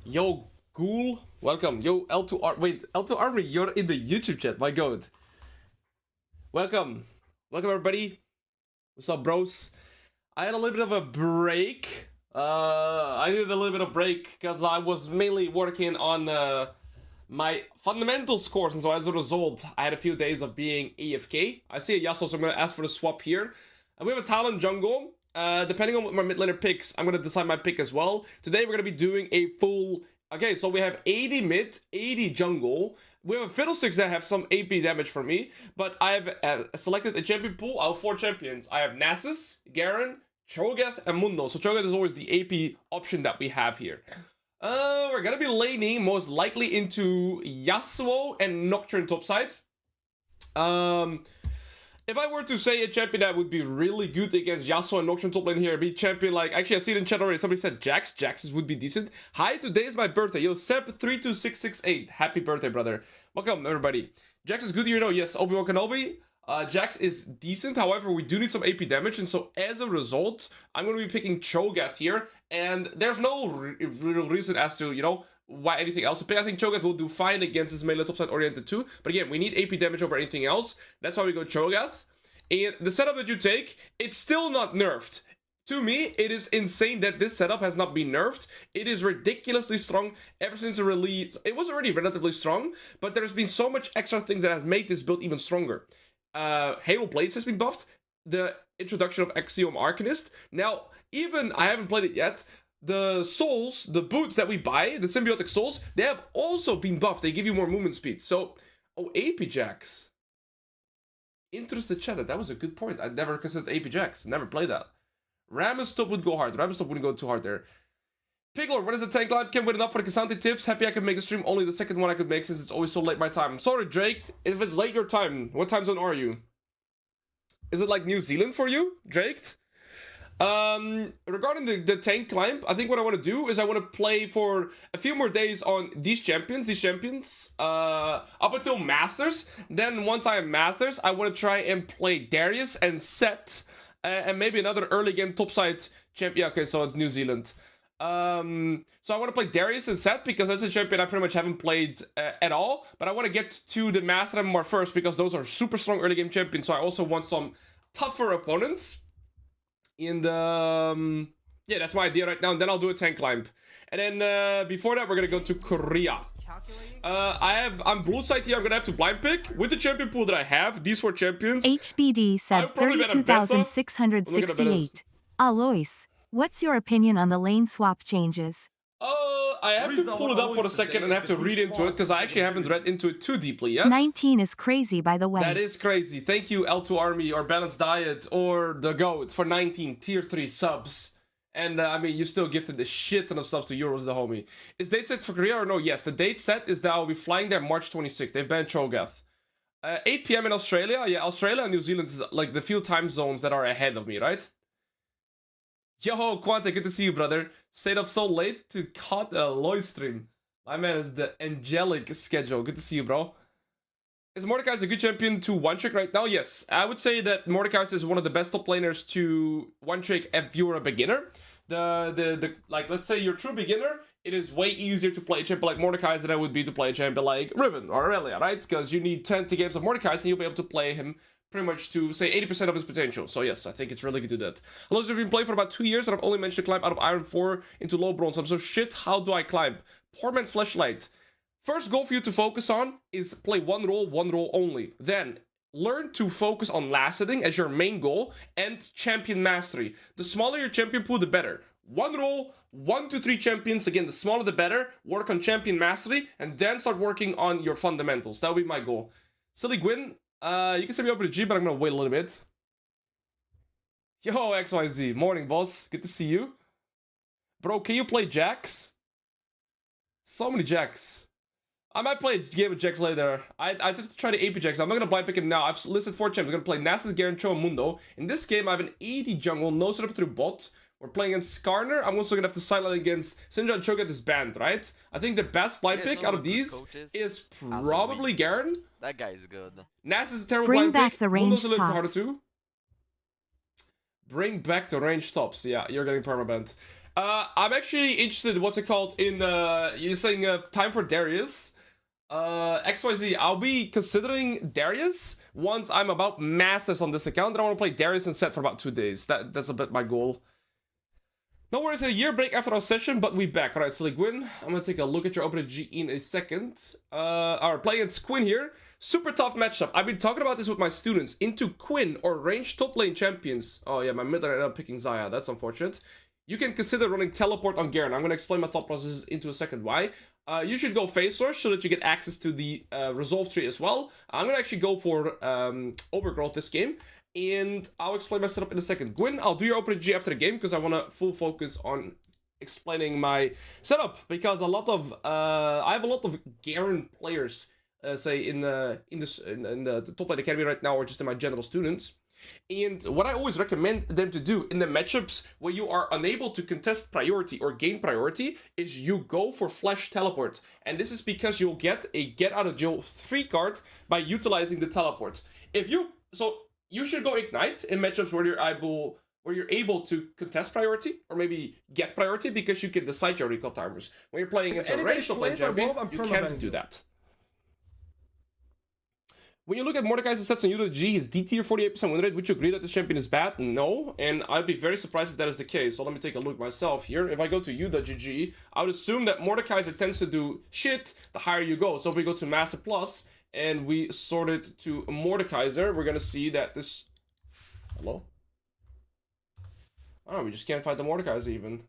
Yo, Ghoul, welcome. Yo, L2R, wait, L2R, you're in the YouTube chat, my god. Welcome. Welcome, everybody. What's up, bros? I had a little bit of a break. I needed a little bit of break because I was mainly working on my fundamentals course, and so as a result, I had a few days of being AFK. I see a Yasuo, so I'm going to ask for the swap here. And we have a Talon jungle. Depending on what my mid laner picks, I'm going to decide my pick as well. Today, we're going to be doing a full... Okay, so we have 80 mid, 80 jungle. We have a Fiddlesticks that have some AP damage for me. But I've selected a champion pool out of 4 champions. I have Nasus, Garen, Cho'Gath, and Mundo. So Cho'Gath is always the AP option that we have here. We're going to be laning most likely into Yasuo and Nocturne topside. If I were to say a champion that would be really good against Yasuo and Nocturne top lane here, be champion like... Actually, I see it in chat already. Somebody said Jax. Jax would be decent. Hi, today is my birthday. Yo, Seb32668. Happy birthday, brother. Welcome, everybody. Jax is good here, no? Yes, Obi-Wan Kenobi. Jax is decent. However, we do need some AP damage. And so, as a result, I'm going to be picking Cho'Gath here. And there's no real reason as to, you know... why anything else to pick. I think Cho'Gath will do fine against this melee topside oriented too. But again, we need AP damage over anything else. That's why we go Cho'Gath. And the setup that you take, it's still not nerfed. To me, it is insane that this setup has not been nerfed. It is ridiculously strong ever since the release. It was already relatively strong, but there's been so much extra things that has made this build even stronger. Halo Blades has been buffed. The introduction of Axiom Arcanist. Now, even, I haven't played it yet, the souls, the boots that we buy, the symbiotic souls, they have also been buffed. They give you more movement speed. So, oh, AP Jax. Interested chat. That was a good point. I never considered AP Jax. Never played that. Ramastop would go hard. Ramastop wouldn't go too hard there. Piglor, when is the tank line? Can't wait enough for the Cassandra tips. Happy I could make a stream. Only the second one I could make since it's always so late my time. I'm sorry, Drake. If it's late your time, what time zone are you? Is it like New Zealand for you, Drake? Regarding the tank climb, I think what I want to do is I want to play for a few more days on these champions, up until Masters. Then once I have Masters, I want to try and play Darius and Set, and maybe another early game topside champion. Yeah, okay, so it's New Zealand. So I want to play Darius and Set because that's a champion I pretty much haven't played at all. But I want to get to the Master MMR first because those are super strong early game champions. So I also want some tougher opponents. And yeah, that's my idea right now. And then I'll do a tank climb. And then before that, we're gonna go to Korea. I'm blue side here. I'm gonna have to blind pick with the champion pool that I have. These 4 champions. HBD said 32,668. Alois, what's your opinion on the lane swap changes? I have to pull it up for a second and have to read into it because I actually haven't read into it too deeply yet. 19 is crazy, by the way. That is crazy. Thank you, L2 Army or Balanced Diet or The Goat for 19 tier 3 subs. And I mean, you still gifted a shit ton of subs to Euros, the homie. Is date set for Korea or no? Yes, the date set is that I'll be flying there March 26th. They've banned Cho'Gath. 8 p.m. in Australia. Yeah, Australia and New Zealand is like the few time zones that are ahead of me, right? Yo, Quanta, good to see you, brother. Stayed up so late to cut a Alois stream. My man is the angelic schedule. Good to see you, bro. Is Mordekaiser a good champion to one-trick right now? Yes. I would say that Mordekaiser is one of the best top laners to one-trick if you're a beginner. Like, let's say you're a true beginner, it is way easier to play a champion like Mordekaiser than it would be to play a champion like Riven or Irelia, right? Because you need 20 games of Mordekaiser and you'll be able to play him pretty much to, say, 80% of his potential. So yes, I think it's really good to do that. Alois have been playing for about 2 years and I've only managed to climb out of Iron 4 into low bronze. I'm so shit, how do I climb? Poor man's flashlight. First goal for you to focus on is play one role only. Then, learn to focus on last hitting as your main goal and champion mastery. The smaller your champion pool, the better. One role, 1 to 3 champions. Again, the smaller the better. Work on champion mastery and then start working on your fundamentals. That would be my goal. Silly Gwyn. You can send me over to G, but I'm going to wait a little bit. Yo, XYZ. Morning, boss. Good to see you. Bro, can you play Jax? So many Jax. I might play a game of Jax later. I have to try the AP Jax. I'm not gonna blind pick him now. I've listed 4 champs. I'm gonna play Nasus, Garen, and Mundo. In this game, I have an 80 jungle, no setup through bot. We're playing against Skarner. I'm also gonna have to sideline against Sinja and Cho'Gath this band, right? I think the best blind pick out of these is probably Garen. That guy is good. Nasus is a terrible Bring blind back pick. the Mundo's range a little bit tops. harder too. Bring back the range tops. Yeah, you're getting permabanned. I'm actually interested, what's it called, in, you're saying time for Darius. XYZ, I'll be considering Darius once I'm about masters on this account. Then I want to play Darius and set for about 2 days. That's a bit my goal. No worries, a year break after our session, but we back. Alright, Silly Quinn, I'm gonna take a look at your opening G in a second. Alright, playing against Quinn here. Super tough matchup. I've been talking about this with my students. Into Quinn or ranged top lane champions. Oh yeah, my mid ended up picking Xayah. That's unfortunate. You can consider running teleport on Garen. I'm gonna explain my thought process into a second why. You should go phase source so that you get access to the resolve tree as well. I'm gonna actually go for overgrowth this game. And I'll explain my setup in a second. Quinn, I'll do your opening G after the game because I want to full focus on explaining my setup, because I have a lot of Garen players, say in the top lane academy right now, or just in my general students. And what I always recommend them to do in the matchups where you are unable to contest priority or gain priority is you go for flash teleport. And this is because you'll get a get out of jail free card by utilizing the teleport. You should go ignite in matchups where you're able to contest priority or maybe get priority, because you can decide your recall timers. When you're playing against a ranged top lane champion, you can't do that. When you look at Mordekaiser's stats on Yudo G, his D tier 48% win rate, would you agree that this champion is bad? No, and I'd be very surprised if that is the case. So let me take a look myself here. If I go to Yudo GG, I would assume that Mordekaiser tends to do shit the higher you go. So if we go to Massive Plus and we sort it to Mordekaiser, we're gonna see that this... Hello? Oh, we just can't find the Mordekaiser even.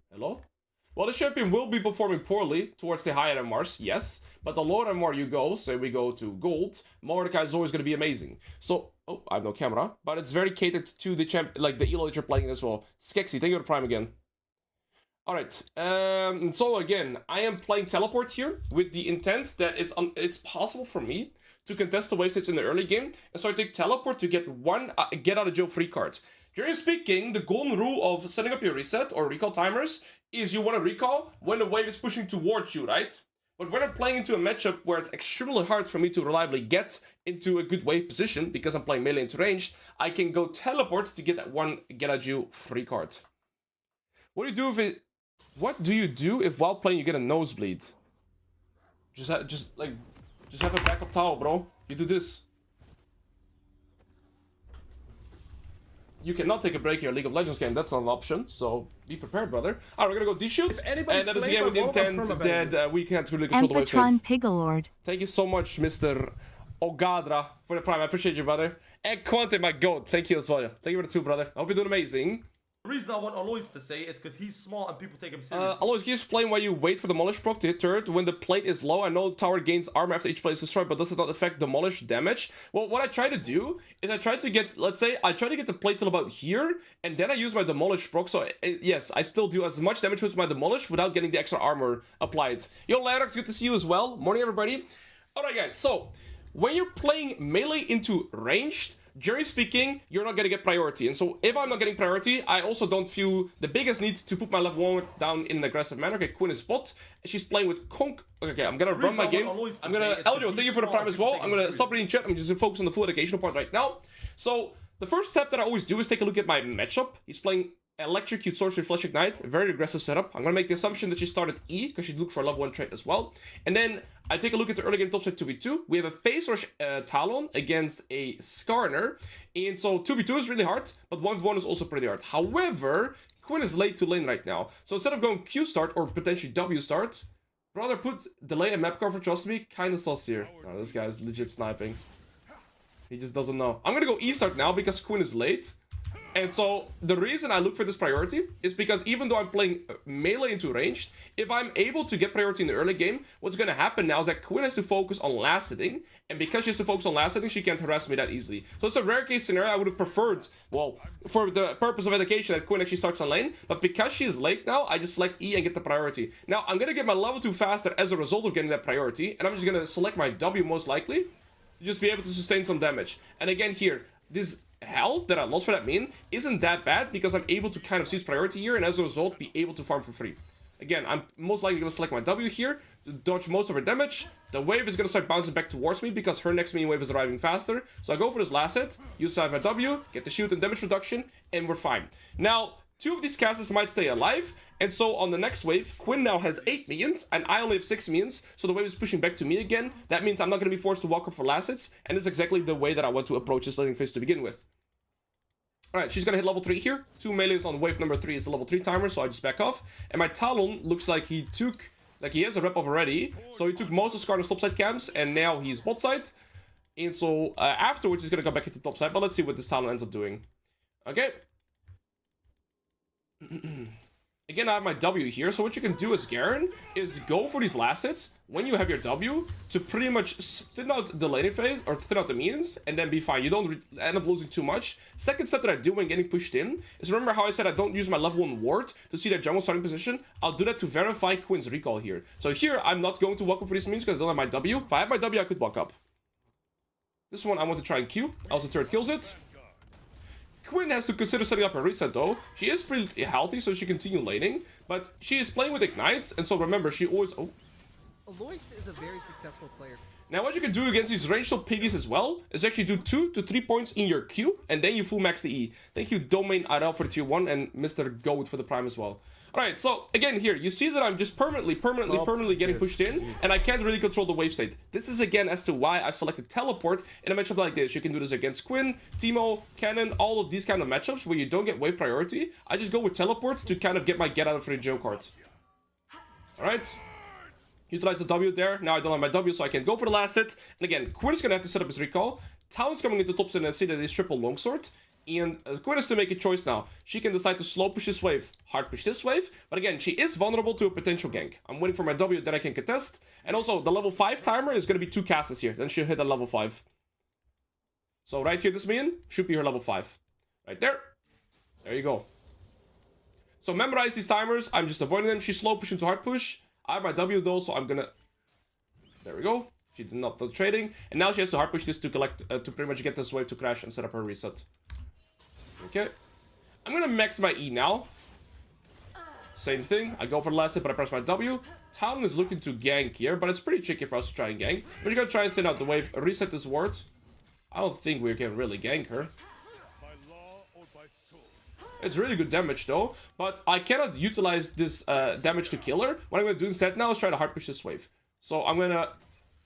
Hello? Well, the champion will be performing poorly towards the higher MRs, yes. But the lower MR you go, say we go to gold, Mordekaiser is always going to be amazing. So, oh, I have no camera. But it's very catered to the champ, like the elo that you're playing as well. Skexy, thank you for the prime again. Alright, so again, I am playing teleport here with the intent that it's possible for me to contest the wave states in the early game. And so I take teleport to get one get out of jail free card. Generally speaking, the golden rule of setting up your reset or recall timers is you want to recall when the wave is pushing towards you, right? But when I'm playing into a matchup where it's extremely hard for me to reliably get into a good wave position because I'm playing melee into ranged, I can go teleport to get that one get out of jail free card. What do you do if while playing you get a nosebleed? Just have a backup towel, bro. You do this. You cannot take a break here in League of Legends game. That's not an option. So be prepared, brother. Alright, we're gonna go D-shoot. And that is again with the intent that we can't really control the wave states. Empatron Pigalord. Thank you so much, Mr. Ogadra, for the prime. I appreciate you, brother. And Quante, my goat. Thank you as well. Thank you for the 2, brother. I hope you're doing amazing. The reason I want Alois to say is because he's small and people take him seriously. Alois, can you explain why you wait for Demolish proc to hit turret when the plate is low? I know the tower gains armor after each plate is destroyed, but does it not affect Demolish damage? Well, what I try to do is I try to get, let's say, I try to get the plate till about here, and then I use my Demolish proc. So, yes, I still do as much damage with my Demolish without getting the extra armor applied. Yo, Lyrox, good to see you as well. Morning, everybody. Alright, guys, so when you're playing melee into ranged, generally speaking, you're not gonna get priority. And so if I'm not getting priority, I also don't feel the biggest need to put my level 1 down in an aggressive manner. Okay, Quinn is bot. She's playing with Conk. Okay, I'm gonna run my game. I'm gonna... Elio, thank you for the prime as well. I'm gonna stop reading chat. I'm just gonna focus on the full educational part right now. So, the first step that I always do is take a look at my matchup. He's playing Electrocute, Sorcery, Flash Ignite. Very aggressive setup. I'm gonna make the assumption that she started E, because she'd look for a level 1 trait as well. And then I take a look at the early game topside 2v2. We have a Phase Rush Talon against a Skarner. And so 2v2 is really hard, but 1v1 is also pretty hard. However, Quinn is late to lane right now. So instead of going Q start or potentially W start, rather put delay and map cover, trust me, kinda sus here. Oh, this guy's legit sniping. He just doesn't know. I'm gonna go E start now because Quinn is late. And so the reason I look for this priority is because even though I'm playing melee into ranged, if I'm able to get priority in the early game, what's going to happen now is that Quinn has to focus on last hitting. And because she has to focus on last hitting, she can't harass me that easily. So it's a rare case scenario. I would have preferred, well, for the purpose of education, that Quinn actually starts on lane. But because she is late now, I just select E and get the priority. Now, I'm going to get my level 2 faster as a result of getting that priority. And I'm just going to select my W most likely to just be able to sustain some damage. And again here, this health that I lost for that mean isn't that bad because I'm able to kind of seize priority here and as a result be able to farm for free. Again, I'm most likely going to select my W here to dodge most of her damage. The wave is going to start bouncing back towards me because her next minion wave is arriving faster. So I go for this last hit, use my W, get the shield and damage reduction, and we're fine. Now, 2 of these casters might stay alive, and so on the next wave, Quinn now has 8 minions, and I only have 6 minions, so the wave is pushing back to me again. That means I'm not going to be forced to walk up for last hits, and it's exactly the way that I want to approach this laning phase to begin with. Alright, she's going to hit level 3 here. 2 melees on wave number 3 is the level 3 timer, so I just back off. And my Talon looks like he took, like he has a rep off already, so he took most of Skarner's topside camps, and now he's bot side. And so afterwards, he's going to go back into topside, but let's see what this Talon ends up doing. Okay. Again, I have my W here, so what you can do as Garen is go for these last hits when you have your W to pretty much thin out the laning phase, or thin out the minions, and then be fine. You don't end up losing too much. Second step that I do when getting pushed in is remember how I said I don't use my level 1 ward to see their jungle starting position? I'll do that to verify Quinn's recall here. So here, I'm not going to walk up for these minions because I don't have my W. If I had my W, I could walk up. This one I want to try and Q. Also, turret kills it. Quinn has to consider setting up a reset though. She is pretty healthy, so she can continue laning, but she is playing with ignites, and so remember, she always... Oh. Alois is a very successful player. Now what you can do against these ranged piggies as well is actually do 2 to 3 points in your Q, and then you full max the E. Thank you Domain Irelia for the tier 1 and Mr. Goat for the prime as well. Alright, so again here, you see that I'm just permanently getting pushed in, and I can't really control the wave state. This is again as to why I've selected teleport in a matchup like this. You can do this against Quinn, Teemo, Cannon, all of these kind of matchups where you don't get wave priority. I just go with teleport to kind of get my get out of free Joe card. Alright. Utilize the W there. Now I don't have my W, so I can go for the last hit. And again, Quinn is going to have to set up his recall. Talon's coming into top side and see that he's triple longsword. And Quinn has to make a choice now. She can decide to slow push this wave, hard push this wave. But again, she is vulnerable to a potential gank. I'm waiting for my W that I can contest. And also, the level 5 timer is going to be 2 casters here. Then she'll hit at level 5. So right here, this minion should be her level 5. Right there. There you go. So memorize these timers. I'm just avoiding them. She's slow pushing to hard push. I have my W though, so I'm gonna... There we go. She did not do trading. And now she has to hard push this to collect, to pretty much get this wave to crash and set up her reset. Okay. I'm gonna max my E now. Same thing. I go for the last hit, but I press my W. Talon is looking to gank here, but it's pretty tricky for us to try and gank. We're gonna try and thin out the wave, reset this ward. I don't think we can really gank her. It's really good damage though, but I cannot utilize this damage to kill her. What I'm going to do instead now is try to hard push this wave. So I'm going to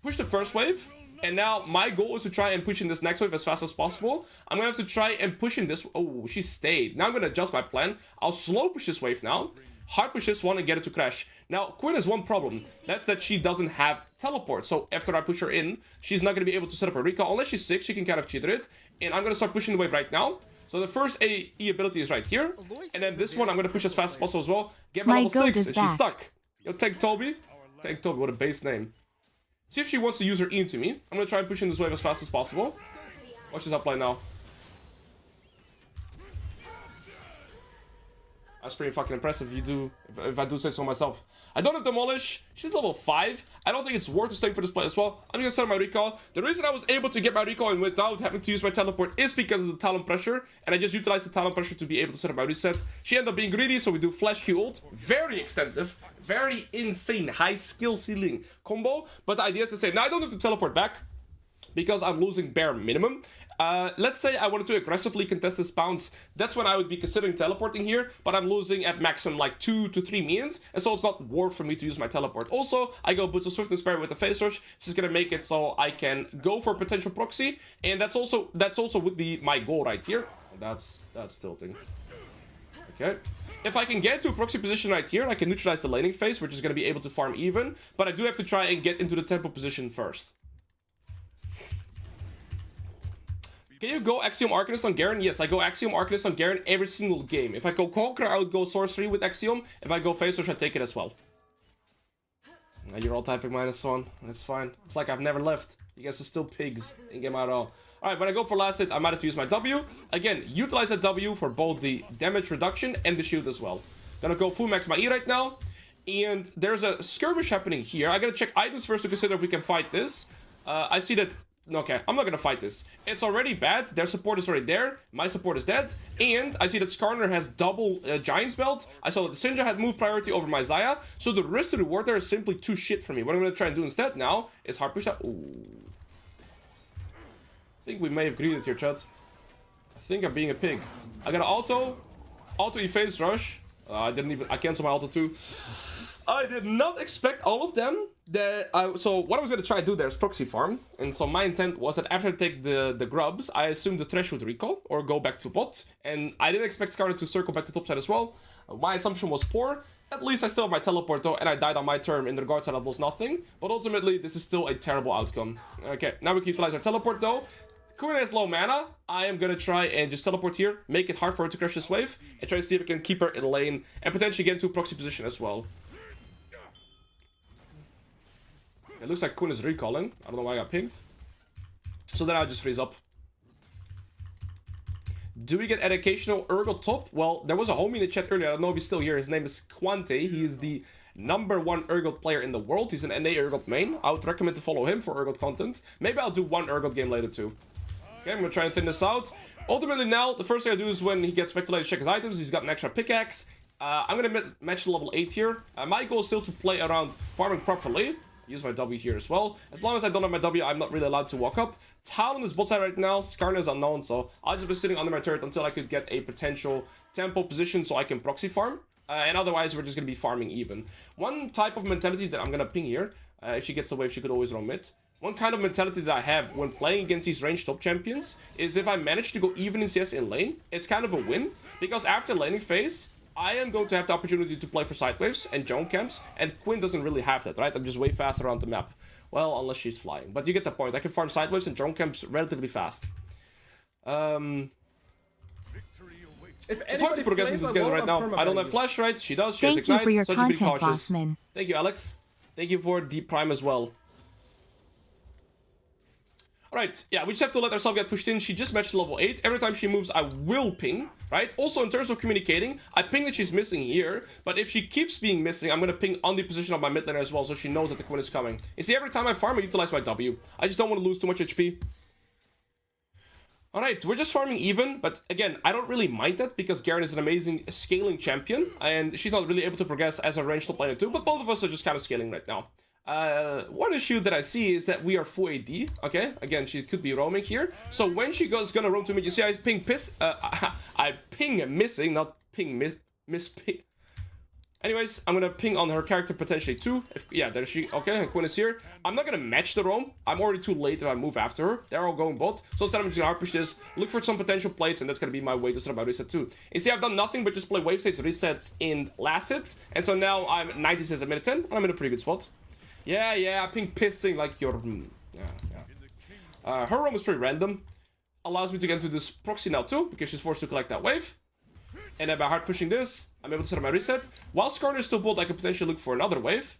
push the first wave, and now my goal is to try and push in this next wave as fast as possible. I'm going to have to try and push in this... Oh, she stayed. Now I'm going to adjust my plan. I'll slow push this wave now, hard push this one and get it to crash. Now, Quinn has one problem. That's that she doesn't have teleport. So after I push her in, she's not going to be able to set up a recall. Unless she's sick, she can kind of cheater it. And I'm going to start pushing the wave right now. So the first AE ability is right here, and then this one I'm going to push as fast as possible as well. Get my level 6, and she's stuck. Yo, Tank Toby. Tank Toby, what a base name. See if she wants to use her E into me. I'm going to try and push in this wave as fast as possible. Watch this upline now. That's pretty fucking impressive if I do say so myself. I don't have Demolish. She's level 5. I don't think it's worth staying for this play as well. I'm gonna set up my recall. The reason I was able to get my recall and without having to use my teleport is because of the Talon pressure. And I just utilized the Talon pressure to be able to set up my reset. She ended up being greedy, so we do flash Q ult. Very extensive. Very insane. High skill ceiling combo. But the idea is the same. Now I don't have to teleport back because I'm losing bare minimum. Let's say I wanted to aggressively contest this bounce. That's when I would be considering teleporting here, but I'm losing at maximum like 2 to 3 minions, and so it's not worth for me to use my teleport. Also, I go Boots of Swiftness paired with the Phase Rush. This is gonna make it so I can go for potential proxy, and that's also would be my goal right here. That's tilting. Okay. If I can get to a proxy position right here, I can neutralize the laning phase, which is gonna be able to farm even, but I do have to try and get into the tempo position first. Can you go Axiom Arcanist on Garen? Yes, I go Axiom Arcanist on Garen every single game. If I go Conqueror, I would go Sorcery with Axiom. If I go Phase Rush, I take it as well. You're all typing -1. That's fine. It's like I've never left. You guys are still pigs in game at all. Alright, when I go for last hit, I might have to use my W. Again, utilize that W for both the damage reduction and the shield as well. Gonna go full max my E right now. And there's a skirmish happening here. I gotta check items first to consider if we can fight this. I see that... Okay, I'm not gonna fight this. It's already bad. Their support is already there. My support is dead. And I see that Skarner has double Giant's Belt. I saw that Syndra had move priority over my Xayah. So the risk to reward there is simply too shit for me. What I'm gonna try and do instead now is hard push that. Ooh. I think we may have greeted here, chat. I think I'm being a pig. I got an auto phase rush. I canceled my auto too. I did not expect all of them. So what I was going to try to do there is proxy farm. And so my intent was that after I take the grubs, I assumed the Thresh would recall or go back to bot. And I didn't expect Skarner to circle back to top side as well. My assumption was poor. At least I still have my teleport though, and I died on my turn in regards to that was nothing. But ultimately, this is still a terrible outcome. Okay, now we can utilize our teleport though. Quinn has low mana. I am gonna try and just teleport here, make it hard for her to crush this wave, and try to see if I can keep her in lane and potentially get into a proxy position as well. It looks like Quinn is recalling. I don't know why I got pinged. So then I'll just freeze up. Do we get educational Urgot top? Well, there was a homie in the chat earlier. I don't know if he's still here. His name is Quante. He is the #1 Urgot player in the world. He's an NA Urgot main. I would recommend to follow him for Urgot content. Maybe I'll do one Urgot game later too. Okay, I'm gonna try and thin this out. Ultimately now, the first thing I do is when he gets speculated, check his items. He's got an extra pickaxe. I'm gonna match the level 8 here. My goal is still to play around farming properly. Use my W here as well. As long as I don't have my W, I'm not really allowed to walk up. Talon is bot side right now. Skarner is unknown, so I'll just be sitting under my turret until I could get a potential tempo position so I can proxy farm. And otherwise, we're just gonna be farming even. One type of mentality that I'm gonna ping here, if she gets the wave, she could always roam mid. One kind of mentality that I have when playing against these ranged top champions is if I manage to go even in CS in lane, it's kind of a win. Because after laning phase, I am going to have the opportunity to play for side waves and zone camps, and Quinn doesn't really have that, right? I'm just way faster around the map. Well, unless she's flying. But you get the point. I can farm side waves and zone camps relatively fast. It's hard to progress in this game right now. I don't have flash, right? She does. She has Thank you ignite, for your so just be content, cautious. Bossman. Thank you, Alex. Thank you for Deep Prime as well. Alright, yeah, we just have to let ourselves get pushed in. She just matched level 8. Every time she moves, I will ping, right? Also, in terms of communicating, I ping that she's missing here. But if she keeps being missing, I'm going to ping on the position of my mid laner as well, so she knows that the Quinn is coming. You see, every time I farm, I utilize my W. I just don't want to lose too much HP. Alright, we're just farming even, but again, I don't really mind that because Garen is an amazing scaling champion, and she's not really able to progress as a ranged top laner too, but both of us are just kind of scaling right now. One issue that I see is that we are full AD, okay? Again, she could be roaming here. So when she goes gonna roam to me, you see I ping I ping missing, not ping miss ping. Anyways, I'm gonna ping on her character potentially too. Yeah, there she, okay, and Quinn is here. I'm not gonna match the roam. I'm already too late if I move after her. They're all going bot. So instead I'm just gonna hard push this, look for some potential plates, and that's gonna be my way to set up my reset too. You see, I've done nothing but just play wave states resets in last hits. And so now I'm 96 at minute 10, and I'm in a pretty good spot. Yeah, I ping pissing like your... Yeah. Her roam is pretty random. Allows me to get into this proxy now too, because she's forced to collect that wave. And then by hard pushing this, I'm able to set up my reset. While Skarner is still bold, I can potentially look for another wave.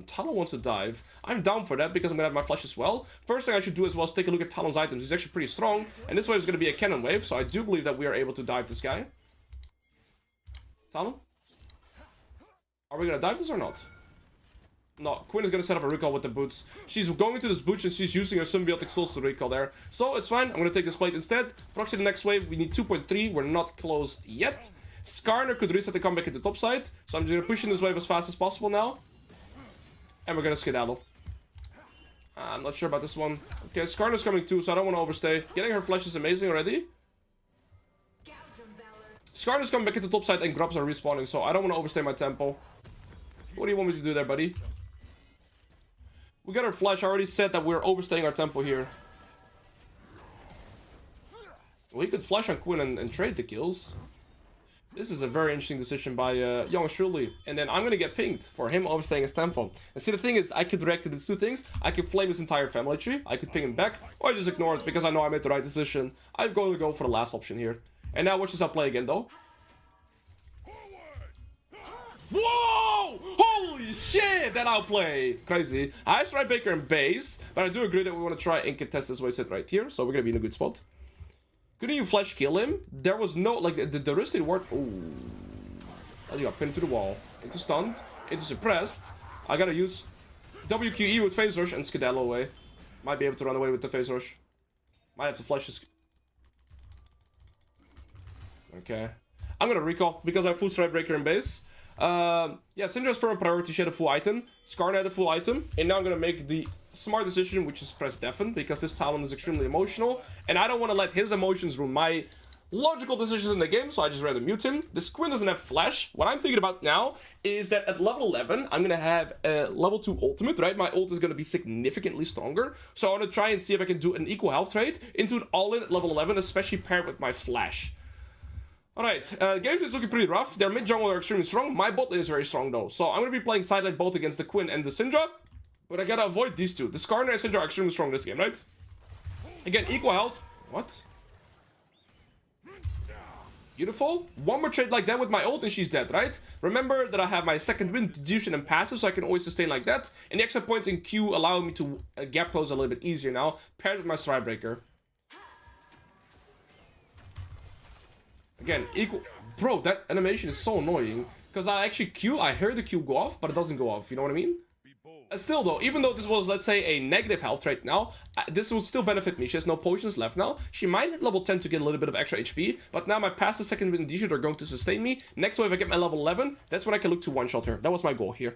Talon wants to dive. I'm down for that because I'm going to have my flash as well. First thing I should do as well is take a look at Talon's items. He's actually pretty strong. And this wave is going to be a cannon wave, so I do believe that we are able to dive this guy. Talon? Are we going to dive this or not? No, Quinn is going to set up a recall with the boots. She's going into this boots and she's using her symbiotic souls to recall there. So it's fine. I'm going to take this plate instead. Proxy the next wave. We need 2.3. We're not close yet. Skarner could reset and come back into top side. So I'm just going to push in this wave as fast as possible now. And we're going to skedaddle. I'm not sure about this one. Okay, Skarner's coming too, so I don't want to overstay. Getting her flash is amazing already. Skarner's coming back into top side and grubs are respawning, so I don't want to overstay my tempo. What do you want me to do there, buddy? We got our flash. I already said that we're overstaying our tempo here. We could flash on Quinn and trade the kills. This is a very interesting decision by Young Shirley. And then I'm gonna get pinged for him overstaying his tempo. And see, the thing is, I could react to these two things. I could flame his entire family tree. I could ping him back. Or just ignore it because I know I made the right decision. I'm going to go for the last option here. And now watch this out play again, though. Whoa! Holy shit! That outplay! Crazy. I have Strike Baker in base, but I do agree that we want to try and contest this wave set right here. So we're gonna be in a good spot. Couldn't you flash kill him? There was no, like, the risk didn't work. Ooh. I just got pinned to the wall. Into stunned. Into suppressed. I gotta use WQE with phase rush and skedaddle away. Might be able to run away with the phase rush. Might have to flash his... Okay. I'm gonna recall because I have full Strike Breaker in base. Yeah, Syndra's for a priority. She had a full item. Skarner had a full item. And now I'm gonna make the smart decision, which is press deafen, because this Talon is extremely emotional. And I don't want to let his emotions ruin my logical decisions in the game, so I just rather mute him. This Quinn doesn't have flash. What I'm thinking about now is that at level 11, I'm gonna have a level 2 ultimate, right? My ult is gonna be significantly stronger. So I want to try and see if I can do an equal health trade into an all-in at level 11, especially paired with my flash. Alright, games is looking pretty rough. Their mid jungle are extremely strong. My bot lane is very strong though. So I'm going to be playing side lane both against the Quinn and the Syndra. But I gotta avoid these two. The Skarner and Syndra are extremely strong this game, right? Again, equal health. What? Beautiful. One more trade like that with my ult and she's dead, right? Remember that I have my second wind, Deduction, and passive, so I can always sustain like that. And the extra point in Q allowing me to gap close a little bit easier now, paired with my Stride Breaker. Again, equal... Bro, that animation is so annoying. Because I actually Q, I hear the Q go off, but it doesn't go off. You know what I mean? Still though, even though this was, let's say, a negative health right now, this would still benefit me. She has no potions left now. She might hit level 10 to get a little bit of extra HP, but now my passive second wind and are going to sustain me. Next wave I get my level 11, that's when I can look to one-shot her. That was my goal here.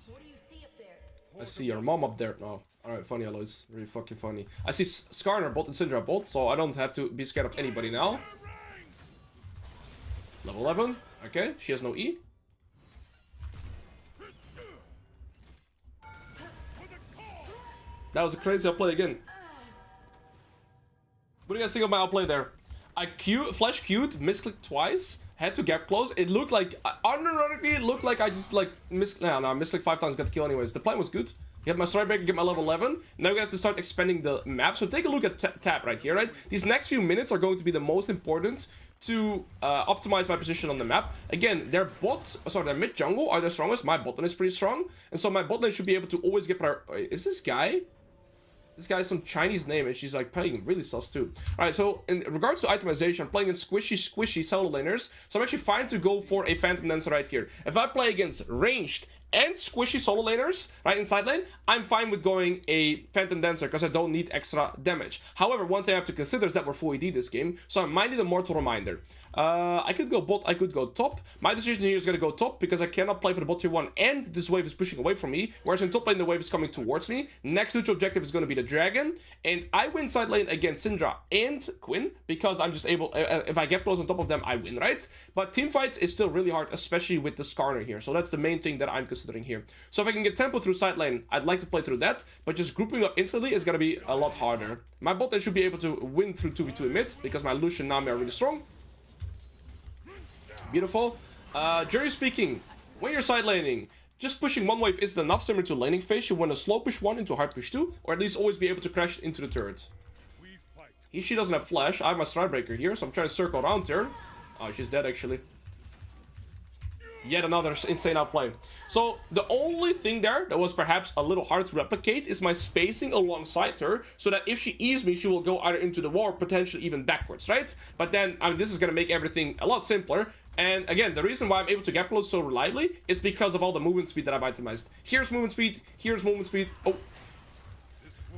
What do you see up there? I see your mom up there. No. Alright, funny, Alois. Really fucking funny. I see Skarner bot and Syndra bot, so I don't have to be scared of anybody now. Level 11. Okay, she has no E. That was a crazy outplay again. What do you guys think of my outplay there? I flash Q'd, misclicked twice, had to gap close. It looked like, unironically, it looked like I just like misclicked 5 times, got the kill anyways. The plan was good. Get my Stride Breaker, get my level 11. Now we have to start expanding the map. So take a look at tap right here, right? These next few minutes are going to be the most important to optimize my position on the map. Again, their mid jungle are the strongest. My bot lane is pretty strong. And so my bot lane should be able to always get is this guy? This guy has some Chinese name and she's like playing really sus too. Alright, so in regards to itemization, I'm playing in squishy solo laners. So I'm actually fine to go for a Phantom Dancer right here. If I play against ranged and squishy solo laners, right, in side lane, I'm fine with going a Phantom Dancer because I don't need extra damage. However, one thing I have to consider is that we're full AD this game, so I might need a mortal reminder. I could go bot, I could go top. My decision here is going to go top because I cannot play for the bot tier 1 and this wave is pushing away from me, whereas in top lane the wave is coming towards me. Next neutral objective is going to be the dragon, and I win side lane against Syndra and Quinn because I'm just able, if I get close on top of them, I win, right? But team fights is still really hard, especially with the Skarner here, so that's the main thing that I'm considering here. So if I can get tempo through side lane, I'd like to play through that, but just grouping up instantly is going to be a lot harder. My bot lane should be able to win through 2v2 in mid because my Lucian and Nami are really strong. Beautiful. Generally speaking, when you're side laning, just pushing one wave isn't enough, similar to laning phase. You want to slow push 1 into hard push 2, or at least always be able to crash into the turret. She doesn't have flash. I have my Stride Breaker here, so I'm trying to circle around her. Oh, she's dead actually. Yet another insane outplay. So the only thing there that was perhaps a little hard to replicate is my spacing alongside her, so that if she E's me, she will go either into the wall or potentially even backwards, right? But then, I mean, this is going to make everything a lot simpler. And again, the reason why I'm able to gap close so reliably is because of all the movement speed that I've itemized. Here's movement speed, here's movement speed. Oh.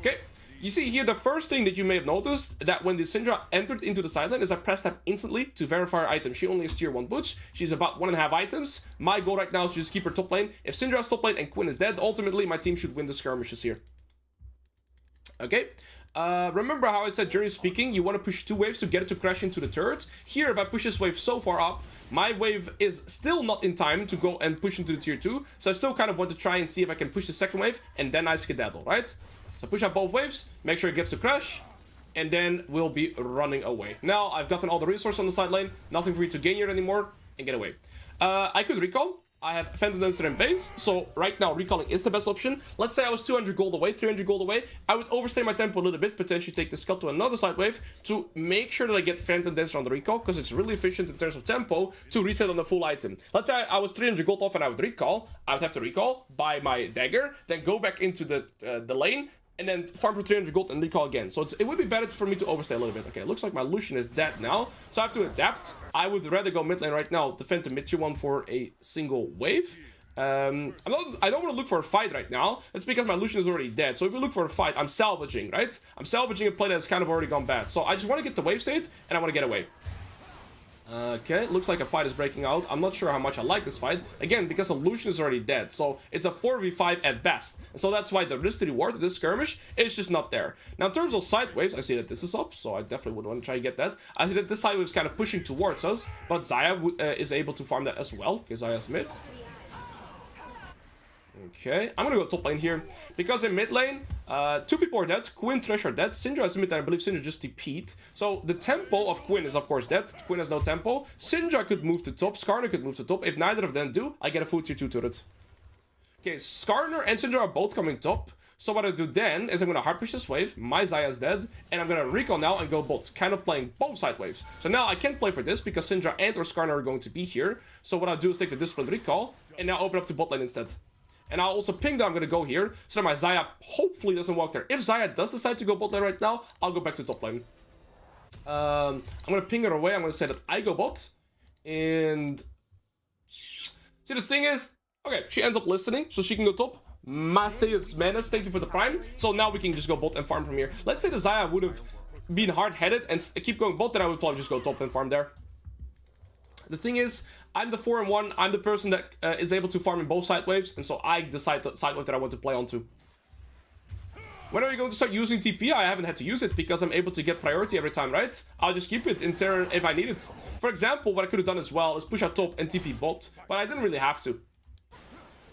Okay. You see here, the first thing that you may have noticed, that when the Syndra entered into the sideline is I pressed tab instantly to verify her item. She only has tier 1 butch. She's about 1.5 items. My goal right now is to just keep her top lane. If Syndra's top lane and Quinn is dead, ultimately my team should win the skirmishes here. Okay. Remember how I said, generally speaking, you want to push 2 waves to get it to crash into the turret. Here, if I push this wave so far up, my wave is still not in time to go and push into the tier 2. So I still kind of want to try and see if I can push the second wave, and then I skedaddle, right? So push up both waves, make sure it gets to crash. and then we'll be running away. Now, I've gotten all the resources on the side lane. Nothing for me to gain here anymore, and get away. I could recall. I have Phantom Dancer in base, so right now recalling is the best option. Let's say I was 200 gold away, 300 gold away. I would overstay my tempo a little bit, potentially take the scut to another side wave to make sure that I get Phantom Dancer on the recall, because it's really efficient in terms of tempo to reset on the full item. Let's say I was 300 gold off and I would recall. I would have to recall, buy my dagger, then go back into the lane, and then farm for 300 gold and recall again. So it would be better for me to overstay a little bit. Okay, it looks like my Lucian is dead now, so I have to adapt. I would rather go mid lane right now, defend the mid tier 1 for a single wave. I don't want to look for a fight right now. That's because my Lucian is already dead. So if you look for a fight, I'm salvaging, right? I'm salvaging a play that's kind of already gone bad. So I just want to get the wave state, and I want to get away. Okay, looks like a fight is breaking out. I'm not sure how much I like this fight. Again, because the Lucian is already dead. So it's a 4v5 at best. And so that's why the risk to reward of this skirmish is just not there. Now, in terms of side waves, I see that this is up. So I definitely would want to try to get that. I see that this side wave is kind of pushing towards us. But Xayah is able to farm that as well. Okay, Xayah's mid. Okay, I'm gonna go top lane here, because in mid lane, 2 people are dead, Quinn, Thresh are dead, Syndra is mid, and I believe Syndra just TP'd. So the tempo of Quinn is of course dead, Quinn has no tempo, Syndra could move to top, Skarner could move to top, if neither of them do, I get a full tier 2 turret. Okay, Skarner and Syndra are both coming top, so what I do then is I'm gonna hard push this wave, my Xayah is dead, and I'm gonna recall now and go bot, kind of playing both side waves. So now I can't play for this, because Syndra and or Skarner are going to be here, so what I'll do is take the discipline recall, and now open up to bot lane instead. And I'll also ping that I'm going to go here, so that my Xayah hopefully doesn't walk there. If Xayah does decide to go bot lane right now, I'll go back to top lane. I'm going to ping her away. I'm going to say that I go bot. And see, the thing is, okay, she ends up listening, so she can go top. Mateus Menace, thank you for the prime. So now we can just go bot and farm from here. Let's say the Xayah would have been hard-headed and keep going bot, then I would probably just go top and farm there. The thing is, I'm the 4-1, I'm the person that is able to farm in both side waves, and so I decide the side wave that I want to play onto. When are we going to start using TP? I haven't had to use it because I'm able to get priority every time, right? I'll just keep it in turn if I need it. For example, what I could have done as well is push out top and TP bot, but I didn't really have to.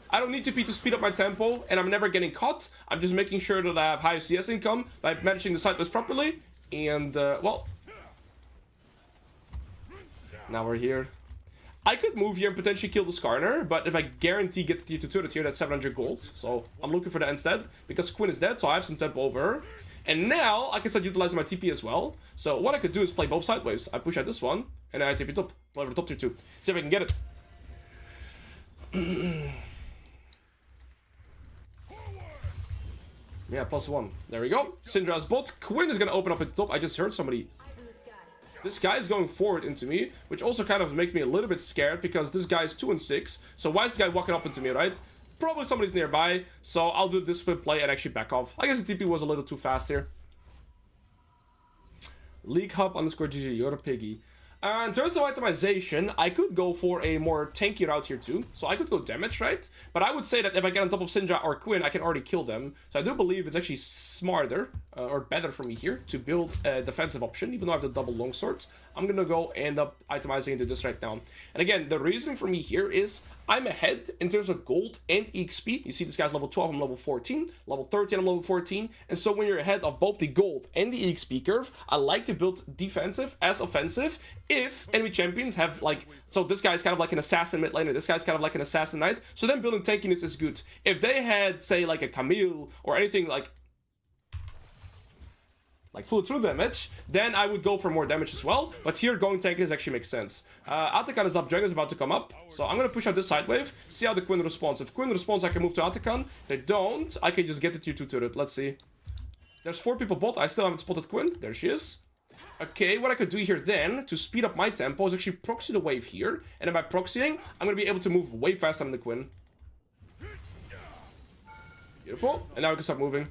I don't need TP to speed up my tempo, and I'm never getting caught. I'm just making sure that I have high CS income by managing the side waves properly, and, well... Now we're here. I could move here and potentially kill the Skarner, but if I guarantee get the tier 2 turret here, that's 700 gold. So I'm looking for that instead, because Quinn is dead, so I have some tempo over her. And now I can start utilizing my TP as well. So what I could do is play both side waves. I push out this one, and then I TP top. Play over the top tier 2. See if I can get it. Yeah, +1. There we go. Syndra's bot. Quinn is going to open up at the top. I just heard somebody... This guy is going forward into me, which also kind of makes me a little bit scared, because this guy is 2 and 6. So why is this guy walking up into me, right? Probably somebody's nearby, so I'll do this discipline play and actually back off. I guess the TP was a little too fast here. League Hub _GG, you're a piggy. In terms of itemization, I could go for a more tanky route here too. So I could go damage, right? But I would say that if I get on top of Syndra or Quinn, I can already kill them. So I do believe it's actually smarter or better for me here to build a defensive option, even though I have the double longsword. I'm gonna go end up itemizing into this right now. And again, the reason for me here is I'm ahead in terms of gold and EXP. You see this guy's level 12, I'm level 14. Level 13, I'm level 14. And so when you're ahead of both the gold and the EXP curve, I like to build defensive as offensive if enemy champions have like... So this guy's kind of like an assassin mid laner, this guy's kind of like an assassin knight. So then building tankiness is good. If they had, say, like a Camille or anything like full true damage, then I would go for more damage as well. But here, going tankiness actually makes sense. Atakan is up, Dragon is about to come up. So I'm going to push out this side wave, see how the Quinn responds. If Quinn responds, I can move to Atakan. If they don't, I can just get the tier 2 turret. Let's see. There's 4 people bot. I still haven't spotted Quinn. There she is. Okay, what I could do here then, to speed up my tempo, is actually proxy the wave here. And then by proxying, I'm going to be able to move way faster than the Quinn. Beautiful. And now we can start moving.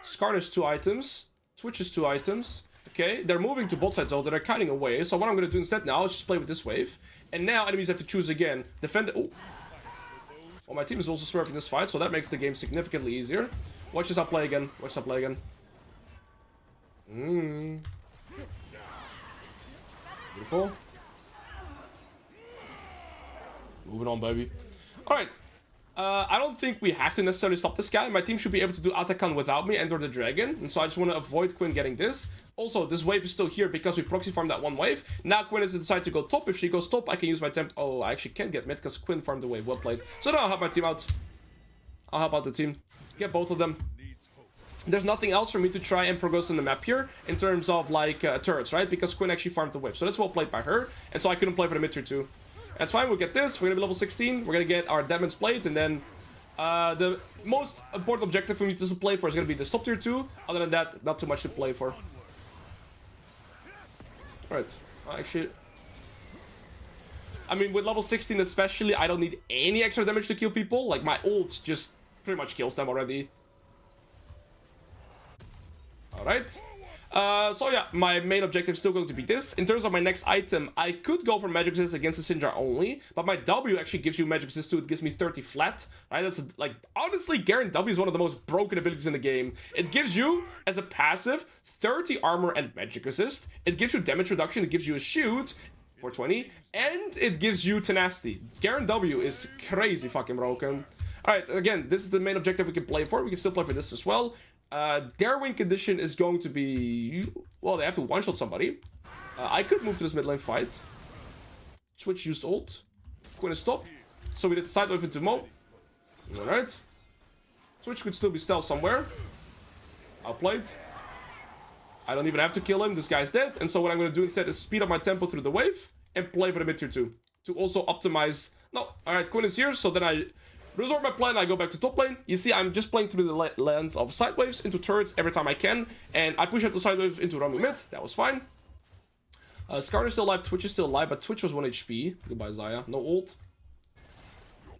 Skarner's 2 items. Twitch is 2 items. Okay, they're moving to bot side zone. They're kiting away. So what I'm going to do instead now is just play with this wave. And now enemies have to choose again. Defend it. Oh. Well, my team is also swerving this fight, so that makes the game significantly easier. Watch this, I'll play again. Watch this, I'll play again. Beautiful. Moving on, baby. Alright. I don't think we have to necessarily stop this guy. My team should be able to do Atakan without me, enter the dragon. And so I just want to avoid Quinn getting this. Also, this wave is still here because we proxy farmed that one wave. Now Quinn has decided to go top. If she goes top, I can use my temp. Oh, I actually can't get mid because Quinn farmed the wave. Well played. So now I'll help my team out. I'll help out the team. Get both of them. There's nothing else for me to try and progress in the map here in terms of like turrets, right? Because Quinn actually farmed the wave. So that's well played by her. And so I couldn't play for the mid tier 2. That's fine, we'll get this. We're gonna be level 16. We're gonna get our Demon's Plate, and then the most important objective for me to play for is gonna be the top tier 2. Other than that, not too much to play for. Alright, actually, I mean, with level 16 especially, I don't need any extra damage to kill people. Like, my ult just pretty much kills them already. Alright. So yeah, my main objective is still going to be this. In terms of my next item, I could go for Magic Resist against the Syndra only, but my W actually gives you Magic Resist too. It gives me 30 flat, right? That's like, honestly, Garen W is one of the most broken abilities in the game. It gives you, as a passive, 30 armor and Magic Resist. It gives you damage reduction. It gives you a shield for 20, and it gives you tenacity. Garen W is crazy fucking broken. Alright, again, this is the main objective we can play for. We can still play for this as well. Their win condition is going to be... Well, they have to one-shot somebody. I could move to this mid lane fight. Switch used ult. Quinn is stop. So we did side wave into Mo. Alright. Switch could still be stealth somewhere. Outplayed. I don't even have to kill him. This guy's dead. And so what I'm going to do instead is speed up my tempo through the wave and play for the mid tier 2. To also optimize... No, alright, Quinn is here. So then I... resort my plan, I go back to top lane. You see, I'm just playing through the lens of side waves into turrets every time I can. And I push out the side wave into roaming mid. That was fine. Skarner is still alive, Twitch is still alive, but Twitch was 1 HP. Goodbye, Zaya. No ult.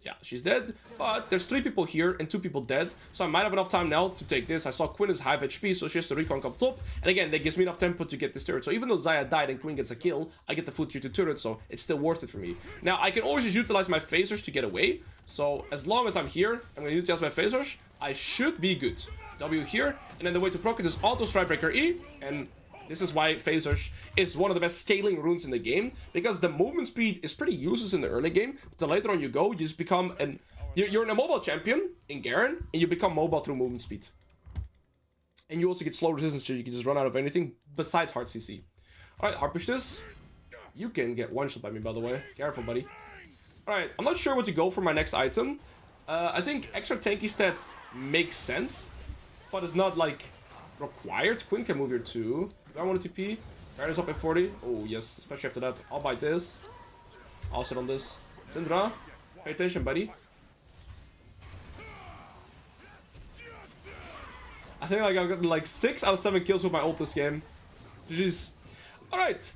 Yeah, she's dead. But there's 3 people here and 2 people dead. So I might have enough time now to take this. I saw Quinn is high HP, so she has to recon come top. And again, that gives me enough tempo to get this turret. So even though Zaya died and Quinn gets a kill, I get the full tier 2 turret, so it's still worth it for me. Now, I can always just utilize my phasers to get away. So as long as I'm here, I'm going to utilize my phasers. I should be good. W here. And then the way to proc it is auto Strikebreaker E. And this is why phasers is one of the best scaling runes in the game, because the movement speed is pretty useless in the early game. But the later on you go, you just become an... You're an immobile champion in Garen, and you become mobile through movement speed. And you also get slow resistance, so you can just run out of anything besides hard CC. Alright, hard push this. You can get one-shot by me, by the way. Careful, buddy. Alright, I'm not sure what to go for my next item. I think extra tanky stats make sense, but it's not, like, required. Quinn can move here too. Do I want to TP? Garen is up at 40. Oh, yes, especially after that. I'll bite this. I'll sit on this. Syndra, pay attention, buddy. I think like I've gotten like 6 out of 7 kills with my ult this game. GG's. Alright.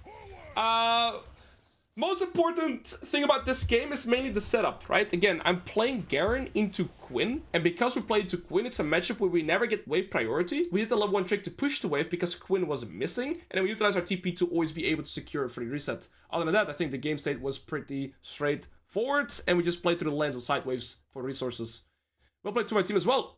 Most important thing about this game is mainly the setup, right? Again, I'm playing Garen into Quinn, and because we played into Quinn, it's a matchup where we never get wave priority. We did the level 1 trick to push the wave because Quinn was missing, and then we utilized our TP to always be able to secure a free reset. Other than that, I think the game state was pretty straightforward, and we just played through the lens of side waves for resources. Well played to my team as well.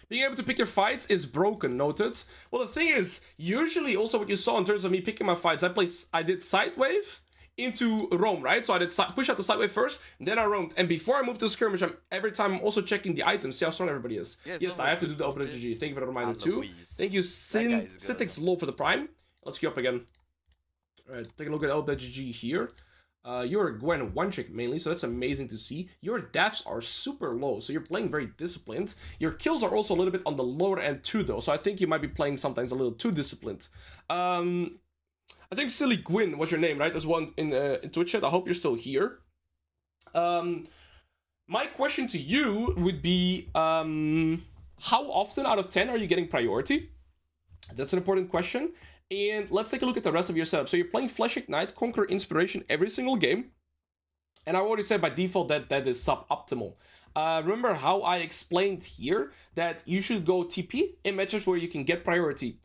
Being able to pick your fights is broken, noted. Well, the thing is, usually also what you saw in terms of me picking my fights, I did side wave into roam, right? So I did push out the side wave first, then I roamed. And before I moved to skirmish, every time I'm also checking the items, see how strong everybody is. Yes, I have to do the open GG. Thank you for the reminder too. Thank you, Syntix Low for the prime. Let's queue up again. Alright, take a look at LBGG here. You're a Gwen one trick mainly, so that's amazing to see. Your deaths are super low, so you're playing very disciplined. Your kills are also a little bit on the lower end too, though, so I think you might be playing sometimes a little too disciplined. I think Silly Gwyn was your name, right? As one in Twitch chat. I hope you're still here. My question to you would be, how often out of 10 are you getting priority? That's an important question. And let's take a look at the rest of your setup. So you're playing Flesh Ignite, Conquer Inspiration every single game. And I already said by default that that is suboptimal. Remember how I explained here that you should go TP in matches where you can get priority.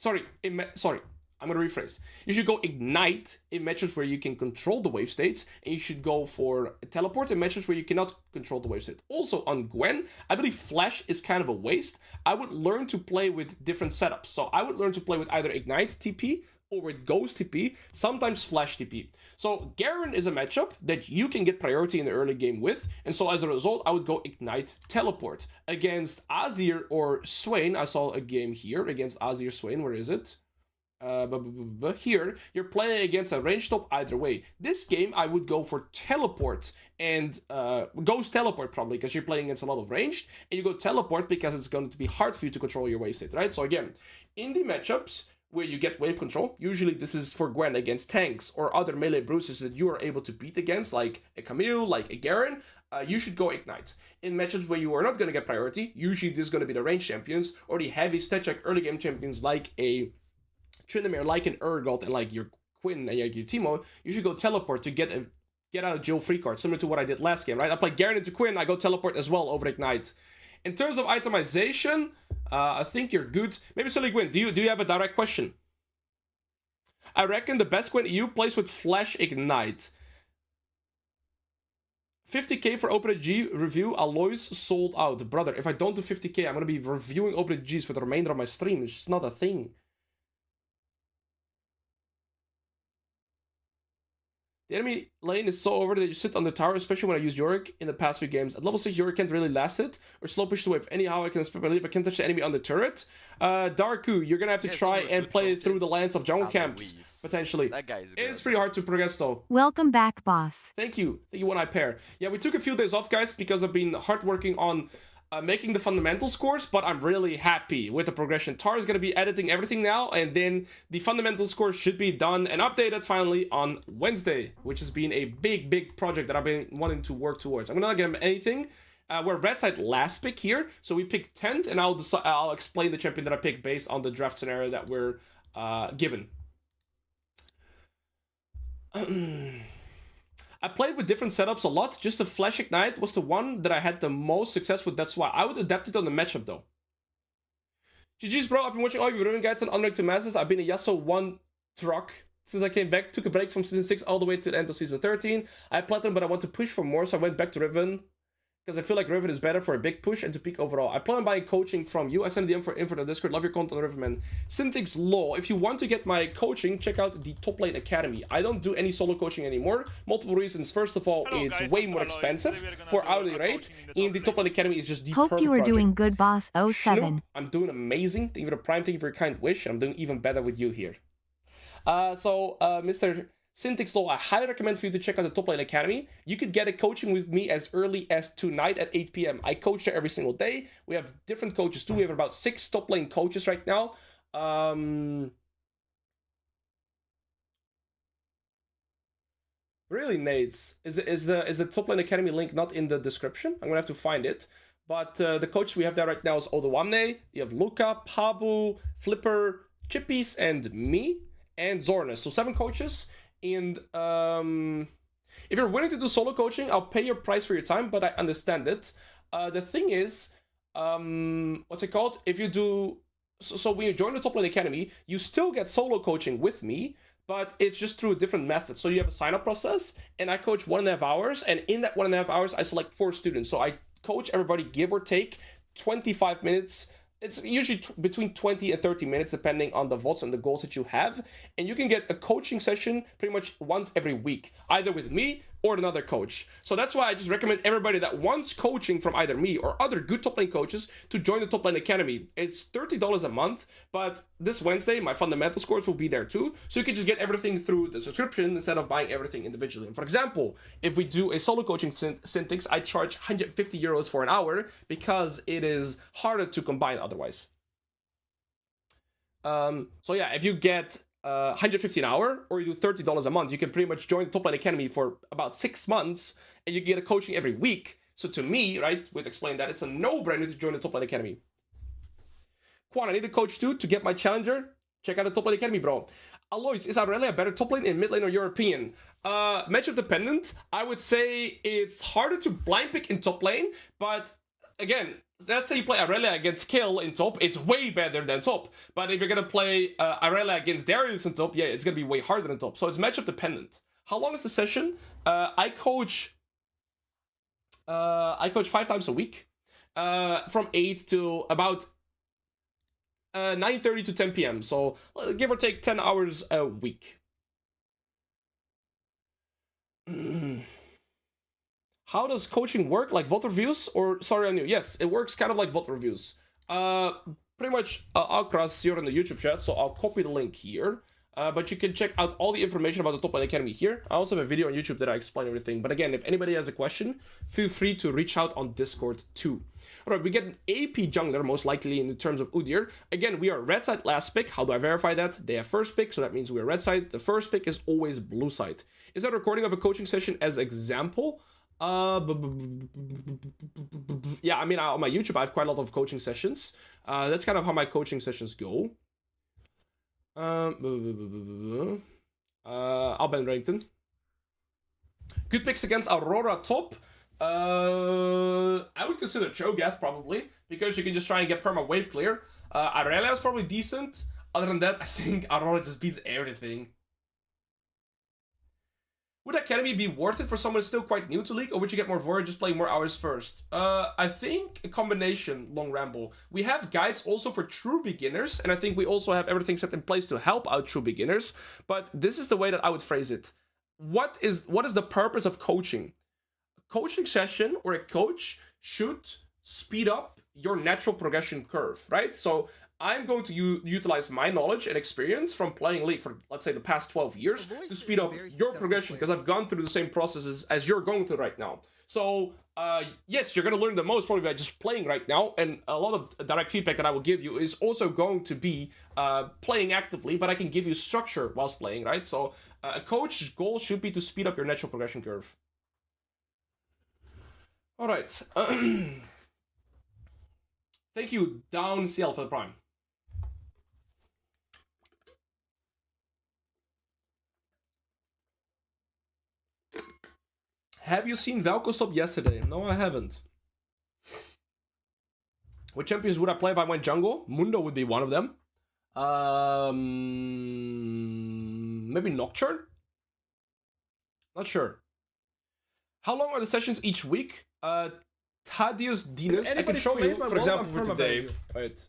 I'm going to rephrase. You should go Ignite in matches where you can control the wave states, and you should go for Teleport in matches where you cannot control the wave state. Also on Gwen, I believe Flash is kind of a waste. I would learn to play with different setups. So I would learn to play with either Ignite TP or with Ghost TP, sometimes Flash TP. So Garen is a matchup that you can get priority in the early game with, and so as a result, I would go Ignite Teleport. Against Azir or Swain, I saw a game here against Azir Swain, where is it? Here, you're playing against a ranged top either way. This game, I would go for Teleport and Ghost Teleport probably, because you're playing against a lot of ranged, and you go Teleport because it's going to be hard for you to control your wave state, right? So again, in the matchups where you get wave control, usually this is for Gwen against tanks or other melee bruisers that you are able to beat against, like a Camille, like a Garen, you should go Ignite. In matchups where you are not going to get priority, usually this is going to be the ranged champions or the heavy stat check early game champions like a Tryndamere, like an Urgot, and like your Quinn and your Teemo, you should go Teleport to get out of jail free card, similar to what I did last game, right? I play Garen into Quinn, I go Teleport as well over Ignite. In terms of itemization, I think you're good. Maybe Silly Gwyn, do you have a direct question? I reckon the best Gwyn EU plays with Flash Ignite. 50k for OpenG review, Alois sold out. Brother, if I don't do 50k, I'm going to be reviewing OpenGs for the remainder of my stream. It's just not a thing. The enemy lane is so over that you sit on the tower, especially when I use Yorick in the past few games. At level 6, Yorick can't really last it, or slow push the wave. Anyhow, I can believe I can touch the enemy on the turret. Darku, you're gonna have to try and play through the lands of jungle camps, potentially. That guy's good. It's pretty hard to progress, though. Welcome back, boss. Thank you. Thank you, One Eye Pair. Yeah, we took a few days off, guys, because I've been hard working on making the fundamental scores, but I'm really happy with the progression. Tar is going to be editing everything now, and then the fundamental scores should be done and updated finally on Wednesday, which has been a big project that I've been wanting to work towards. I'm not going to get anything. We're red side last pick here, so we picked 10th, and I'll explain the champion that I picked based on the draft scenario that we're given. I played with different setups a lot. Just the Flash Ignite was the one that I had the most success with. That's why I would adapt it on the matchup, though. GG's, bro. I've been watching all your ruin guides on Unranked to Masters. I've been a Yasuo 1 truck since I came back. Took a break from Season 6 all the way to the end of Season 13. I had Platinum, but I want to push for more, so I went back to Riven. Because I feel like Riven is better for a big push and to peak overall. I plan on buying coaching from you. I send the info the Discord. Love your content, Riverman. Syntax Law. If you want to get my coaching, check out the Top Lane Academy. I don't do any solo coaching anymore. Multiple reasons. First of all, it's way more expensive for hourly rate. In the Top Lane Academy, it's just the Hope perfect you are project. doing good, boss. 07. Snoop, I'm doing amazing. Thank you for the prime. Thank you for your kind wish. I'm doing even better with you here. Mr. Syntax Law, I highly recommend for you to check out the Top Lane Academy. You could get a coaching with me as early as tonight at 8 p.m. I coach there every single day. We have different coaches too. We have about 6 top lane coaches right now. Really, Nades, is the Top Lane Academy link not in the description? I'm gonna have to find it. But the coaches we have there right now is Odawamne. You have Luca, Pabu, Flipper, Chippies, and me, and Zornus. So 7 coaches. And if you're willing to do solo coaching, I'll pay your price for your time, but I understand it. The thing is, what's it called? If you do, so when you join the Top Lane Academy, you still get solo coaching with me, but it's just through a different method. So you have a sign-up process, and I coach 1.5 hours, and in that 1.5 hours, I select 4 students. So I coach everybody, give or take, 25 minutes. It's usually between 20 and 30 minutes, depending on the votes and the goals that you have. And you can get a coaching session pretty much once every week, either with me or another coach. So that's why I just recommend everybody that wants coaching from either me or other good top lane coaches to join the Top Lane Academy. It's $30 a month, but this Wednesday, my fundamental scores will be there too. So you can just get everything through the subscription instead of buying everything individually. And for example, if we do a solo coaching syntax, I charge 150 euros for an hour because it is harder to combine otherwise. So yeah, if you get 150 an hour or you do $30 a month, you can pretty much join the Top Lane Academy for about 6 months and you get a coaching every week. So to me, right, with Explain That, it's a no-brainer to join the Top Lane Academy. Quan, I need a coach too to get my challenger. Check out the Top Lane Academy, bro. Alois, is Irelia a better top lane in mid lane or European? Matchup dependent. I would say it's harder to blind pick in top lane, but again, let's say you play Irelia against Kill in top, it's way better than top. But if you're gonna play Irelia against Darius in top, yeah, it's gonna be way harder than top. So it's matchup dependent. How long is the session? I coach 5 times a week, from 8 to about 9:30 to 10 p.m. So give or take 10 hours a week. How does coaching work? Like VOD reviews? Or, sorry, on you. Yes, it works kind of like VOD reviews. Pretty much, I'll cross here in the YouTube chat, so I'll copy the link here. But you can check out all the information about the Top Lane Academy here. I also have a video on YouTube that I explain everything. But again, if anybody has a question, feel free to reach out on Discord too. Alright, we get an AP jungler, most likely in the terms of Udyr. Again, we are red side last pick. How do I verify that? They have first pick, so that means we're red side. The first pick is always blue side. Is that a recording of a coaching session as example? Yeah, I mean, on my YouTube, I have quite a lot of coaching sessions. That's kind of how my coaching sessions go. I'll ban Renekton. Good picks against Aurora top. I would consider Cho'Gath probably, because you can just try and get perma wave clear. Irelia is probably decent. Other than that, I think Aurora just beats everything. Would Academy be worth it for someone still quite new to League, or would you get more Void just playing more hours first? I think a combination, Long Ramble. We have guides also for true beginners, and I think we also have everything set in place to help out true beginners, but this is the way that I would phrase it. What is the purpose of coaching? A coaching session or a coach should speed up your natural progression curve, right? So I'm going to utilize my knowledge and experience from playing League for, let's say, the past 12 years to speed up your progression, because I've gone through the same processes as you're going through right now. So, yes, you're going to learn the most probably by just playing right now, and a lot of direct feedback that I will give you is also going to be playing actively, but I can give you structure whilst playing, right? So, a coach's goal should be to speed up your natural progression curve. All right. Thank you, Down CL, for the Prime. Have you seen Valko stop yesterday? No, I haven't. What champions would I play if I went jungle? Mundo would be one of them. Maybe Nocturne? Not sure. How long are the sessions each week? Thaddeus Dinas. I can show you, for example, for today. Right.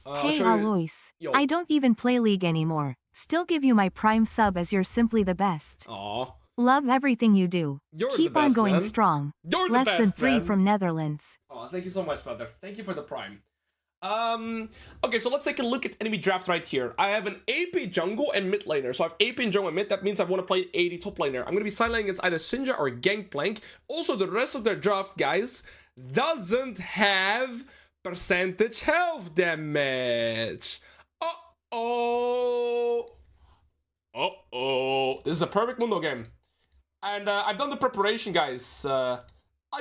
Hey, Alois. I don't even play League anymore. Still give you my Prime sub as you're simply the best. Aww. Love everything you do. You're Keep the best, on going man. strong. You're the Less best, than 3 man. from Netherlands. Oh, thank you so much, brother. Thank you for the Prime. Okay, so let's take a look at enemy draft right here. I have an AP jungle and mid laner. So I have AP and jungle and mid. That means I want to play 80 top laner. I'm going to be side laning against either Sinja or Gangplank. Also, the rest of their draft, guys, doesn't have percentage health damage. Uh-oh. Uh-oh. This is a perfect Mundo game. And I've done the preparation, guys. I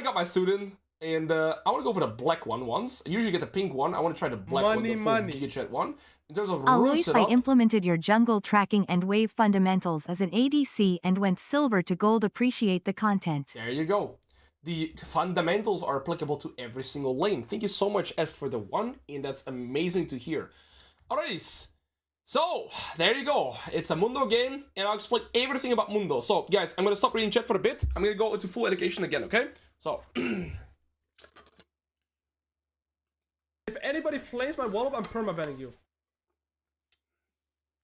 got my suit in. And I want to go for the black one once. I usually get the pink one. I want to try the black one, the full Giga Chat one. In terms of rune Alois, setup, I implemented your jungle tracking and wave fundamentals as an ADC and went silver to gold. Appreciate the content. there you go. The fundamentals are applicable to every single lane. Thank you so much, S, for the one. And that's amazing to hear. Alright. So, there you go. It's a Mundo game. And I'll explain everything about Mundo. So, guys, I'm going to stop reading chat for a bit. I'm going to go into full education again, okay? So... If anybody flames my wall up, I'm perma-banning you.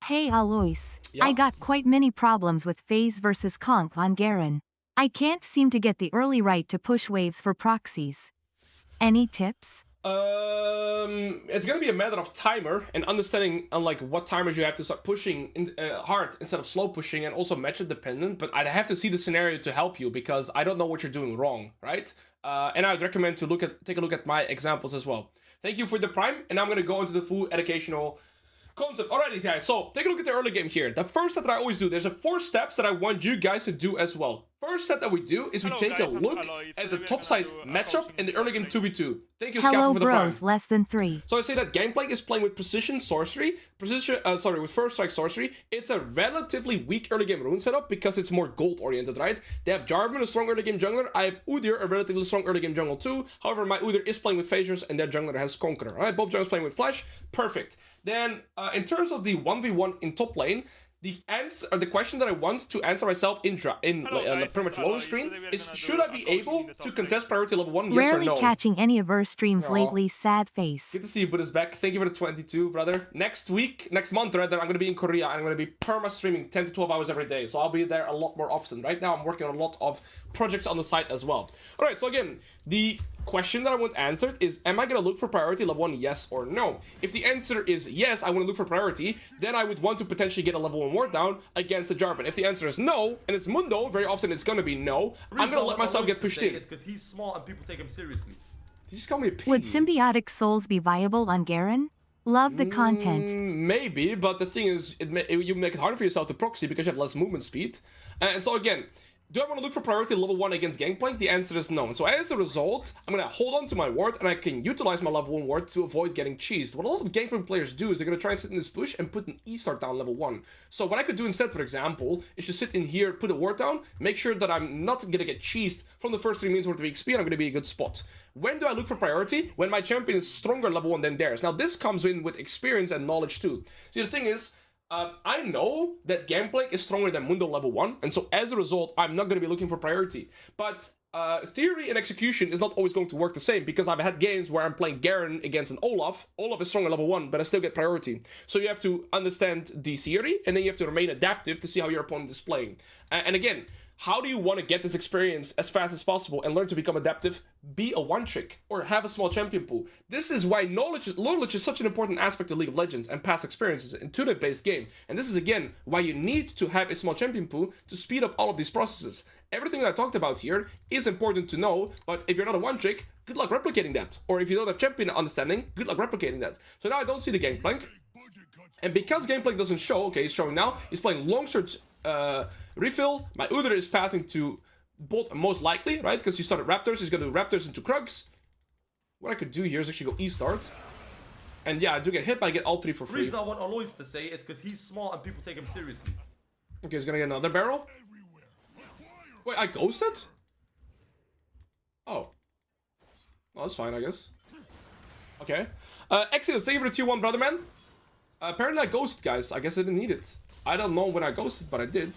Hey Alois, Yeah. I got quite many problems with FaZe versus Conk on Garen. I can't seem to get the early right to push waves for proxies. Any tips? It's gonna be a matter of timer and understanding on like what timers you have to start pushing hard instead of slow pushing, and also matchup dependent. But I'd have to see the scenario to help you, because I don't know what you're doing wrong, right? And I'd recommend to take a look at my examples as well. Thank you for the Prime, and I'm gonna go into the full educational concept. Alrighty, guys, so take a look at the early game here. The first step that I always do, there's 4 steps that I want you guys to do as well. First step that we do is we take a look at the top side matchup in the early game 2v2. Thank you, Hello Scout, for the Prime. bros, less than 3. So I say that Gangplank is playing with precision sorcery, with first strike sorcery. It's a relatively weak early game rune setup because it's more gold oriented, right? They have Jarvan, a strong early game jungler. I have Udyr, a relatively strong early game jungle too. However, my Udyr is playing with phasers and their jungler has Conqueror, right? Both junglers playing with Flash, perfect. Then, in terms of the 1v1 in top lane, the answer, or the question that I want to answer myself in pretty much loading screen is: should I be able to contest priority level 1? Yes or Rarely no? catching any of her streams Aw. lately, sad face. Good to see you, Buddha's back. Thank you for the 22, brother. Next month, rather, I'm going to be in Korea, and I'm going to be perma-streaming 10 to 12 hours every day, so I'll be there a lot more often. Right now, I'm working on a lot of projects on the site as well. Alright, so again, the question that I want answered is, am I going to look for priority level 1, yes or no? If the answer is yes, I want to look for priority, then I would want to potentially get a level 1 ward down against a Jarvan. If the answer is no, and it's Mundo, very often it's going to be no, I'm going to let myself get pushed in. It's because he's small and people take him seriously. Did you just call me a pig? Would symbiotic souls be viable on Garen? Love the content. Maybe, but the thing is, you make it harder for yourself to proxy because you have less movement speed. And so again, do I want to look for priority level 1 against Gangplank? The answer is no. So as a result, I'm going to hold on to my ward, and I can utilize my level 1 ward to avoid getting cheesed. What a lot of Gangplank players do is they're going to try and sit in this bush and put an E-start down level 1. So what I could do instead, for example, is just sit in here, put a ward down, make sure that I'm not going to get cheesed from the first 3 minutes worth of XP, and I'm going to be a good spot. When do I look for priority? When my champion is stronger level 1 than theirs. Now this comes in with experience and knowledge too. See, the thing is, I know that Gangplank is stronger than Mundo level 1, and so as a result, I'm not going to be looking for priority. But theory and execution is not always going to work the same, because I've had games where I'm playing Garen against an Olaf. Olaf is stronger level 1, but I still get priority. So you have to understand the theory, and then you have to remain adaptive to see how your opponent is playing. And again, how do you want to get this experience as fast as possible and learn to become adaptive? Be a one-trick or have a small champion pool. This is why knowledge is such an important aspect of League of Legends and past experiences, an intuitive-based game. And this is, again, why you need to have a small champion pool to speed up all of these processes. Everything that I talked about here is important to know, but if you're not a one-trick, good luck replicating that. Or if you don't have champion understanding, good luck replicating that. So now I don't see the Gangplank. And because Gangplank doesn't show, okay, he's showing now, he's playing long-search refill. My Uther is pathing to bot most likely, right? Because he started Raptors, he's going to do Raptors into Krugs. What I could do here is actually go E-start. And yeah, I do get hit, but I get all 3 for The free. reason I want Alois to say is because he's small and people take him seriously. Okay, he's gonna get another barrel. Wait, I ghosted? Oh. Well, that's fine, I guess. Okay. Exodus, thank you for the tier 1, brother man. Apparently I ghosted, guys. I guess I didn't need it. I don't know when I ghosted, but I did.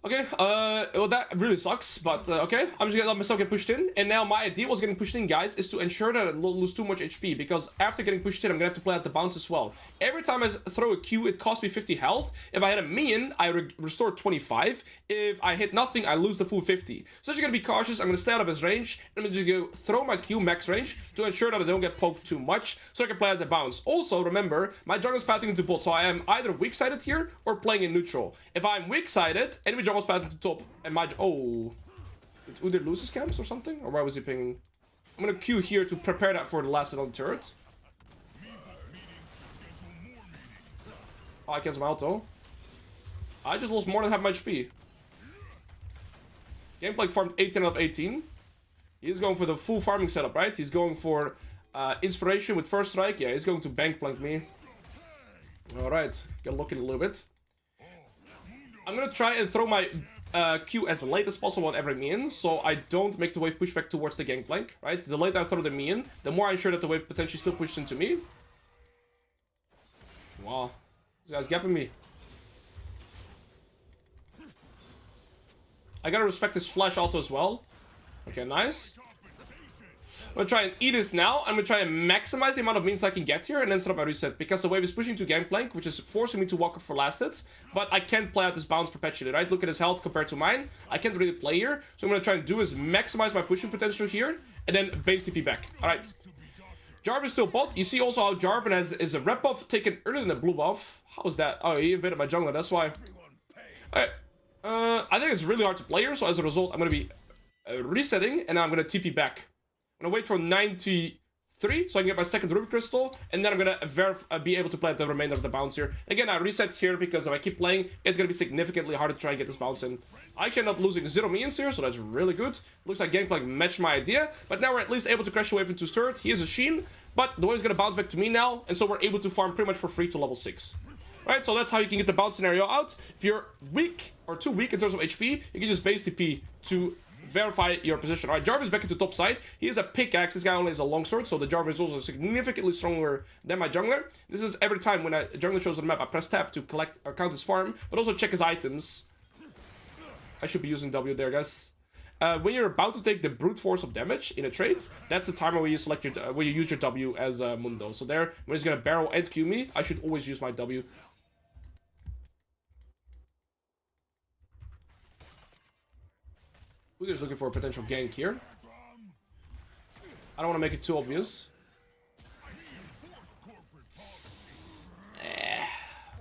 Okay, well that really sucks, but okay. I'm just gonna let myself get pushed in, and now my idea was getting pushed in, guys, is to ensure that I don't lose too much HP, because after getting pushed in, I'm gonna have to play out the bounce as well. Every time I throw a Q, it costs me 50 health. If I hit a minion, I restore 25. If I hit nothing, I lose the full 50. So I'm just gonna be cautious. I'm gonna stay out of his range, and I'm just gonna throw my Q max range to ensure that I don't get poked too much, so I can play out the bounce. Also, remember, my jungle's pathing into bot, so I am either weak-sided here or playing in neutral. If I'm weak-sided, enemy jungle's pathing to top, and my... Oh. Did Udyr lose his camps or something? Or why was he pinging? I'm gonna Q here to prepare that for the last hit on the turret. Oh, I cancel my auto. I just lost more than half my HP. Gangplank farmed 18 out of 18. He's going for the full farming setup, right? He's going for inspiration with first strike. Yeah, he's going to Gangplank me. Alright, get lucky a little bit. I'm gonna try and throw my Q as late as possible on every minion, so I don't make the wave push back towards the Gangplank, right? The later I throw the minion, the more I ensure that the wave potentially still pushes into me. Wow, this guy's gapping me. I gotta respect his flash auto as well. Okay, nice. I'm gonna try and eat this now. I'm gonna try and maximize the amount of minions I can get here and then set up my reset, because the wave is pushing to Gangplank, which is forcing me to walk up for last hits, but I can't play out this bounce perpetually, right? Look at his health compared to mine. I can't really play here, so I'm gonna try and do is maximize my pushing potential here and then base TP back. Alright. Jarvan is still bot. You see also how Jarvan is a red buff taken earlier than a blue buff. How is that? Oh, he invaded my jungler, that's why. Alright. I think it's really hard to play here, so as a result, I'm gonna be resetting and I'm gonna TP back. I'm gonna wait for 93 so I can get my second Ruby Crystal, and then I'm gonna be able to play the remainder of the bounce here. Again, I reset here because if I keep playing, it's gonna be significantly harder to try and get this bounce in. I actually end up losing 0 minions here, so that's really good. Looks like Gangplank matched my idea, but now we're at least able to crash the wave into third. He is a Shen, but the wave's gonna bounce back to me now, and so we're able to farm pretty much for free to level 6. Alright, so that's how you can get the bounce scenario out. If you're weak, or too weak in terms of HP, you can just base TP to verify your position. Alright, Jarvan is back into top side. He has a pickaxe. This guy only has a longsword, so the Jarvan is also significantly stronger than my jungler. This is every time when a jungler shows on the map, I press tab to collect or count his farm, but also check his items. I should be using W there, guys. When you're about to take the brute force of damage in a trade, that's the time where you select your where you use your W as Mundo. So there, when he's gonna barrel and Q me, I should always use my W. We're just looking for a potential gank here. I don't want to make it too obvious.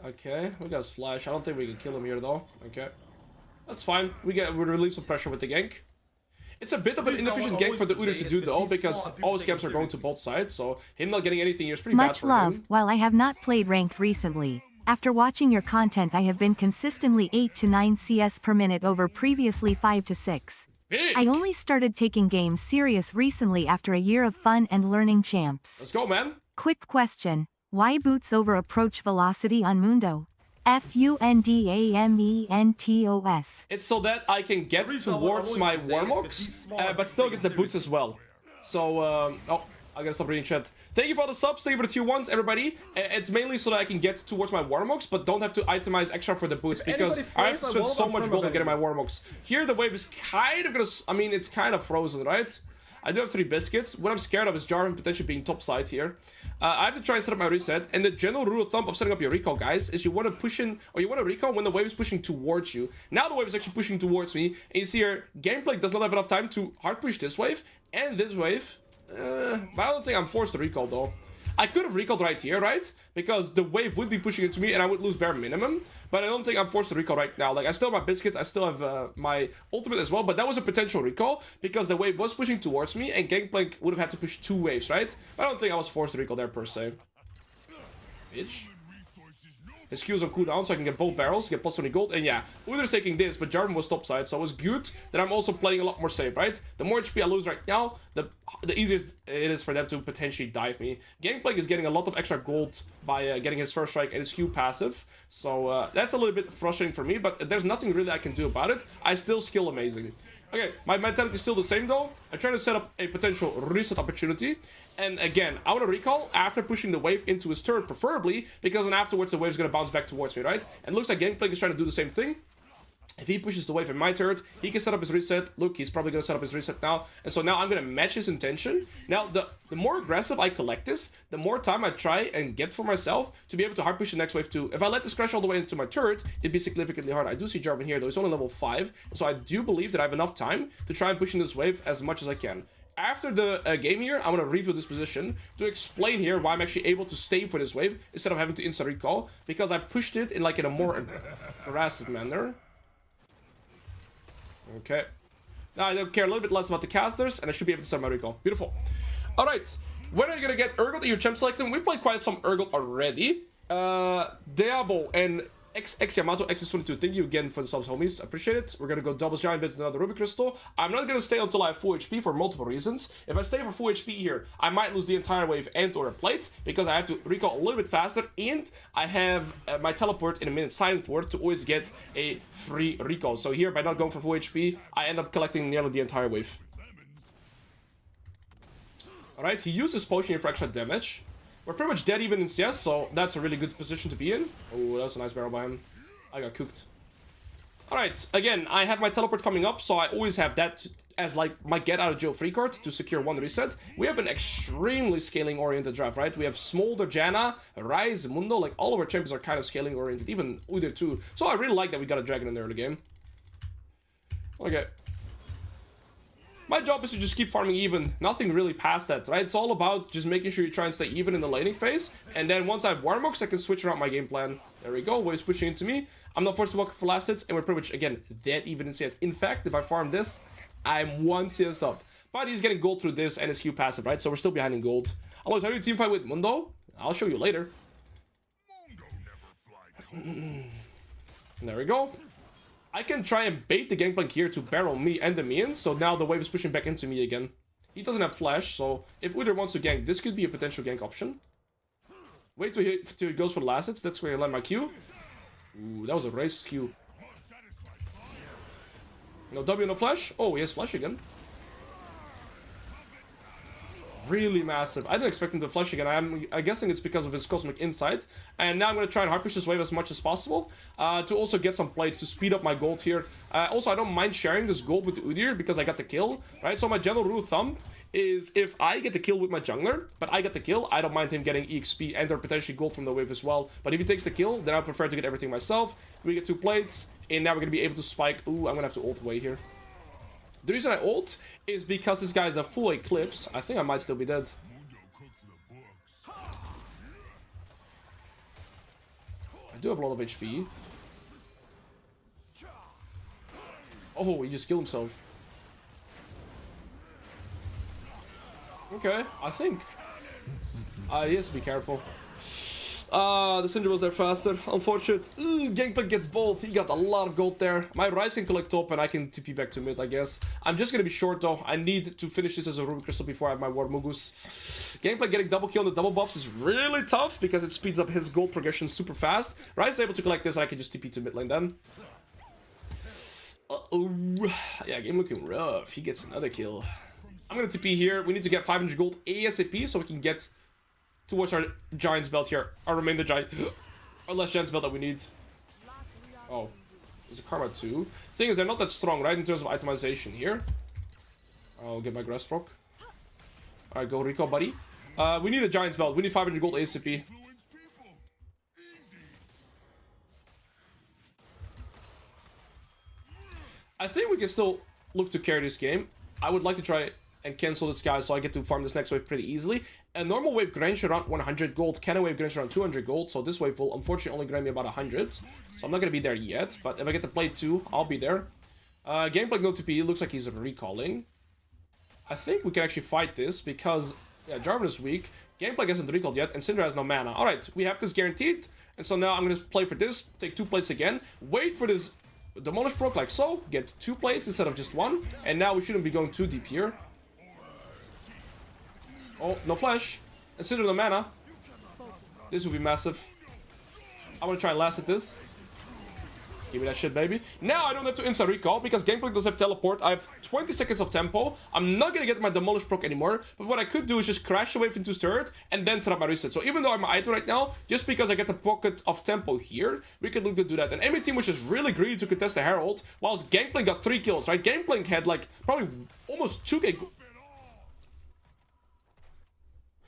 Okay, we got his flash. I don't think we can kill him here though. Okay, that's fine. We relieve some pressure with the gank. It's a bit of an inefficient gank for the Udyr to do though, because all his camps are going to both sides, so him not getting anything here is pretty bad for Much love. him. While I have not played ranked recently, after watching your content I have been consistently 8 to 9 CS per minute over previously 5 to 6. Big. I only started taking games serious recently after a year of fun and learning champs. Let's go, man. Quick question. Why boots over approach velocity on Mundo? FUNDAMENTOS. It's so that I can get towards my Warmocks, but still get the boots as well. So, oh, I gotta stop reading chat. Thank you for all the subs, thank you for the tier 1s, everybody. It's mainly so that I can get towards my Warmocks, but don't have to itemize extra for the boots, because I have to spend so much gold on getting my Warmocks. Here, the wave is kind of gonna... I mean, it's kind of frozen, right? I do have 3 biscuits. What I'm scared of is Garen potentially being top side here. I have to try and set up my reset. And the general rule of thumb of setting up your recall, guys, is you want to push in, or you want to recall when the wave is pushing towards you. Now the wave is actually pushing towards me. And you see here, Gangplank does not have enough time to hard push this wave and this wave. But I don't think I'm forced to recall though. I could have recalled right here, right? Because the wave would be pushing into me and I would lose bare minimum. But I don't think I'm forced to recall right now. Like, I still have my biscuits, I still have my ultimate as well. But that was a potential recall because the wave was pushing towards me and Gangplank would have had to push 2 waves, right? I don't think I was forced to recall there per se. Bitch. His Q's on cooldown so I can get both barrels, get plus 20 gold, and yeah, Udyr's taking this, but Jarvan was top side, so it was good that I'm also playing a lot more safe, right? The more HP I lose right now, the easier it is for them to potentially dive me. Gangplank is getting a lot of extra gold by getting his first strike and his Q passive, so that's a little bit frustrating for me, but there's nothing really I can do about it. I still skill amazing. Okay, my mentality is still the same though. I'm trying to set up a potential reset opportunity. And again, I want to recall after pushing the wave into his turret, preferably, because then afterwards the wave is going to bounce back towards me, right? And it looks like Gangplank is trying to do the same thing. If he pushes the wave in my turret, he can set up his reset. Look, he's probably going to set up his reset now. And so now I'm going to match his intention. Now, the more aggressive I collect this, the more time I try and get for myself to be able to hard push the next wave too. If I let this crash all the way into my turret, it'd be significantly harder. I do see Jarvan here, though. He's only level 5. So I do believe that I have enough time to try and push in this wave as much as I can. After the game here, I'm going to review this position to explain here why I'm actually able to stay for this wave instead of having to instant recall. Because I pushed it in like in a more aggressive manner. Okay. Now I don't care a little bit less about the casters, and I should be able to start my recall. Beautiful. Alright. When are you gonna get Urgot in your champ selecting? We played quite some Urgot already. Diabo and X Yamato X22. Thank you again for the subs, homies. Appreciate it. We're gonna go doubles giant bits another Ruby Crystal. I'm not gonna stay until I have full HP for multiple reasons. If I stay for full HP here, I might lose the entire wave and or a plate because I have to recall a little bit faster, and I have my teleport in a minute's time port to always get a free recall. So here, by not going for full HP, I end up collecting nearly the entire wave. Alright, he uses potion here for extra damage. We're pretty much dead even in CS, so that's a really good position to be in. Oh, that's a nice barrel by him. I got cooked. Alright, again, I have my teleport coming up, so I always have that as like my get out of jail free card to secure 1 reset. We have an extremely scaling oriented draft, right? We have Smolder, Janna, Ryze, Mundo, like all of our champions are kind of scaling oriented, even Udyr too. So I really like that we got a dragon in the early game. Okay. My job is to just keep farming even, nothing really past that, right? It's all about just making sure you try and stay even in the laning phase, and then once I have Warmocks, I can switch around my game plan. There we go, wave's pushing into me. I'm not forced to walk for last hits, and we're pretty much, again, dead even in CS. In fact, if I farm this, I'm 1 CS up. But he's getting gold through this and his Q passive, right? So we're still behind in gold. Alois, how do you team fight with Mundo? I'll show you later. There we go. I can try and bait the Gangplank here to barrel me and the minions, so now the wave is pushing back into me again. He doesn't have flash, so if Udyr wants to gank, this could be a potential gank option. Wait till he goes for the last hits, that's where I land my Q. Ooh, that was a racist Q. No W, no flash. Oh, he has flash again. Really massive. I didn't expect him to flash again. I'm guessing it's because of his cosmic insight. And now I'm going to try and hard push this wave as much as possible to also get some plates to speed up my gold here. Also, I don't mind sharing this gold with the Udyr because I got the kill, right? So my general rule of thumb is if I get the kill with my jungler, but I get the kill, I don't mind him getting EXP and or potentially gold from the wave as well. But if he takes the kill, then I prefer to get everything myself. We get 2 plates, and now we're going to be able to spike. Ooh, I'm going to have to ult away here. The reason I ult is because this guy's a full Eclipse. I think I might still be dead. I do have a lot of HP. Oh, he just killed himself. Okay, I think he has to be careful. The Syndra was there faster. Unfortunate. Gangplank gets both. He got a lot of gold there. My Ryze can collect top and I can TP back to mid, I guess. I'm just gonna be short though. I need to finish this as a Ruby Crystal before I have my War Mugus. Gangplank getting double kill on the double buffs is really tough because it speeds up his gold progression super fast. Ryze is able to collect this and I can just TP to mid lane then. Yeah, game looking rough. He gets another kill. I'm gonna TP here. We need to get 500 gold ASAP so we can get towards our Giant's belt here. Our remainder Giant. Our last Giant's belt that we need. Oh. There's a Karma too. Thing is, they're not that strong, right? In terms of itemization here. I'll get my Grass proc. Alright, go Rico, buddy. We need a Giant's belt. We need 500 gold ASAP. I think we can still look to carry this game. I would like to try and cancel this guy so I get to farm this next wave pretty easily. A normal wave grants you around 100 gold. Cannon wave grants you around 200 gold. So this wave will unfortunately only grant me about 100. So I'm not going to be there yet. But if I get to play 2, I'll be there. Gangplank no TP. Looks like he's recalling. I think we can actually fight this because, yeah, Jarvan is weak. Gangplank hasn't recalled yet and Syndra has no mana. Alright, we have this guaranteed. And so now I'm going to play for this. Take 2 plates again. Wait for this Demolish proc like so. Get 2 plates instead of just 1. And now we shouldn't be going too deep here. Oh, no flash. Consider the mana. This will be massive. I want to try and last at this. Give me that shit, baby. Now I don't have to instant recall because Gangplank does have teleport. I have 20 seconds of tempo. I'm not going to get my Demolish proc anymore. But what I could do is just crash the wave into his turret and then set up my reset. So even though I'm item right now, just because I get the pocket of tempo here, we could look to do that. And enemy team was just really greedy to contest the Herald, whilst Gangplank got 3 kills, right? Gangplank had like probably almost 2k...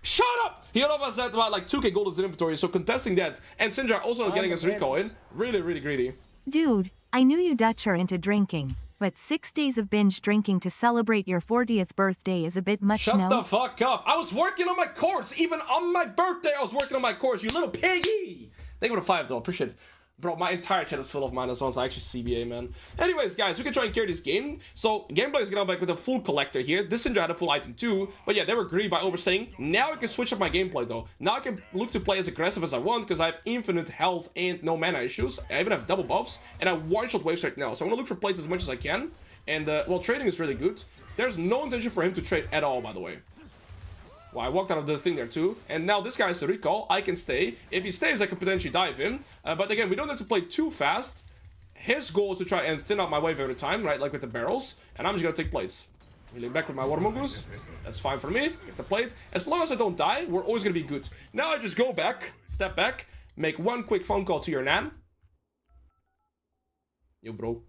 Shut up! He almost had about like 2k gold in his inventory, so contesting that. And Syndra also not getting his recall in. Really, really greedy. Dude, I knew you Dutch are into drinking, but 6 days of binge drinking to celebrate your 40th birthday is a bit much, Shut no? the fuck up. I was working on my course. Even on my birthday, I was working on my course, you little piggy! Thank you for the 5 though, appreciate it. Bro, my entire chat is full of -1s. I actually CBA, man. Anyways, guys, we can try and carry this game. So, Gameplay is gonna come back with a full collector here. This Syndra had a full item too. But yeah, they were greedy by overstaying. Now I can switch up my gameplay though. Now I can look to play as aggressive as I want because I have infinite health and no mana issues. I even have double buffs. And I one-shot waves right now. So I'm gonna look for plates as much as I can. And, well, trading is really good. There's no intention for him to trade at all, by the way. Well, I walked out of the thing there too. And now this guy has to recall. I can stay. If he stays, I could potentially dive him. But again, we don't have to play too fast. His goal is to try and thin out my wave every time, right? Like with the barrels. And I'm just going to take plates. Healing back with my Water Mongoose. That's fine for me. Get the plate. As long as I don't die, we're always going to be good. Now I just go back, step back, make one quick phone call to your nan. Yo, bro.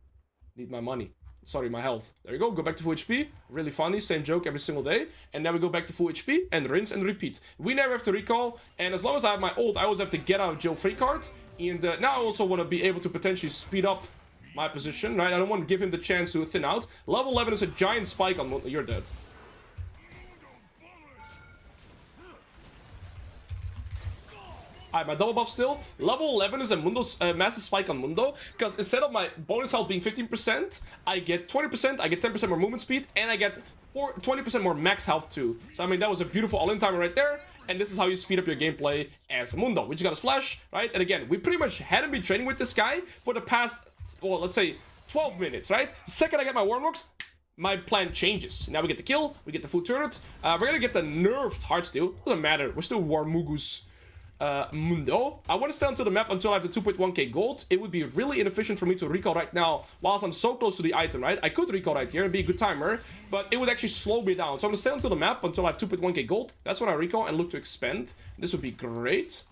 Need my money. Sorry, my health. There you go. Go back to full HP. Really funny. Same joke every single day. And then we go back to full HP and rinse and repeat. We never have to recall. And as long as I have my ult, I always have to get out of jail free card. And now I also want to be able to potentially speed up my position, right? I don't want to give him the chance to thin out. Level 11 is a giant spike on Mundo. You're dead. Alright, my double buff still. Level 11 is a Mundo's massive spike on Mundo. Because instead of my bonus health being 15%, I get 20%, I get 10% more movement speed, and I get 20% more max health too. So I mean, that was a beautiful all-in timer right there. And this is how you speed up your gameplay as Mundo. We just got his flash, right? And again, we pretty much hadn't been training with this guy for the past, well, let's say 12 minutes, right? The second I get my Warmlocks, my plan changes. Now we get the kill, we get the full turret. We're gonna get the nerfed Heartsteel. Doesn't matter, we're still Warmugus. Mundo. I want to stay onto the map until I have the 2.1k gold. It would be really inefficient for me to recall right now whilst I'm so close to the item, right? I could recall right here and be a good timer, but it would actually slow me down. So I'm going to stay onto the map until I have 2.1k gold. That's when I recall and look to expand. This would be great.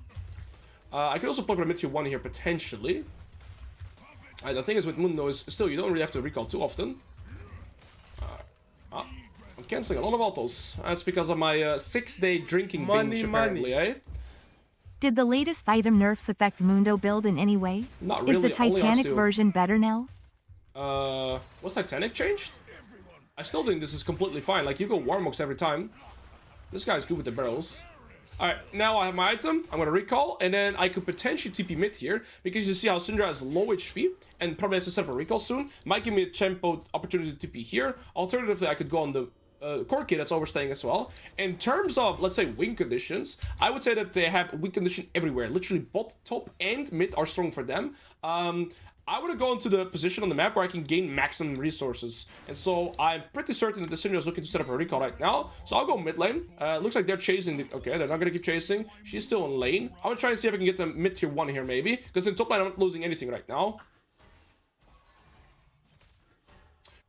I could also play for the mid tier 1 here, potentially. The thing is with Mundo is still, you don't really have to recall too often. I'm cancelling a lot of autos. That's because of my 6-day drinking binge, apparently, eh? Did the latest item nerfs affect Mundo build in any way? Not really. Is the Titanic version better now? Was Titanic changed? I still think this is completely fine. Like, you go Warmok's every time. This guy's good with the barrels. Alright, now I have my item. I'm gonna recall, and then I could potentially TP mid here, because you see how Syndra has low HP, and probably has to set up a recall soon. Might give me a tempo opportunity to TP here. Alternatively, I could go on the Corki that's overstaying as well. In terms of, let's say, win conditions, I would say that they have win condition everywhere. Literally, bot, top, and mid are strong for them. I want to go into the position on the map where I can gain maximum resources. And so I'm pretty certain that the Syndra is looking to set up a recall right now. So I'll go mid lane. Looks like they're chasing. Okay, they're not going to keep chasing. She's still in lane. I'm going to try and see if I can get them mid tier 1 here maybe. Because in top lane I'm not losing anything right now.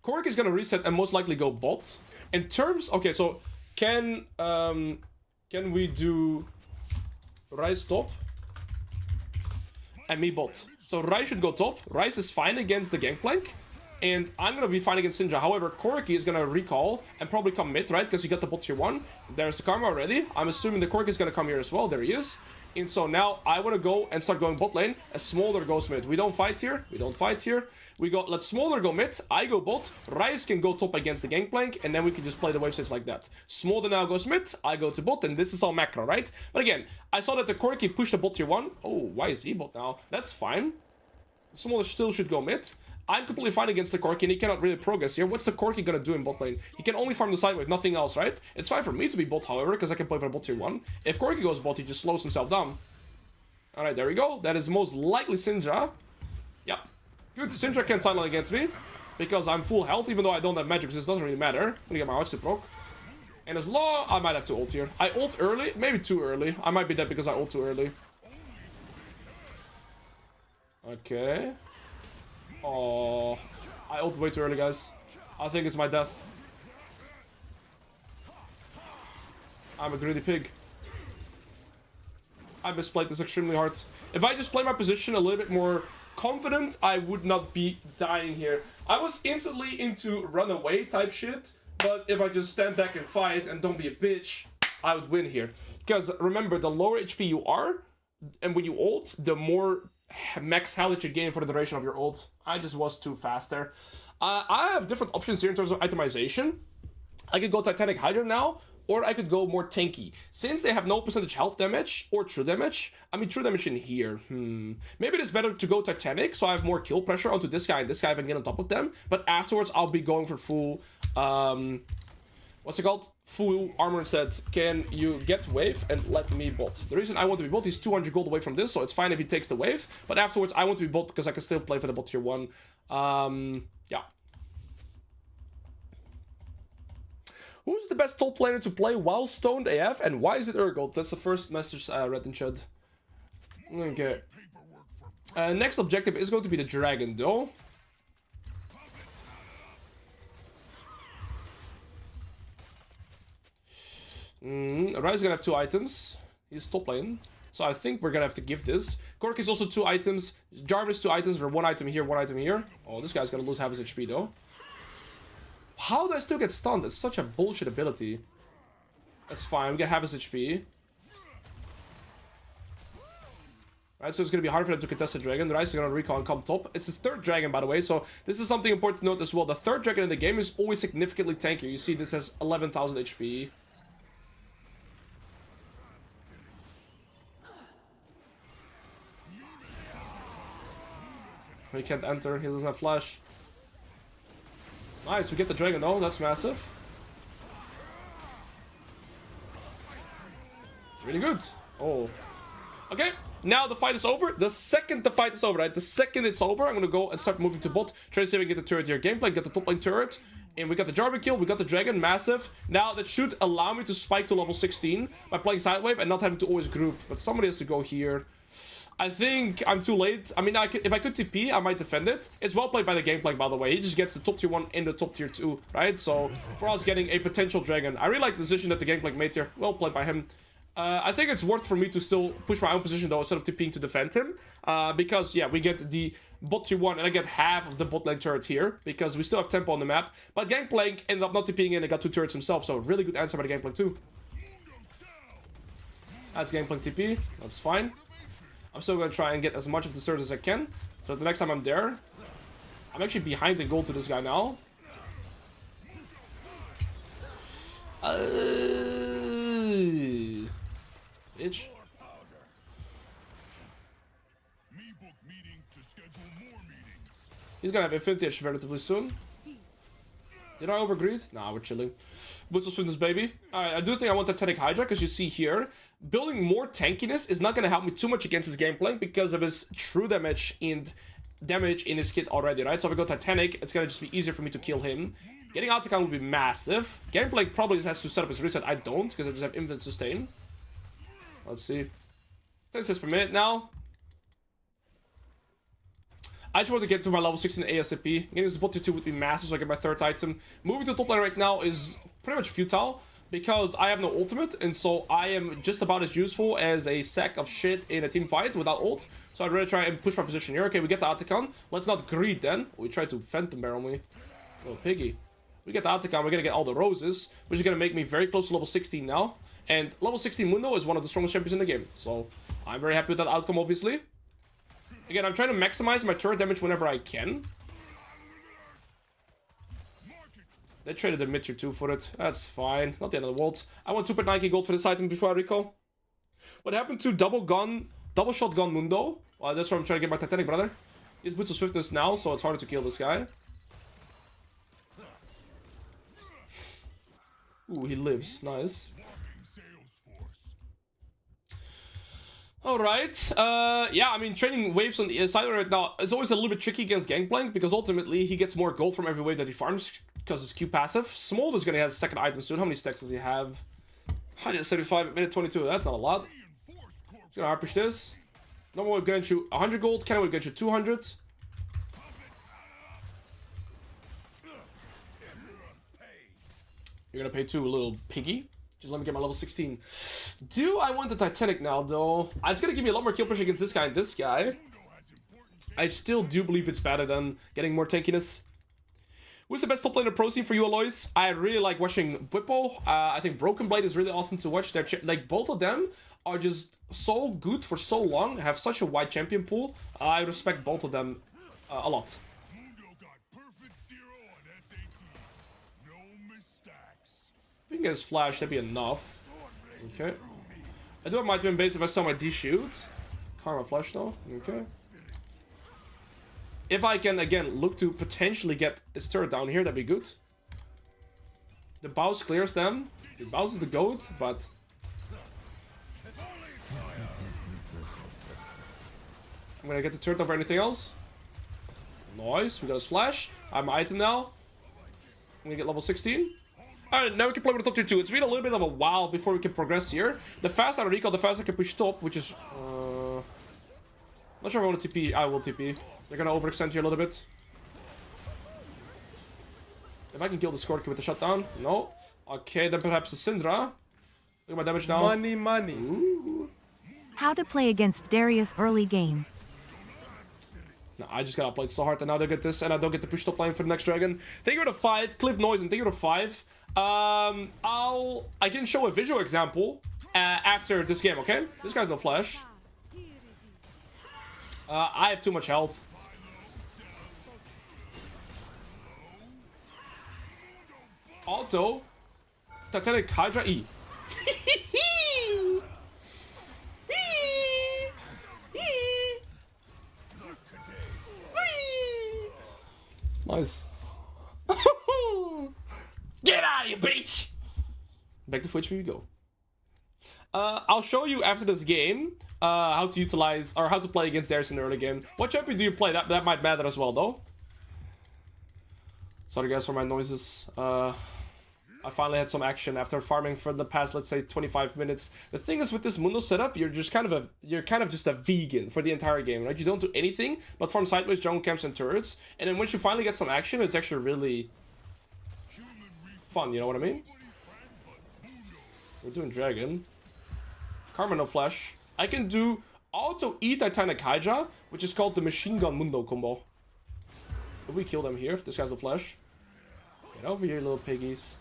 Cork is going to reset and most likely go bot. In terms... Okay, so can we do Ryze top and me bot? So Ryze should go top. Ryze is fine against the Gangplank. And I'm going to be fine against Syndra. However, Corki is going to recall and probably come mid, right? Because he got the bot tier 1. There's the karma already. I'm assuming the Corki is going to come here as well. There he is. And so now I want to go and start going bot lane. As Smolder goes mid. We don't fight here. We don't fight here. We go, let Smolder go mid. I go bot. Ryze can go top against the Gangplank. And then we can just play the wave stage like that. Smolder now goes mid. I go to bot. And this is all macro, right? But again, I saw that the Corki pushed the bot tier 1. Oh, why is he bot now? That's fine. Smolder still should go mid. I'm completely fine against the Corki and he cannot really progress here. What's the Corki gonna do in bot lane? He can only farm the side wave, nothing else, right? It's fine for me to be bot, however, because I can play for bot tier 1. If Corki goes bot, he just slows himself down. Alright, there we go. That is most likely Syndra. Yeah. Good, Syndra can't sideline against me. Because I'm full health, even though I don't have magic resist, doesn't really matter. I'm gonna get my hearts to proc. And as long... I might have to ult here. I ult early, maybe too early. I might be dead because I ult too early. Okay. Oh, I ulted way too early, guys. I think it's my death. I'm a greedy pig. I misplayed this extremely hard. If I just play my position a little bit more confident, I would not be dying here. I was instantly into run away type shit, but if I just stand back and fight and don't be a bitch, I would win here. Because remember, the lower HP you are, and when you ult, the more max health that you gain for the duration of your ult. I just was too fast there. I have different options here in terms of itemization. I could go Titanic Hydra now, or I could go more tanky. Since they have no percentage health damage or true damage, I mean true damage in here. Maybe it's better to go Titanic, so I have more kill pressure onto this guy and this guy if I can get on top of them. But afterwards, I'll be going for full... what's it called? Full armor instead. Can you get wave and let me bot? The reason I want to be bot is 200 gold away from this, so it's fine if he takes the wave. But afterwards, I want to be bot because I can still play for the bot tier 1. Yeah. Who's the best top laner to play while stoned AF, and why is it Urgold? That's the first message I read in chat. Okay. Next objective is going to be the dragon, though. Ryze is gonna have 2 items. He's top lane. So I think we're gonna have to give this. Cork is also 2 items. Jarvis 2 items for 1 item here, 1 item here. Oh, this guy's gonna lose half his HP though. How do I still get stunned? It's such a bullshit ability. That's fine, we get half his HP. Right, so it's gonna be hard for them to contest the dragon. Ryze is gonna recall and come top. It's his 3rd dragon, by the way, so this is something important to note as well. The 3rd dragon in the game is always significantly tankier. You see this has 11,000 HP. He can't enter, he doesn't have flash. Nice, we get the dragon though, that's massive. Really good. Oh. Okay, now the fight is over. The second the fight is over, right? The second it's over, I'm gonna go and start moving to bot. Try to see if I can get the turret here. Gangplank, get the top lane turret. And we got the Jarvan kill, we got the Dragon, massive. Now that should allow me to spike to level 16 by playing Sidewave and not having to always group. But somebody has to go here. I think I'm too late. I mean, if I could TP, I might defend it. It's well played by the Gangplank, by the way. He just gets the top tier 1 and the top tier 2, right? So for us getting a potential Dragon, I really like the decision that the Gangplank made here. Well played by him. I think it's worth for me to still push my own position though, instead of TPing to defend him. Because, yeah, we get the bot tier 1 and I get half of the bot lane turret here. Because we still have tempo on the map. But Gangplank ended up not TPing in and got 2 turrets himself. So really good answer by the Gangplank too. That's Gangplank TP. That's fine. I'm still going to try and get as much of the turrets as I can. So the next time I'm there, I'm actually behind the goal to this guy now. Bitch. He's gonna have Infinity Edge relatively soon. Did I overgreed? Nah, we're chilling. Boots will swing this baby. Alright, I do think I want Titanic Hydra, because you see here, building more tankiness is not gonna help me too much against his Gangplank because of his true damage and damage in his kit already, right? So if I go Titanic, it's gonna just be easier for me to kill him. Getting out the count will be massive. Gangplank probably has to set up his reset. I don't, because I just have infinite sustain. Let's see. 10 cents per minute now. I just want to get to my level 16 ASAP. Getting this bot tier 2 would be massive, so I get my 3rd item. Moving to top lane right now is pretty much futile, because I have no ultimate, and so I am just about as useful as a sack of shit in a team fight without ult. So I'd rather try and push my position here. Okay, we get the Atacon. Let's not greed then. We try to Phantom Barrel me. Oh, piggy. We get the Atacon, we're gonna get all the roses, which is gonna make me very close to level 16 now. And level 16 Mundo is one of the strongest champions in the game. So I'm very happy with that outcome, obviously. Again, I'm trying to maximize my turret damage whenever I can. They traded the mid tier 2 for it. That's fine. Not the end of the world. I want 2.9k gold for this item before I recall. What happened to double shotgun Mundo? Well, that's where I'm trying to get my Titanic, brother. He has boots of swiftness now, so it's harder to kill this guy. Ooh, he lives. Nice. Alright, yeah, I mean, training waves on the side right now is always a little bit tricky against Gangplank, because ultimately he gets more gold from every wave that he farms, because it's Q passive. Smolder's gonna have his 2nd item soon. How many stacks does he have? 175 at minute 22, that's not a lot. He's gonna hard push this. No more grant you 100 gold, Cannon will grant you 200. You're gonna pay 2, little piggy. Just let me get my level 16. Do I want the Titanic now, though? It's gonna give me a lot more kill push against this guy and this guy. I still do believe it's better than getting more tankiness. Who's the best top laner pro scene for you, Alois? I really like watching Whippo. I think Broken Blade is really awesome to watch. Like, both of them are just so good for so long, have such a wide champion pool. I respect both of them a lot. If we can get his flash, that'd be enough. Okay. I do have my twin base if I saw my D shoot. Karma flash though. Okay. If I can again look to potentially get his turret down here, that'd be good. The Bows clears them. The Bows is the goat, but I'm gonna get the turret over anything else. Nice, we got his flash. I have my item now. I'm gonna get level 16. Alright, now we can play with the top tier 2. It's been a little bit of a while before we can progress here. The faster I recall, the faster I can push top, which is... not sure if I want to TP. I will TP. They're gonna overextend here a little bit. If I can kill the Skorky with the shutdown. No. Okay, then perhaps the Syndra. Look at my damage now. Money, money. Ooh. How to play against Darius early game. No, I just got outplayed so hard and now they get this and I don't get to push top lane for the next dragon. Thank you for the 5, Cliff Noise, and thank you for the 5. I can show a visual example after this game, okay? This guy's no flash. I have too much health. Auto. Titanic Hydra E. Nice. Get out of here, bitch! Back to Twitch, here we go. I'll show you after this game how to utilize or how to play against Darius in the early game. What champion do you play? That might matter as well, though. Sorry guys for my noises. I finally had some action after farming for the past, let's say, 25 minutes. The thing is with this Mundo setup, you're just kind of just a vegan for the entire game, right? You don't do anything but farm sideways, jungle camps, and turrets. And then once you finally get some action, it's actually really fun, you know what I mean? We're doing dragon. Karma no flash. I can do auto E Titanic Hydra, which is called the machine gun Mundo combo. If we kill them here, this guy's the flash. Get over here, little piggies.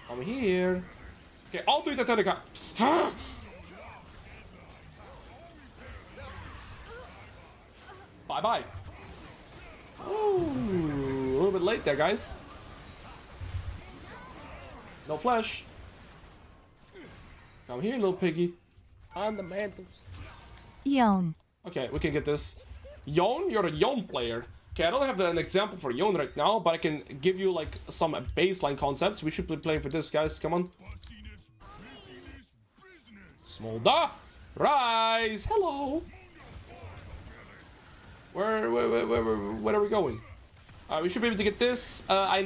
Come here. Okay, auto E Titanic Hydra. Bye bye. Oh, a little bit late there, guys. No flash. Come here, little piggy. On the mantles. Yone. Okay, we can get this. Yone, you're a Yone player. Okay, I don't have an example for Yone right now, but I can give you like some baseline concepts. We should be playing for this, guys. Come on. Smolda. Ryze. Hello. Where are we going? We should be able to get this. I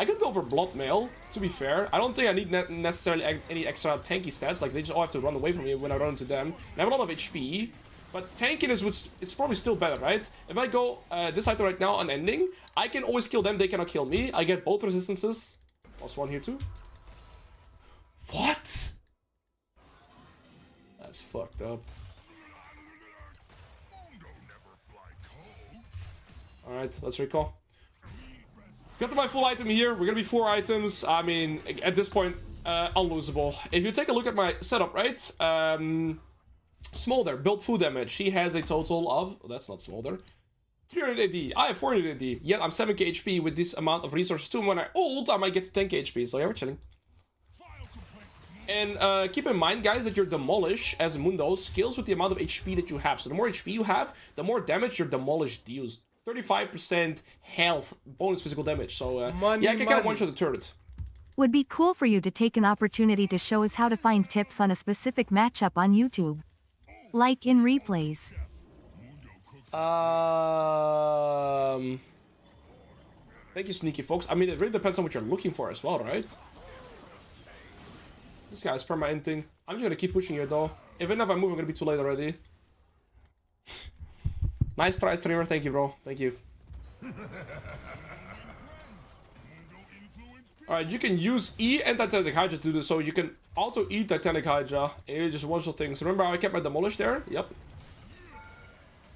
could go for blood mail, to be fair. I don't think I need necessarily any extra tanky stats. Like, they just all have to run away from me when I run into them. I have a lot of HP. But tanking is it's probably still better, right? If I go this item right now on ending, I can always kill them. They cannot kill me. I get both resistances. +1 here too. What? That's fucked up. Alright, let's recall. Got to my full item here. We're gonna be 4 items. I mean, at this point, unlosable. If you take a look at my setup, right? Smolder, build food damage. He has a total of... Oh, that's not Smolder. 300 AD. I have 400 AD. Yet I'm 7k HP with this amount of resources too. When I ult, I might get to 10k HP. So yeah, we're chilling. And keep in mind, guys, that your Demolish as Mundo scales with the amount of HP that you have. So the more HP you have, the more damage your Demolish deals. 35% health, bonus physical damage. So yeah, I can kind of one-shot the turret. Would be cool for you to take an opportunity to show us how to find tips on a specific matchup on YouTube. Like in replays. Thank you, sneaky folks. I mean, it really depends on what you're looking for as well, right? This guy's perma-inting. I'm just gonna keep pushing here, though. Even if I move, I'm gonna be too late already. Nice try, streamer. Thank you, bro. Thank you. Alright, you can use E and Titanic Hydra to do this, so you can auto E Titanic Hydra, and you just one-shot things. Remember how I kept my Demolish there? Yep.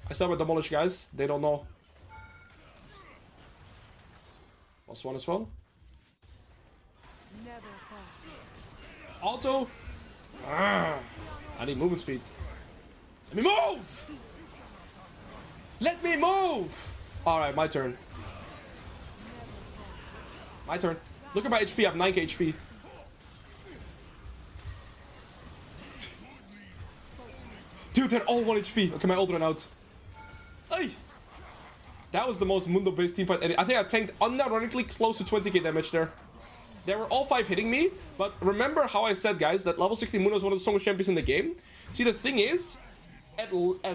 I still have my Demolish, guys. They don't know. +1 as well. Auto. I need movement speed. Let me move! Let me move! Alright, my turn. My turn. Look at my HP, I have 9k HP. Dude, they're all 1 HP. Okay, my ult ran out. Hey! That was the most Mundo-based teamfight. I think I tanked unironically close to 20k damage there. They were all 5 hitting me, but remember how I said, guys, that level 60 Mundo is one of the strongest champions in the game? See, the thing is, at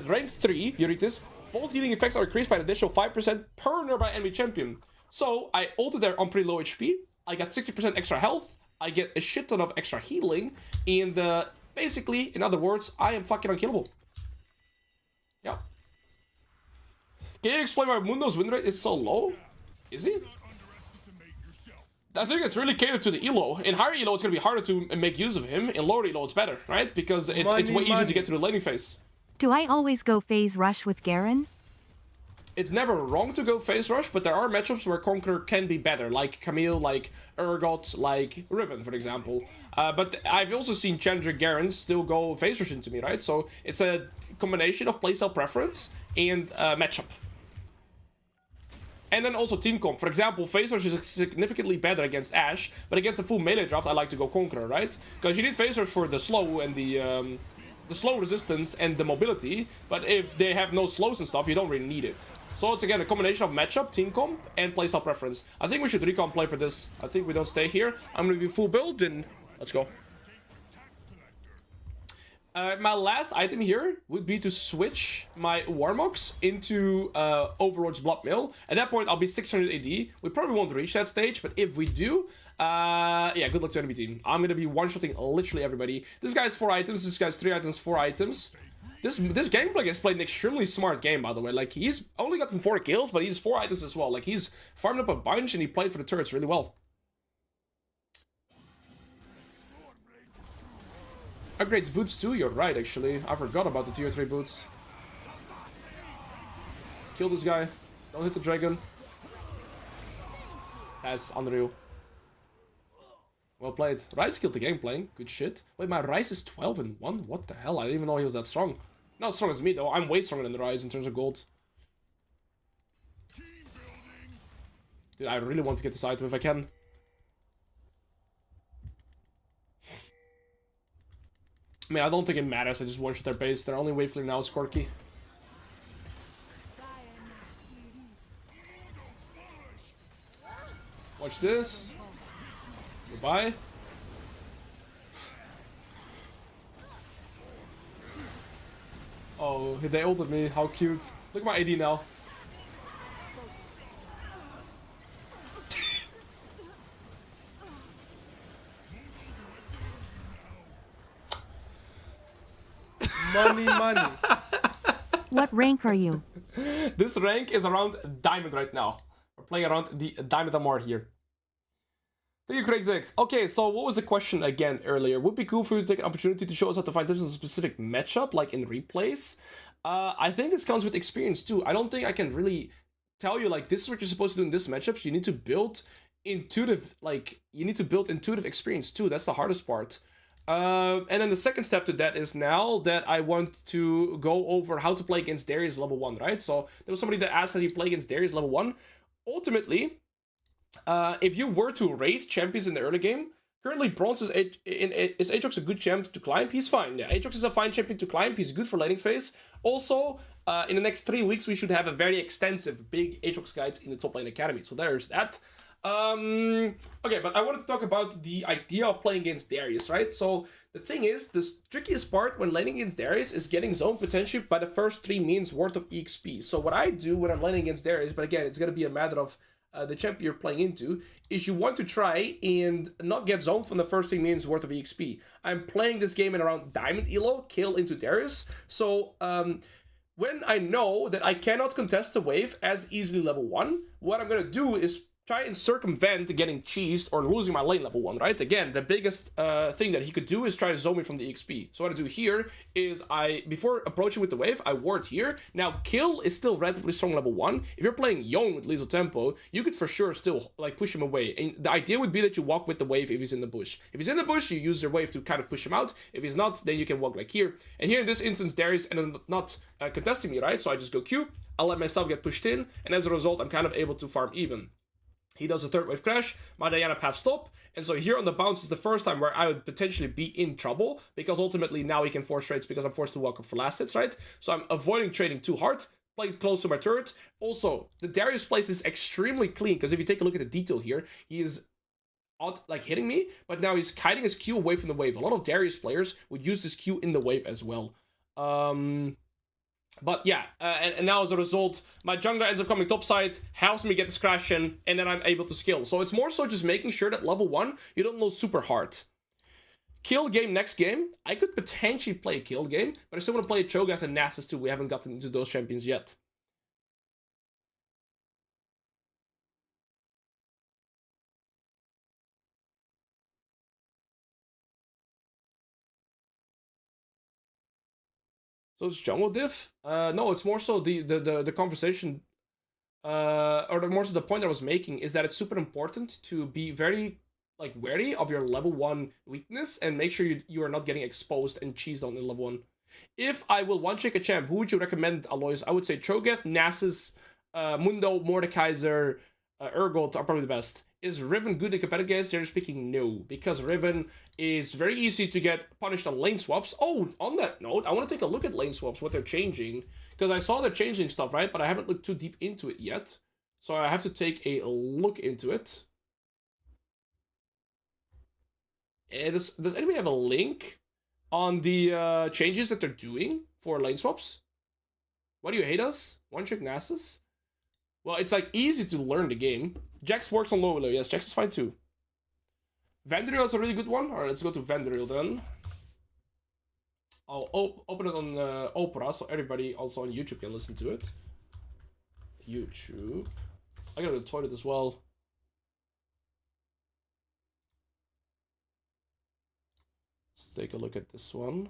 rank 3, you read this, both healing effects are increased by an additional 5% per nearby enemy champion. So, I ulted there on pretty low HP, I got 60% extra health, I get a shit ton of extra healing, and basically, in other words, I am fucking unkillable. Yeah. Can you explain why Mundo's win rate is so low? Is he? I think it's really catered to the elo. In higher elo, it's going to be harder to make use of him. In lower elo, it's better, right? Because it's way easier to get to the laning phase. Do I always go phase rush with Garen? It's never wrong to go phase rush, but there are matchups where Conqueror can be better, like Camille, like Urgot, like Riven, for example. But I've also seen Challenger Garen still go phase rush into me, right? So it's a combination of playstyle preference and matchup. And then also team comp. For example, phase rush is significantly better against Ashe, but against a full melee draft, I like to go Conqueror, right? Because you need phase rush for the slow and the slow resistance and the mobility, but if they have no slows and stuff, you don't really need it. So it's again a combination of matchup, team comp, and playstyle preference. I think we should recon play for this. I think we don't stay here. I'm gonna be full build and let's go. My last item here would be to switch my Warmox into Overlord's Blood Mill. At that point, I'll be 600 AD. We probably won't reach that stage, but if we do, yeah, good luck to enemy team. I'm gonna be one-shotting literally everybody. This guy's 4 items, this guy's 3 items, 4 items. This Gangplank has played an extremely smart game, by the way. Like, he's only gotten 4 kills, but he's 4 items as well. Like, he's farmed up a bunch, and he played for the turrets really well. Upgrades boots too, you're right, actually. I forgot about the tier 3 boots. Kill this guy. Don't hit the dragon. That's unreal. Well played. Ryze killed the Gangplank. Good shit. Wait, my Ryze is 12-1? What the hell? I didn't even know he was that strong. Not as strong as me, though. I'm way stronger than the Ryze in terms of gold. Dude, I really want to get this item if I can. I mean, I don't think it matters. I just one-shot their base. Their only wave clear now is Corki. Watch this. Goodbye. Oh, they ulted me. How cute. Look at my AD now. Money. What rank are you? This rank is around Diamond right now. We're playing around the Diamond Amar here. Thank you, Craig Zix. Okay, so what was the question again earlier? Would be cool for you to take an opportunity to show us how to find tips in a specific matchup, like in replays. I think this comes with experience too. I don't think I can really tell you, like, this is what you're supposed to do in this matchup. You need to build intuitive, like, you need to build intuitive experience too. That's the hardest part. And then the second step to that is now that I want to go over how to play against Darius level 1, right? So there was somebody that asked how you play against Darius level 1. Ultimately, if you were to wraith champions in the early game, currently Bronze is Aatrox a good champ to climb? He's fine. Yeah, Aatrox is a fine champion to climb. He's good for laning phase. Also, in the next 3 weeks, we should have a very extensive, big Aatrox guides in the top lane academy. So there's that. Okay, but I wanted to talk about the idea of playing against Darius, right? So the thing is, the trickiest part when laning against Darius is getting zone potential by the first 3 minions worth of EXP. So what I do when I'm laning against Darius, but again, it's going to be a matter of the champion you're playing into, is you want to try and not get zoned from the first 3 minions worth of EXP. I'm playing this game in around Diamond Elo, kill into Darius. So, when I know that I cannot contest the wave as easily level 1, what I'm going to do is try and circumvent getting cheesed or losing my lane level 1, right? Again, the biggest thing that he could do is try to zone me from the EXP. So what I do here is before approaching with the wave, I ward here. Now, kill is still relatively strong level 1. If you're playing Yone with lethal tempo, you could for sure still like push him away. And the idea would be that you walk with the wave if he's in the bush. If he's in the bush, you use your wave to kind of push him out. If he's not, then you can walk like here. And here in this instance, Darius ended up not contesting me, right? So I just go Q, I'll let myself get pushed in, and as a result, I'm kind of able to farm even. He does a third wave crash, my Diana path stop, and so here on the bounce is the first time where I would potentially be in trouble, because ultimately now he can force trades because I'm forced to walk up for last hits, right? So I'm avoiding trading too hard, playing close to my turret. Also, the Darius place is extremely clean, because if you take a look at the detail here, he is out, like, hitting me, but now he's kiting his Q away from the wave. A lot of Darius players would use this Q in the wave as well. But yeah, and now as a result, my jungler ends up coming topside, helps me get this crash in, and then I'm able to skill. So it's more so just making sure that level 1, you don't lose super hard. Kill game next game, I could potentially play a kill game, but I still want to play Cho'Gath and Nasus too. We haven't gotten into those champions yet. So it's jungle diff? No, it's more so the conversation, or more so the point I was making is that it's super important to be very, like, wary of your level 1 weakness and make sure you are not getting exposed and cheesed on in level 1. If I will one-check a champ, who would you recommend, Alois? I would say Cho'Gath, Nasus, Mundo, Mordekaiser, Urgot are probably the best. Is Riven good in competitive games? Generally speaking, no. Because Riven is very easy to get punished on lane swaps. Oh, on that note, I want to take a look at lane swaps, what they're changing. Because I saw they're changing stuff, right? But I haven't looked too deep into it yet. So I have to take a look into it. Does anybody have a link on the changes that they're doing for lane swaps. Why do you hate us? One trick Nasus? Well, it's like easy to learn the game. Jax works on low elo. Yes, Jax is fine too. Vandriel is a really good one. Alright, let's go to Vandriel then. I'll open it on Opera so everybody also on YouTube can listen to it. YouTube. I gotta go to the toilet as well. Let's take a look at this one.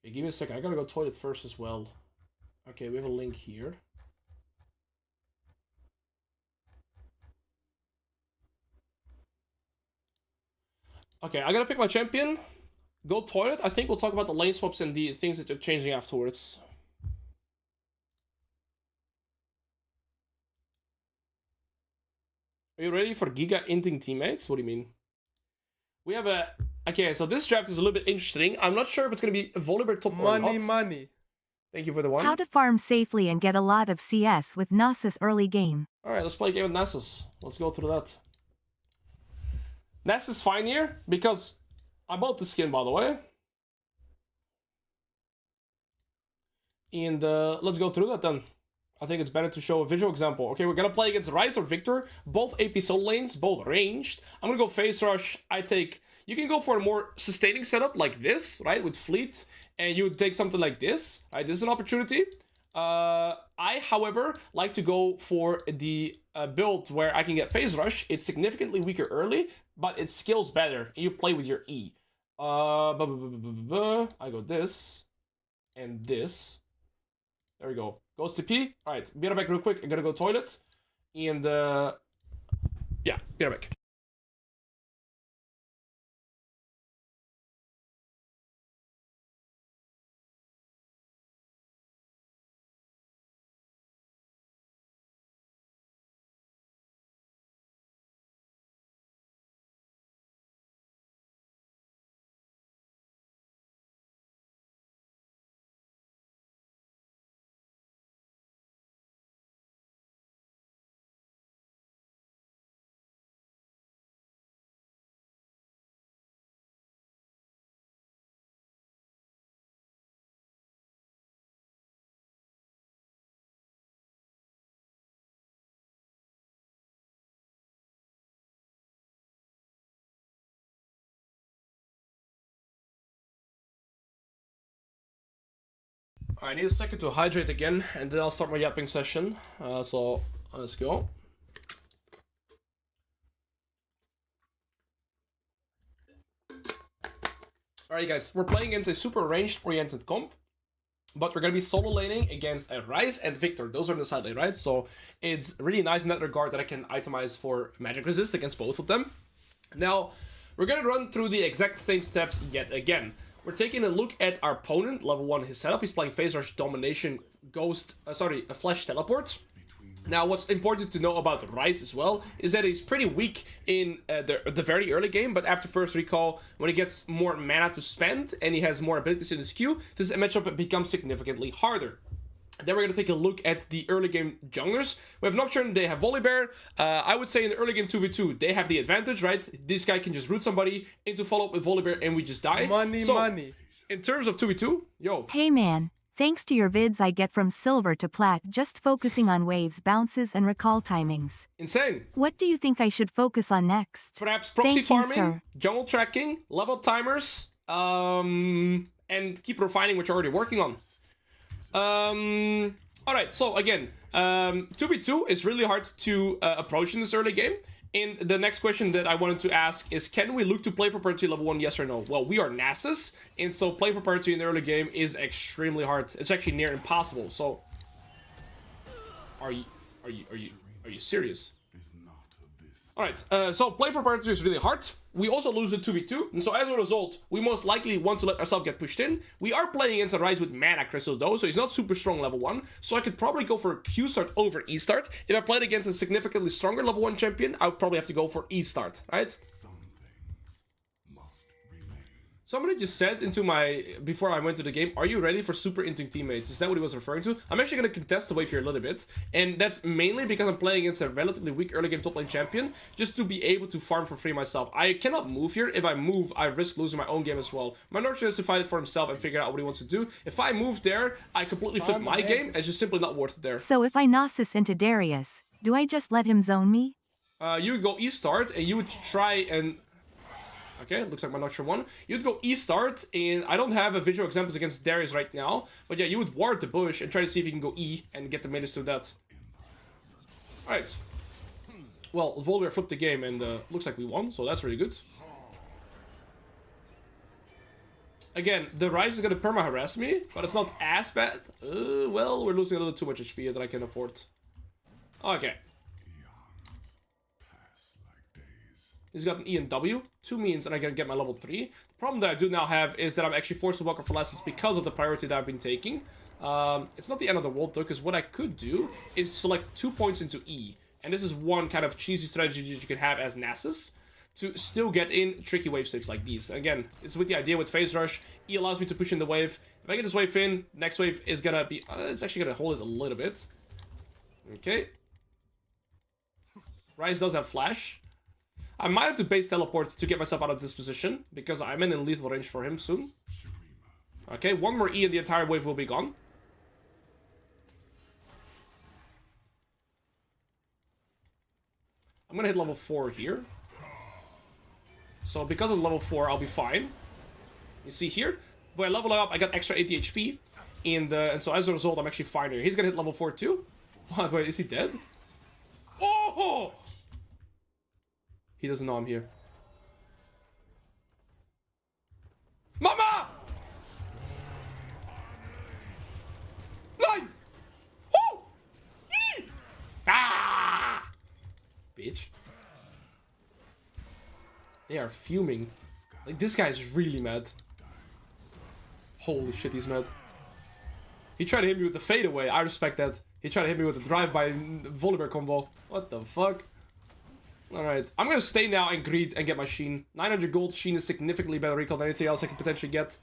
Okay, give me a second. I gotta go to the toilet first as well. Okay, we have a link here. Okay, I gotta pick my champion. Go toilet. I think we'll talk about the lane swaps and the things that they're changing afterwards. Are you ready for Giga inting teammates? What do you mean? We have a... Okay, so this draft is a little bit interesting. I'm not sure if it's going to be a Volibear top or not. Money. Thank you for the one. How to farm safely and get a lot of CS with Nasus early game. Alright, let's play a game with Nasus. Let's go through that. Nasus is fine here, because I bought the skin, by the way. And let's go through that then. I think it's better to show a visual example. Okay, we're gonna play against Ryze or Victor. Both AP solo lanes, both ranged. I'm gonna go phase rush. You can go for a more sustaining setup like this, right? With fleet. And you would take something like this. Right, this is an opportunity. I, however, like to go for the build where I can get phase rush. It's significantly weaker early, but it scales better. You play with your E. I go this. And this. There we go. Goes to P. Alright, be right back real quick. I gotta go toilet. And, yeah, be right back. I need a second to hydrate again, and then I'll start my yapping session. So let's go. Alright guys, we're playing against a super ranged oriented comp, but we're gonna be solo laning against a Ryze and Victor. Those are in the side lane, right? So it's really nice in that regard that I can itemize for magic resist against both of them. Now, we're gonna run through the exact same steps yet again. We're taking a look at our opponent, level 1, his setup. He's playing Phase Rush, Domination, a Flash Teleport. Now, what's important to know about Ryze as well is that he's pretty weak in the very early game, but after first recall, when he gets more mana to spend and he has more abilities in his queue, this matchup becomes significantly harder. Then we're going to take a look at the early game junglers. We have Nocturne, they have Volibear. I would say in the early game 2v2, they have the advantage, right? This guy can just root somebody into follow-up with Volibear and we just die. Money. In terms of 2v2, yo. Hey man, thanks to your vids I get from silver to plat just focusing on waves, bounces, and recall timings. Insane. What do you think I should focus on next? Perhaps proxy farming, sir. jungle tracking, level up timers, and keep refining what you're already working on. Alright, so again, 2v2 is really hard to approach in this early game. And the next question that I wanted to ask is, can we look to play for parity level 1, yes or no? Well, we are Nasus, and so play for parity in the early game is extremely hard. It's actually near impossible. So, are you serious? Alright, so play for parity is really hard. We also lose the 2v2, and so as a result, we most likely want to let ourselves get pushed in. We are playing against a Ryze with mana crystals though, so he's not super strong level 1, so I could probably go for Q start over E start. If I played against a significantly stronger level 1 champion, I would probably have to go for E start, right? Somebody just said into my, before I went to the game, are you ready for super inting teammates? Is that what he was referring to? I'm actually going to contest the wave here a little bit. And that's mainly because I'm playing against a relatively weak early game top lane champion, just to be able to farm for free myself. I cannot move here. If I move, I risk losing my own game as well. My North has to fight it for himself and figure out what he wants to do. If I move there, I completely flip my game. It's just simply not worth it there. So if I Nasus into Darius, do I just let him zone me? You would go E-start and you would try and... Okay, looks like my Nocturne won. You'd go E-start, and I don't have a visual examples against Darius right now. But yeah, you would ward the bush and try to see if you can go E and get the minions to that. Alright. Well, Volbear flipped the game and looks like we won, so that's really good. Again, the Ryze is going to perma-harass me, but it's not as bad. Well, we're losing a little too much HP that I can afford. Okay. He's got an E and W, 2 means and I can get my level 3. The problem that I do now have is that I'm actually forced to walk for lessons because of the priority that I've been taking. It's not the end of the world though, because what I could do is select 2 points into E. And this is one kind of cheesy strategy that you could have as Nasus to still get in tricky wave states like these. Again, it's with the idea with Phase Rush, E allows me to push in the wave. If I get this wave in, next wave is gonna be... it's actually gonna hold it a little bit. Okay. Ryze does have Flash. I might have to base teleport to get myself out of this position, because I'm in lethal range for him soon. Okay, one more E and the entire wave will be gone. I'm gonna hit level 4 here. So because of level 4, I'll be fine. You see here, when I level up, I got extra 80 HP. And so as a result, I'm actually fine here. He's gonna hit level 4 too. What, wait, is he dead? Oh! He doesn't know I'm here. Mama! 9! Oh! E! Ah! Bitch. They are fuming. Like, this guy is really mad. Holy shit, he's mad. He tried to hit me with the fadeaway. I respect that. He tried to hit me with a drive-by Volibear combo. What the fuck? Alright, I'm gonna stay now and greed and get my Shen. 900 gold, Shen is significantly better recall than anything else I could potentially get.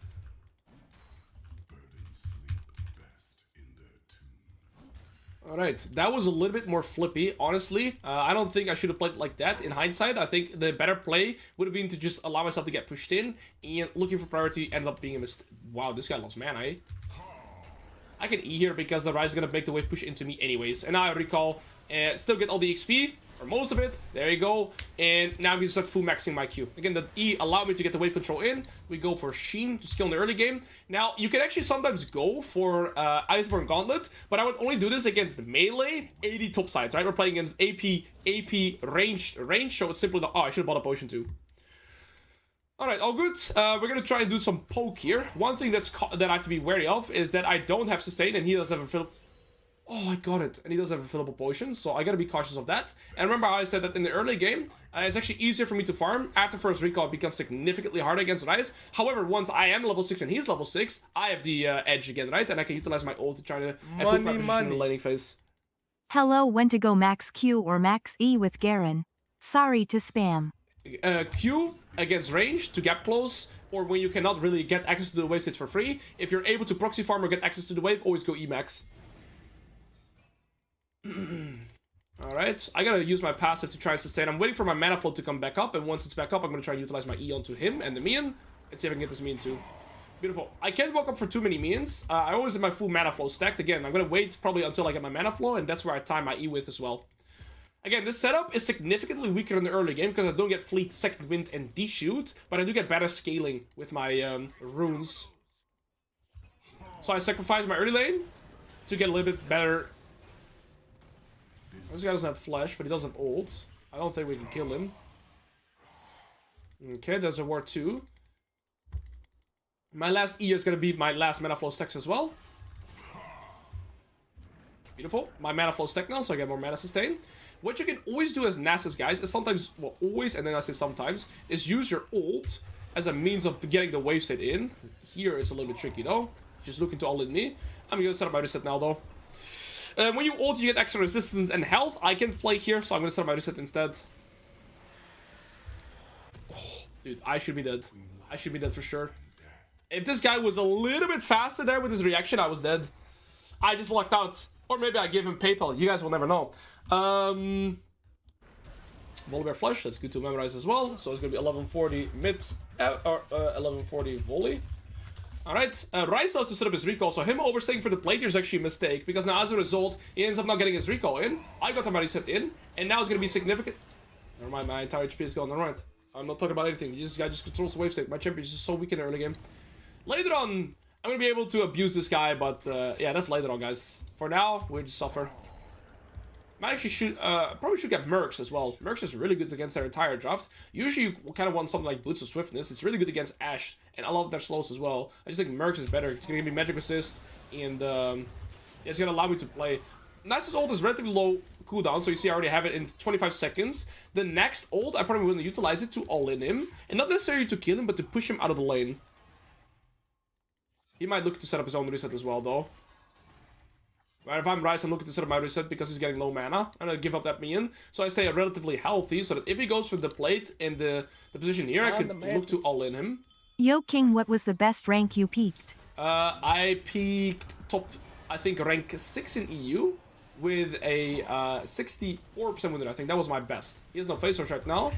Alright, that was a little bit more flippy, honestly. I don't think I should have played like that in hindsight. I think the better play would have been to just allow myself to get pushed in, and looking for priority ended up being a mistake. Wow, this guy lost mana, eh? I can E here because the Ryze is gonna make the wave push into me anyways. And now I recall, still get all the XP. Or most of it. There you go. And now I'm going to start full maxing my Q. Again, the E allowed me to get the wave control in. We go for Shen to skill in the early game. Now, you can actually sometimes go for Iceborne Gauntlet, but I would only do this against melee 80 top sides, right? We're playing against AP range, so it's simply not... Oh, I should have bought a potion too. Alright, all good. We're going to try and do some poke here. One thing that I have to be wary of is that I don't have sustain and he does have a fill. Oh, I got it. And he does have a fillable potion, so I gotta be cautious of that. And remember how I said that in the early game, it's actually easier for me to farm. After first recall, it becomes significantly harder against Ryze. However, once I am level 6 and he's level 6, I have the edge again, right? And I can utilize my ult to try to improve my position in the laning phase. Hello, when to go max Q or max E with Garen. Sorry to spam. Q against range to gap close, or when you cannot really get access to the wave stage for free. If you're able to proxy farm or get access to the wave, always go E max. Alright, I gotta use my passive to try and sustain. I'm waiting for my mana flow to come back up, and once it's back up, I'm gonna try and utilize my E onto him and the minion, and see if I can get this minion too. Beautiful. I can't walk up for too many minions. I always have my full mana flow stacked. Again, I'm gonna wait probably until I get my mana flow, and that's where I time my E with as well. Again, this setup is significantly weaker in the early game, because I don't get Fleet, Second Wind, and D-Shoot, but I do get better scaling with my runes. So I sacrifice my early lane to get a little bit better. This guy doesn't have flash, but he does have ult. I don't think we can kill him. Okay, there's a ward 2. My last E is going to be my last mana flow stacks as well. Beautiful. My mana flow stack now, so I get more mana sustain. What you can always do as Nasus, guys, is sometimes, well, always, and then I say sometimes, is use your ult as a means of getting the wave state in. Here it's a little bit tricky, though. Just looking to all in me. I'm going to set up my reset now, though. When you ult, you get extra resistance and health. I can play here, so I'm going to start my reset instead. Oh, dude, I should be dead. I should be dead for sure. If this guy was a little bit faster there with his reaction, I was dead. I just lucked out. Or maybe I gave him PayPal. You guys will never know. Volibear Flush, that's good to memorize as well. So it's going to be 1140 mid, or 1140 volley. Alright, Ryze knows to set up his recall, so him overstaying for the plate here is actually a mistake, because now as a result, he ends up not getting his recall in. I got my reset in, and now it's going to be significant. Never mind, my entire HP is gone, alright. I'm not talking about anything, this guy just controls the wave state. My champion is just so weak in the early game. Later on, I'm going to be able to abuse this guy, but yeah, that's later on, guys. For now, we just suffer. Might actually should, probably should get Mercs as well. Mercs is really good against their entire draft. Usually you kind of want something like Boots of Swiftness. It's really good against Ashe, and I love their slows as well. I just think Mercs is better. It's going to give me magic assist, and yeah, it's going to allow me to play. Nasus ult is relatively low cooldown, so you see I already have it in 25 seconds. The next ult, I probably want to utilize it to all-in him, and not necessarily to kill him, but to push him out of the lane. He might look to set up his own reset as well, though. Right, if I'm Ryze, I'm looking to set up my reset because he's getting low mana. I'm gonna give up that minion, so I stay relatively healthy, so that if he goes for the plate in the position here, I could look to all-in him. Yo King, what was the best rank you peaked? I peaked top, I think, rank 6 in EU with a 64% win rate. I think that was my best. He has no face rush right now.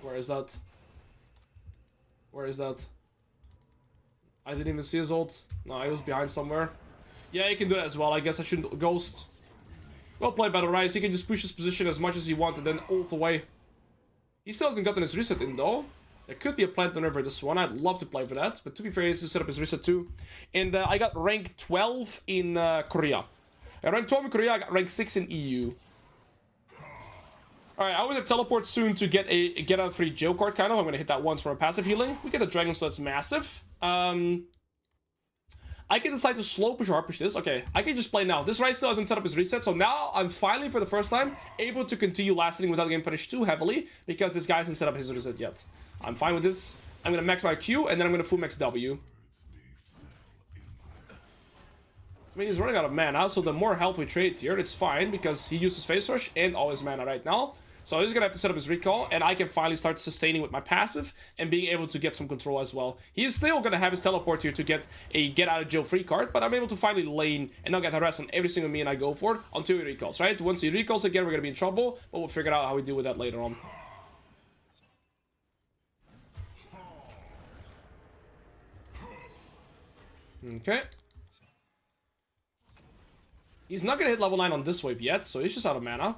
Where is that? Where is that? I didn't even see his ult. No, he was behind somewhere. Yeah, he can do that as well. I guess I shouldn't ghost. Well played by the Ryze. He can just push his position as much as he wants and then ult away. He still hasn't gotten his reset in though. There could be a plant on for this one. I'd love to play for that. But to be fair, he needs to set up his reset too. And I got rank 12 in Korea. I rank 12 in Korea. I got rank 6 in EU. Alright, I always have teleport soon to get a get out free jail card kind of. I'm going to hit that once for a passive healing. We get a dragon, so that's massive. I can decide to slow push or hard push this. Okay, I can just play now. This Ryze still hasn't set up his reset, so now I'm finally, for the first time, able to continue lasting without getting punished too heavily, because this guy hasn't set up his reset yet. I'm fine with this. I'm going to max my Q, and then I'm going to full max W. I mean, he's running out of mana, so the more health we trade here, it's fine, because he uses face rush and all his mana right now. So he's gonna have to set up his recall, and I can finally start sustaining with my passive and being able to get some control as well. He's still gonna have his teleport here to get a get out of jail free card, but I'm able to finally lane and not get harassed on every single minion I go for until he recalls, right? Once he recalls again, we're gonna be in trouble, but we'll figure out how we deal with that later on. Okay. He's not gonna hit level 9 on this wave yet, so he's just out of mana.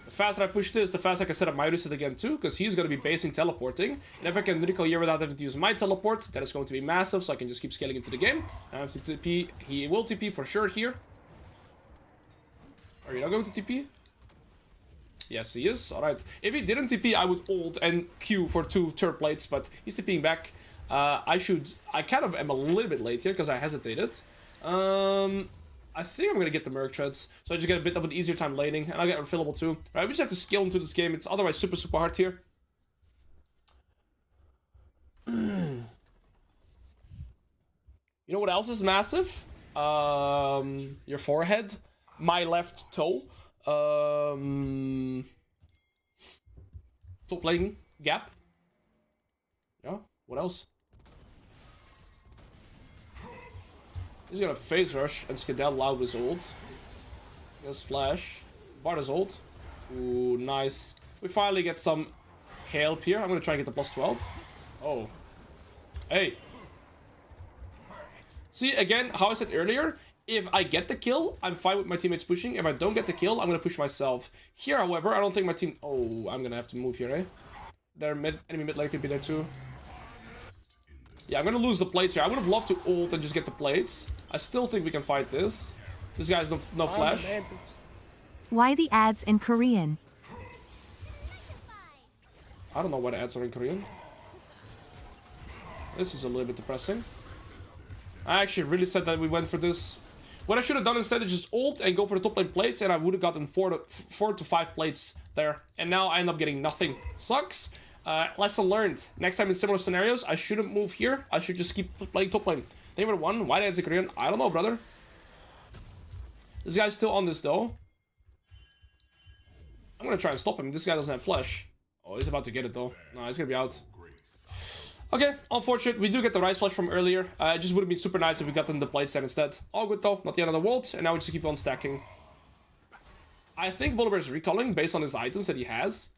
The faster I push this, the faster I can set up my reset again too, because he's going to be basing teleporting. And if I can recall here without having to use my teleport, that is going to be massive, so I can just keep scaling into the game. I have to TP. He will TP for sure here. Are you not going to TP? Yes, he is. Alright. If he didn't TP, I would ult and Q for 2 turret plates, but he's TPing back. I kind of am a little bit late here because I hesitated. I think I'm going to get the Merc Treads, so I just get a bit of an easier time laning, and I'll get refillable too. Right, we just have to scale into this game. It's otherwise super, super hard here. You know what else is massive? Your forehead. My left toe. Top lane gap. Yeah, what else? He's gonna phase rush and skedaddle out with his ult. Just flash. Barda's ult. Ooh, nice. We finally get some help here. I'm gonna try and get the plus 12. Oh. Hey. See, again, how I said earlier, if I get the kill, I'm fine with my teammates pushing. If I don't get the kill, I'm gonna push myself. Here, however, I don't think my team... Oh, I'm gonna have to move here, eh? Their enemy mid lane could be there too. Yeah, I'm gonna lose the plates here. I would have loved to ult and just get the plates. I still think we can fight this. This guy has no flash. Why the ads in Korean? I don't know why the ads are in Korean. This is a little bit depressing. I actually really said that we went for this. What I should have done instead is just ult and go for the top lane plates, and I would have gotten 4 to 5 plates there. And now I end up getting nothing. Sucks. Lesson learned. Next time in similar scenarios, I shouldn't move here. I should just keep playing top lane. They were 1. Why did I Korean? I don't know, brother. This guy's still on this though. I'm gonna try and stop him. This guy doesn't have flash. Oh, he's about to get it though. No, he's gonna be out. Okay, unfortunate. We do get the Ryze flash from earlier. It just would have been super nice if we got them the plate stand instead. All good though, not the end of the world. And now we just keep on stacking. I think Volibear is recalling based on his items that he has.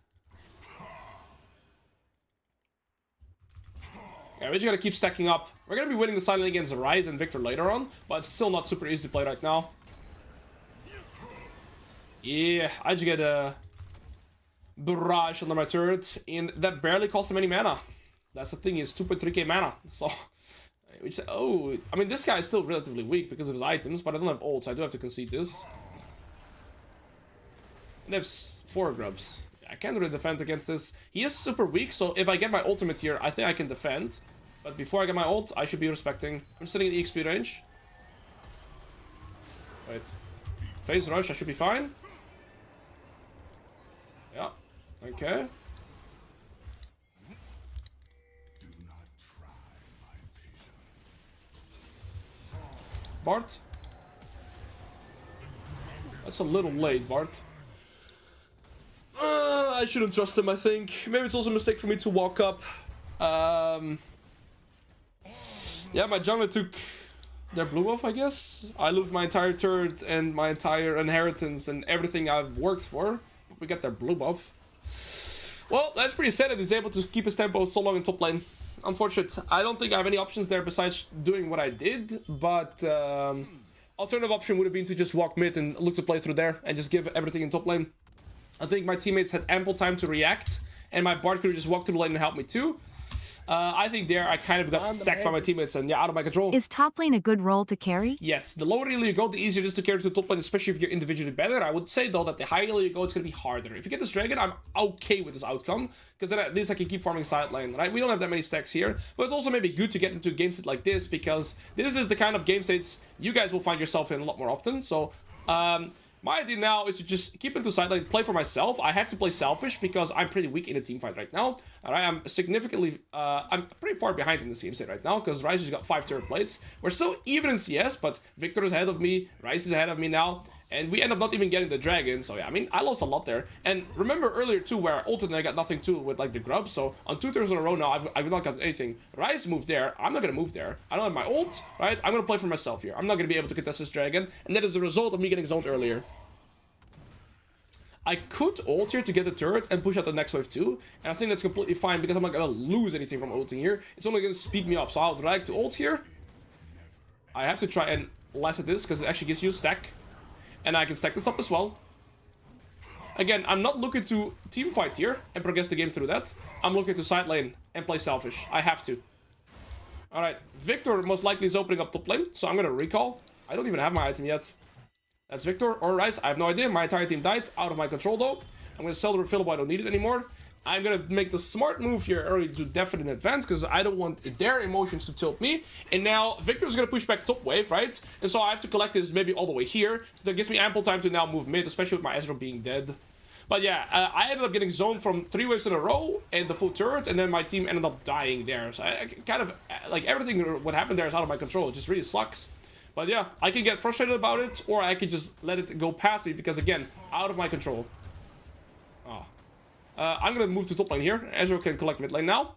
Yeah, we're just gonna keep stacking up. We're gonna be winning the silent against Ryze and Victor later on, but it's still not super easy to play right now. Yeah, I just get a barrage under my turret, and that barely cost him any mana. That's the thing, he's 2.3k mana, so... Which, oh, I mean, this guy is still relatively weak because of his items, but I don't have ult, so I do have to concede this. And they have 4 grubs. I can't really defend against this. He is super weak, so if I get my ultimate here, I think I can defend. But before I get my ult, I should be respecting. I'm sitting in EXP range. Wait. Phase rush, I should be fine. Yeah. Okay. Bart? That's a little late, Bart. I shouldn't trust him, I think. Maybe it's also a mistake for me to walk up. Yeah, my jungler took their blue off, I guess. I lose my entire turret and my entire inheritance and everything I've worked for. But we got their blue buff. Well, that's pretty sad that he's able to keep his tempo so long in top lane. Unfortunate. I don't think I have any options there besides doing what I did. But alternative option would have been to just walk mid and look to play through there and just give everything in top lane. I think my teammates had ample time to react, and my Bard could have just walked to the lane and helped me too. I think there I kind of got sacked by my teammates and yeah, out of my control. Is top lane a good role to carry? Yes, the lower elo you go, the easier it is to carry to the top lane, especially if you're individually better. I would say though that the higher elo you go, it's going to be harder. If you get this dragon, I'm okay with this outcome, because then at least I can keep farming side lane, right? We don't have that many stacks here, but it's also maybe good to get into a game state like this, because this is the kind of game states you guys will find yourself in a lot more often. So, my idea now is to just keep into side lane, play for myself. I have to play selfish because I'm pretty weak in a team fight right now. Alright, I'm significantly, I'm pretty far behind in this game state right now because Ryze has got 5 turret plates. We're still even in CS, but Victor is ahead of me, Ryze is ahead of me now, and we end up not even getting the dragon. So yeah, I mean, I lost a lot there. And remember earlier too, where I ulted and I got nothing too with like the grub. So on 2 turns in a row now, I've not got anything. Ryze moved there. I'm not gonna move there. I don't have my ult, right? I'm gonna play for myself here. I'm not gonna be able to contest this dragon, and that is the result of me getting zoned earlier. I could ult here to get the turret and push out the next wave too, and I think that's completely fine because I'm not gonna lose anything from ulting here. It's only gonna speed me up, so I'll drag to ult here. I have to try and last at this because it actually gives you a stack, and I can stack this up as well. Again, I'm not looking to team fight here and progress the game through that. I'm looking to side lane and play selfish. I have to. Alright, Victor most likely is opening up top lane, so I'm gonna recall. I don't even have my item yet. That's Victor or Ryze, I have no idea. My entire team died, out of my control though. I'm gonna sell the refillable, I don't need it anymore. I'm gonna make the smart move here early to definite advance because I don't want their emotions to tilt me. And now Victor's gonna push back top wave, right? And so I have to collect this maybe all the way here. So that gives me ample time to now move mid, especially with my Ezreal being dead. But yeah, I ended up getting zoned from 3 waves in a row and the full turret, and then my team ended up dying there. So I kind of, like everything what happened there is out of my control. It just really sucks. But yeah, I can get frustrated about it, or I can just let it go past me, because again, out of my control. Oh. I'm gonna move to top lane here. Ezreal can collect mid lane now.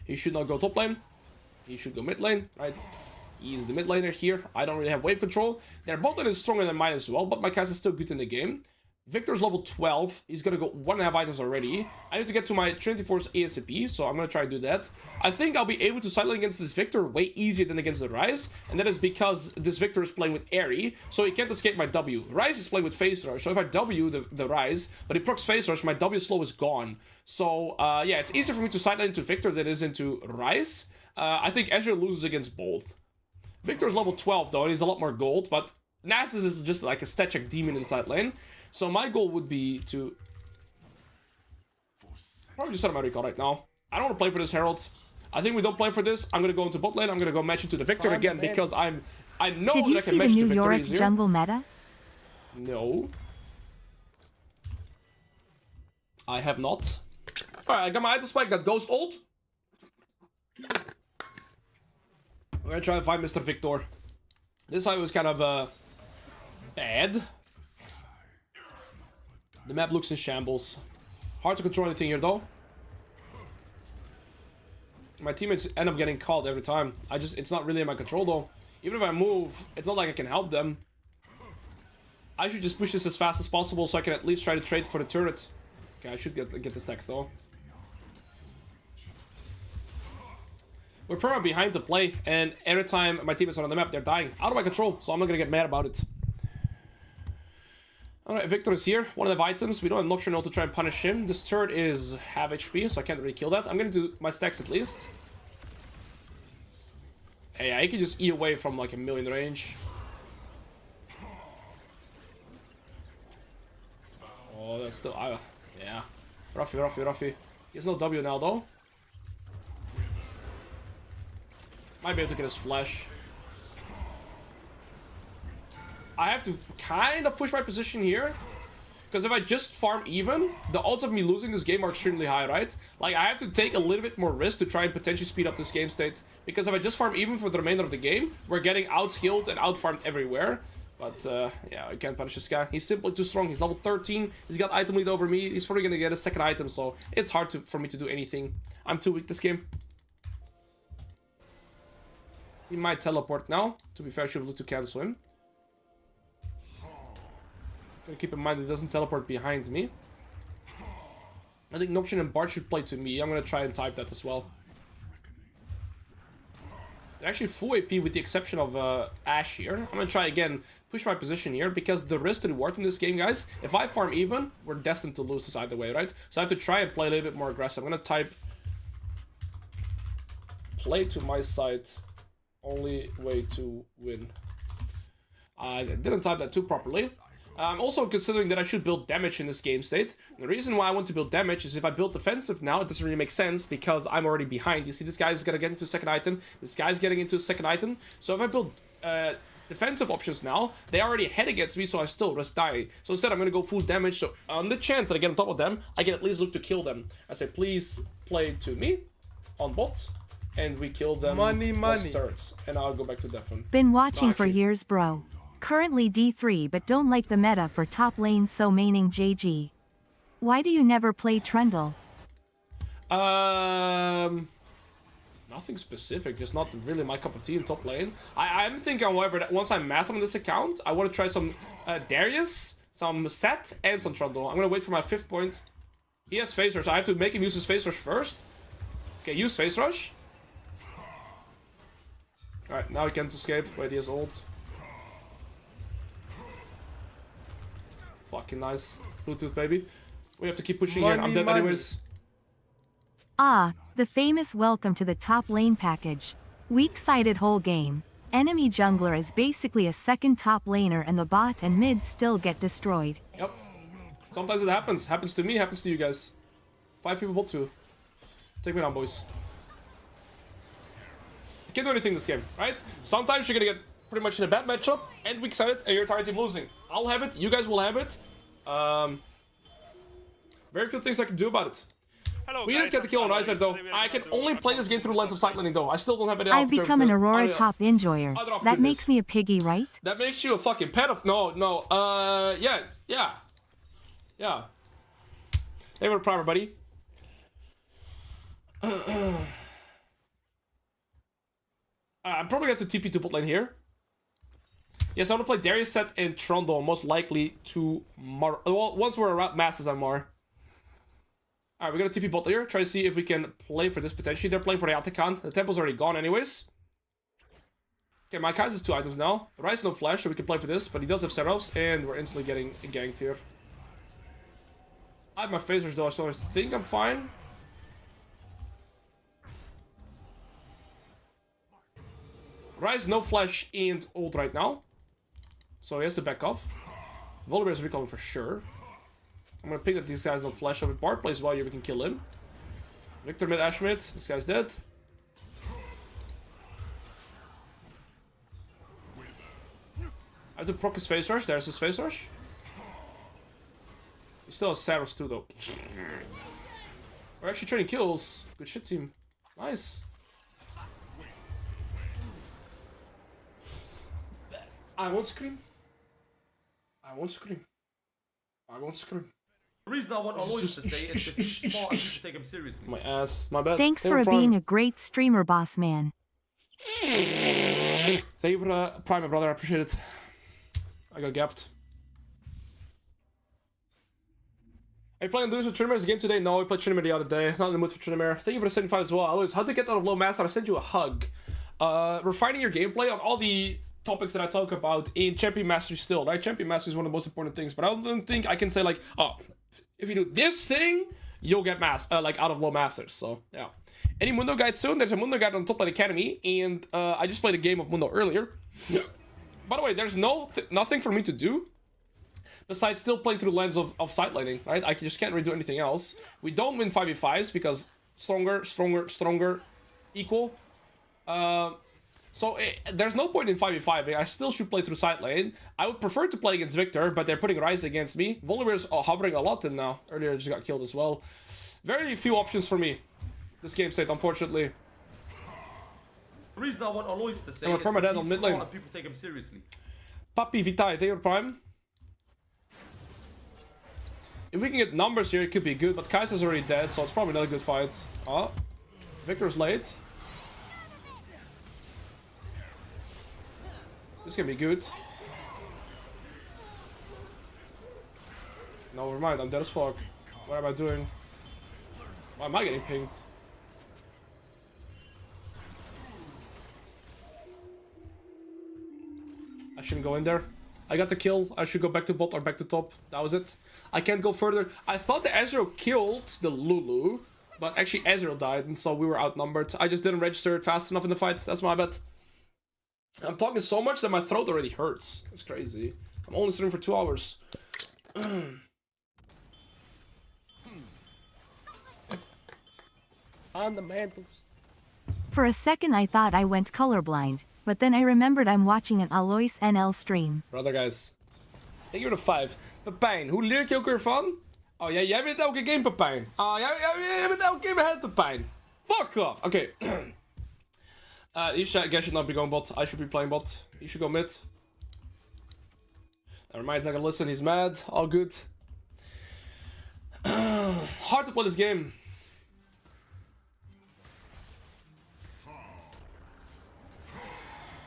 He should not go top lane. He should go mid lane, right? He's the mid laner here. I don't really have wave control. Their bot lane is stronger than mine as well, but my cast is still good in the game. Victor's level 12. He's gonna go 1.5 items already. I need to get to my Trinity Force ASAP, so I'm gonna try to do that. I think I'll be able to side lane against this Victor way easier than against the Ryze, and that is because this Victor is playing with Aerie, so he can't escape my W. Ryze is playing with Phase Rush, so if I W the Ryze, but he procs Phase Rush, my W slow is gone. So, yeah, it's easier for me to side lane into Victor than it is into Ryze. I think Ezreal loses against both. Victor's level 12 though, and he's a lot more gold, but Nasus is just like a stat check demon in side lane. So my goal would be to probably just set up my recall right now. I don't want to play for this Herald. I think we don't play for this. I'm gonna go into bot lane. I'm gonna go match into the Victor again because I know that I can match the Victor easier. Did you see the new Yorick jungle meta? No. I have not. Alright, I got my item spike, got Ghost ult. We're gonna try and find Mr. Victor. This side was kind of bad. The map looks in shambles. Hard to control anything here though. My teammates end up getting caught every time. It's not really in my control though. Even if I move, it's not like I can help them. I should just push this as fast as possible so I can at least try to trade for the turret. Okay, I should get the stacks though. We're pretty behind the play, and every time my teammates are on the map, they're dying. Out of my control, so I'm not gonna get mad about it. Alright, Victor is here. One of the items. We don't have Nocturnal to try and punish him. This turret is half HP, so I can't really kill that. I'm gonna do my stacks at least. Yeah, he can just E away from like a million range. Oh, that's still... yeah. Roughy. He has no W now, though. Might be able to get his flash. I have to kind of push my position here. Because if I just farm even, the odds of me losing this game are extremely high, right? Like, I have to take a little bit more risk to try and potentially speed up this game state. Because if I just farm even for the remainder of the game, we're getting outskilled and outfarmed everywhere. But, yeah, I can't punish this guy. He's simply too strong. He's level 13. He's got item lead over me. He's probably going to get a second item, so it's hard for me to do anything. I'm too weak this game. He might teleport now. To be fair, I should have looked to cancel him. Gotta keep in mind he doesn't teleport behind me. I think Nocturne and Bart should play to me. I'm gonna try and type that as well. They're actually full AP with the exception of Ashe here. I'm gonna try again, push my position here, because the risk to reward in this game, guys, if I farm even, we're destined to lose this either way, right? So I have to try and play a little bit more aggressive. I'm gonna type play to my side. Only way to win. I didn't type that too properly. I'm also considering that I should build damage in this game state. The reason why I want to build damage is if I build defensive now, it doesn't really make sense because I'm already behind. You see, this guy's gonna get into a second item. This guy's getting into a second item. So if I build defensive options now, they're already ahead against me, so I still risk dying. So instead, I'm gonna go full damage. So on the chance that I get on top of them, I can at least look to kill them. I say, please play to me on bot. And we kill them. Money. Turrets. And I'll go back to Defon. Been watching for years, bro. Currently D3 but don't like the meta for top lane, so maining JG. Why do you never play Trundle? Nothing specific, just not really my cup of tea in top lane. I'm thinking, however, that once I master on this account, I want to try some Darius, some Set, and some Trundle. I'm gonna wait for my 5th point. He has Phase Rush, so I have to make him use his Phase Rush first. Okay, use Phase Rush. Alright, now he can't escape. Wait, he has ult. Fucking nice. Bluetooth, baby. We have to keep pushing here. I'm dead anyways. Ah, the famous welcome to the top lane package. Weak-sided whole game. Enemy jungler is basically a second top laner and the bot and mid still get destroyed. Yep. Sometimes it happens. Happens to me, happens to you guys. 5 people bot too. Take me down, boys. Can't do anything this game, right? Sometimes you're gonna get pretty much in a bad matchup and weak-sided and your entire team losing. I'll have it, you guys will have it. Very few things I can do about it. Hello, we didn't get the kill on Ryze though. I can only play this game through the lens of side laning though. I still don't have any I've become an Aurora top enjoyer. That makes me a piggy, right? That makes you a fucking pedophile. No, yeah. They were primer, buddy. I'm probably going to TP to bot lane here. Yes, I want to play Darius, Set, and Trundle, most likely tomorrow. Well, once we're around Masses on Mar. Alright, we're going to TP bot here. Try to see if we can play for this potentially. They're playing for the Atakan. The temple's already gone anyways. Okay, my Kaiser's 2 items now. Ryze no flash, so we can play for this. But he does have Seraphs, and we're instantly getting ganked here. I have my phasers though, so I think I'm fine. Ryze no flash and ult right now. So he has to back off. Volibear is recalling for sure. I'm gonna pick that these guys don't flash up. If Bart plays well here, we can kill him. Victor mid, Ashe mid. This guy's dead. I have to proc his Phase Rush. There's his Phase Rush. He still has Saros too though. We're actually trading kills. Good shit, team. Nice. I won't scream. I won't scream. I won't scream. The reason I want Alois to say is because he's small and people take him seriously. My ass. My bad. Thanks for being a great streamer, boss man. Thank you for the prime, my brother. I appreciate it. I got gapped. Are you playing Losers Trinimir game today? No, we played Trinimir the other day. Not in the mood for Trinimir. Thank you for the 75 as well. Alois, how to get out of low master? I sent you a hug. Refining your gameplay on all the topics that I talk about in Champion Mastery still, right? Champion Mastery is one of the most important things, but I don't think I can say like, oh, if you do this thing, you'll get like out of low masters. So yeah. Any Mundo guide soon? There's a Mundo guide on Top Lane Academy, and I just played a game of Mundo earlier. By the way, there's nothing for me to do besides still playing through the lens of side laning, right? I just can't really do anything else. We don't win 5v5s because stronger, equal. So there's no point in 5v5. I still should play through side lane. I would prefer to play against Victor, but they're putting Ryze against me. Volibear's hovering a lot in now. Earlier just got killed as well. Very few options for me. This game state, unfortunately. The reason I want Alois to say And is we're because permadead on he's mid small lane. and people take him seriously. Papi Vitae, take your prime. If we can get numbers here, it could be good, but Kaiser's already dead, so it's probably not a good fight. Oh, Victor's late. This can be good. No, never mind, I'm dead as fuck. What am I doing? Why am I getting pinged? I shouldn't go in there. I got the kill. I should go back to bot or back to top. That was it. I can't go further. I thought the Ezreal killed the Lulu, but actually Ezreal died, and so we were outnumbered. I just didn't register it fast enough in the fight. That's my bad. I'm talking so much that my throat already hurts. It's crazy. I'm only streaming for 2 hours. On the mantles. For a second I thought I went colorblind, but then I remembered I'm watching an Alois NL stream. Brother guys. Thank you for de 5. Pepijn, hoe leer ik je ook weer van? Oh, jij bent elke game Pepijn. Oh, jij bent elke game het Pepijn. Fuck off. Okay. You should not be going bot. I should be playing bot. You should go mid. Never mind, he's not gonna listen. He's mad. All good. Hard to play this game.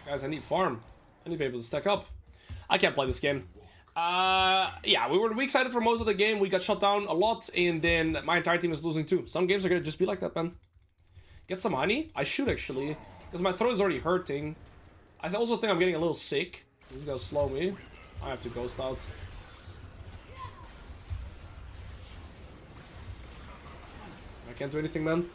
Guys, I need farm. I need to be able to stack up. I can't play this game. Yeah, we were weak sided for most of the game. We got shut down a lot, and then my entire team is losing too. Some games are gonna just be like that, man. Get some honey? I should actually, because my throat is already hurting. I also think I'm getting a little sick. He's gonna slow me. I have to ghost out. I can't do anything, man.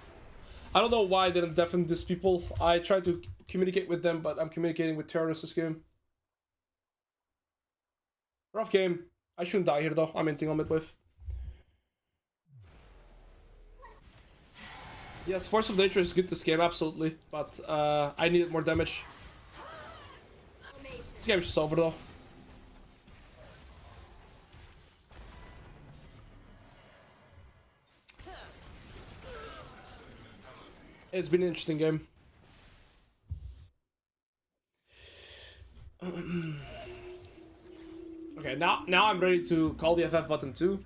I don't know why I didn't deafen these people. I tried to communicate with them, but I'm communicating with terrorists this game. Rough game. I shouldn't die here though. I'm inting on midwave. Yes, Force of Nature is good this game, absolutely. But I needed more damage. This game is just over though. It's been an interesting game. Okay, now I'm ready to call the FF button too.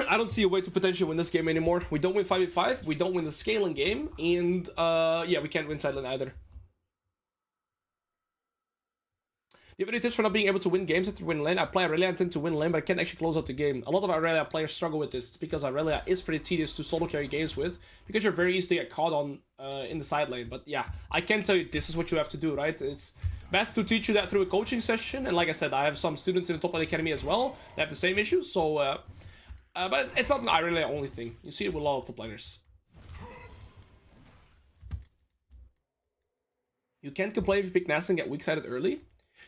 I don't see a way to potentially win this game anymore. We don't win 5v5, we don't win the scaling game, and yeah, we can't win side lane either. Do you have any tips for not being able to win games after win lane? I play Irelia and tend to win lane, but I can't actually close out the game. A lot of Irelia players struggle with this. It's because Irelia is pretty tedious to solo carry games with, because you're very easy to get caught on in the side lane. But yeah, I can tell you this is what you have to do, right? It's best to teach you that through a coaching session, and like I said, I have some students in the Top Lane Academy as well that have the same issues, so but it's not an Irelia only thing. You see it with a lot of top laners. You can't complain if you pick Nasus and get weak-sided early.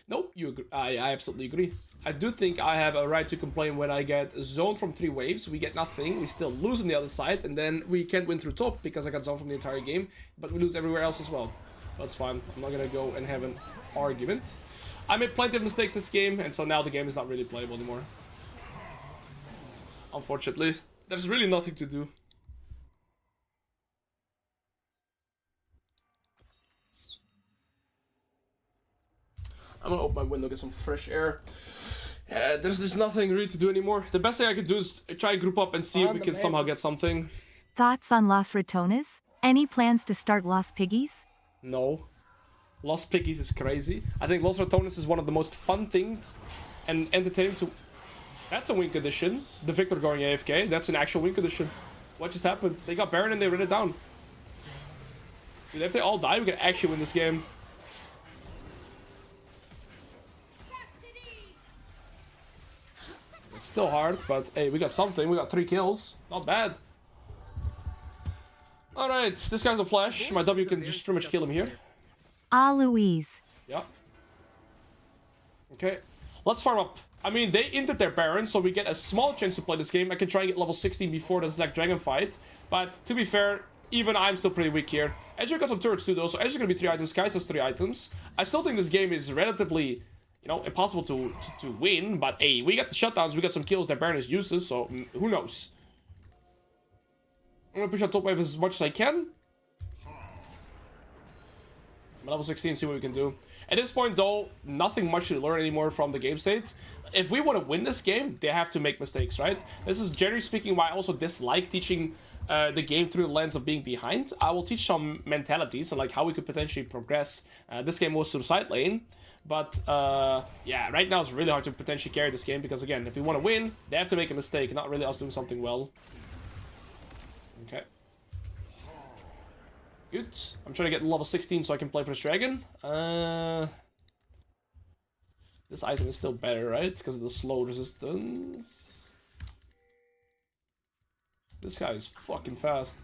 Nope, you agree. I absolutely agree. I do think I have a right to complain when I get zoned from 3 waves, we get nothing, we still lose on the other side, and then we can't win through top because I got zoned from the entire game, but we lose everywhere else as well. That's fine. I'm not gonna go and have an argument. I made plenty of mistakes this game, and so now the game is not really playable anymore. Unfortunately, there's really nothing to do. I'm gonna open my window, get some fresh air. There's nothing really to do anymore. The best thing I could do is try and group up and see if we can somehow get something. Thoughts on Los Ratones? Any plans to start Los Piggies? No. Los Piggies is crazy. I think Los Ratones is one of the most fun things and entertaining to... That's a win condition. The Victor going AFK. That's an actual win condition. What just happened? They got Baron and they ran it down. Dude, if they all die, we can actually win this game. It's still hard, but hey, we got something. We got 3 kills. Not bad. Alright, this guy's a flash. My W can just pretty much kill him here. Alois. Yeah. Okay. Let's farm up. I mean, they inted their Baron, so we get a small chance to play this game. I can try and get level 16 before the Black Dragon fight. But to be fair, even I'm still pretty weak here. Ezreal got some turrets too, though, so Ezreal's gonna be 3 items. Kai'Sa's has 3 items. I still think this game is relatively, you know, impossible to win. But hey, we got the shutdowns, we got some kills. Their Baron is useless, so who knows? I'm gonna push out top wave as much as I can. I'm level 16, see what we can do. At this point, though, nothing much to learn anymore from the game states. If we want to win this game, they have to make mistakes, right? This is generally speaking why I also dislike teaching the game through the lens of being behind. I will teach some mentalities and like how we could potentially progress. This game was to the side lane. But yeah, right now it's really hard to potentially carry this game because again, if we want to win, they have to make a mistake, not really us doing something well. Okay. Good. I'm trying to get level 16 so I can play for this dragon. This item is still better, right? Because of the slow resistance. This guy is fucking fast.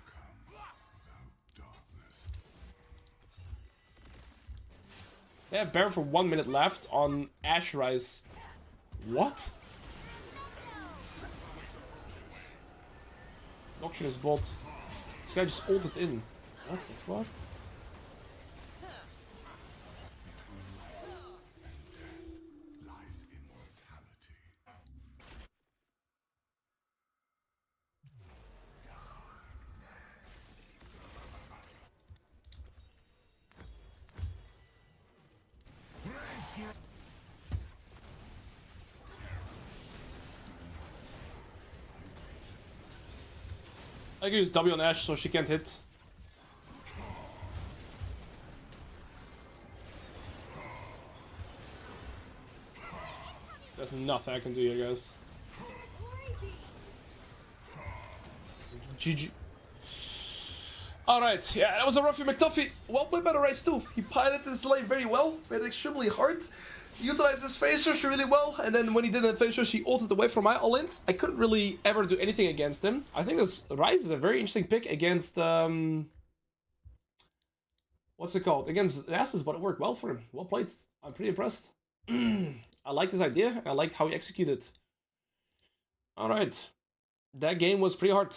They have Baron for 1 minute left on Ryze. What? Noxian is bot. This guy just ulted in. What the fuck? I can use W on Ashe so she can't hit. There's nothing I can do here, guys. GG. Alright, yeah, that was a Ruffy McTuffy. Well played by the Ryze too. He piloted this lane very well, made it extremely hard. Utilized his phase rush really well, and then when he did that phase rush, he ulted away from my all-ins. I couldn't really ever do anything against him. I think this Ryze is a very interesting pick against, what's it called? Against Nasus, but it worked well for him. Well played. I'm pretty impressed. I like this idea. I liked how he executed. Alright. That game was pretty hard.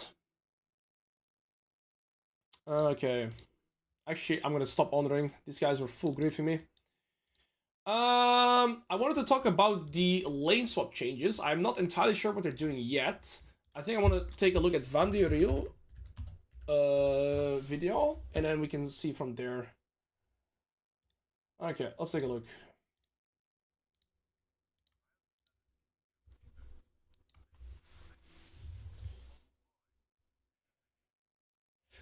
Okay. Actually, I'm gonna stop honoring. These guys were full griefing me. I wanted to talk about the lane swap changes. I'm not entirely sure what they're doing yet. I think I want to take a look at Van de Rio video, and then we can see from there. Okay, let's take a look.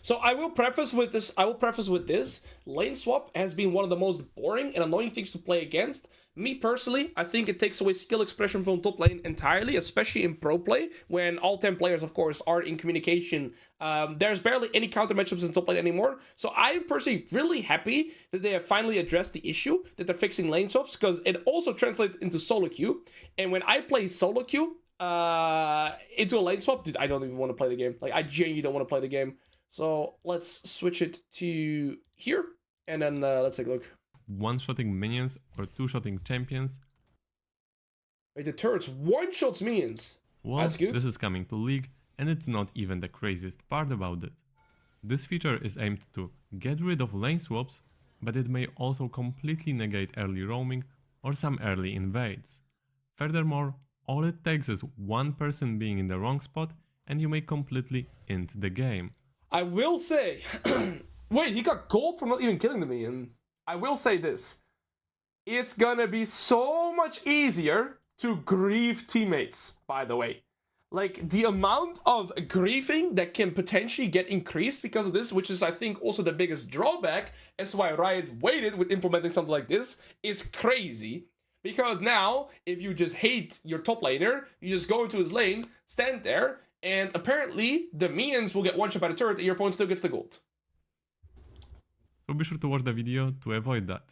So I will preface with this. Lane swap has been one of the most boring and annoying things to play against. Me personally, I think it takes away skill expression from top lane entirely, especially in pro play, when all 10 players, of course, are in communication. There's barely any counter matchups in top lane anymore. So I'm personally really happy that they have finally addressed the issue, that they're fixing lane swaps, because it also translates into solo queue. And when I play solo queue into a lane swap, dude, I don't even want to play the game. Like, I genuinely don't want to play the game. So let's switch it to here, and then let's take a look. One-shotting minions or two-shotting champions. Wait, the turrets one-shots minions. Well, that's good. This is coming to League, and it's not even the craziest part about it. This feature is aimed to get rid of lane swaps, but it may also completely negate early roaming or some early invades. Furthermore, all it takes is one person being in the wrong spot, and you may completely end the game. I will say, wait, he got gold for not even killing the minion. I will say this. It's gonna be so much easier to grief teammates, by the way. Like, the amount of griefing that can potentially get increased because of this, which is, I think, also the biggest drawback as to why Riot waited with implementing something like this, is crazy. Because now, if you just hate your top laner, you just go into his lane, stand there, and apparently the minions will get one-shot by the turret and your opponent still gets the gold. So be sure to watch the video to avoid that.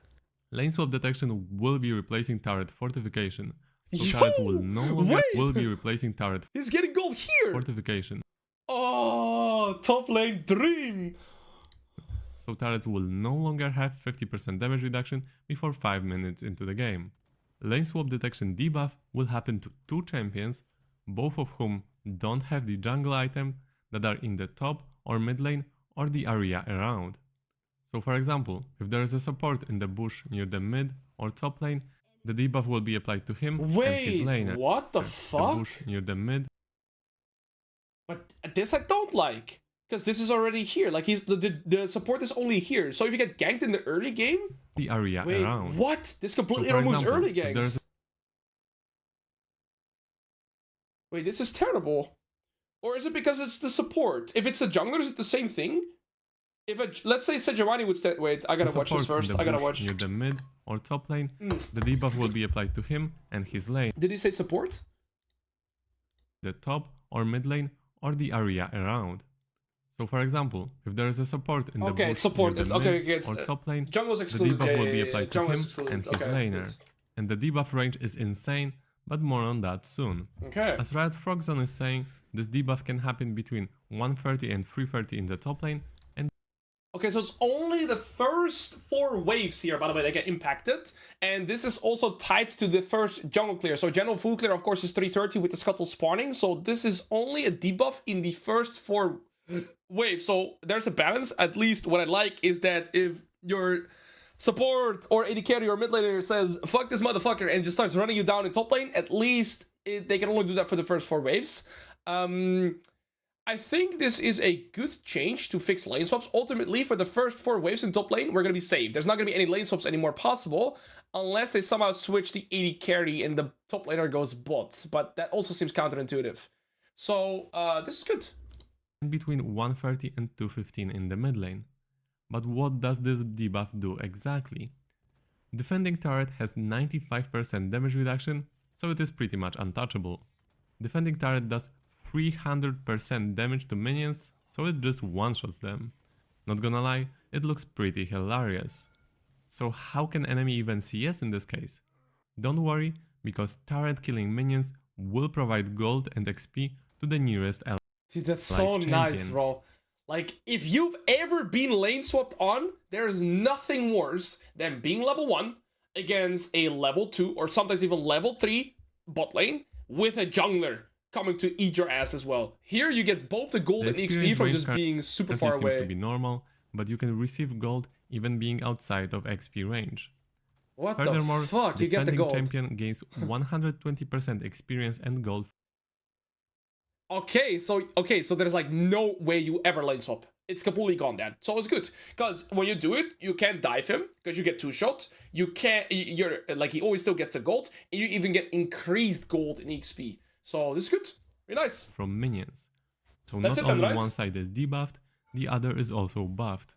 Lane swap detection will be replacing turret fortification. So turrets will no longer be replacing turret He's getting gold here! fortification. Oh, top lane dream! So turrets will no longer have 50% damage reduction before 5 minutes into the game. Lane swap detection debuff will happen to 2 champions, both of whom don't have the jungle item, that are in the top or mid lane or the area around. So for example, if there is a support in the bush near the mid or top lane, the debuff will be applied to him and his laner. What the fuck? The bush near the mid. But this I don't like. Because this is already here. Like, the support is only here. So if you get ganked in the early game... The area around. What? This completely So for removes example, early ganks. Wait, this is terrible. Or is it because it's the support? If it's the jungler, is it the same thing? If let's say Sejuani would stand... Wait, I gotta watch this first. I gotta watch. Near the mid or top lane, the debuff will be applied to him and his lane. Did he say support? The top or mid lane or the area around. So for example, if there is a support in the bush support. near the mid or top lane, Jungle's the excluded. debuff will be applied to him and his laner. Good. And the debuff range is insane, but more on that soon. Okay. As Riot Frogzone is saying, this debuff can happen between 130 and 330 in the top lane. Okay, so it's only the first 4 waves here, by the way, that get impacted. And this is also tied to the first jungle clear. So general full clear, of course, is 330 with the scuttle spawning. So this is only a debuff in the first 4 waves. So there's a balance. At least what I like is that if your support or AD carry or mid laner says, fuck this motherfucker, and just starts running you down in top lane, at least they can only do that for the first 4 waves. I think this is a good change to fix lane swaps. Ultimately, for the first 4 waves in top lane, we're going to be safe. There's not going to be any lane swaps anymore possible, unless they somehow switch the AD carry and the top laner goes bot. But that also seems counterintuitive. So, this is good. Between 130 and 215 in the mid lane. But what does this debuff do exactly? Defending turret has 95% damage reduction, so it is pretty much untouchable. Defending turret does 300% damage to minions, so it just one-shots them. Not gonna lie, it looks pretty hilarious. So how can enemy even CS in this case? Don't worry, because turret killing minions will provide gold and XP to the nearest ally. Dude, that's so nice, bro. Like, if you've ever been lane swapped on, there's nothing worse than being level 1 against a level 2 or sometimes even level 3 bot lane with a jungler coming to eat your ass as well. Here you get both the gold and XP from just being super far away. Seems to be normal, but you can receive gold even being outside of XP range. What Furthermore, the fuck? You get the gold. champion gains 120% experience and gold. Okay, so there's like no way you ever lane swap. It's completely gone then. So it's good. Because when you do it, you can't dive him, because you get 2 shots. You can't, you're like, he always still gets the gold, and you even get increased gold in XP. So this is good. Very nice. From minions. So That's not only right? one side is debuffed, the other is also buffed.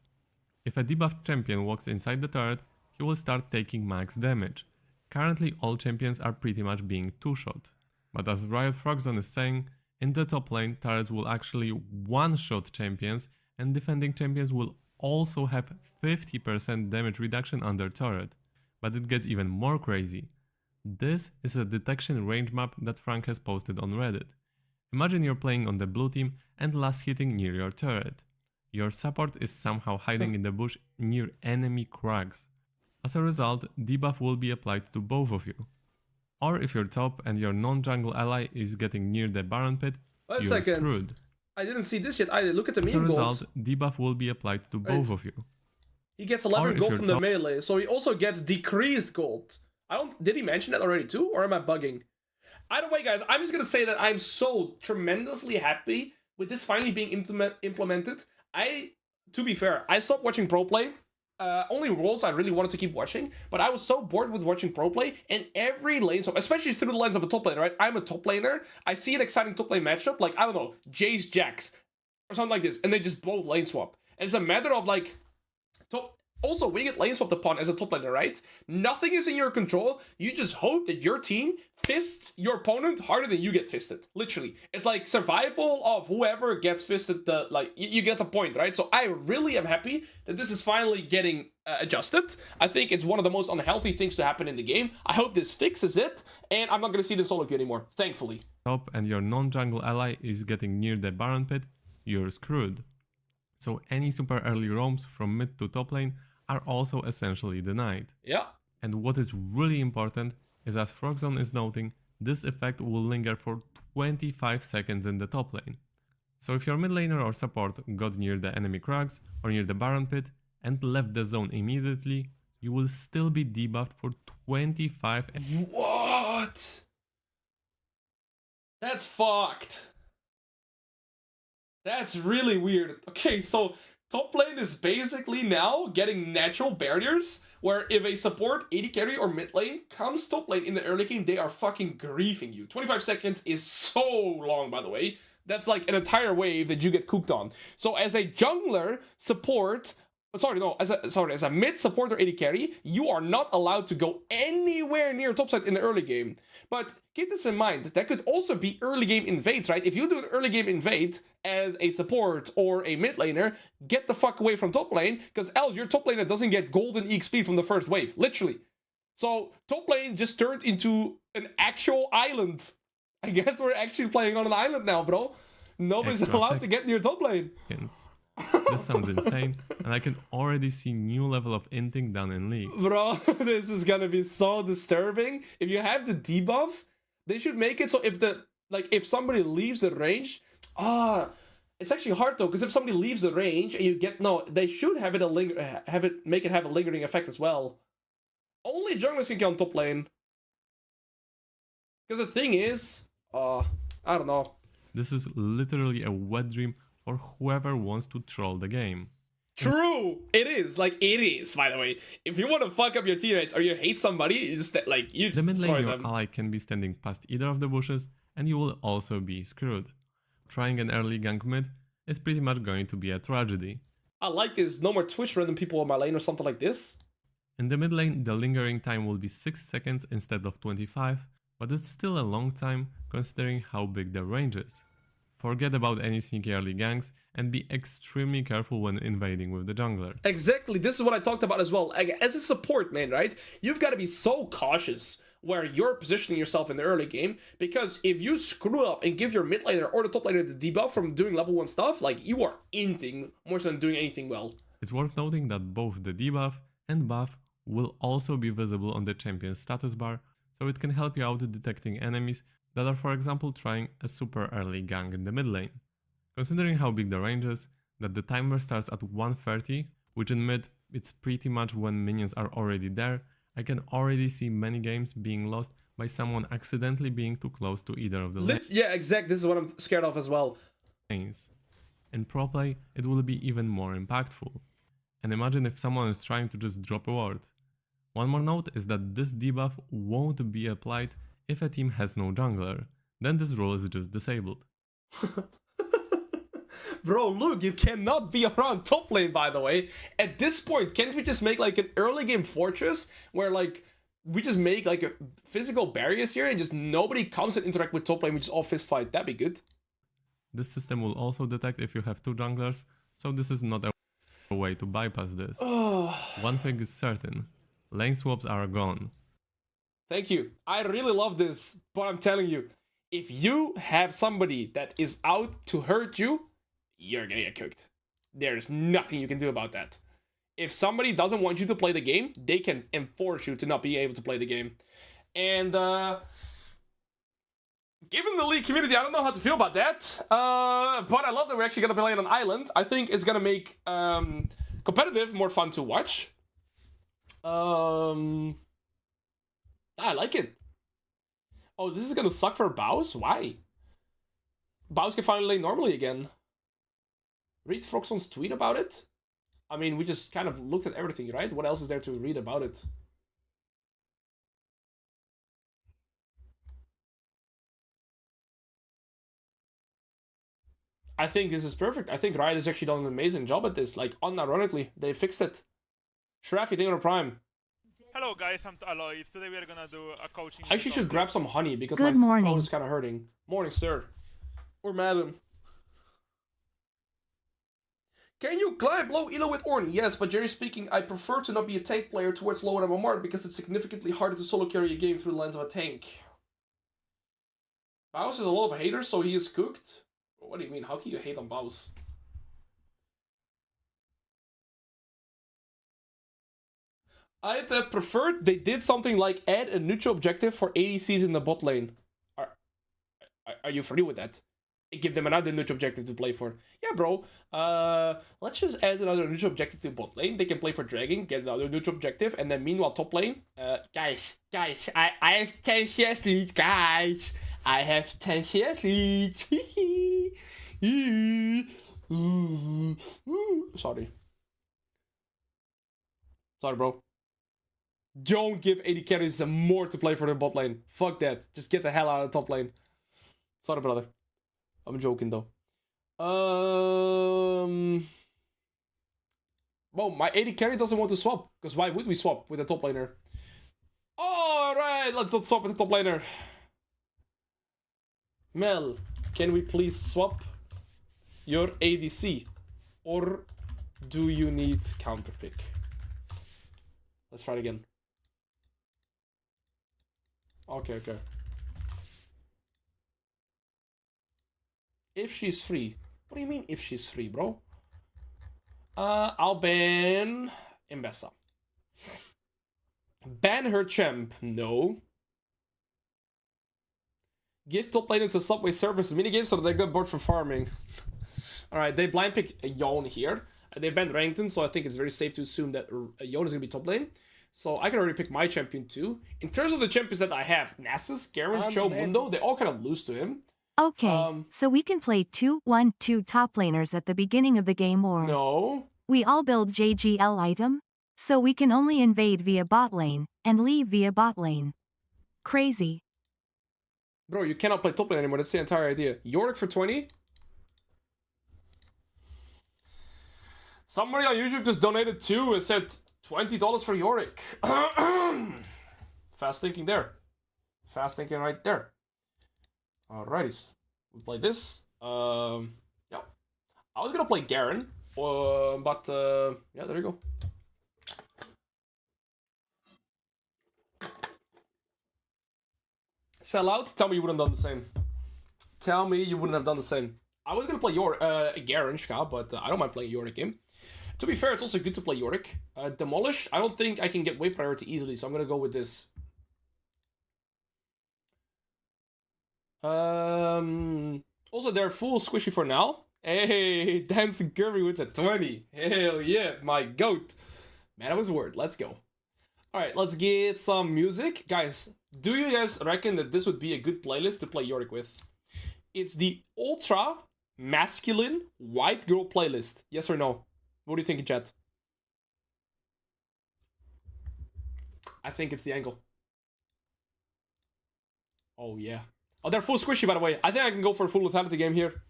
If a debuffed champion walks inside the turret, he will start taking max damage. Currently all champions are pretty much being 2-shot. But as Riot Frogzone is saying, in the top lane, turrets will actually one-shot champions, and defending champions will also have 50% damage reduction under turret. But it gets even more crazy. This is a detection range map that Frank has posted on Reddit. Imagine you're playing on the blue team and last hitting near your turret. Your support is somehow hiding in the bush near enemy crags. As a result, debuff will be applied to both of you. Or if you're top and your non-jungle ally is getting near the Baron pit, you're screwed. I didn't see this yet either. Look at the meme gold. As a result, debuff will be applied to both of you. He gets 11 gold from the melee, so he also gets decreased gold. Did he mention that already too, or am I bugging? Either way, guys, I'm just gonna say that I'm so tremendously happy with this finally being implemented. To be fair, I stopped watching pro play only roles I really wanted to keep watching, but I was so bored with watching pro play, and every lane swap, especially through the lens of a top laner, right? I'm a top laner, I see an exciting top lane matchup, like, I don't know, Jace Jax, or something like this, and they just both lane swap. And it's a matter of, like, also, when you get lane swapped upon as a top laner, right? Nothing is in your control. You just hope that your team fists your opponent harder than you get fisted. Literally. It's like survival of whoever gets fisted. You get the point, right? So I really am happy that this is finally getting adjusted. I think it's one of the most unhealthy things to happen in the game. I hope this fixes it. And I'm not going to see the solo queue anymore, thankfully. Top and your non-jungle ally is getting near the Baron pit, you're screwed. So any super early roams from mid to top lane are also essentially denied. Yeah. And what is really important is, as Frogzone is noting, this effect will linger for 25 seconds in the top lane. So if your mid laner or support got near the enemy Krugs or near the Baron pit and left the zone immediately, you will still be debuffed for 25. What? That's fucked. That's really weird. Okay, so top lane is basically now getting natural barriers where if a support, AD carry, or mid lane comes top lane in the early game, they are fucking griefing you. 25 seconds is so long, by the way. That's like an entire wave that you get cooked on. So as a jungler, support, as a mid support or AD carry, you are not allowed to go anywhere near topside in the early game. But keep this in mind, that could also be early game invades, right? If you do an early game invade as a support or a mid laner, get the fuck away from top lane, because else your top laner doesn't get golden EXP from the first wave, literally. So top lane just turned into an actual island. I guess we're actually playing on an island now, bro. Nobody's allowed to get near top lane. This sounds insane, and I can already see new level of inting done in League. Bro, this is gonna be so disturbing. If you have the debuff, they should make it so if somebody leaves the range, it's actually hard though, because if somebody leaves the range and you get they should have it make it have a lingering effect as well. Only junglers can get on top lane. Because the thing is, I don't know. This is literally a wet dream for whoever wants to troll the game. True! It is. Like, it is, by the way. If you want to fuck up your teammates or you hate somebody, you just The mid destroy lane, them. your ally can be standing past either of the bushes, and you will also be screwed. Trying an early gank mid is pretty much going to be a tragedy. I like this. No more Twitch random people on my lane or something like this. In the mid lane, the lingering time will be 6 seconds instead of 25, but it's still a long time considering how big the range is. Forget about any sneaky early ganks and be extremely careful when invading with the jungler. Exactly, this is what I talked about as well. Like, as a support, man, right? You've got to be so cautious where you're positioning yourself in the early game, because if you screw up and give your mid laner or the top laner the debuff from doing level 1 stuff, like, you are inting more than doing anything well. It's worth noting that both the debuff and buff will also be visible on the champion's status bar, so it can help you out detecting enemies that are, for example, trying a super early gank in the mid lane. Considering how big the range is, that the timer starts at 1:30, which in mid, it's pretty much when minions are already there, I can already see many games being lost by someone accidentally being too close to either of the lanes. Yeah, exactly, this is what I'm scared of as well. In pro play, it will be even more impactful. And imagine if someone is trying to just drop a ward. One more note is that this debuff won't be applied if a team has no jungler, then this rule is just disabled. Bro, look, you cannot be around top lane, by the way. At this point, can't we just make like an early game fortress where like we just make like a physical barriers here and just nobody comes and interact with top lane, we just all fist fight? That'd be good. This system will also detect if you have 2 junglers, so this is not a way to bypass this. One thing is certain, lane swaps are gone. Thank you. I really love this, but I'm telling you, if you have somebody that is out to hurt you, you're gonna get cooked. There's nothing you can do about that. If somebody doesn't want you to play the game, they can enforce you to not be able to play the game. And given the League community, I don't know how to feel about that. But I love that we're actually gonna play on an island. I think it's gonna make competitive more fun to watch. I like it. Oh, this is gonna suck for Bows? Why? Bows can finally lane normally again. Read Froxon's tweet about it? I mean, we just kind of looked at everything, right? What else is there to read about it? I think this is perfect. I think Ryze has actually done an amazing job at this. Like, unironically, they fixed it. Shraffy, thank you for Prime. Hello guys, I'm Alois. Today we are gonna do a coaching. I actually should grab some honey because Good my morning. throat is kind of hurting. Morning, sir. Or madam. Can you climb low elo with Ornn? Yes, but generally speaking, I prefer to not be a tank player towards lower MMR because it's significantly harder to solo carry a game through the lens of a tank. Baus has a lot of haters, so he is cooked. What do you mean? How can you hate on Baus? I'd have preferred they did something like add a neutral objective for ADCs in the bot lane. Are you free with that? Give them another neutral objective to play for. Yeah, bro. Let's just add another neutral objective to bot lane. They can play for Dragon, get another neutral objective, and then meanwhile top lane. Guys, I have 10 CS leads, guys. I have 10 CS leads. Sorry. Sorry, bro. Don't give AD carries some more to play for the bot lane. Fuck that. Just get the hell out of the top lane. Sorry, brother. I'm joking, though. Well, my AD carry doesn't want to swap. Because why would we swap with a top laner? Alright, let's not swap with the top laner. Mel, can we please swap your ADC? Or do you need counterpick? Let's try it again. Okay. If she's free. What do you mean if she's free, bro? I'll ban Imbessa. Ban her champ. No. Give top laners a Subway Surface minigame so that they get bored for farming. Alright, they blind pick Yone here. They banned Rankton, so I think it's very safe to assume that Yone is going to be top lane. So I can already pick my champion too. In terms of the champions that I have, Nasus, Garen, Mundo, they all kind of lose to him. Okay, so we can play 2-1-2 top laners at the beginning of the game, or No. we all build JGL item, so we can only invade via bot lane and leave via bot lane. Crazy. Bro, you cannot play top lane anymore. That's the entire idea. Yorick for 20. Somebody on YouTube just donated too and said $20 for Yorick. Fast thinking there. Fast thinking right there. Alrighties. We play this. Yeah. I was gonna play Garen. But yeah, there you go. Sell out? Tell me you wouldn't have done the same. Tell me you wouldn't have done the same. I was gonna play Garen, but I don't mind playing Yorick game. To be fair, it's also good to play Yorick. Demolish, I don't think I can get wave priority easily, so I'm gonna go with this. Also, they're full squishy for now. Hey, Dancing Kirby with the 20. Hell yeah, my goat. Man, that was a word. Let's go. Alright, let's get some music. Guys, do you guys reckon that this would be a good playlist to play Yorick with? It's the ultra masculine white girl playlist. Yes or no? What do you think, chat? I think it's the angle. Oh, yeah. Oh, they're full squishy, by the way. I think I can go for a full lethality game here.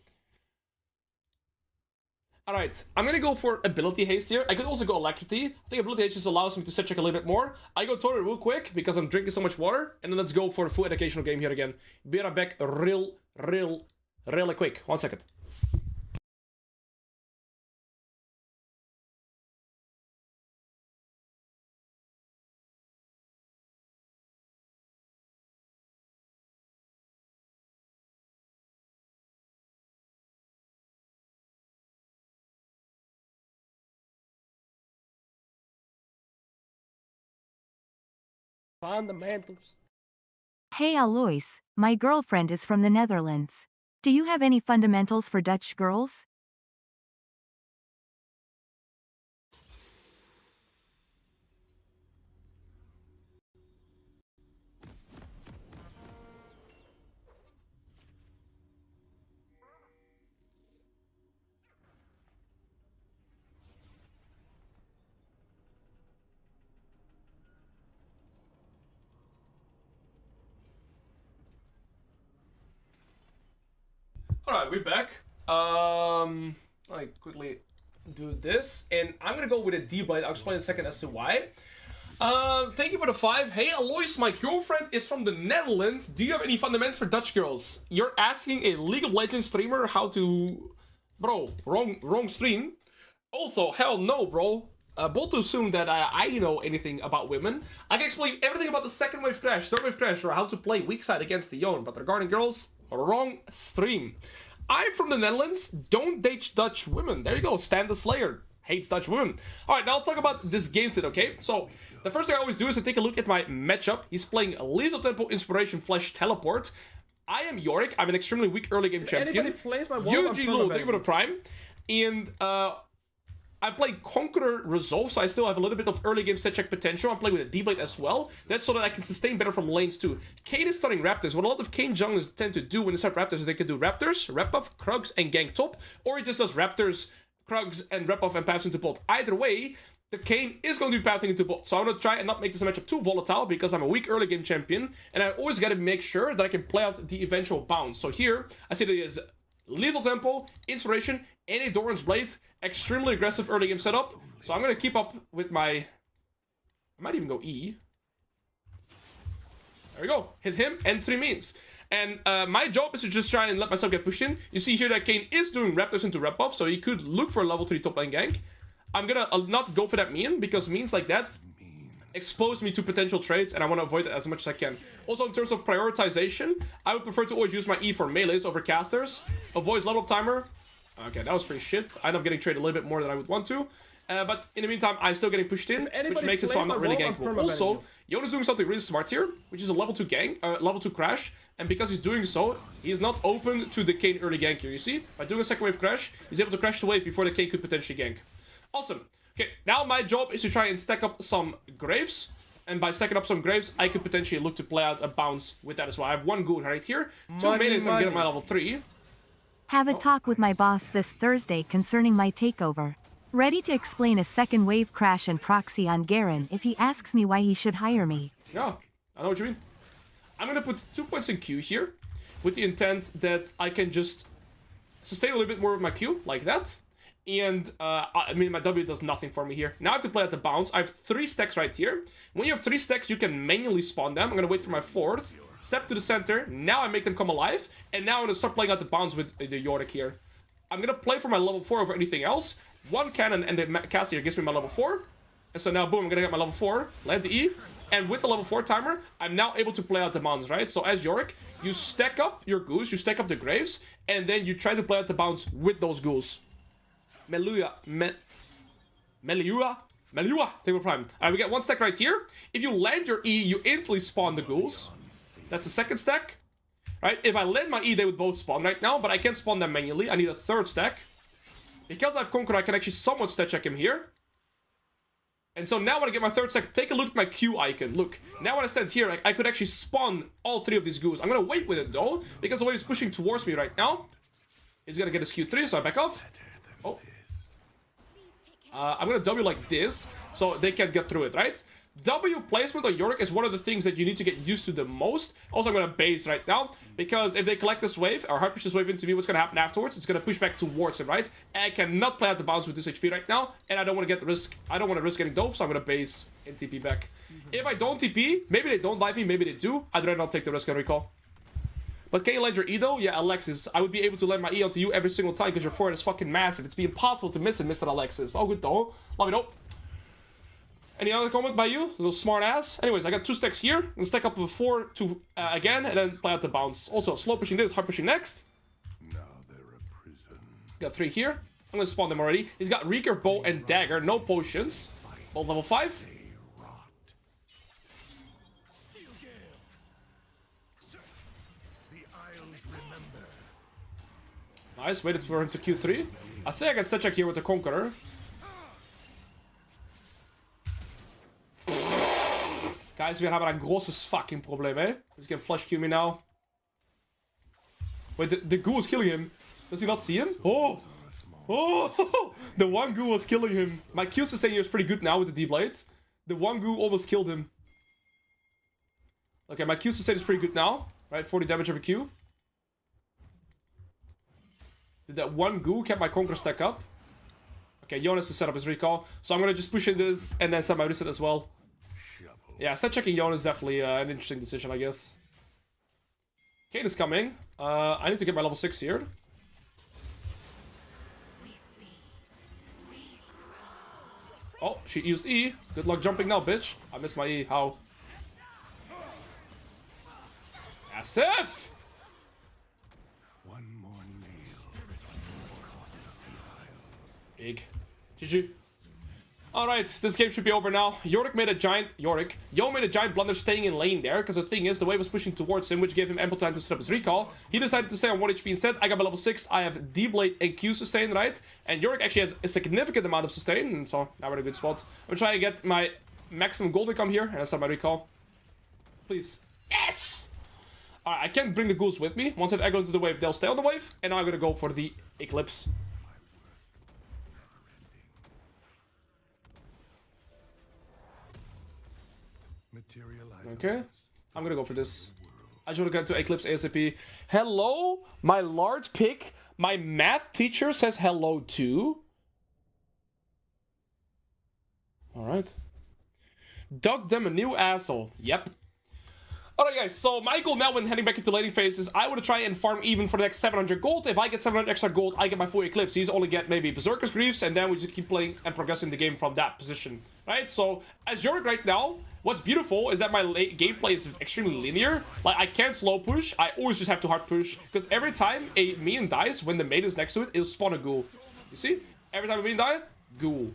Alright, I'm gonna go for ability haste here. I could also go alacrity. I think ability haste just allows me to set check a little bit more. I go Tori real quick because I'm drinking so much water. And then let's go for a full educational game here again. Be right back really quick. 1 second. Fundamentals. Hey Alois, my girlfriend is from the Netherlands. Do you have any fundamentals for Dutch girls? Alright, we're back. I quickly do this, and I'm gonna go with a D-Blade. I'll explain in a second as to why. Thank you for the 5. Hey, Alois, my girlfriend is from the Netherlands. Do you have any fundamentals for Dutch girls? You're asking a League of Legends streamer how to... Bro, wrong stream. Also, hell no, bro. Bold to assume that I know anything about women. I can explain everything about the second wave crash, third wave crash, or how to play weak side against the Yone. But regarding girls, wrong stream. I'm from the Netherlands. Don't date Dutch women. There you go. Stan the Slayer hates Dutch women. Alright, now let's talk about this game state, okay? So, the first thing I always do is to take a look at my matchup. He's playing Lethal Tempo, Inspiration, Flash, Teleport. I am Yorick. I'm an extremely weak early game champion. Anybody flames my wall, UG Lul, thank you for the Prime. And, I'm playing Conqueror Resolve, so I still have a little bit of early game set check potential. I'm playing with a D-Blade as well. That's so that I can sustain better from lanes too. Kayn is starting Raptors. What a lot of Kayn junglers tend to do when they start Raptors is they can do Raptors, Rep Buff, Krugs, and gank top. Or he just does Raptors, Krugs, and Rep Buff and paths into bot. Either way, the Kayn is going to be pathing into bot. So I'm going to try and not make this matchup too volatile because I'm a weak early game champion. And I always got to make sure that I can play out the eventual bounce. So here, I see that he has Lethal Tempo, Inspiration, and a Doran's Blade. Extremely aggressive early game setup. So I'm going to keep up with my... I might even go E. There we go. Hit him and 3 means. And my job is to just try and let myself get pushed in. You see here that Kayn is doing Raptors into Rep Buff, so he could look for a level 3 top lane gank. I'm going to not go for that mean, because means like that expose me to potential trades, and I want to avoid it as much as I can. Also, in terms of prioritization, I would prefer to always use my E for melees over casters. Avoids level up timer. Okay, that was pretty shit. I end up getting traded a little bit more than I would want to. But in the meantime, I'm still getting pushed in, which makes it so I'm not really gankable. Also, Yone is doing something really smart here, which is a level 2 gank, level 2 crash. And because he's doing so, he is not open to the Kayn early gank here. You see? By doing a second wave crash, he's able to crash the wave before the Kayn could potentially gank. Awesome. Okay, now my job is to try and stack up some Graves. And by stacking up some Graves, I could potentially look to play out a bounce with that as well. I have 1 Goon right here. 2 melees and get my level 3. Have a talk with my boss this Thursday concerning my takeover. Ready to explain a second wave crash and proxy on Garen if he asks me why he should hire me. Yeah, I know what you mean. I'm gonna put 2 points in Q here, with the intent that I can just sustain a little bit more with my Q, like that. And, I mean, my W does nothing for me here. Now I have to play at the bounce. I have 3 stacks right here. When you have 3 stacks, you can manually spawn them. I'm gonna wait for my 4th. Step to the center. Now I make them come alive. And now I'm gonna start playing out the bounce with the Yorick here. I'm gonna play for my level 4 over anything else. 1 cannon and the caster here gives me my level 4. And so now, boom, I'm gonna get my level 4. Land the E. And with the level 4 timer, I'm now able to play out the bounce, right? So as Yorick, you stack up your ghouls, you stack up the Graves, and then you try to play out the bounce with those ghouls. Meliua. Table Prime. Alright, we get 1 stack right here. If you land your E, you instantly spawn the ghouls. That's the 2nd stack. Right? If I land my E, they would both spawn right now, but I can't spawn them manually. I need a 3rd stack. Because I've Conqueror, I can actually somewhat stat check him here. And so now when I get my 3rd stack, take a look at my Q icon. Look, now when I stand here, I could actually spawn all 3 of these ghouls. I'm gonna wait with it though, because the way he's pushing towards me right now, he's gonna get his Q3, so I back off. Oh. I'm gonna W like this, so they can't get through it, right? W placement on Yorick is one of the things that you need to get used to the most. Also, I'm gonna base right now, because if they collect this wave, or hard push this wave into me, what's gonna happen afterwards? It's gonna push back towards him, right? And I cannot play out the bounce with this HP right now, and I don't want to get the risk. I don't want to risk getting dove, so I'm gonna base and TP back. If I don't TP, maybe they don't dive me, maybe they do. I'd rather not take the risk and recall. But can you land your E though? Yeah, Alexis. I would be able to land my E onto you every single time because your forehead is fucking massive. It's be impossible to miss it, Mr. Alexis. All good though. Let me know. Any other comment by you? Little smart ass. Anyways, I got 2 stacks here. And stack up with 4 to again, and then play out the bounce. Also, slow pushing this, hard pushing next. Now they're a prison. Got 3 here. I'm gonna spawn them already. He's got recurve, bow, and dagger. No potions. Both level 5. Nice, waited for him to Q3. I think I can stat check here with the Conqueror. Guys, we hebben een großes fucking probleem, eh? He's gonna flash Q me now. Wait, the ghoul is killing him. Does he not see him? Oh! Oh! The 1 ghoul was killing him. My Q sustain here is pretty good now with the D-Blade. The 1 ghoul almost killed him. Okay, my Q sustain is pretty good now. Right, 40 damage over Q. Did that one goo kept my conquer stack up? Okay, Yone has to set up his recall. So I'm gonna just push in this and then set my reset as well. Yeah, set checking Yone is definitely an interesting decision, I guess. Kane is coming. I need to get my level 6 here. Oh, she used E. Good luck jumping now, bitch. I missed my E. How? Massive! One more meal. Big. GG. Alright, this game should be over now. Yorick made a giant... Yone made a giant blunder staying in lane there, because the thing is, the wave was pushing towards him, which gave him ample time to set up his recall. He decided to stay on 1 HP instead. I got my level 6. I have D-Blade and Q sustain, right? And Yorick actually has a significant amount of sustain, and so now we're in a good spot. I'm trying to get my maximum gold income here, and I set my recall. Please. Yes! Alright, I can't bring the ghouls with me. Once I've aggroed into the wave, they'll stay on the wave, and now I'm gonna go for the Eclipse. Okay, I'm gonna go for this. I just want to get to Eclipse ASAP. Hello? My large pick. My math teacher says hello too. Alright. Dug them a new asshole. Yep. Alright guys, so my goal now when heading back into laning phase is I want to try and farm even for the next 700 gold. If I get 700 extra gold, I get my full Eclipse. He's only get maybe Berserker's Greaves, and then we just keep playing and progressing the game from that position. Right? So, as Yorick right now, what's beautiful is that my gameplay is extremely linear. Like, I can't slow push, I always just have to hard push. Because every time a minion dies, when the mate is next to it, it'll spawn a ghoul. You see? Every time a minion dies, ghoul.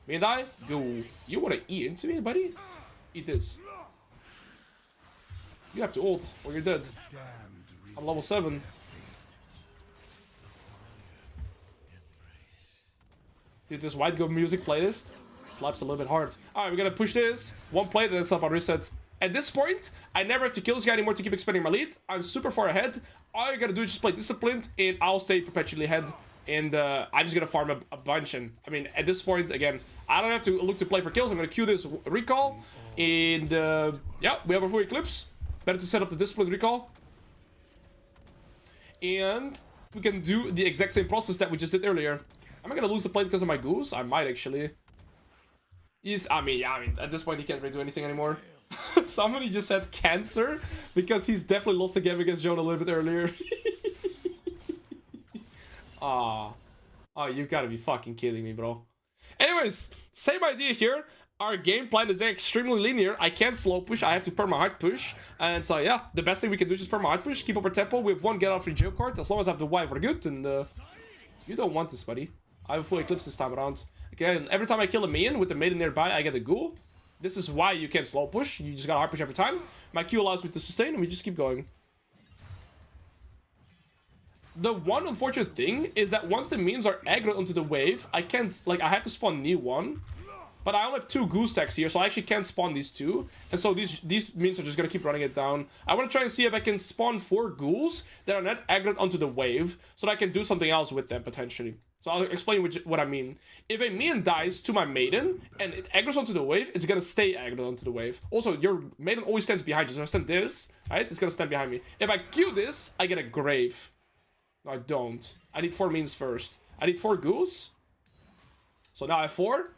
Minion die, ghoul. You want to eat into me, buddy? Eat this. You have to ult, or you're dead. I'm level 7. Dude, this white go music playlist slaps a little bit hard. Alright, we're gonna push this. One plate and then stop on reset. At this point, I never have to kill this guy anymore to keep expanding my lead. I'm super far ahead. All I gotta do is just play disciplined, and I'll stay perpetually ahead. And I'm just gonna farm a bunch. And I mean, at this point, again, I don't have to look to play for kills. I'm gonna queue this recall. And yeah, we have a full Eclipse. Better to set up the disciplined recall. And we can do the exact same process that we just did earlier. Am I gonna lose the plate because of my goose? I might actually. I mean, at this point he can't really do anything anymore. Somebody just said cancer because he's definitely lost the game against Yone a little bit earlier. Oh, you've got to be fucking kidding me, bro. Anyways, same idea here. Our game plan is extremely linear. I can't slow push. I have to perma hard push. And so, yeah, the best thing we can do is just perma hard push. Keep up our tempo. We have one get out free jail card. As long as I have the wife, we're good. And you don't want this, buddy. I have a full Eclipse this time around. Again, every time I kill a minion with the maiden nearby, I get a ghoul. This is why you can't slow push. You just gotta hard push every time. My Q allows me to sustain, and we just keep going. The one unfortunate thing is that once the minions are aggroed onto the wave, I can't, like, I have to spawn new one. But I only have 2 goose stacks here, so I actually can't spawn these 2. And so these minions are just gonna keep running it down. I wanna try and see if I can spawn 4 ghouls that are not aggroed onto the wave, so that I can do something else with them, potentially. So I'll explain what I mean. If a minion dies to my maiden, and it aggroes onto the wave, it's gonna stay aggroed onto the wave. Also, your maiden always stands behind you, so if I stand this, right, it's gonna stand behind me. If I Q this, I get a grave. No, I don't. I need 4 minions first. I need 4 ghouls. So now I have 4.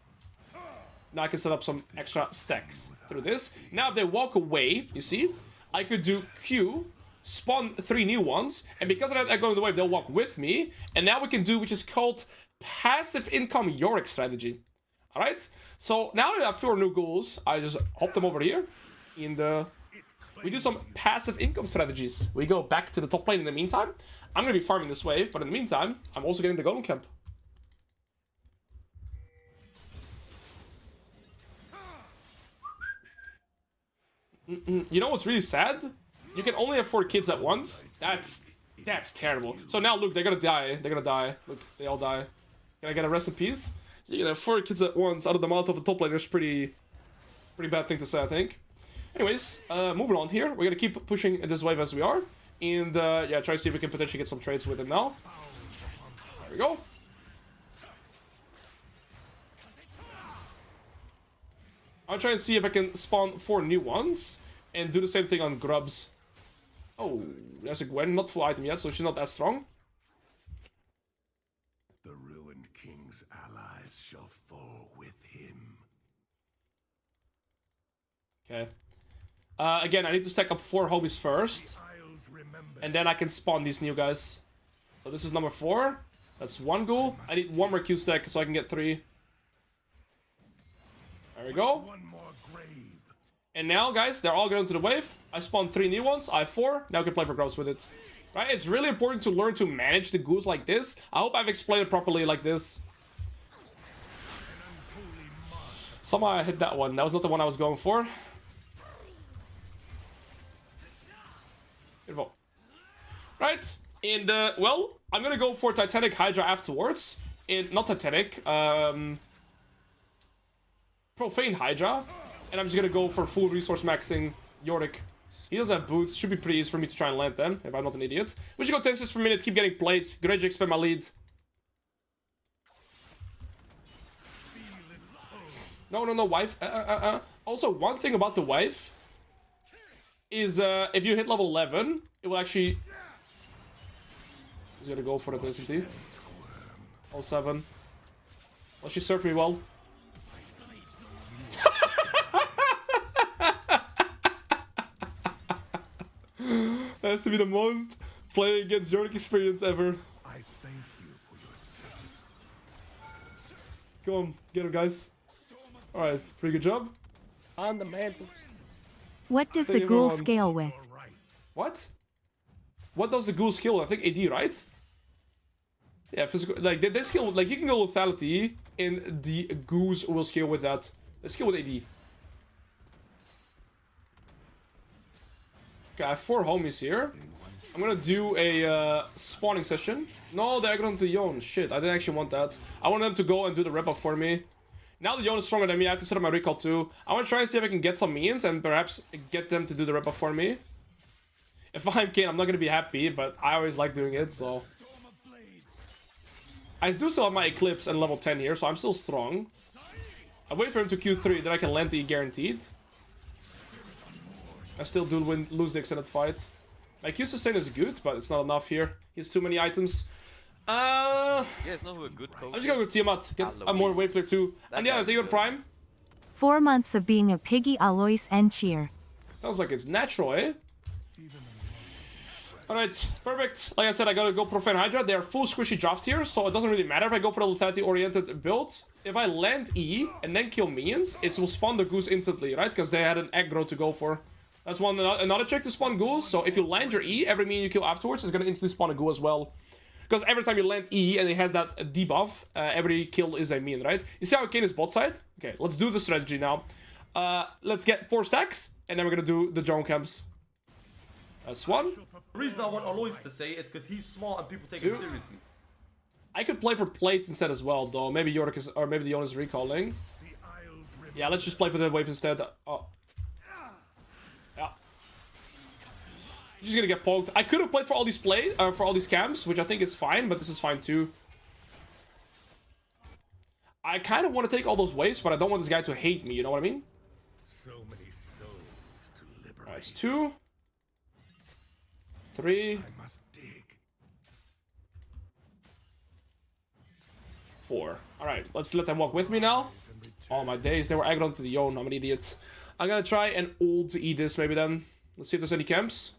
Now I can set up some extra stacks through this. Now if they walk away, you see, I could do Q, spawn 3 new ones, and because of that I go in the wave, they'll walk with me. And now we can do which is called passive income Yorick strategy. Alright? So now that I have 4 new ghouls, I just hop them over here. And we do some passive income strategies. We go back to the top lane in the meantime. I'm gonna be farming this wave, but in the meantime, I'm also getting the golem camp. You know what's really sad? You can only have 4 kids at once. That's terrible. So now look, they're gonna die. They're gonna die. Look, they all die. Can I get a rest in peace? You can have 4 kids at once out of the mouth of the top laner is pretty bad thing to say, I think. Anyways, moving on here. We're gonna keep pushing this wave as we are. And yeah, try to see if we can potentially get some trades with him now. There we go. I'll try and see if I can spawn 4 new ones and do the same thing on grubs. Oh, there's a Gwen, not full item yet, so she's not that strong. Okay. Again, I need to stack up 4 homies first. And then I can spawn these new guys. So this is number 4. That's 1 ghoul. I need 1 more Q stack so I can get 3. There we go. And now, guys, they're all going to the wave. I spawned 3 new ones. I have 4. Now I can play for grubs with it. Right? It's really important to learn to manage the ghouls like this. I hope I've explained it properly like this. Somehow I hit that one. That was not the one I was going for. Beautiful. Right. And, well, I'm gonna go for Titanic Hydra afterwards. Not Titanic. Profane Hydra. And I'm just gonna go for full resource maxing Yorick. He doesn't have boots. Should be pretty easy for me to try and land them, if I'm not an idiot. We should go 10 cents per minute, keep getting plates. Great, expand my lead. No, wife. Also, one thing about the wife is if you hit level 11, it will actually... He's gonna go for it, isn't he? All 7. Well, she served me well. That has to be the most playing against Yorick experience ever. I thank you for your service. Come on, get him, guys. Alright, pretty good job. On the mantle. What does the Thank you, ghoul everyone. scale with? What? What does the ghoul skill? I think AD, right? Yeah, physical. Like, they skill. Like, you can go lethality, and the ghouls will scale with that. They skill with AD. Okay, I have 4 homies here. I'm gonna do a spawning session. No, they're going to Yone. Shit, I didn't actually want that. I want them to go and do the rep-up for me. Now that Yone is stronger than me, I have to set up my recall too. I want to try and see if I can get some minions and perhaps get them to do the rep-up for me. If I'm Quinn, I'm not gonna be happy, but I always like doing it, so... I do still have my Eclipse and level 10 here, so I'm still strong. I wait for him to Q3, then I can land the guaranteed. I still do lose the extended fight. My Q sustain is good, but it's not enough here. He has too many items. Yeah, it's not a good coach. I'm just gonna go Tiamat, get a more wave player too. And yeah, take your Prime. 4 months of being a piggy, Alois, and cheer. Sounds like it's natural, eh? Alright, perfect. Like I said, I gotta go Profane Hydra. They are full squishy draft here, so it doesn't really matter if I go for the lethality-oriented build. If I land E and then kill minions, it will spawn the goose instantly, right? Because they had an aggro to go for. That's another trick to spawn ghouls. So if you land your E, every minion you kill afterwards is gonna instantly spawn a ghoul as well. Because every time you land E and it has that debuff, every kill is a minion, right? You see how Kane is bot side? Okay, let's do the strategy now. Let's get 4 stacks, and then we're gonna do the drone camps. That's 1. The reason I want Alois to say is because he's small and people take him seriously. I could play for plates instead as well, though. Maybe Yorick is, or maybe the Yone is recalling. Yeah, let's just play for the wave instead. Oh. Yeah. Just gonna get poked. I could have played for all these for all these camps, which I think is fine, but this is fine too. I kind of want to take all those waves, but I don't want this guy to hate me. You know what I mean? So many souls to liberate. Alright, it's 2, 3, I must dig. 4. Alright, let's let them walk with me now. Oh my days, they were aggroed onto the Yone. I'm an idiot. I'm gonna try and ult to eat this maybe then. Let's see if there's any camps.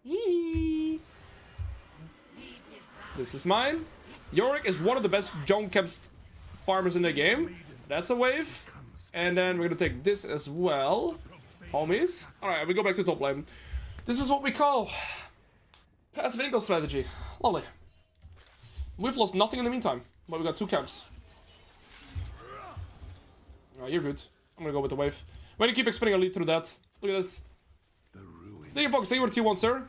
Yee. This is mine. Yorick is one of the best junk camps farmers in the game. That's a wave. And then we're gonna take this as well. Homies. Alright, we go back to top lane. This is what we call passive income strategy. Lovely. We've lost nothing in the meantime, but we got 2 camps. Alright, you're good. I'm gonna go with the wave. We're gonna keep expanding our lead through that. Look at this. Stay your focus, stay your T1, sir.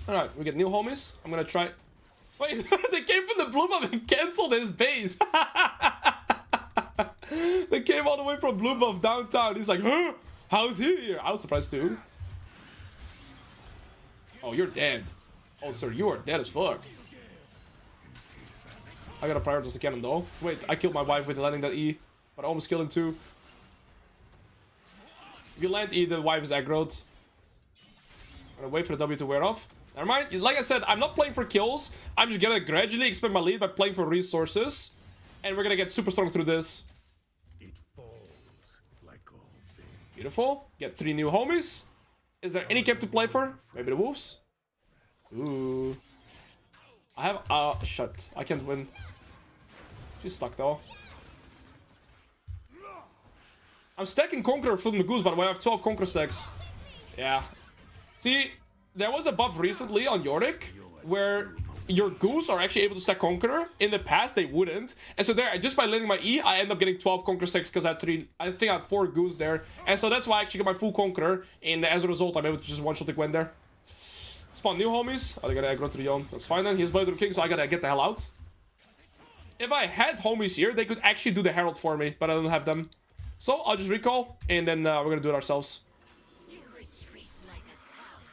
Alright, we get new homies. I'm gonna try... Wait, they came from the blue buff and cancelled his base. They came all the way from blue buff downtown. He's like, huh? How's he here? I was surprised too. Oh, you're dead. Oh, sir, you are dead as fuck. I gotta prioritize the cannon though. Wait, I killed my wife with landing that E, but I almost killed him too. If you land E, the wife is aggroed. I'm gonna wait for the W to wear off. Never mind. Like I said, I'm not playing for kills. I'm just gonna gradually expand my lead by playing for resources. And we're gonna get super strong through this. Beautiful. Get 3 new homies. Is there any camp to play for? Maybe the wolves? Ooh. I have... shit. I can't win. She's stuck though. I'm stacking Conqueror from the Goose, by the way. I have 12 Conqueror stacks. Yeah. See, there was a buff recently on Yorick where your Goose are actually able to stack Conqueror. In the past, they wouldn't. And so there, just by landing my E, I end up getting 12 Conqueror stacks because I had 3... I think I had 4 Goose there. And so that's why I actually got my full Conqueror. And as a result, I'm able to just one-shot the Quinn there. Spawn new homies. Oh, they got aggro to the Yone. That's fine then. He's Blade of the King, so I gotta get the hell out. If I had homies here, they could actually do the Herald for me, but I don't have them. So I'll just recall, and then we're gonna do it ourselves.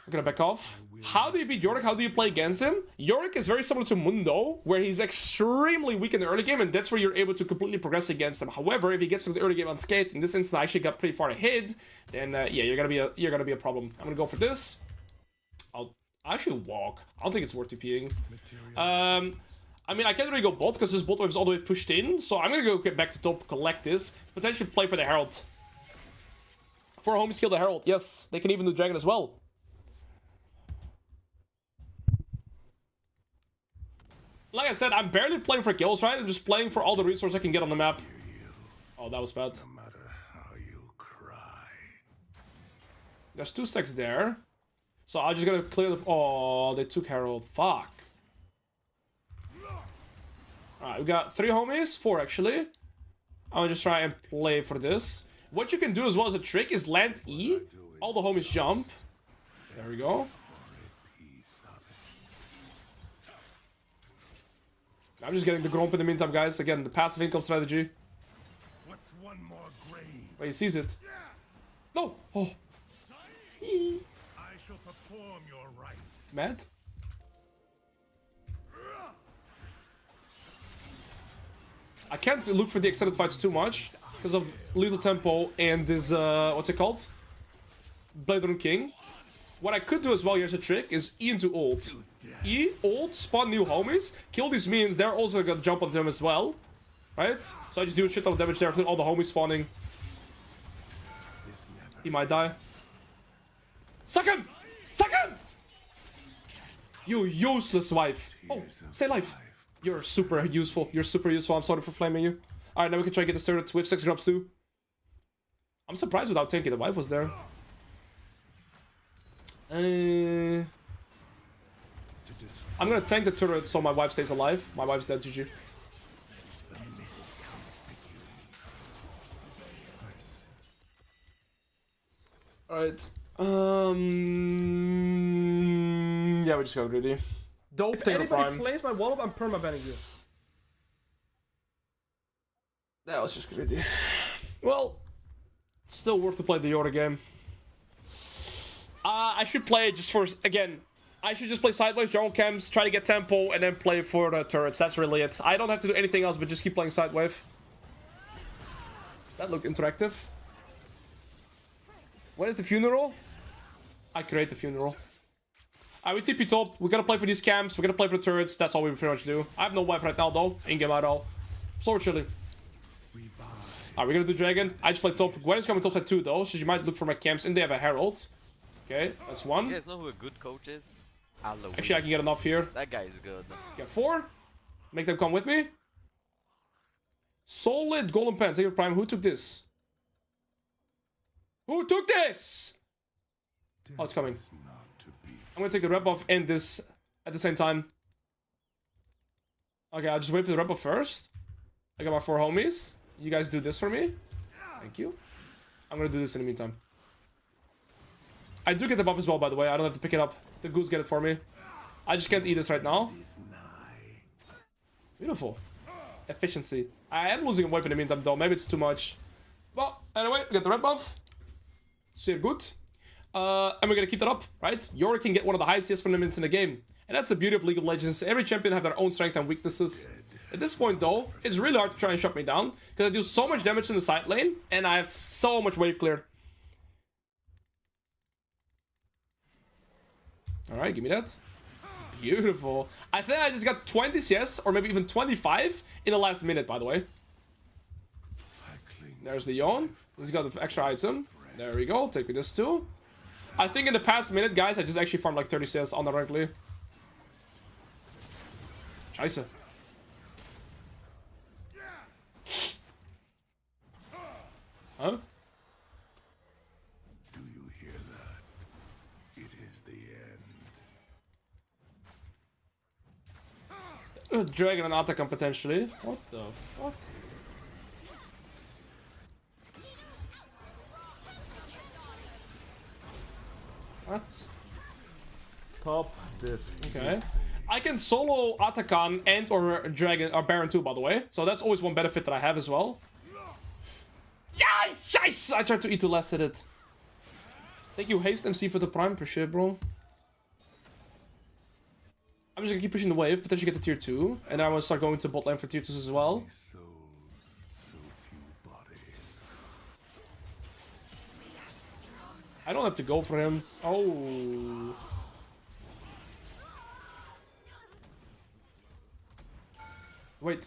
We're gonna back off. How do you beat Yorick? How do you play against him? Yorick is very similar to Mundo, where he's extremely weak in the early game, and that's where you're able to completely progress against him. However, if he gets to the early game unscathed, in this instance I actually got pretty far ahead, then yeah, you're gonna be a problem. I'm gonna go for this. I'll actually walk. I don't think it's worth TPing. I mean, I can't really go bot because this bot wave is all the way pushed in. So I'm going to go get back to top, collect this. Potentially play for the Herald. 4 homies kill the Herald. Yes, they can even do Dragon as well. Like I said, I'm barely playing for kills, right? I'm just playing for all the resources I can get on the map. Oh, that was bad. No matter how you cry. There's 2 stacks there. So I'm just going to clear the... Oh, they took Herald. Fuck. Alright, we got 3 homies, 4 actually. I'm gonna just try and play for this. What you can do as well as a trick is land E. All the homies jump. There we go. I'm just getting the Gromp in the meantime, guys. Again, the passive income strategy. What's one more grave? Wait, he sees it. No! Oh. I shall perform your rites. Mad? I can't look for the extended fights too much because of little tempo and this, what's it called? Blade Rune King. What I could do as well, here's a trick, is E into ult. E, ult, spawn new homies, kill these minions, they're also gonna jump on them as well. Right? So I just do a shit ton of damage there for all the homies spawning. He might die. Suck him! Suck him! You useless wife. Oh, stay alive. You're super useful. You're super useful. I'm sorry for flaming you. Alright, now we can try to get this turret with 6 grubs too. I'm surprised without tanking. The wife was there. I'm gonna tank the turret so my wife stays alive. My wife's dead, GG. Alright. Yeah, we just got greedy. Don't If take the anybody prime. flames my wall up, I'm permabanning you. That was just greedy. Well, still worth to play the Yorick game. I should play it just for, again, I should just play sideways, jungle camps, try to get tempo, and then play for the turrets. That's really it. I don't have to do anything else, but just keep playing sidewave. That looked interactive. What is the funeral? I create the funeral. Alright, we TP top. We gotta play for these camps. We gotta play for the turrets. That's all we pretty much do. I have no wife right now, though. In-game at all. So we're chilling. Alright, we're gonna do dragon. I just play top. Gwen is coming top side too, though, so she might look for my camps. And they have a herald. Okay, that's 1. You guys know who a good coach is? Alois. Actually, I can get enough here. That guy is good. Get 4. Make them come with me. Solid golden pants. Take your prime. Who took this? Who took this? Oh, it's coming. I'm gonna take the red buff and this at the same time. Okay, I'll just wait for the red buff first. I got my 4 homies. You guys do this for me. Thank you. I'm gonna do this in the meantime. I do get the buff as well, by the way. I don't have to pick it up. The goose get it for me. I just can't eat this right now. Beautiful. Efficiency. I am losing a wave in the meantime, though. Maybe it's too much. Well, anyway, we got the red buff. Sehr good. And we're gonna keep that up, right? Yorick can get one of the highest CS tournaments in the game. And that's the beauty of League of Legends. Every champion have their own strengths and weaknesses. At this point, though, it's really hard to try and shut me down. Because I do so much damage in the side lane. And I have so much wave clear. Alright, give me that. Beautiful. I think I just got 20 CS, or maybe even 25 in the last minute, by the way. There's the Yone. He's got the extra item. There we go. Take me this too. I think in the past minute, guys, I just actually farmed like 30 CS unironically. Scheiße. Huh? Do you hear that? It is the end. Dragon and Atakan potentially. What the fuck? What? Top diff. Okay. I can solo Atakan and or Dragon or Baron too, by the way. So that's always one benefit that I have as well. Yes! I tried to eat too less at it. Thank you, Haste MC for the Prime. Appreciate it, bro. I'm just gonna keep pushing the wave, potentially get to tier 2. And then I want to start going to bot lane for tier 2s as well. So few bodies. I don't have to go for him. Oh. Wait.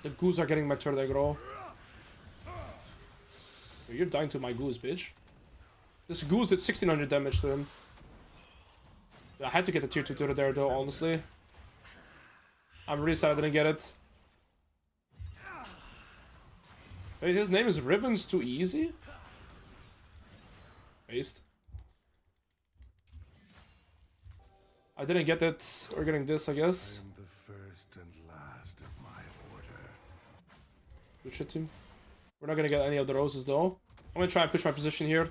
The goose are getting my turret aggro. You're dying to my goose, bitch. This goose did 1600 damage to him. I had to get the tier 2 turret there though, honestly. I'm really sad I didn't get it. Wait, his name is Ribbons Too Easy? Paste. I didn't get it. We're getting this, I guess. I am the first and last of my order. Good shit, team. We're not gonna get any of the roses though. I'm gonna try and push my position here.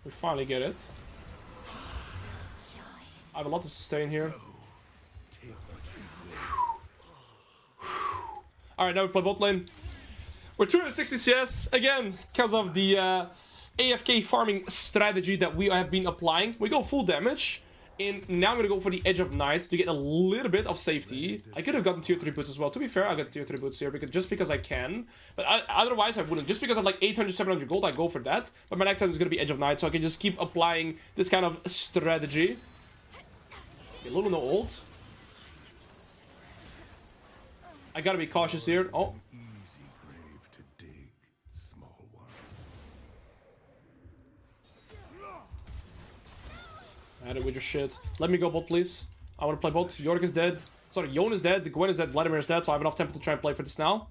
We finally get it. I have a lot of sustain here. Alright, now we play bot lane. We're 260 CS again because of the AFK farming strategy that we have been applying. We go full damage. And now I'm gonna go for the Edge of Night to get a little bit of safety. I could have gotten tier 3 boots as well. To be fair, I got tier 3 boots here just because I can. But otherwise I wouldn't. Just because I have like 800, 700 gold, I go for that. But my next time is gonna be Edge of Night, so I can just keep applying this kind of strategy. Okay, little no ult. I gotta be cautious here. Oh. Easy grave to dig, small one. At it with your shit. Let me go bot, please. I want to play bot. Yorick is dead. Sorry, Yone is dead. Quinn is dead. Vladimir is dead. So I have enough tempo to try and play for this now.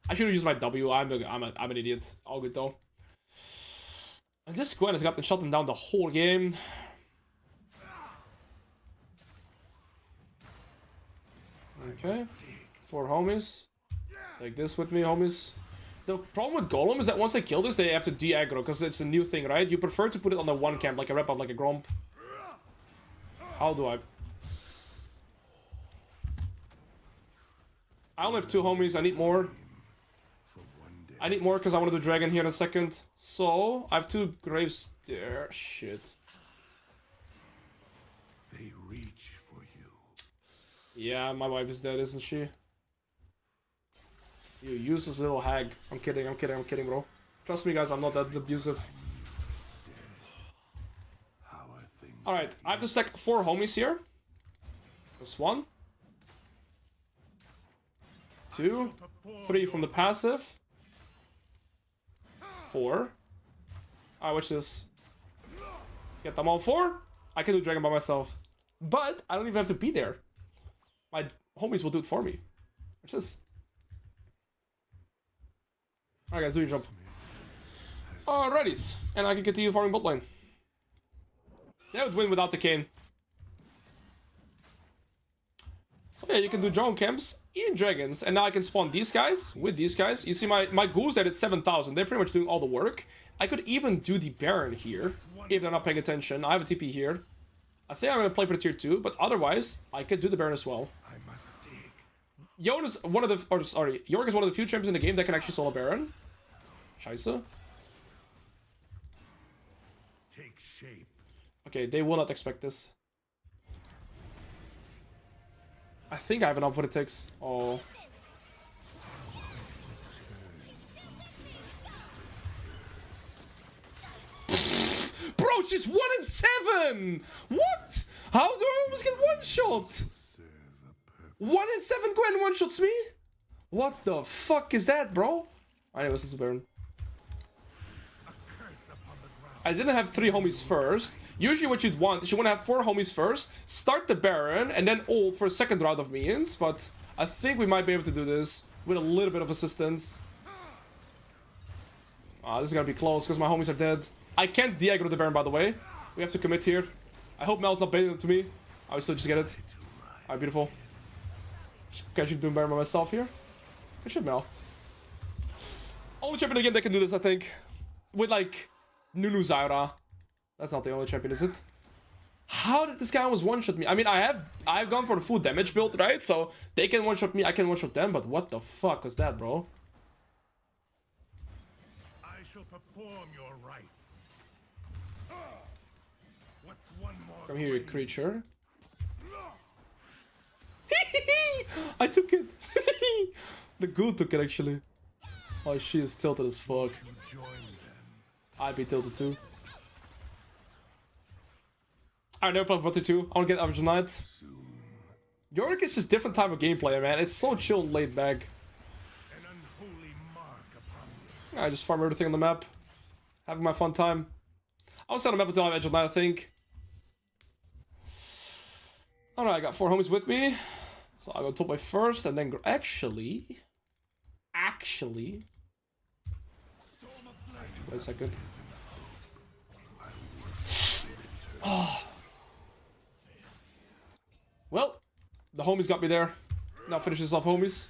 I should have used my W. I'm an idiot. All good though. And this Quinn has gotten shot down the whole game. Okay. 4 homies. Take this with me, homies. The problem with Golem is that once they kill this, they have to de-aggro, because it's a new thing, right? You prefer to put it on the one camp, like a rep-up, like a Gromp. How do I? I only have 2 homies, I need more. I need more because I want to do Dragon here in a second. So, I have 2 graves there. Shit. They reach for you. Yeah, my wife is dead, isn't she? You useless little hag. I'm kidding, bro. Trust me, guys, I'm not that abusive. Alright, I have to stack 4 homies here. That's 1. 2. 3 from the passive. 4. Alright, watch this. Get them all 4. I can do Dragon by myself. But I don't even have to be there. My homies will do it for me. Watch this. Alright guys, do your jump. Alrighties. And I can continue farming bot lane. They would win without the cane. So yeah, you can do drone camps in dragons. And now I can spawn these guys with these guys. You see my ghouls that it's 7,000. They're pretty much doing all the work. I could even do the Baron here. If they're not paying attention. I have a TP here. I think I'm going to play for the tier 2. But otherwise, I could do the Baron as well. Yone is one of the... Or sorry, Yorick is one of the few champions in the game that can actually solo Baron. Scheiße. Take shape. Okay, they will not expect this. I think I have enough what it takes. Oh. Bro, she's 1 in 7! What? How do I almost get one shot? 1 in 7 Gwen one-shots me? What the fuck is that, bro? Anyways, this is Baron. I didn't have 3 homies first. Usually what you'd want is you want to have 4 homies first, start the Baron, and then ult for a second round of minions, but I think we might be able to do this with a little bit of assistance. This is gonna be close because my homies are dead. I can't de-aggro the Baron, by the way. We have to commit here. I hope Mel's not baiting it to me. I will still just get it. Alright, beautiful. Just casually doing Baron by myself here. Good shit, Mel. Only champion again that can do this, I think. With, like, Nunu Zyra. That's not the only champion, is it? How did this guy almost one-shot me? I mean, I've gone for the full damage build, right? So, they can one-shot me, I can one-shot them, but what the fuck was that, bro? I shall perform your rites. What's one more? Come here, you creature. I took it. The ghoul took it, actually. Oh, she is tilted as fuck. I'd be tilted too. I never played Butter 2. I want to get Average Knight. Yorick is just different type of gameplay, man. It's so chill and laid back. I just farm everything on the map. Having my fun time. I was on the map until I have Edge of Night, I think. Alright, I got 4 homies with me. So I'll go top way first and then actually. Wait a second. Oh. Well, the homies got me there. Now finish this off, homies.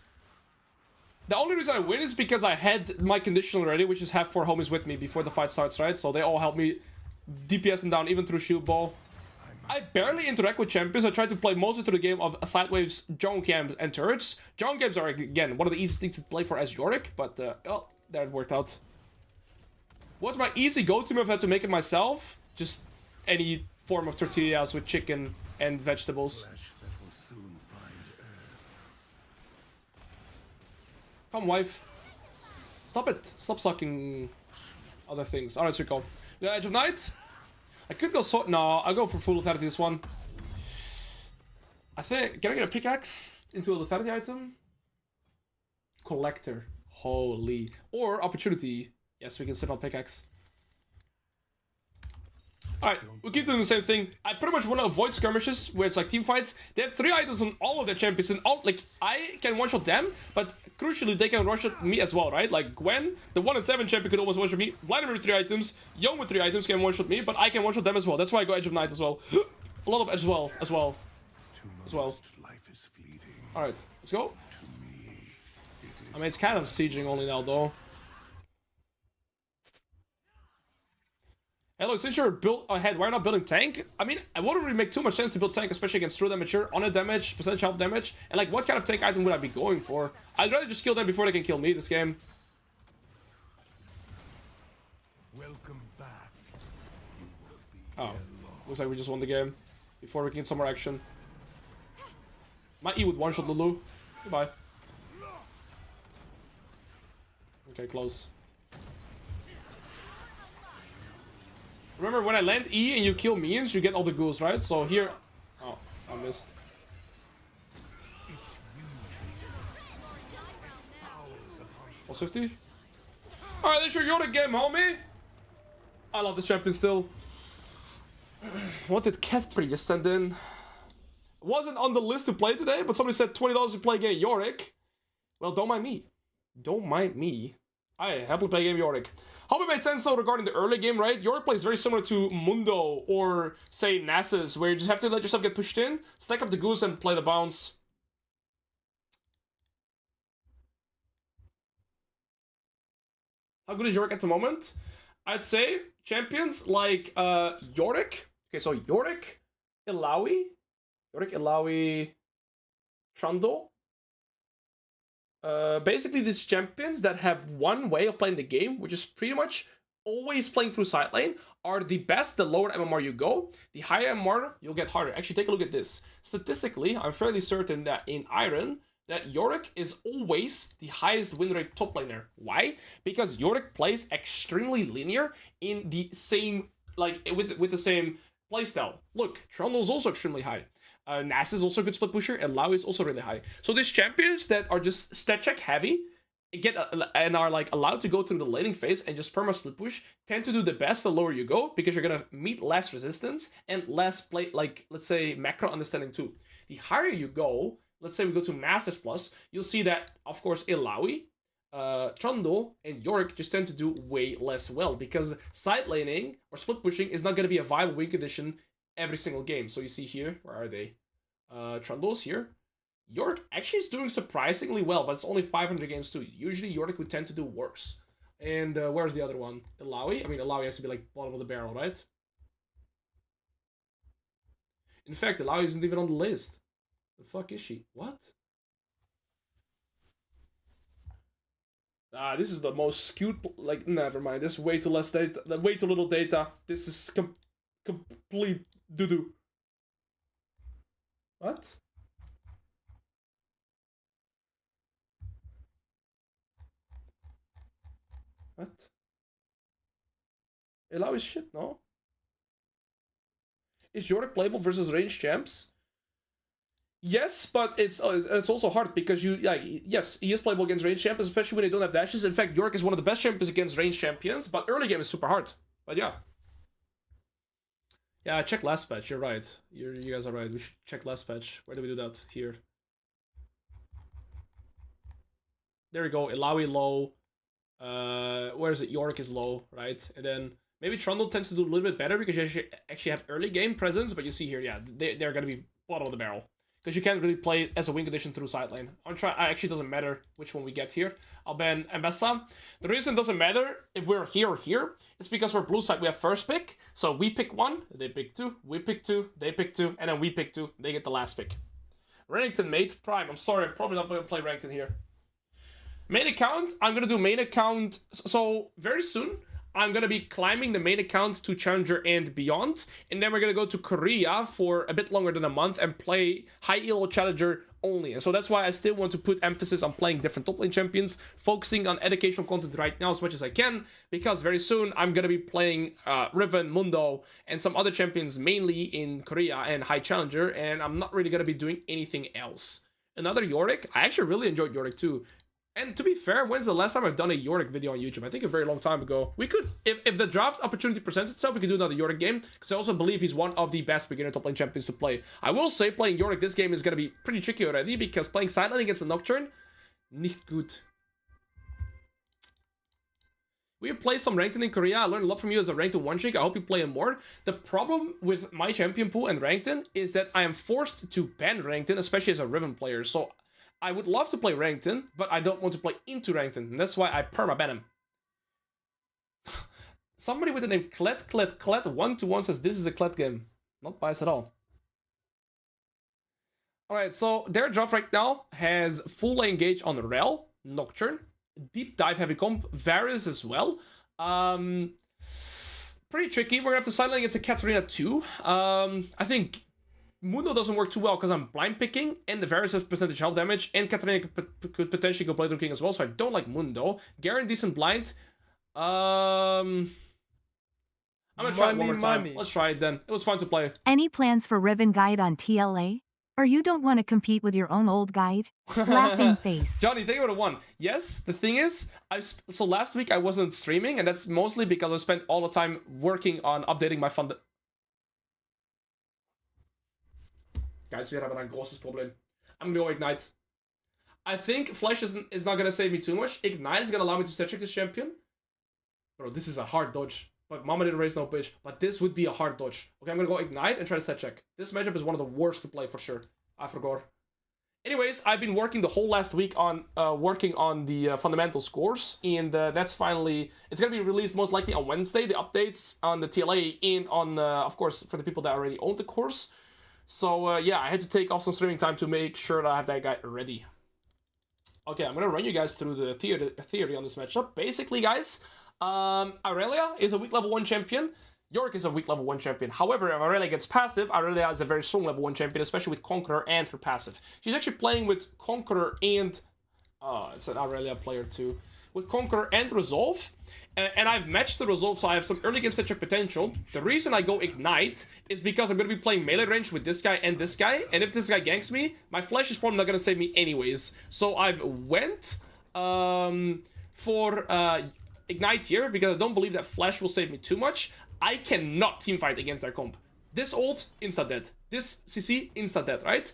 The only reason I win is because I had my condition already, which is have 4 homies with me before the fight starts, right? So they all help me DPS them down, even through shield ball. I barely interact with champions. I try to play mostly through the game of sidewaves, jungle camps, and turrets. Jungle camps are, again, one of the easiest things to play for as Yorick, but, oh, there it worked out. What's my easy go-to move if I have to make it myself? Just any form of tortillas with chicken and vegetables. Come, wife. Stop it. Stop sucking other things. Alright, Circle. Yeah, Edge of Night. I could go so... No, I'll go for full lethality this one. I think... Can I get a pickaxe into a lethality item? Collector. Holy. Or opportunity. Yes, we can sit on pickaxe. Alright, we keep doing the same thing. I pretty much want to avoid skirmishes where it's like team fights. They have 3 items on all of their champions, and all, like, I can one-shot them, but crucially, they can one-shot me as well, right? Like, Gwen, the 1 and 7 champion, could almost one-shot me. Vladimir with 3 items, Yone with 3 items can one-shot me, but I can one-shot them as well. That's why I go Edge of Night as well. A lot of as well. Alright, let's go. I mean, it's kind of sieging only now, though. Hello, since you're built ahead, why are you not building tank? I mean, it wouldn't really make too much sense to build tank, especially against true damage here, on a damage, percentage health damage, and like, what kind of tank item would I be going for? I'd rather just kill them before they can kill me this game. Welcome back. Oh, looks like we just won the game before we can get some more action. My E would one-shot Lulu. Goodbye. Okay, close. Remember, when I land E and you kill minions, you get all the ghouls, right? So here... Oh, I missed. Plus 50? Alright, that's your Yorick game, homie! I love this champion still. What did Cathpri just send in? Wasn't on the list to play today, but somebody said $20 to play game Yorick. Well, don't mind me. Don't mind me. I happily play game Yorick. Hope it made sense though regarding the early game, right? Yorick plays very similar to Mundo or, say, Nasus, where you just have to let yourself get pushed in, stack up the goose, and play the bounce. How good is Yorick at the moment? I'd say champions like Yorick. Okay, so Yorick, Ilaoi, Trundle. Basically these champions that have one way of playing the game, which is pretty much always playing through side lane, are the best. The lower MMR you go, the higher MMR you'll get harder. Actually, take a look at this. Statistically, I'm fairly certain that in Iron, that Yorick is always the highest win rate top laner. Why? Because Yorick plays extremely linear in the same, like, with the same playstyle. Look, Trundle's also extremely high. Nasus is also a good split pusher, and Alois is also really high. So these champions that are just stat check heavy and are like allowed to go through the laning phase and just perma split push tend to do the best the lower you go, because you're gonna meet less resistance and less play, like, let's say, macro understanding too. The higher you go, let's say we go to Masters Plus, you'll see that, of course, Alois, Trundle, and Yorick just tend to do way less well, because side laning or split pushing is not going to be a viable win condition every single game. So you see here, where are they? Trundle's here. Yorick actually is doing surprisingly well, but it's only 500 games too. Usually Yorick would tend to do worse. And where's the other one? Alois? I mean, Alois has to be like bottom of the barrel, right? In fact, Alois isn't even on the list. The fuck is she? What? This is the most skewed, like, never mind. There's way too less data, way too little data. This is complete doo-doo. What? What? Alois is shit, no? Is Yorick playable versus ranged champs? Yes, but it's also hard because yes, he is playable against ranged champions, especially when they don't have dashes. In fact, Yorick is one of the best champions against ranged champions, but early game is super hard. But yeah. Yeah, check last patch, you're right. You guys are right, we should check last patch. Where do we do that? Here. There we go, Alois low. Where is it? Yorick is low, right? And then maybe Trundle tends to do a little bit better because you actually have early game presence, but you see here, yeah, they're gonna be bottom of the barrel. Because you can't really play it as a win condition through side lane. Actually doesn't matter which one we get here. I'll ban Ambessa. The reason it doesn't matter if we're here or here, it's because we're blue side, we have first pick. So we pick one, they pick two, we pick two, they pick two, and then we pick two, they get the last pick. Renekton mate, Prime. I'm sorry, I'm probably not going to play Renekton here. Main account, I'm going to do main account. So very soon, I'm going to be climbing the main account to Challenger and beyond. And then we're going to go to Korea for a bit longer than a month and play high elo Challenger only. And so that's why I still want to put emphasis on playing different top lane champions, focusing on educational content right now as much as I can, because very soon I'm going to be playing Riven, Mundo, and some other champions mainly in Korea and high Challenger, and I'm not really going to be doing anything else. Another Yorick, I actually really enjoyed Yorick too. And to be fair, when's the last time I've done a Yorick video on YouTube? I think a very long time ago. We could, if the draft opportunity presents itself, we could do another Yorick game, because I also believe he's one of the best beginner top lane champions to play. I will say playing Yorick this game is going to be pretty tricky already, because playing side lane against a Nocturne, nicht gut. We play some Ranked in Korea. I learned a lot from you as a Ranked 1 chick. I hope you play him more. The problem with my champion pool and Ranked is that I am forced to ban Ranked, especially as a Riven player. So I would love to play Ranked, but I don't want to play into Ranked, and that's why I perma-ban him. Somebody with the name Kled 121 says this is a Kled game. Not biased at all. Alright, so their draft right now has full engage on Rel, Nocturne, deep dive heavy comp, Varus as well. Pretty tricky. We're gonna have to side lane against a Katarina too. I think Mundo doesn't work too well because I'm blind picking, and the Varus has percentage health damage, and Katarina could potentially go Blade King as well, so I don't like Mundo. Garen, decent blind. I'm gonna try it one more time. Let's try it then. It was fun to play. Any plans for Riven Guide on TLA? Or you don't want to compete with your own old guide? Laughing face. Johnny, think about it one. Yes, the thing is, so last week I wasn't streaming, and that's mostly because I spent all the time working on updating my fund. Guys, we have a großes Problem. I'm gonna go Ignite. I think Flash is not gonna save me too much. Ignite is gonna allow me to stat check this champion. Bro, this is a hard dodge. But Mama didn't raise no bitch. But this would be a hard dodge. Okay, I'm gonna go Ignite and try to stat check. This matchup is one of the worst to play for sure. I forgot. Anyways, I've been working the whole last week on working on the fundamental scores, and that's finally, it's gonna be released most likely on Wednesday. The updates on the TLA and on, of course, for the people that already own the course. So yeah, I had to take off some streaming time to make sure that I have that guy ready. Okay, I'm gonna run you guys through the theory on this matchup. Basically, guys, Irelia is a weak level 1 champion. Yorick is a weak level 1 champion. However, if Irelia gets passive, Irelia is a very strong level 1 champion, especially with Conqueror and her passive. She's actually playing with Conqueror and... Oh, it's an Irelia player too. with Conqueror and Resolve. And I've matched the Resolve, so I have some early game set-check potential. The reason I go Ignite is because I'm going to be playing melee range with this guy and this guy. And if this guy ganks me, my Flash is probably not going to save me anyways. So I've went for Ignite here because I don't believe that Flash will save me too much. I cannot teamfight against their comp. This ult, insta-dead. This CC, insta-dead, right?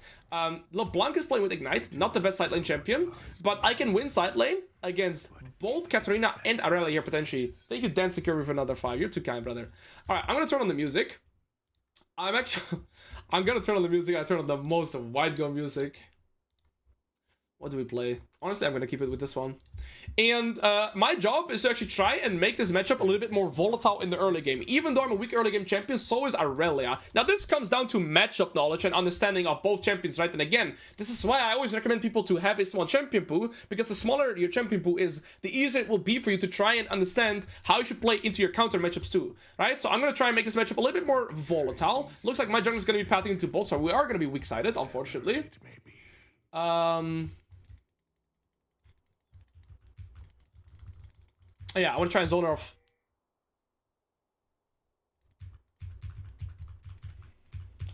LeBlanc is playing with Ignite, not the best side lane champion, but I can win side lane against both Katarina and Irelia here, potentially. Thank you, Dan Secure, with another 5. You're too kind, brother. Alright, I'm gonna turn on the music. I'm gonna turn on the music. I turn on the most wide go music. What do we play? Honestly, I'm gonna keep it with this one. And my job is to actually try and make this matchup a little bit more volatile in the early game. Even though I'm a weak early game champion, so is Irelia. Now, this comes down to matchup knowledge and understanding of both champions, right? And again, this is why I always recommend people to have a small champion pool, because the smaller your champion pool is, the easier it will be for you to try and understand how you should play into your counter matchups too, right? So I'm gonna try and make this matchup a little bit more volatile. Looks like my jungle is gonna be pathing into both, so we are gonna be weak-sided, unfortunately. Yeah, I want to try and zone her off.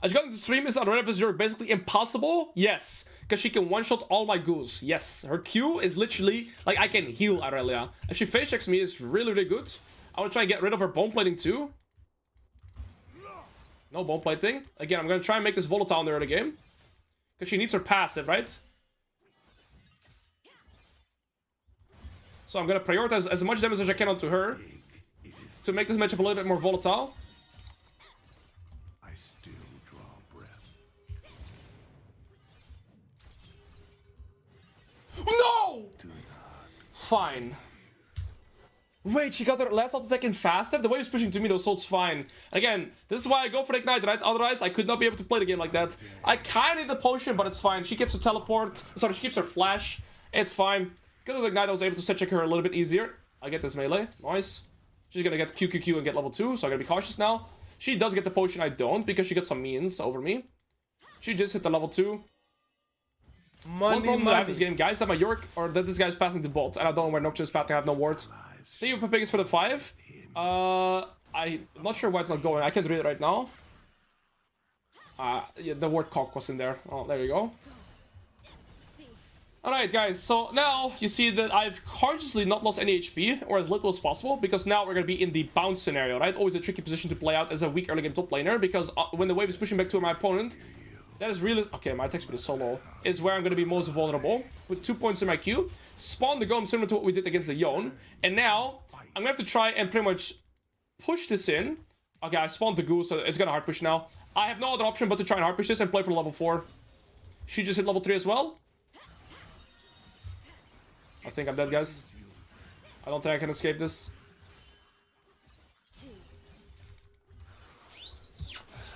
As you got into stream, is not relevant Yorick basically impossible? Yes, because she can one-shot all my ghouls. Yes, her Q is literally, like, I can heal Irelia. If she face checks me, it's really, really good. I want to try and get rid of her bone plating too. No bone plating. Again, I'm going to try and make this volatile in the early game. Because she needs her passive, right? So I'm going to prioritize as much damage as I can onto her to make this matchup a little bit more volatile. I still draw breath. No! Fine. Wait, she got her last auto attack in faster? The wave is pushing to me though, so it's fine. Again, this is why I go for the Ignite, right? Otherwise, I could not be able to play the game like that. I kind of need the potion, but it's fine. She keeps her teleport. Sorry, she keeps her flash. It's fine. Because of the Ignite, I was able to set check her a little bit easier. I get this melee. Nice. She's gonna get QQQ and get level 2, so I gotta be cautious now. She does get the potion, I don't, because she got some minions over me. She just hit the level 2. One problem I have this game, guys, that my Yorick, or that this guy's pathing to bot, and I don't know where Nocturne is pathing, I have no ward. Thank you, Pepegas, for the 5. I'm not sure why it's not going. I can't read it right now. Yeah, the word cock was in there. Oh, there you go. Alright guys, so now you see that I've consciously not lost any HP, or as little as possible, because now we're going to be in the bounce scenario, right? Always a tricky position to play out as a weak early game top laner, because when the wave is pushing back to my opponent, that is really... Okay, my attack speed is so low. Is where I'm going to be most vulnerable, with 2 points in my Q. Spawn the golem similar to what we did against the Yone, and now I'm going to have to try and pretty much push this in. Okay, I spawned the ghoul, so it's going to hard push now. I have no other option but to try and hard push this and play for level 4. She just hit level 3 as well. I think I'm dead, guys. I don't think I can escape this.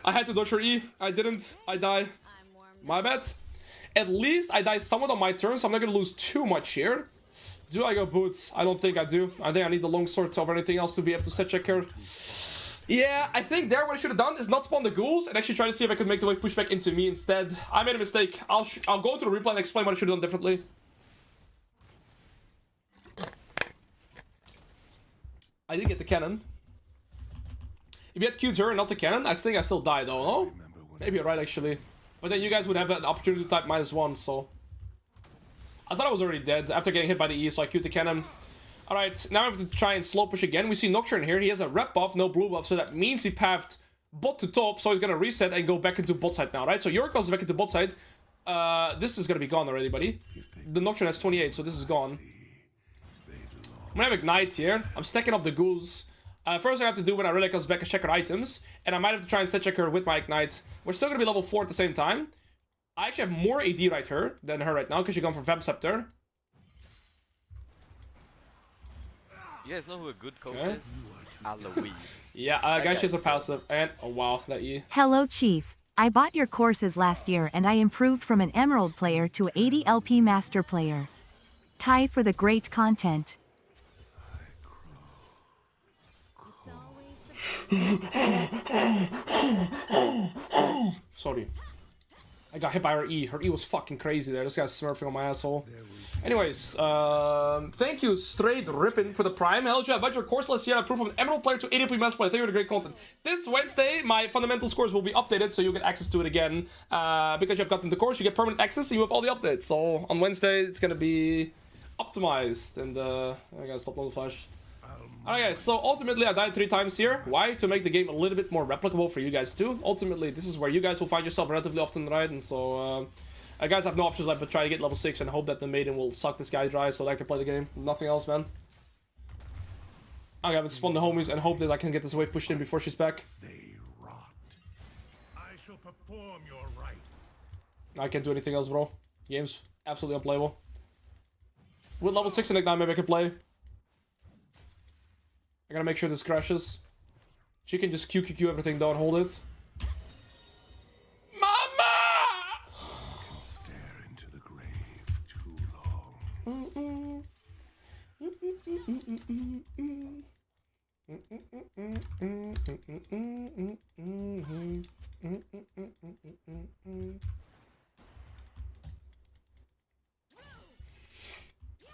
I had to dodge her E. I didn't. I die. My bad. At least I die somewhat on my turn, so I'm not going to lose too much here. Do I go boots? I don't think I do. I think I need the longsword over anything else to be able to set check her. Yeah, I think there what I should have done is not spawn the ghouls and actually try to see if I could make the wave push back into me instead. I made a mistake. I'll go to the replay and explain what I should have done differently. I did get the cannon. If you had Q'd her and not the cannon, I think I still die though, no? Maybe you're right actually. But then you guys would have an opportunity to type -1, so... I thought I was already dead after getting hit by the E, so I Q'd the cannon. Alright, now I have to try and slow push again. We see Nocturne here, he has a rep buff, no blue buff, so that means he pathed bot to top, so he's gonna reset and go back into bot side now, right? So Yorick goes back into bot side. This is gonna be gone already, buddy. The Nocturne has 28, so this is gone. I'm gonna have Ignite here. I'm stacking up the ghouls. First I have to do when Irelia comes back is check her items. And I might have to try and set check her with my Ignite. We're still gonna be level 4 at the same time. I actually have more AD than her right now, because she's gone for Vamp Scepter. You guys know who a good coach is? Alois. Yeah, guys, she has a passive. And, oh wow, that E. Hello Chief. I bought your courses last year and I improved from an Emerald player to 80 LP Master player. Tie for the great content. Sorry. I got hit by her E. Her E was fucking crazy there. This guy's smurfing on my asshole. Anyways, thank you, Straight Rippin, for the Prime. Hell yeah, about your course last year, I proof of an Emerald player to ADP mass play. Thank you for the great content. This Wednesday, my fundamental scores will be updated, so you'll get access to it again. Because you've gotten the course, you get permanent access, so you have all the updates. So on Wednesday, it's gonna be optimized. And I gotta stop loading flash. Alright guys, so ultimately I died 3 times here. Why? To make the game a little bit more replicable for you guys too. Ultimately, this is where you guys will find yourself relatively often, right? And so, guys have no options left but try to get level 6 and hope that the maiden will suck this guy dry so that I can play the game. Nothing else, man. Okay, I'm gonna spawn the homies and hope that I can get this wave pushed in before she's back. They rot. I shall perform your rites. I can't do anything else, bro. Game's absolutely unplayable. With level 6 and Ignite, maybe I can play. I gotta make sure this crashes. She can just QQQ everything though and hold it. Mama! Can stare into the grave too long.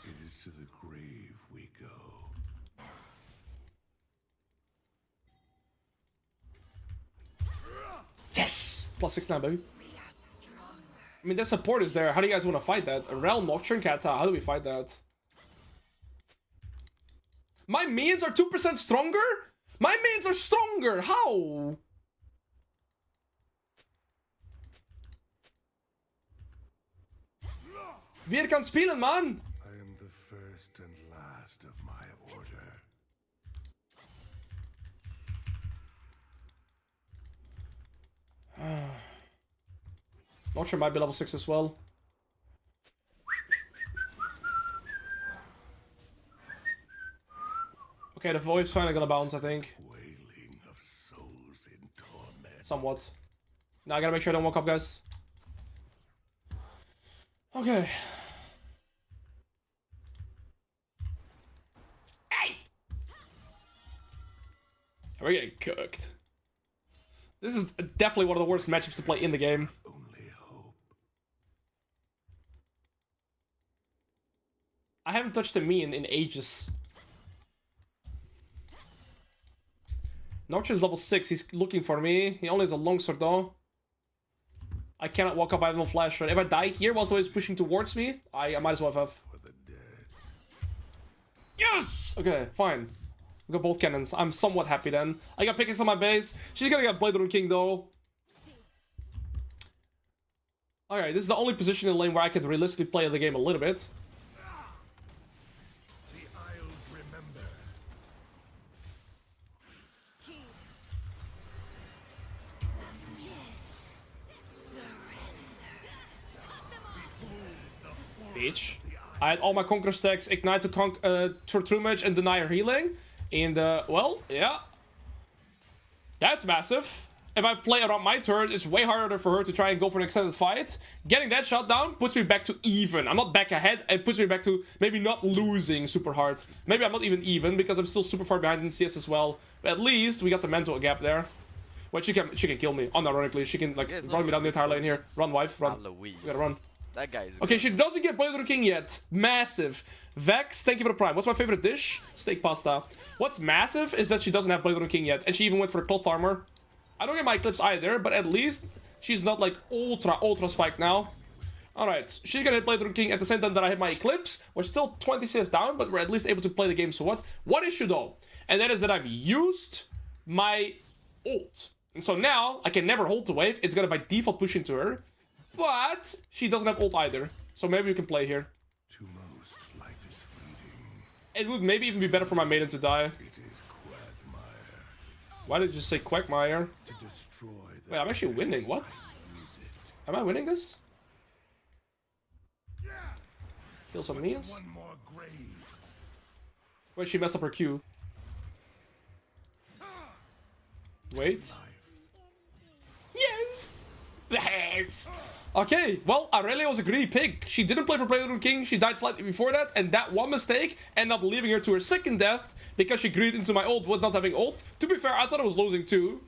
It is to the grave we go. Yes! Plus 6 now, baby. I mean, their support is there. How do you guys want to fight that? A Realm Nocturne Kata. How do we fight that? My minions are 2% stronger? My minions are stronger! How? Wir kan spelen, man! I am the first and last of my order. Nocturne might be level 6 as well. Okay, the wave's finally gonna bounce, I think. Wailing of souls in torment. Somewhat. Now I gotta make sure I don't walk up, guys. Okay. Hey! We're getting cooked. This is definitely one of the worst matchups to play in the game. Only hope. I haven't touched a minion in ages. Nocturne's level 6, he's looking for me. He only has a longsword though. I cannot walk up, I have no flash. If I die here while somebody's pushing towards me, I might as well have. For the dead. Yes! Okay, fine. We got both cannons. I'm somewhat happy then. I got pickaxe on my base. She's gonna get Blade Rune King though. Alright, this is the only position in lane where I could realistically play the game a little bit. The Isles remember. Bitch. I had all my Conqueror stacks, Ignite to True Mage and Deny her healing. And, well, yeah. That's massive. If I play around my turn, it's way harder for her to try and go for an extended fight. Getting that shot down puts me back to even. I'm not back ahead. It puts me back to maybe not losing super hard. Maybe I'm not even even because I'm still super far behind in CS as well. But at least we got the mental gap there. Wait, she can kill me. Unironically, she can like run me down the entire lane here. Run, wife, run. Alois. We gotta run. That guy is Okay, she doesn't get Blade Rune King yet. Massive. Vex, thank you for the prime. What's my favorite dish? Steak pasta. What's massive is that she doesn't have Blade Rune King yet. And she even went for the cloth armor. I don't get my Eclipse either, but at least she's not like ultra spiked now. Alright, she's gonna hit Blade Rune King at the same time that I hit my Eclipse. We're still 20 CS down, but we're at least able to play the game so what? One issue though, and that is that I've used my ult. And so now, I can never hold the wave. It's gonna by default push into her. But she doesn't have ult either. So maybe we can play here. To most, life is fleeting. It would maybe even be better for my maiden to die. It is Quagmire. Why did you say Quagmire? To destroy the Wait, I'm actually winning. What? use it. Am I winning this? Kill some minions? One more grave. Wait, she messed up her Q. Wait. Yes! Yes! Okay, well, Irelia was a greedy pig. She didn't play for Blade Rune King. She died slightly before that, and that one mistake ended up leaving her to her second death because she greed into my ult with not having ult. To be fair, I thought I was losing too.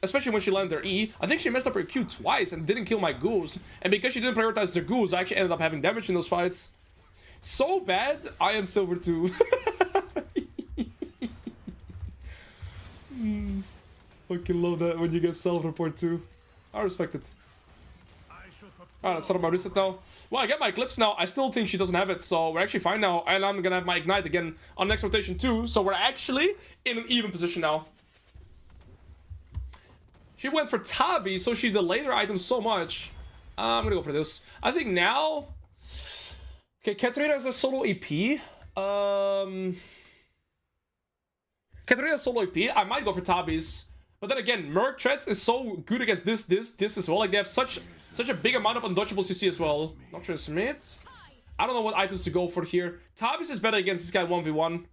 especially when she landed her E. I think she messed up her Q twice and didn't kill my ghouls. And because she didn't prioritize the ghouls, I actually ended up having damage in those fights. So bad, I am silver 2. Fucking love that when you get self-report too. I respect it. Alright, let's start my reset now. Well, I get my Eclipse now. I still think she doesn't have it, so we're actually fine now. And I'm gonna have my Ignite again on next rotation too. So we're actually in an even position now. She went for Tabi, so she delayed her item so much. I'm gonna go for this. I think now... Okay, Katarina has a solo EP. Katarina's solo EP. I might go for Tabi's. But then again, Merc Treads is so good against this as well. Like, they have such a big amount of undodgeables you see as well. Not transmit. I don't know what items to go for here. Tabi's is better against this guy 1v1.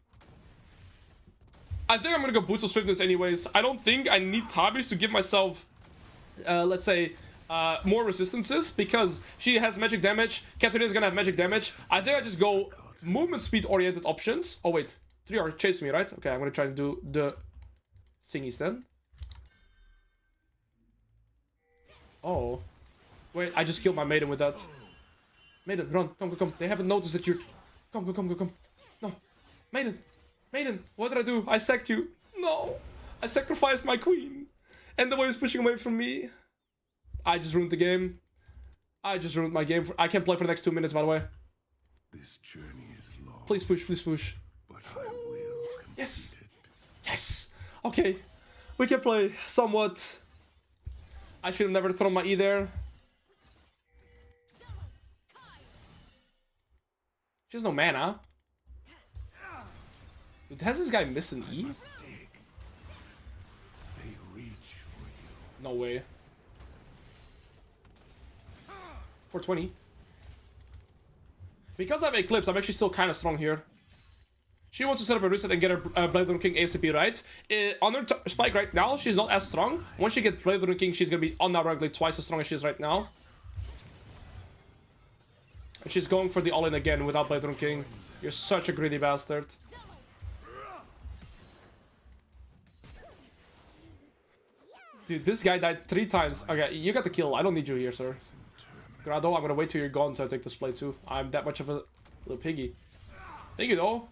I think I'm gonna go Boots of Swiftness anyways. I don't think I need Tabi's to give myself, let's say, more resistances, because she has magic damage. Katarina's gonna have magic damage. I think I just go movement speed oriented options. Oh wait, 3 are chasing me, right? Okay, I'm gonna try to do the thingies then. Oh. Wait, I just killed my maiden with that. Maiden, run. Come. They haven't noticed that you're... Come. No. Maiden, what did I do? I sacked you. No. I sacrificed my queen. And the way he's pushing away from me. I just ruined the game. I just ruined my game. I can't play for the next 2 minutes, by the way. This journey is long. Please push. But I will. Yes. Yes. Okay. We can play somewhat. I should have never thrown my E there. She has no mana. Dude, has this guy missed an E? No way. 420. Because I have Eclipse, I'm actually still kind of strong here. She wants to set up a reset and get her Blade Runner King ASAP, right? On her spike right now, she's not as strong. Once she gets Blade Runner King, she's gonna be unironically twice as strong as she is right now. And she's going for the all-in again without Blade Runner King. You're such a greedy bastard. Dude, this guy died 3 times. Okay, you got the kill. I don't need you here, sir. Grado, I'm gonna wait till you're gone so I take this play too. I'm that much of a little piggy. Thank you, though.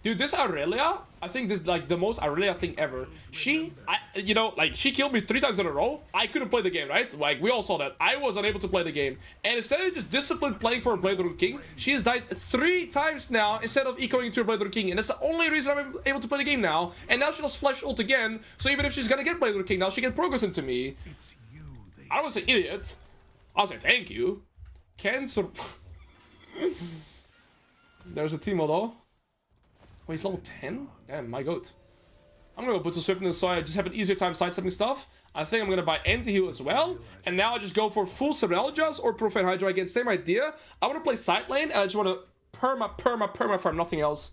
Dude, this Irelia, I think this is like the most Irelia thing ever. She killed me 3 times in a row. I couldn't play the game, right? Like, we all saw that. I was unable to play the game. And instead of just disciplined playing for a Blade Runner King, she has died 3 times now instead of ecoing into a Blade Runner King. And that's the only reason I'm able to play the game now. And now she does Flash ult again. So even if she's gonna get Blade Runner King now, she can progress into me. I don't want to say idiot. I'll say thank you. Cancer. There's a Teemo though. Wait, he's level 10? Damn, my goat. I'm gonna go put some Swiftness so I just have an easier time sidestepping stuff. I think I'm gonna buy anti-heal as well. And now I just go for full Cereljas or Profane Hydra again. Same idea. I wanna play side lane and I just wanna perma farm, nothing else.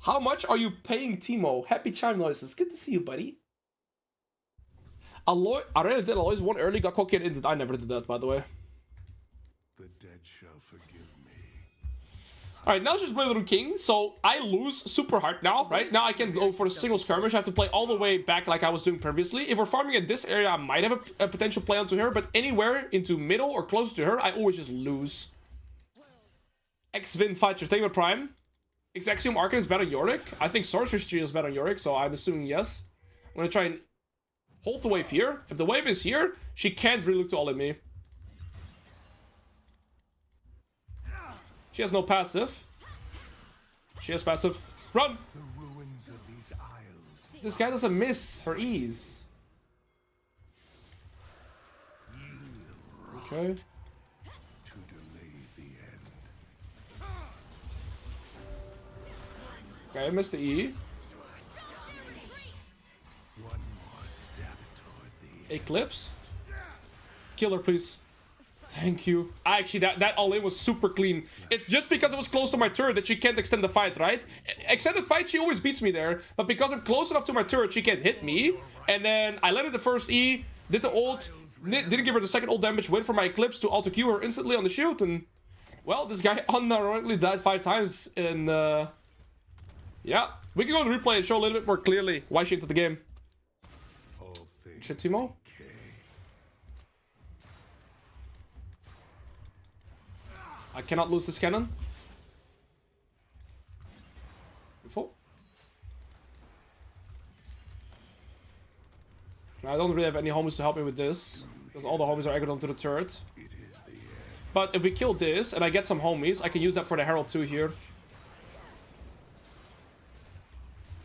How much are you paying Teemo? Happy chime noises. Good to see you, buddy. Alois, I already did Alois 1 early, got cocky and ended. I never did that, by the way. The dead shall forgive me. Alright, now it's just Blade Runner King, so I lose super hard now, right? Now I can go for a single skirmish. I have to play all the way back like I was doing previously. If we're farming in this area, I might have a potential play onto her, but anywhere into middle or close to her, I always just lose. X-Vin fights your Tamer Prime. X-Axiom Arcan is better on Yorick. I think Sorcerer's Tree is better on Yorick, so I'm assuming yes. I'm gonna try and hold the wave here. If the wave is here, she can't really look to all at me. She has no passive. She has passive. Run! The ruins of these isles. This guy doesn't miss her E's. Okay. To delay the end. Okay, I missed the E. One more step toward the Eclipse. Kill her, please. Thank you. Actually, that all-in was super clean. It's just because it was close to my turret that she can't extend the fight, right? Extended fight, she always beats me there. But because I'm close enough to my turret, she can't hit me. And then I landed the first E, did the ult, didn't give her the second ult damage, wait for my Eclipse to auto-Q her instantly on the shield. And, well, this guy unironically died 5 times in, yeah. We can go and replay and show a little bit more clearly why she entered the game. Shit, Timo. I cannot lose this cannon. Beautiful. I don't really have any homies to help me with this, because all the homies are aggroed onto the turret. But if we kill this, and I get some homies, I can use that for the Herald too here.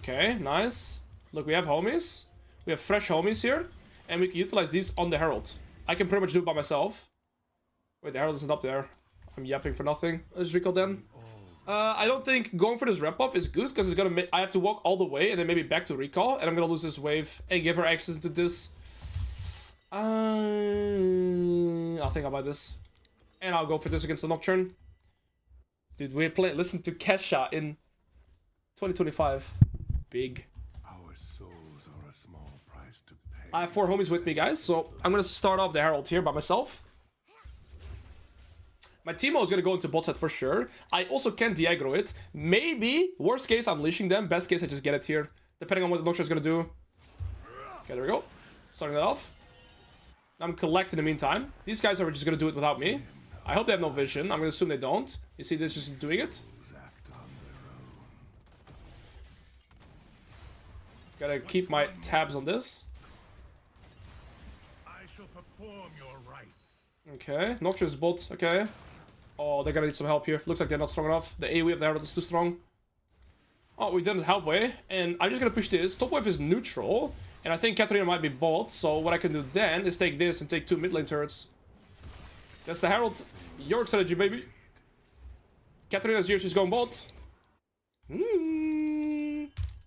Okay, nice. Look, we have homies. We have fresh homies here. And we can utilize these on the Herald. I can pretty much do it by myself. Wait, the Herald isn't up there. I'm yapping for nothing. Let's recall then. I don't think going for this rep buff is good, because it's gonna make I have to walk all the way and then maybe back to recall, and I'm gonna lose this wave and give her access to this. I'll think about this. And I'll go for this against the Nocturne. Dude, we play listen to Kesha in 2025. Big. Our souls are a small price to pay. I have 4 homies with me, guys, so I'm gonna start off the Herald here by myself. My Teemo is gonna go into bot side for sure. I also can de-aggro it. Maybe, worst case, I'm leashing them. Best case, I just get it here. Depending on what the Nocturne is gonna do. Okay, there we go. Starting that off. I'm collecting in the meantime. These guys are just gonna do it without me. I hope they have no vision. I'm gonna assume they don't. You see, they're just doing it. Gotta keep my tabs on this. I shall perform your rites. Okay, Nocturne's bot. Okay. Oh, they're gonna need some help here. Looks like they're not strong enough. The AoE of the Herald is too strong. Oh, we did it halfway. And I'm just gonna push this. Top wave is neutral. And I think Katarina might be bot. So what I can do then is take this and take 2 mid lane turrets. That's the Herald. Yorick strategy, baby. Katarina's here. She's going bot.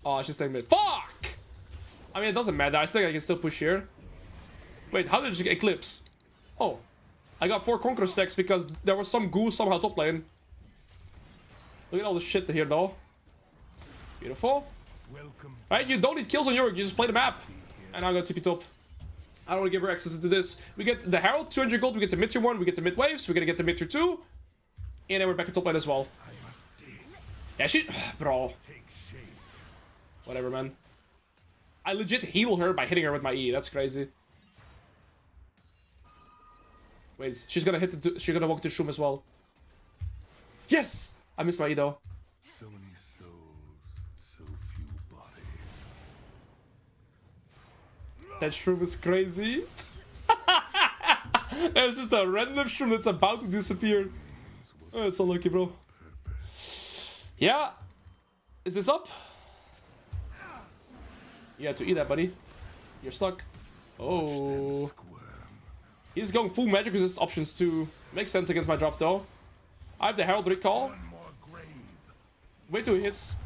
Oh, she's staying mid. Fuck! I mean, it doesn't matter. I think I can still push here. Wait, how did she get Eclipse? Oh. I got 4 Conqueror stacks because there was some goo somehow top lane. Look at all the shit here, though. Beautiful. Right, you don't need kills on Yorick. You just play the map. And I'm gonna TP top. I don't want to give her access to this. We get the Herald, 200 gold. We get the mid tier 1. We get the mid waves. We're gonna get the mid tier 2. And then we're back at top lane as well. Yeah, she... Bro. Whatever, man. I legit heal her by hitting her with my E. That's crazy. Wait, she's gonna hit the... She's gonna walk the shroom as well. Yes! I missed my E, though. So many souls, so few bodies. That shroom is crazy. There's just a random shroom that's about to disappear. Oh, it's so lucky, bro. Yeah. Is this up? You had to eat that, buddy. You're stuck. Oh. He's going full magic resist options too. Makes sense against my draft, though. I have the Herald recall. Wait till he hits.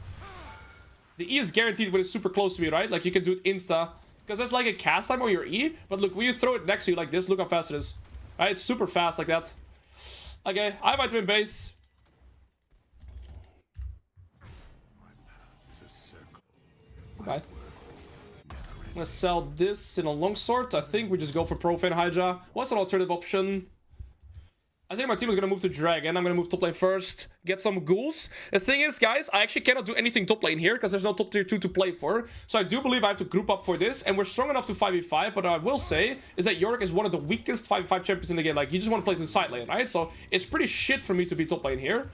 The E is guaranteed when it's super close to me, right? Like, you can do it insta. Because that's like a cast time on your E. But look, when you throw it next to you like this, look how fast it is. Right? It's super fast like that. Okay, I might win base. Bye. I'm gonna sell this in a longsword. I think we just go for Profane Hydra. What's an alternative option? I think my team is gonna move to Dragon. I'm gonna move top lane first. Get some ghouls. The thing is, guys, I actually cannot do anything top lane here because there's no top tier 2 to play for. So I do believe I have to group up for this. And we're strong enough to 5v5. But what I will say is that Yorick is one of the weakest 5v5 champions in the game. Like, you just want to play to the side lane, right? So it's pretty shit for me to be top lane here.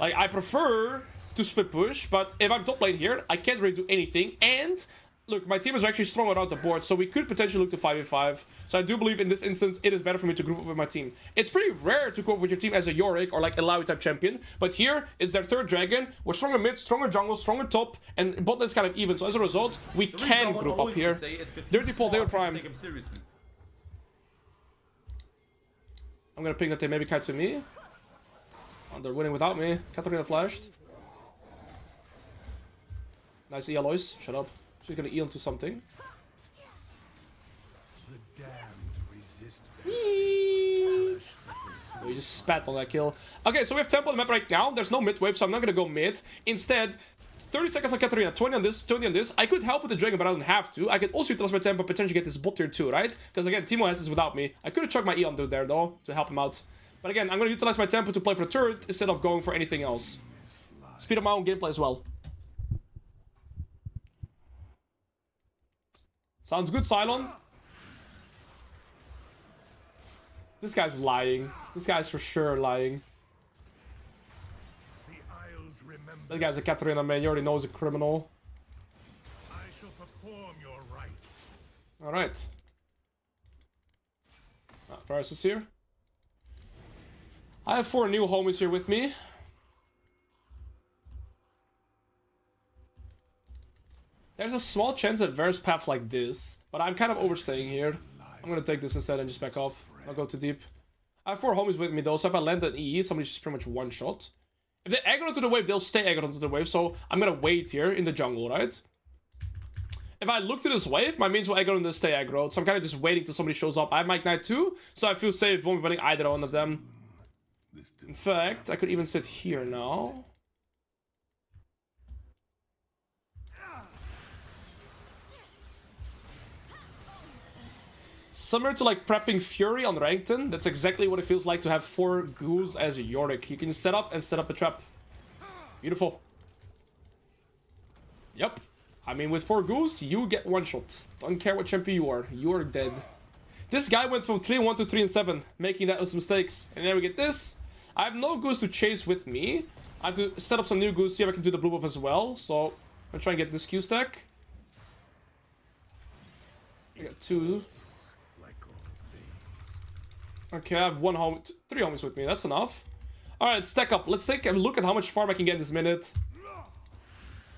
Like, I prefer to split push. But if I'm top lane here, I can't really do anything. And... look, my team is actually strong around the board, so we could potentially look to 5v5. So I do believe in this instance, it is better for me to group up with my team. It's pretty rare to group up with your team as a Yorick or like a Alois type champion. But here, it's their 3rd dragon. We're stronger mid, stronger jungle, stronger top, and bot lane's kind of even. So as a result, we can group up here. Dirty Paul, they were prime. I'm gonna ping that they maybe kite to me. Oh, they're winning without me. Katarina flashed. Nice E, Alois. Shut up. She's gonna E onto something. The damned resist. Oh, you just spat on that kill. Okay, so we have tempo on the map right now. There's no mid wave, so I'm not gonna go mid. Instead, 30 seconds on Katarina, 20 on this, 20 on this. I could help with the dragon, but I don't have to. I could also utilize my tempo, potentially get this bot tier 2, right? Because again, Teemo has this without me. I could have chucked my E on there though, to help him out. But again, I'm gonna utilize my tempo to play for the turret instead of going for anything else. Speed up my own gameplay as well. Sounds good, Cylon. This guy's lying. This guy's for sure lying. The Isles remember. That guy's a Katarina, man. You already know he's a criminal. I shall perform your rites. Alright. Ryze is here. I have 4 new homies here with me. There's a small chance that Varus paths like this, but I'm kind of overstaying here. I'm gonna take this instead and just back off. I'll go too deep. I have 4 homies with me though, so if I land an EE, somebody's just pretty much one shot. If they aggro to the wave, they'll stay aggro to the wave, so I'm gonna wait here in the jungle, right? If I look to this wave, my minions will aggro and they'll stay aggro, so I'm kind of just waiting till somebody shows up. I have my Ignite too, so I feel safe won't be winning either one of them. In fact, I could even sit here now. Similar to like prepping Fury on Rankton, that's exactly what it feels like to have 4 ghouls as a Yorick. You can set up and set up a trap. Beautiful. Yep. I mean, with 4 ghouls, you get 1 shot. Don't care what champion you are dead. This guy went from 3-1 to 3-7, making that with some mistakes. And then we get this. I have no ghouls to chase with me. I have to set up some new ghouls, see if I can do the blue buff as well. So, I'm trying to get this Q stack. I got 2. Okay, I have 3 homies with me. That's enough. Alright, stack up. Let's take a look at how much farm I can get this minute.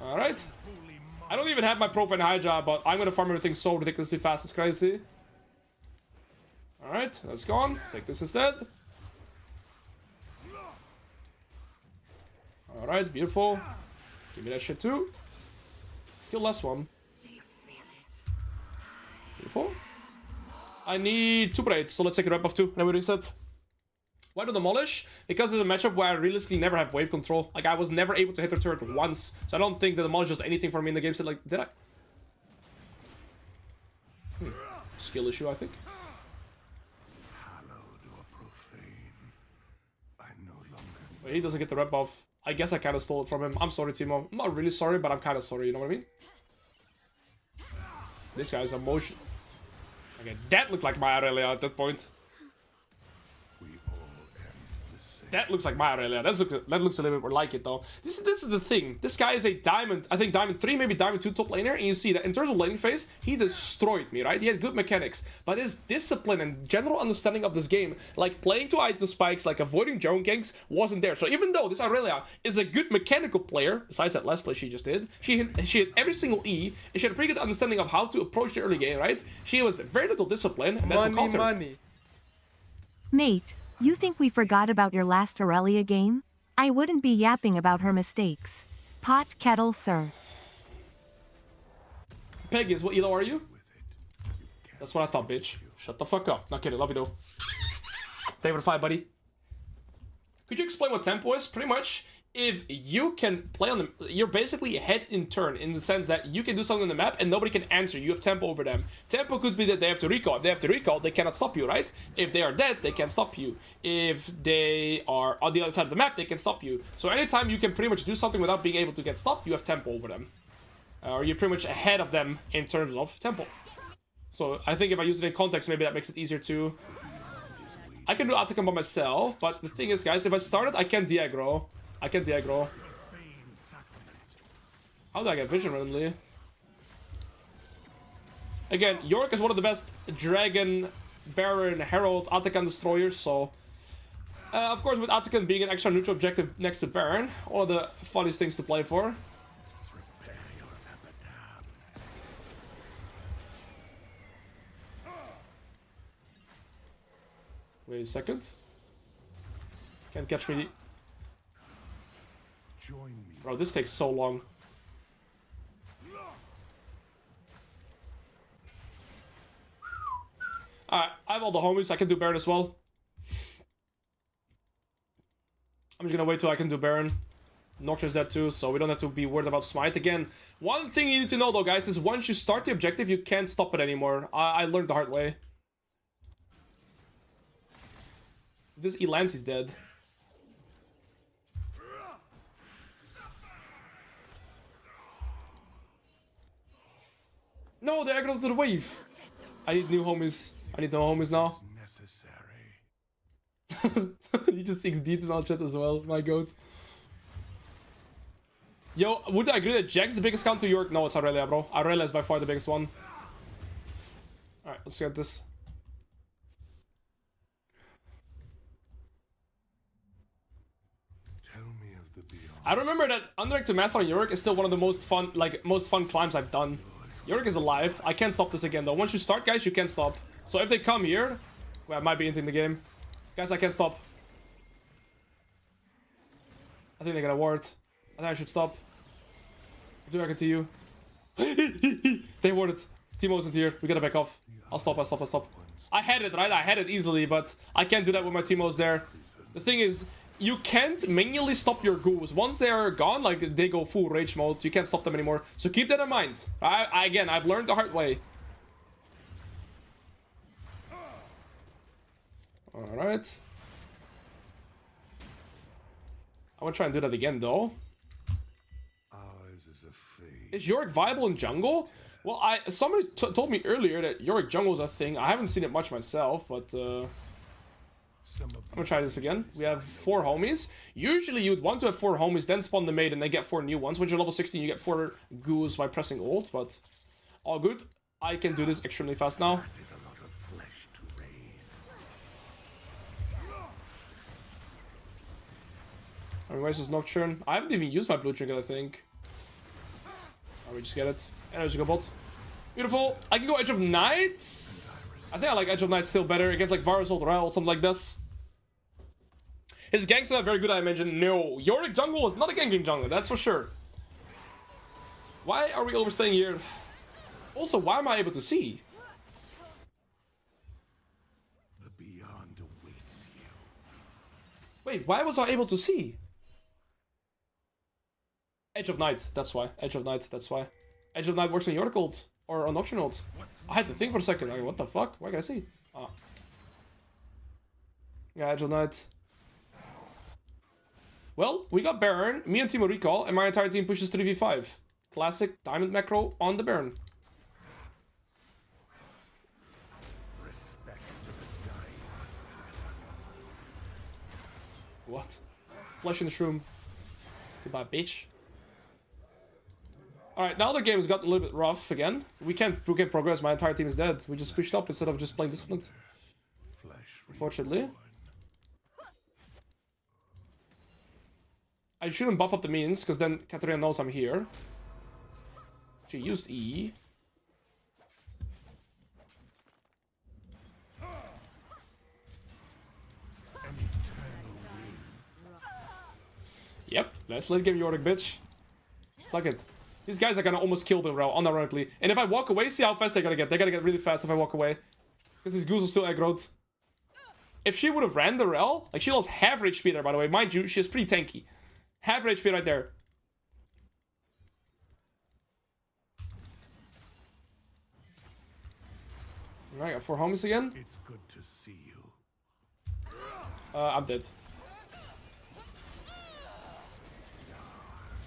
Alright. I don't even have my Profile and Hydra, but I'm gonna farm everything so ridiculously fast. It's crazy. Alright, that's gone. Take this instead. Alright, beautiful. Give me that shit too. Kill last one. Beautiful. I need 2 parades, so let's take a rep of 2. Then we reset. Why do demolish? Because it's a matchup where I realistically never have wave control. Like, I was never able to hit the turret once. So I don't think the demolish does anything for me in the game set. Like, did I? Skill issue, I think. Wait, he doesn't get the rep buff. I guess I kind of stole it from him. I'm sorry, Timo. I'm not really sorry, but I'm kind of sorry. You know what I mean? This guy's emotion. Okay, that looked like my Irelia at that point. That looks like my Irelia. That looks a little bit more like it though. This is the thing. This guy is a diamond, I think diamond 3, maybe diamond 2 top laner, and you see that in terms of laning phase, he destroyed me, right? He had good mechanics, but his discipline and general understanding of this game, like playing to item spikes, like avoiding drone ganks, wasn't there. So even though this Irelia is a good mechanical player, besides that last play she just did, she hit every single E, and she had a pretty good understanding of how to approach the early game, right? She was very little discipline, and that's what caught her. Mate, you think we forgot about your last Irelia game? I wouldn't be yapping about her mistakes. Pot kettle, sir. Peggy, what elo are you? That's what I thought, bitch. Shut the fuck up. Not kidding, love you though. Thank you for the 5, buddy. Could you explain what tempo is? Pretty much, if you can play on the... You're basically head in turn, in the sense that you can do something on the map and nobody can answer. You have tempo over them. Tempo could be that they have to recall. If they have to recall, they cannot stop you, right? If they are dead, they can't stop you. If they are on the other side of the map, they can stop you. So anytime you can pretty much do something without being able to get stopped, you have tempo over them. Or you're pretty much ahead of them in terms of tempo. So I think if I use it in context, maybe that makes it easier too. I can do Atacam by myself, but the thing is, guys, if I started, I can de-aggro. I can de-aggro. How did I get vision randomly? Again, Yorick is one of the best Dragon, Baron, Herald, Atacam destroyers, so... of course, with Atacam being an extra neutral objective next to Baron, one of the funniest things to play for. Wait a second. Can't catch me. Bro, this takes so long. Alright, I have all the homies. I can do Baron as well. I'm just gonna wait till I can do Baron. Nocturne's dead too, so we don't have to be worried about Smite again. One thing you need to know though, guys, is once you start the objective, you can't stop it anymore. I learned the hard way. This Elancy's dead. No, they aggroed to the wave. I need new homies. I need no homies now. Necessary. He just XD'd in our chat as well. My god. Yo, would I agree that Jack's the biggest counter to Yorick? No, it's Irelia, bro. Irelia is by far the biggest one. Alright, let's get this. Tell me of the beyond. I remember that Underdeck to Master on Yorick is still one of the most fun climbs I've done. Yorick is alive. I can't stop this again though. Once you start, guys, you can't stop. So if they come here, well, I might be ending the game. Guys, I can't stop. I think they're gonna ward. I think I should stop. Do I continue? They warded. Teemo isn't here. We gotta back off. I'll stop. I had it, right? I had it easily, but I can't do that when my Teemo's there. The thing is, you can't manually stop your ghouls. Once they're gone, like, they go full rage mode, so you can't stop them anymore. So keep that in mind. Again, I've learned the hard way. Alright. I want to try and do that again, though. Ours is a fate. Is Yorick viable in jungle? Well, somebody told me earlier that Yorick jungle is a thing. I haven't seen it much myself, but I'm gonna try this again. We have 4 homies. Usually you'd want to have 4 homies, then spawn the maid, and then get 4 new ones. When you're level 16, you get 4 ghouls by pressing ult, but all good. I can do this extremely fast now. There's a lot of flesh to raise. Alright, where's this Nocturne? I haven't even used my blue trinket, I think. Oh, we just get it. Energy go bot. Beautiful. I can go Edge of Night. I think I like Edge of Night still better against like Varus Ult Rel, something like this. His ganks are not very good, I imagine. No, Yorick jungle is not a ganking jungle, that's for sure. Why are we overstaying here? Also, why am I able to see? The beyond awaits you. Wait, why was I able to see? Edge of Night, that's why. Edge of Night, that's why. Edge of Night works on Yorick ult or on Nocturne ult. I had to think for a second. Like, what the fuck? Why can I see? Ah. Yeah, Edge of Night. Well, we got Baron, me and Teemo recall, and my entire team pushes 3v5. Classic diamond macro on the Baron. Respects to the dying. What? Flesh in the shroom. Goodbye, bitch. Alright, now the game has gotten a little bit rough again. We can't progress, my entire team is dead. We just pushed up instead of just playing disciplined. Unfortunately. I shouldn't buff up the minions, because then Katarina knows I'm here. She used E. Yep, let's let game Yorick, bitch. Suck it. These guys are gonna almost kill the Rel, unironically. And if I walk away, see how fast they're gonna get. They're gonna get really fast if I walk away. Because these ghouls are still aggroed. If she would have ran the Rel, like she lost half her HP there, by the way. Mind you, she's pretty tanky. Half her HP right there. Alright, got 4 homies again. It's good to see you. I'm dead.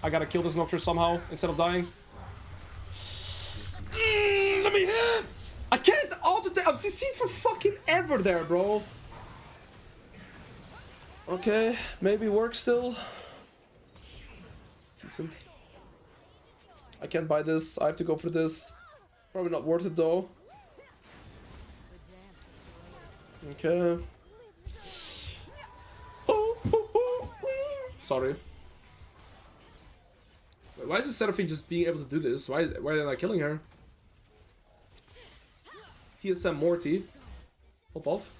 I gotta kill this Nocturne somehow instead of dying. Let me hit! I can't auto-attack. I'm CC'd for fucking ever there, bro. Okay, maybe work still. Decent. I can't buy this. I have to go for this. Probably not worth it though. Okay. Sorry. Wait, why is the Seraphine just being able to do this? Why are they not killing her? TSM Morty. Pop off.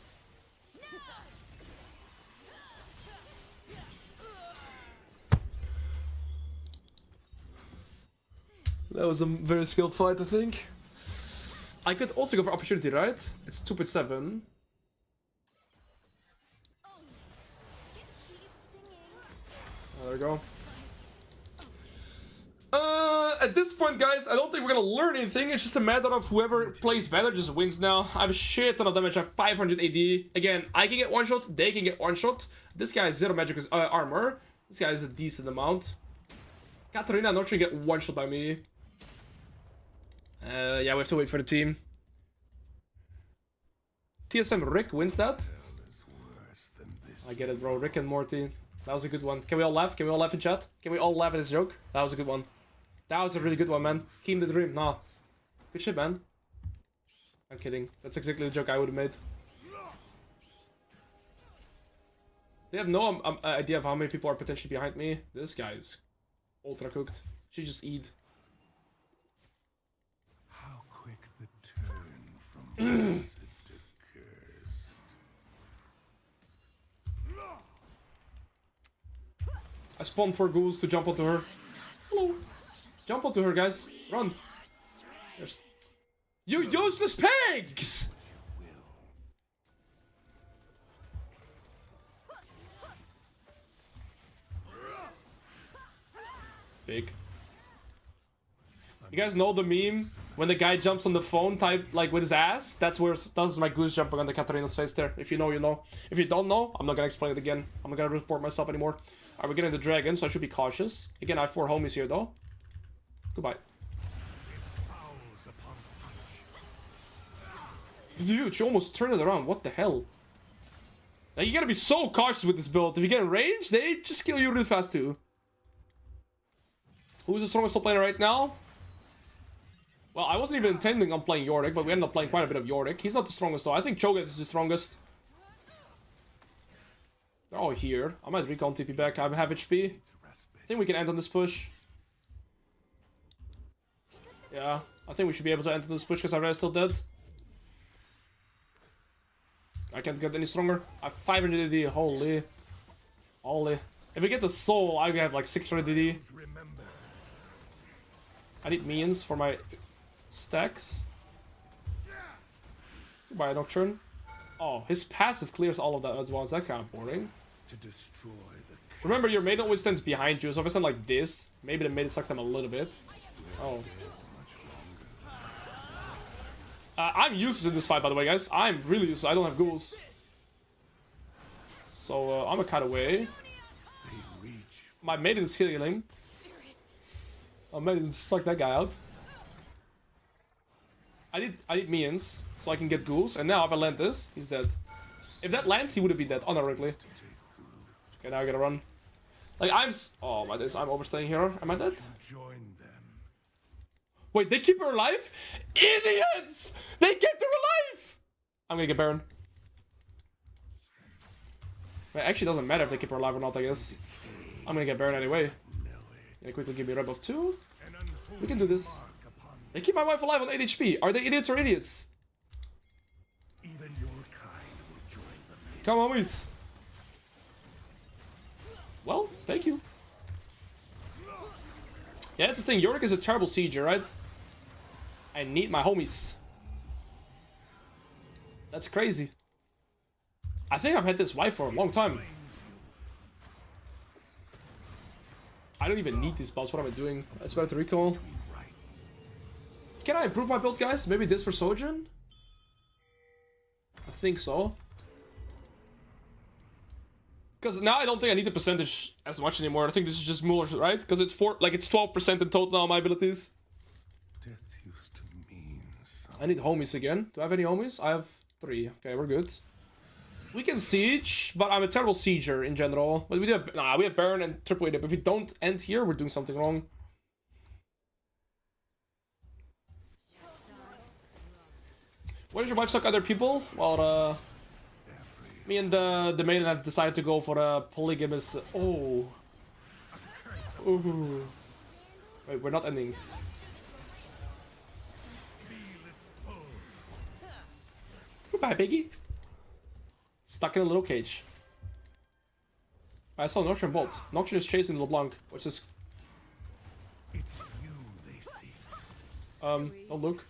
That was a very skilled fight, I think. I could also go for opportunity, right? It's 2.7. There we go. At this point, guys, I don't think we're gonna learn anything. It's just a matter of whoever plays better just wins now. I have a shit ton of damage. I have 500 AD. Again, I can get one shot. They can get one shot. This guy has 0 magic armor. This guy has a decent amount. Katarina, I'm not sure you get one shot by me. Yeah, we have to wait for the team. TSM Rick wins that. I get it, bro. Rick and Morty. That was a good one. Can we all laugh? Can we all laugh in chat? Can we all laugh at this joke? That was a good one. That was a really good one, man. Keep the dream. Nah. Good shit, man. I'm kidding. That's exactly the joke I would have made. They have no idea of how many people are potentially behind me. This guy is ultra cooked. Should just eat. How quick the turn from blessed to cursed. I spawned 4 ghouls to jump onto her. Hello. Jump onto her, guys. Run. There's... You useless pigs! Big. You guys know the meme when the guy jumps on the phone type like with his ass? That's my goose jumping on the Katarina's face there. If you know, you know. If you don't know, I'm not gonna explain it again. I'm not gonna report myself anymore. Alright, we're getting the dragon, so I should be cautious. Again, I have 4 homies here though. Goodbye. Dude, she almost turned it around. What the hell? Now you gotta be so cautious with this build. If you get in range, they just kill you really fast too. Who's the strongest top laner right now? Well, I wasn't even intending on playing Yorick, but we ended up playing quite a bit of Yorick. He's not the strongest though. I think Cho'Gath is the strongest. They're all here. I might recon TP back. I have half HP. I think we can end on this push. Yeah, I think we should be able to end on this push because Irelia is still dead. I can't get any stronger. I have 500 DD. Holy. Holy. If we get the soul, I have like 600 DD. I need minions for my stacks. Goodbye, Nocturne. Oh, his passive clears all of that as well. That's kind of boring. Remember, your mate always stands behind you, so if I stand like this, maybe the mate sucks them a little bit. Oh. I'm useless in this fight, by the way, guys. I'm really useless. I don't have ghouls. So, I'm a cut away. My maiden is healing. My maiden suck that guy out. I need minions, so I can get ghouls. And now if I land this, he's dead. If that lands, he would have been dead, unironically. Okay, now I gotta run. Like, oh my days, I'm overstaying here. Am I dead? Wait, they keep her alive? Idiots! They kept her alive! I'm gonna get Baron. It actually doesn't matter if they keep her alive or not, I guess. I'm gonna get Baron anyway. They quickly give me a red buff too. We can do this. They keep my wife alive on 8 HP. Are they idiots or idiots? Come on, please. Well, thank you. Yeah, that's the thing. Yorick is a terrible sieger, right? I need my homies. That's crazy. I think I've had this wife for a long time. I don't even need these buffs. What am I doing? It's better to recall. Can I improve my build, guys? Maybe this for Sojourn? I think so. Because now I don't think I need the percentage as much anymore. I think this is just more, right? Because it's 12% in total now, my abilities. I need homies again. Do I have any homies? I have 3. Okay, we're good. We can siege, but I'm a terrible sieger in general. But we do have, we have Baron and triple AD. But if we don't end here, we're doing something wrong. Where does your wife suck other people? Well, me and the maiden have decided to go for a polygamous. Oh. Ooh. Wait, we're not ending. Goodbye, piggy. Stuck in a little cage. I saw Nocturne bolt. Nocturne is chasing LeBlanc, which is. It's you they see. Don't look.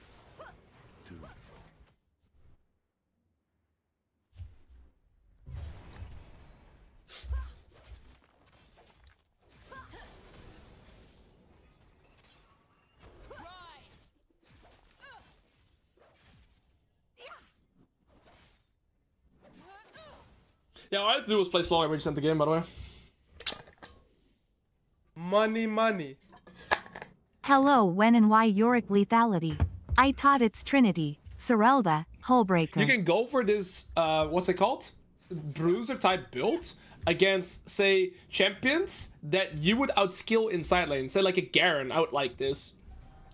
Yeah, all I had to do was play slow and we just end the game, by the way. Money, money. Hello, when and why Yorick lethality? I taught it's Trinity, Serelda, Hullbreaker. You can go for this, what's it called? Bruiser type build against, say, champions that you would outskill in side lane. Say like a Garen, I would like this.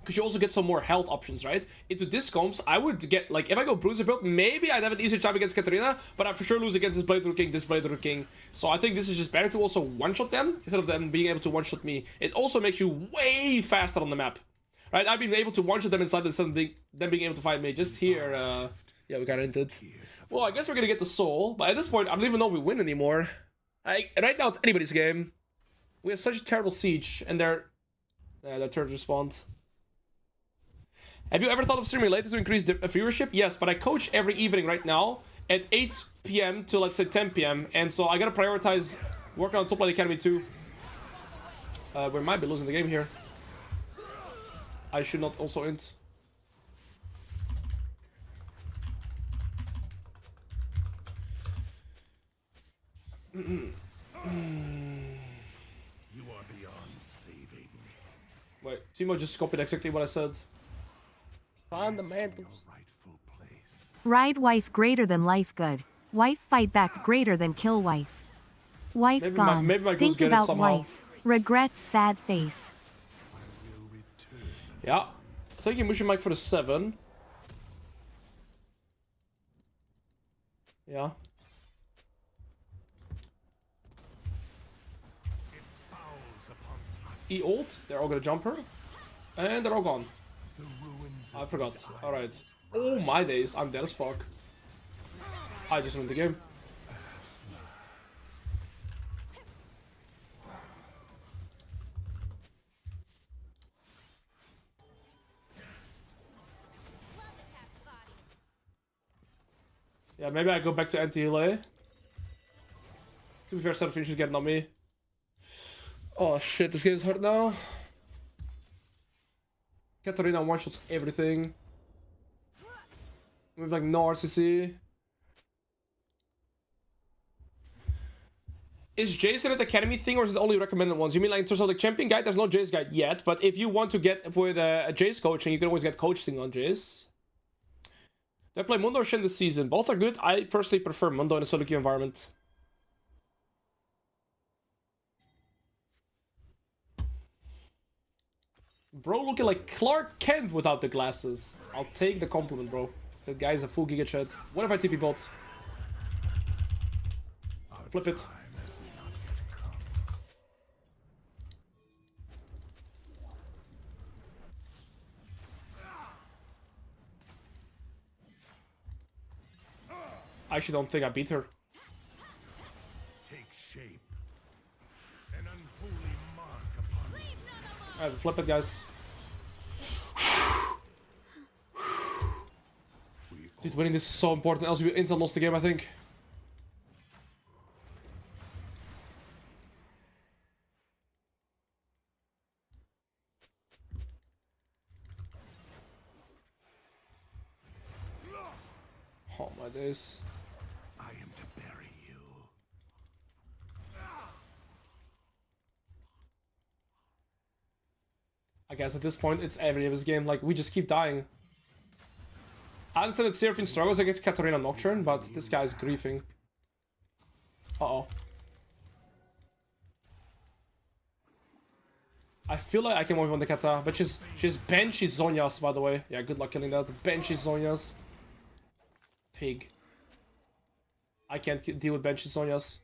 Because you also get some more health options, right? Into this comps, I would get, like, if I go Bruiser build, maybe I'd have an easier time against Katarina, but I for sure lose against this Blade Root King, this Blade Root King. So I think this is just better to also one-shot them, instead of them being able to one-shot me. It also makes you way faster on the map. Right? I've been able to one-shot them inside instead of them being able to fight me. Just here, yeah, we got hinted. Well, I guess we're gonna get the soul, but at this point, I don't even know if we win anymore. Right now, it's anybody's game. We have such a terrible siege, and their turret respawned. Have you ever thought of streaming later to increase the viewership? Yes, but I coach every evening right now at 8 p.m. to, let's say, 10 p.m. And so I gotta prioritize working on Top Lane Academy too. We might be losing the game here. I should not also int. You are beyond saving. Wait, Timo just copied exactly what I said. Fundamentals. Rightful place. Ride wife greater than life good. Wife fight back greater than kill wife. Wife Maybe gone. maybe my goose Think get it about somehow. wife. Regret sad face. I will return. Yeah. Thank you, Mushi Mike, for the 7. Yeah. Fouls upon top. E ult. They're all gonna jump her. And they're all gone. The ruins I of forgot. desire. Alright. Oh my days, I'm dead as fuck. I just won the game. Yeah, maybe I go back to anti-Irelia. To be fair, Starfish is getting on me. Oh shit, this game's hurt now. Katarina one-shots everything. We have like no RCC. Is Jason at the Academy thing, or is it only recommended ones? You mean like in terms of like champion guide? There's no Jace guide yet, but if you want to get for a Jace coaching, you can always get coaching on Jace. Do I play Mundo or Shen this season? Both are good. I personally prefer Mundo in a solo queue environment. Bro looking like Clark Kent without the glasses. I'll take the compliment, bro. That guy's a full giga chat. What if I TP bot? Flip it. I actually don't think I beat her. Take shape. An unholy mark upon you. Alright, flip it, guys. Dude, winning this is so important, else we instant lost the game, I think. Oh my days. I am to bury you. I guess at this point, it's every of his game. Like, we just keep dying. I understand that Seraphine struggles against Katarina Nocturne, but this guy's griefing. Uh-oh. I feel like I can move on the Kata, but she's Banshee Zhonya's, by the way. Yeah, good luck killing that. Banshee Zhonya's. Pig. I can't deal with Banshee Zhonya's.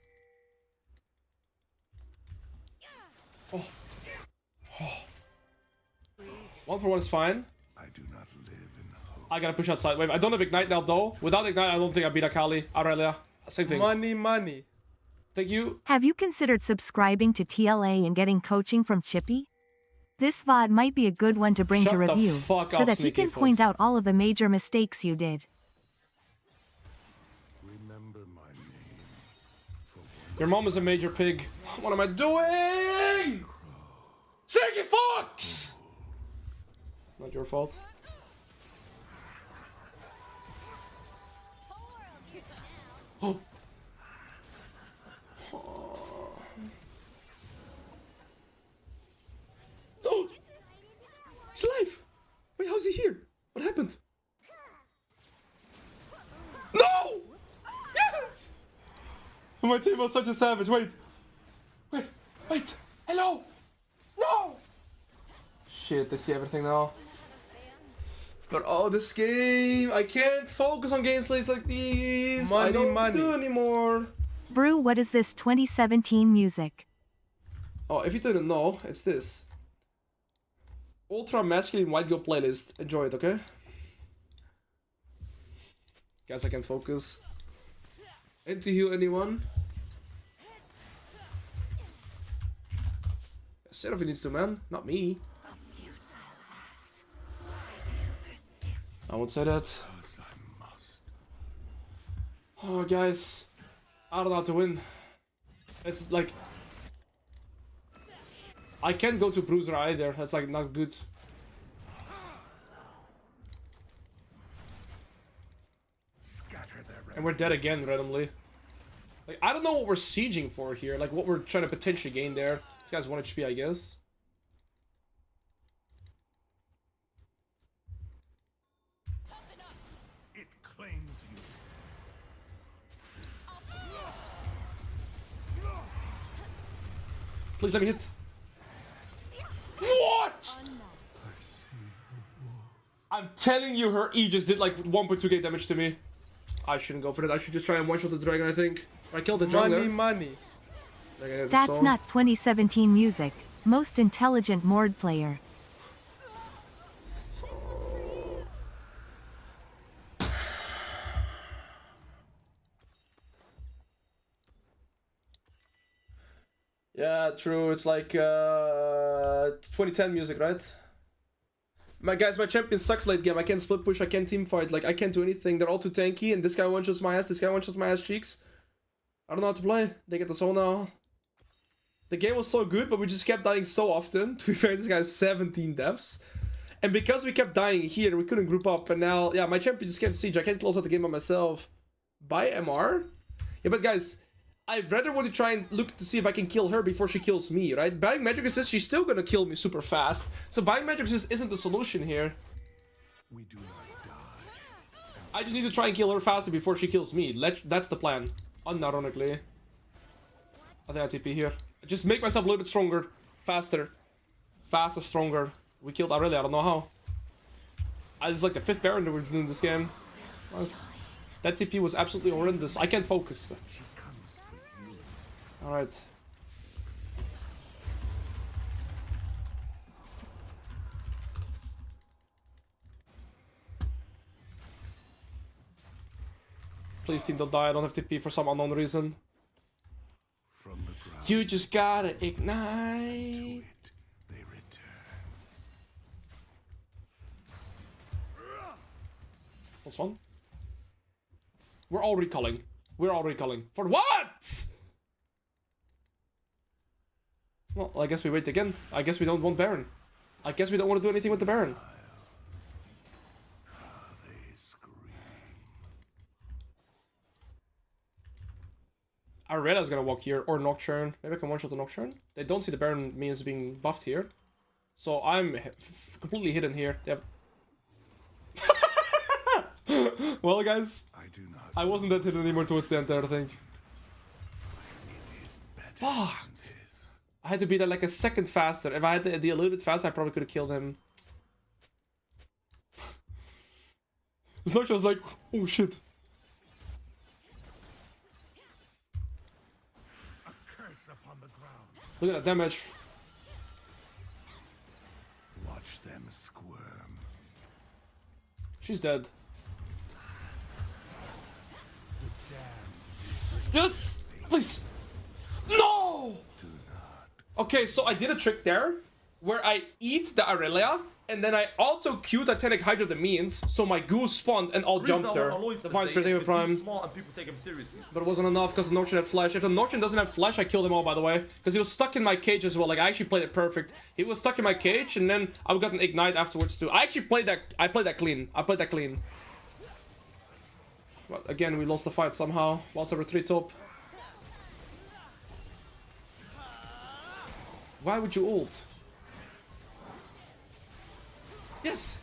Oh. Oh. 1 for 1 is fine. I do not live in hope. I gotta push outside. Wait, I don't have Ignite now, though. Without Ignite, I don't think I beat Akali. Irelia. Same thing. Money, money. Thank you. Have you considered subscribing to TLA and getting coaching from Chippy? This VOD might be a good one to bring Shut to the review, fuck so up, that he sneaky can point folks. out all of the major mistakes you did. Remember my name. For one Your mom is a major pig. What am I doing? Sneaky fox! Not your fault. Oh. Oh. He's alive! Wait, how's he here? What happened? My team was such a savage. Wait. Hello. No. Shit, they see everything now. But oh, this game, I can't focus on game slays like these. I don't want to do anymore. Brew, what is this 2017 music? Oh, if you didn't know, it's this. Ultra masculine white girl playlist. Enjoy it, okay? Guess I can focus. Anti-heal anyone? Seraphine needs to, man. Not me. I won't say that. Oh, guys. I don't know how to win. It's like... I can't go to Bruiser either. That's like not good. And we're dead again randomly. Like, I don't know what we're sieging for here. Like, what we're trying to potentially gain there. This guy's 1 HP, I guess. It claims you. Please let me hit. What? I'm telling you, her E just did like 1.2k damage to me. I shouldn't go for that. I should just try and one-shot the dragon, I think. I killed the jungler. Money. That's not 2017 music. Most intelligent Mord player. Yeah, true. It's like 2010 music, right? My champion sucks late game. I can't split push, I can't team fight, like I can't do anything. They're all too tanky, and this guy one-shots my ass, this guy one-shots my ass cheeks. I don't know how to play. They get the soul now. The game was so good, but we just kept dying so often. To be fair, this guy has 17 deaths. And because we kept dying here, we couldn't group up, and now, yeah, my champion just can't siege. I can't close out the game by myself. By MR? Yeah, but guys, I'd rather want to try and look to see if I can kill her before she kills me, right? Buying magic assist, she's still gonna kill me super fast. So buying magic assist isn't the solution here. We do not die. I just need to try and kill her faster before she kills me. That's the plan. Unironically. I think I TP here. Just make myself a little bit stronger. Faster. Faster, stronger. We killed Irelia, I don't know how. It's like the 5th Baron that we're doing this game. Nice. That TP was absolutely horrendous. I can't focus. Alright. Please team don't die, I don't have TP for some unknown reason. From the ground You just gotta to ignite. it, they return. +1. We're all recalling. We're all recalling. For what? Well, I guess we wait again. I guess we don't want Baron. I guess we don't want to do anything with the Baron. They scream. Irelia's gonna walk here, or Nocturne. Maybe I can one-shot the Nocturne. They don't see the Baron minions being buffed here. So I'm completely hidden here. They have... Well, guys, I wasn't that hidden anymore towards the end there, I think. Fuck! I had to be there like a second faster. If I had to be a little bit faster, I probably could have killed him. This Nocturne was like, oh shit. A curse upon the ground. Look at that damage. Watch them squirm. She's dead. Yes! Please! No! Okay, so I did a trick there where I eat the Irelia and then I auto Q Titanic Hydra the minions, so my goose spawned and all jumped her. Divine Spirit Prime. He's small and people take him seriously. But it wasn't enough because the Nocturne had flash. If the Nocturne doesn't have flash, I killed him all, by the way. Because he was stuck in my cage as well. Like, I actually played it perfect. He was stuck in my cage and then I got an Ignite afterwards too. I actually played that. I played that clean. But again, we lost the fight somehow. Whilst I retreat top. Why would you ult? Yes!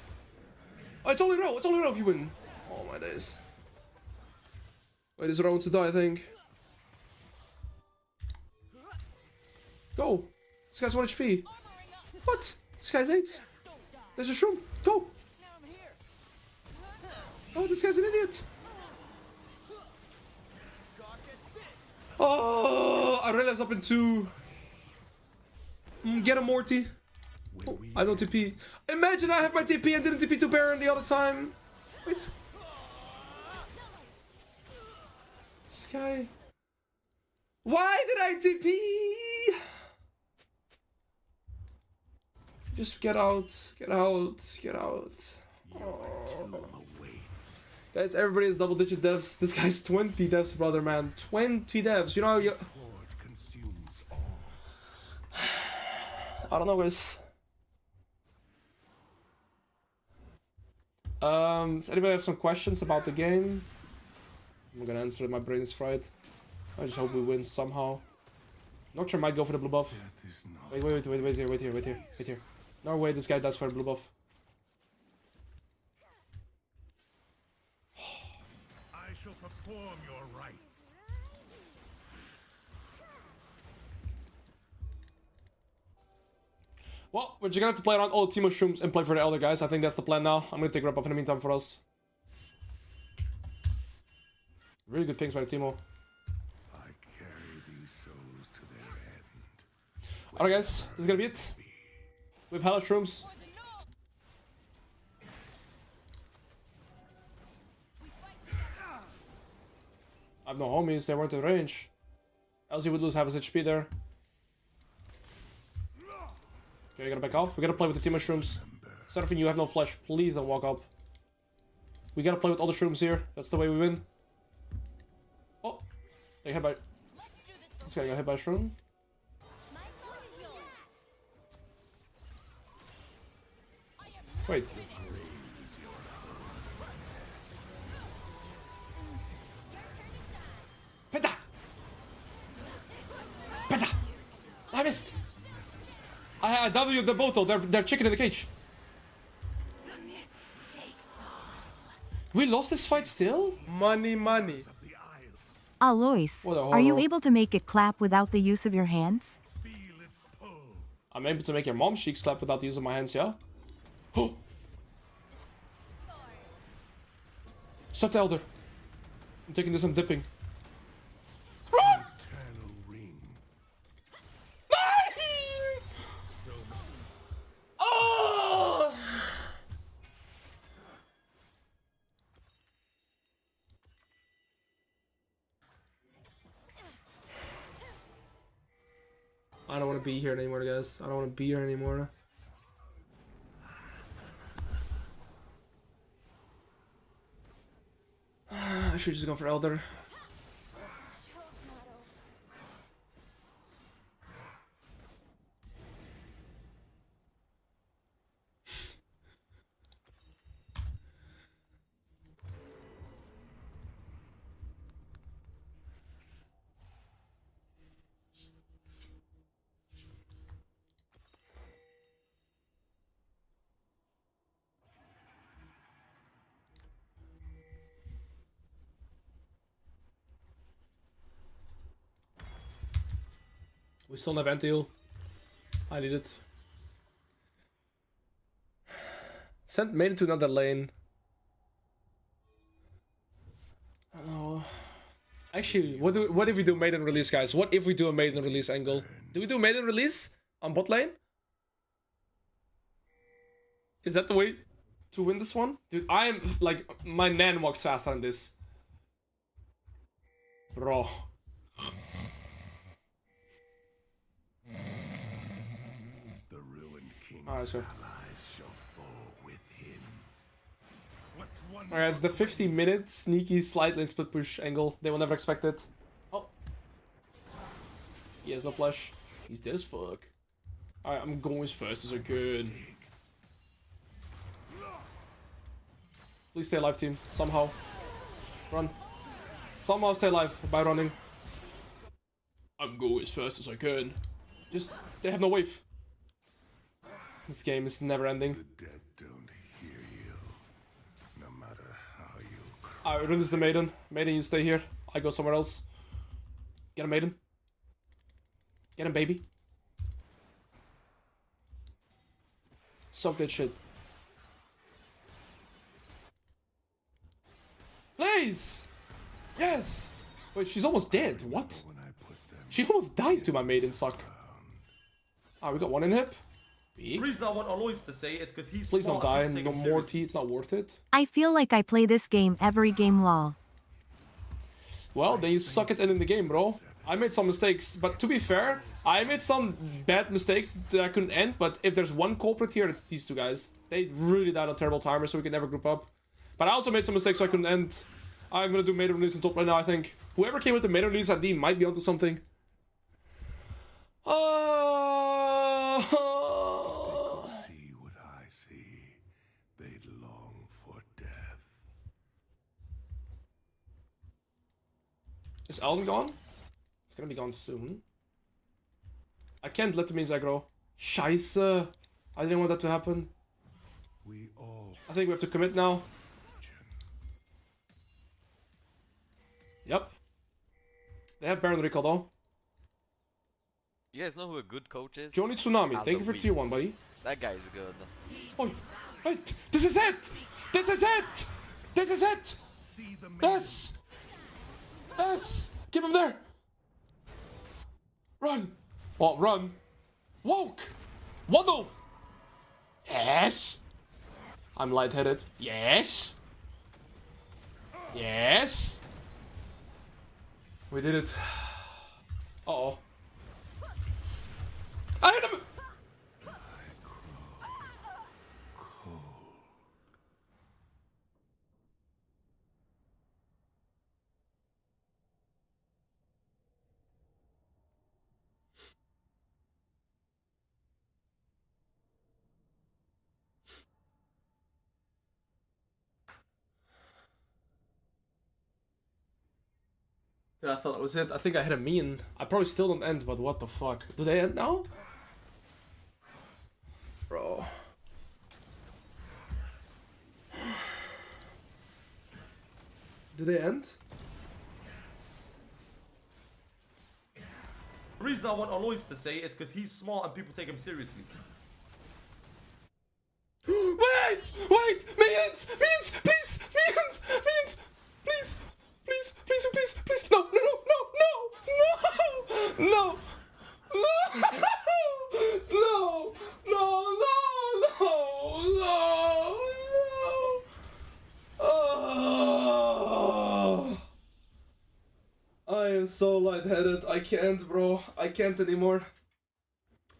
Oh, it's only row if you win. Oh my days. Wait, is round to die, I think. Go. This guy's 1 HP. What? This guy's 8. There's a shroom. Go. Oh, this guy's an idiot. Oh, Irelia's up in 2. Get a Morty. Oh, I don't TP. Imagine I have my TP and didn't TP to Baron the other time. Wait. This guy. Why did I TP? Just get out. Get out. Get out. Oh. Guys, everybody is double-digit devs. This guy's 20 devs, brother, man. 20 devs. You know, you... I don't know, guys. Does anybody have some questions about the game? I'm gonna answer it. My brain is fried. I just hope we win somehow. Nocturne might go for the blue buff. Wait here. No way this guy does for the blue buff. I shall perform your rites. Well, we're just gonna have to play around all the team mushrooms and play for the elder, guys. I think that's the plan now. I'm gonna take rep off in the meantime for us. Really good pings by the Teemo. I carry these souls to their end. Alright, guys, this is gonna be it. We have hellish rooms. I have no homies, they weren't in range. Else he would lose half his HP there. Okay, we gotta back off. We gotta play with the team mushrooms. Seraphine, you have no flash. Please don't walk up. We gotta play with all the shrooms here. That's the way we win. Oh, they hit by. This guy got hit by a shroom. Wait. Penta! Penta! I missed! I W'd them both though, they're chicken in the cage. We lost this fight still? Money, money. Alois, What a are you horror. able to make it clap without the use of your hands? I'm able to make your mom's cheeks clap without the use of my hands, yeah? Oh! Stop the elder. I'm taking this and dipping. Run! Oh! I don't want to be here anymore, guys. I don't want to be here anymore. I should just go for Elder. We still have anti-heal. I need it. Send maiden to another lane. Oh. Actually, what if we do maiden release, guys? What if we do a maiden release angle? Do we do maiden release on bot lane? Is that the way to win this one? Dude, I'm like, my nan walks faster than this. Bro. Alright, so. Alright, it's the 50-minute sneaky slide lane split push angle. They will never expect it. Oh. He has no flash. He's dead as fuck. Alright, I'm going as fast as I can. Please stay alive, team. Somehow. Run. Somehow stay alive by running. I'm going as fast as I can. Just, they have no wave. This game is never ending. The dead don't hear you, no matter how you cry. Alright, run is the maiden. Maiden, you stay here. I go somewhere else. Get him, maiden. Get him, baby. Suck that shit. Please! Yes! Wait, she's almost dead. What? She almost died to my maiden suck. Ah, we got one in hip. The reason I want Alois to say is because he's Please small don't die. and people No take him more seriously. tea. It's not worth it. I feel like I play this game every game lol. Well, then you suck at ending the game, bro. I made some mistakes, but to be fair, I made some bad mistakes that I couldn't end, but if there's one culprit here, it's these two guys. They really died on terrible timers, so we could never group up. But I also made some mistakes so I couldn't end. I'm gonna do meta release on top right now, I think. Whoever came with the meta release ID might be onto something. See what I see. They'd long for death. Is Alden gone? It's gonna be gone soon. I can't let the minions aggro. Scheiße. I didn't want that to happen. We all I think we have to commit now. Yep. They have Baron recall though. You guys know who a good coach is? Johnny Tsunami, thank you for tier 1, buddy. That guy's good. Wait, wait, this is it! This is it! This is it! Yes! Yes! Keep him there! Run! Oh, run! Woke! Waddle! Yes! I'm lightheaded. Yes! Yes! We did it. Uh-oh. I hit him! Dude, I thought that was it. I think I hit a mean. I probably still don't end, but what the fuck? Do they end now? Bro. Do they end? The reason I want Alois to say is because he's small and people take him seriously. Wait! Wait! Minions! Minions! Please! Minions! Minions! Please! Please! Please! Please! Please! No! No! No! No! No! No! No! No! No! No! No! Oh. I am so lightheaded. I can't, bro. I can't anymore.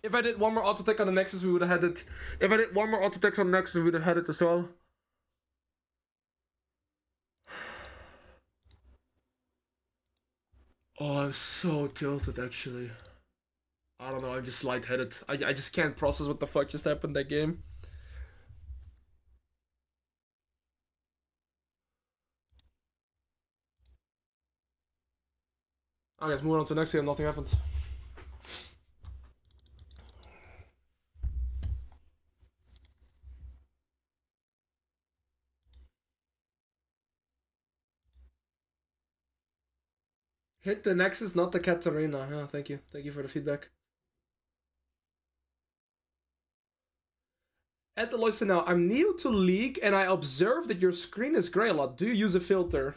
If I did one more auto attack on the Nexus, we would have had it. If I did one more auto attack on the Nexus, we would have had it as well. Oh, I'm so tilted actually. I don't know, I'm just lightheaded. I just can't process what the fuck just happened that game. Alright guys, moving on to the next game, nothing happened. Hit the Nexus, not the Katarina. Yeah, thank you. Thank you for the feedback. At the Alois now, I'm new to League and I observe that your screen is gray a lot. Do you use a filter?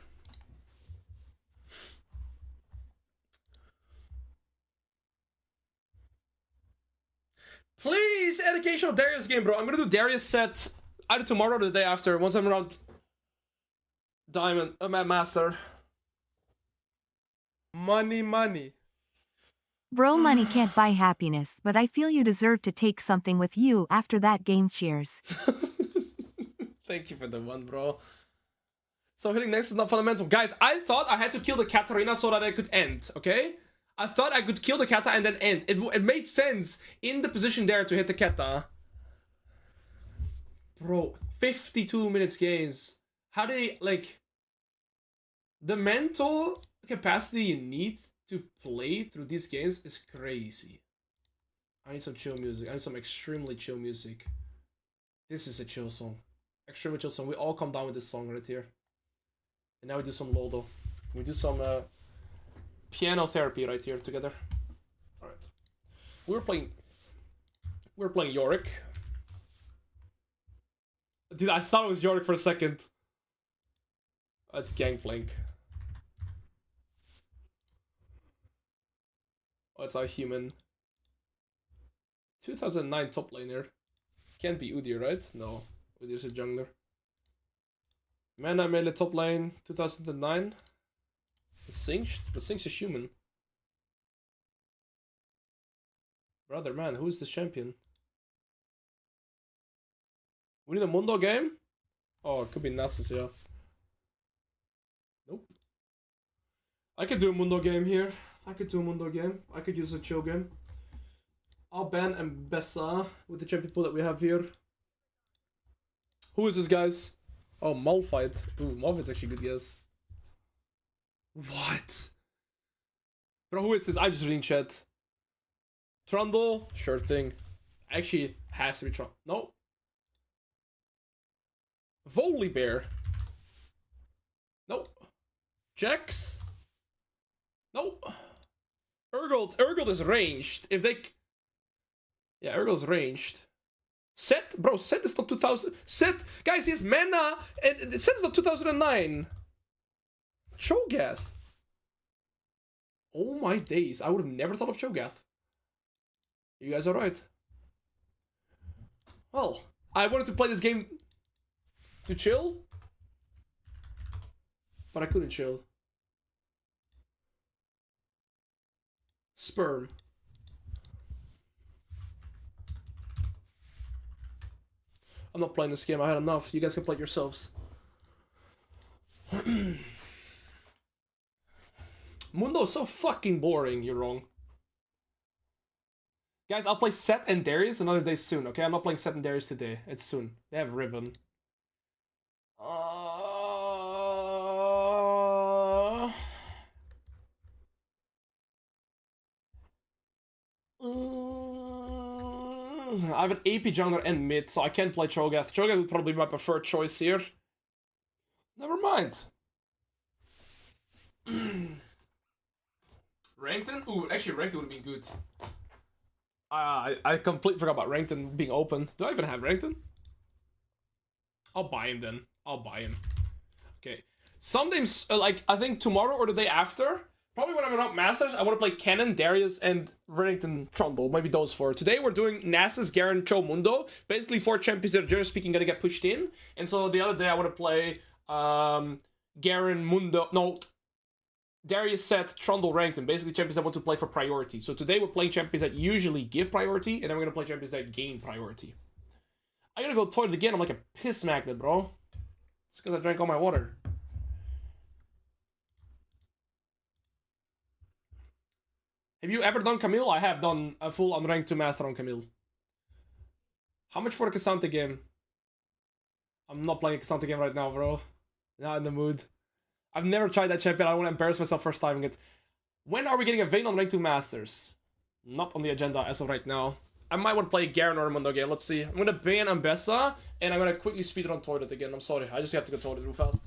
Please, educational Darius game, bro. I'm gonna do Darius set either tomorrow or the day after, once I'm around Diamond, Master. Money, money. Bro, money can't buy happiness, but I feel you deserve to take something with you after that game. Cheers. Thank you for the one, bro. So hitting next is not fundamental. Guys, I thought I had to kill the Katarina so that I could end, okay? I thought I could kill the Kata and then end. It made sense in the position there to hit the Kata. Bro, 52 minutes games. How they, like... The mental capacity you need to play through these games is crazy. I need some chill music. I need some extremely chill music. This is a chill song. Extremely chill song. We all come down with this song right here. And now we do some Loldo. We do some piano therapy right here together. Alright. We're playing Yorick. Dude, I thought it was Yorick for a second. That's Gangplank. Oh, it's our human. 2009 top laner. Can't be Udyr, right? No. Udyr's a jungler. Mana melee top lane, 2009. Singed? But Singed is human. Brother, man, who is this champion? We need a Mundo game? Oh, it could be Nasus, yeah. Nope. I could do a Mundo game here. I could use a chill game. I'll ban Mbessa with the champion pool that we have here. Who is this, guys? Oh, Malphite. Ooh, Malphite's actually good, yes. What? Bro, who is this? I'm just reading chat. Trundle? Sure thing. Actually, has to be Trundle. No. Volibear? Nope. Jax? Nope. Urgold is ranged. If they... Yeah, Urgold's ranged. Set? Bro, Set is not 2000... Set! Guys, he has mana! And Set is not 2009! Cho'Gath! Oh my days, I would have never thought of Cho'Gath. You guys are right. Well, I wanted to play this game to chill, but I couldn't chill. Sperm. I'm not playing this game, I had enough. You guys can play it yourselves. Mundo is so fucking boring, you're wrong. Guys, I'll play Set and Darius another day soon, okay? I'm not playing Set and Darius today. It's soon. They have Riven. I have an AP jungler and mid, so I can't play Cho'Gath. Cho'Gath would probably be my preferred choice here. Never mind. Rankton? Ooh, actually Rankton would have been good. I completely forgot about Rankton being open. Do I even have Rankton? I'll buy him then. I'll buy him. Okay. Sometimes, like, I think tomorrow or the day after, probably when I'm not Masters, I want to play Cannon, Darius, and Renekton Trundle. Maybe those four. Today we're doing Nasus, Garen, Cho, Mundo. Basically 4 champions that are generally speaking gonna get pushed in. And so the other day I want to play Garen, Mundo... No, Darius, Set, Trundle, Renekton. Basically champions that want to play for priority. So today we're playing champions that usually give priority, and then we're gonna play champions that gain priority. I gotta go to the toilet again. I'm like a piss magnet, bro. It's because I drank all my water. Have you ever done Camille? I have done a full unranked 2 master on Camille. How much for a Cassante game? I'm not playing a Cassante game right now, bro. Not in the mood. I've never tried that champion. I don't want to embarrass myself first timing it. When are we getting a Vayne on rank 2 masters? Not on the agenda as of right now. I might want to play Garen or Mundo game. Let's see. I'm going to ban Ambessa, and I'm going to quickly speedrun toilet again. I'm sorry. I just have to go toilet real fast.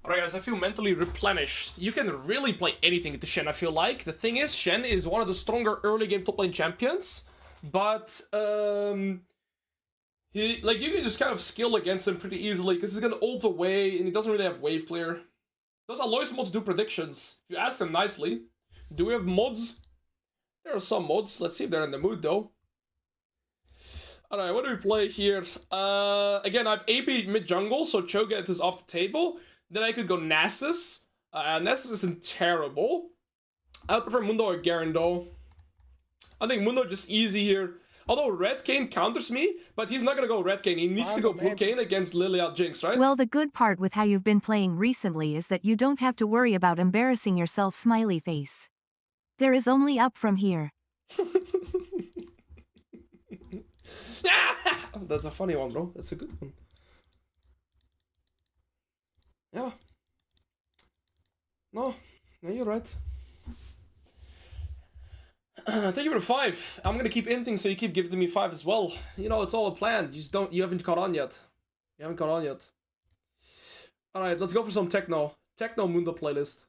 Alright guys, I feel mentally replenished. You can really play anything into Shen, I feel like. The thing is, Shen is one of the stronger early game top lane champions, but you can just kind of skill against him pretty easily, because he's gonna ult away, and he doesn't really have wave clear. Does Alois mods do predictions? If you ask them nicely. Do we have mods? There are some mods. Let's see if they're in the mood, though. Alright, what do we play here? Again, I have AP mid jungle, so Cho'Gath is off the table. Then I could go Nasus. Nasus isn't terrible. I would prefer Mundo or Garen though. I think Mundo just easy here. Although Red Kayn counters me, but he's not gonna go Red Kayn. He needs to go Blue Kayn against Irelia Jinx, right? Well, the good part with how you've been playing recently is that you don't have to worry about embarrassing yourself, smiley face. There is only up from here. That's a funny one, bro. That's a good one. Yeah. No, you're right. Thank you for the 5. I'm gonna keep inting, so you keep giving me 5 as well. You know, it's all a plan. You just don't. You haven't caught on yet. You haven't caught on yet. All right, let's go for some techno Mundo playlist.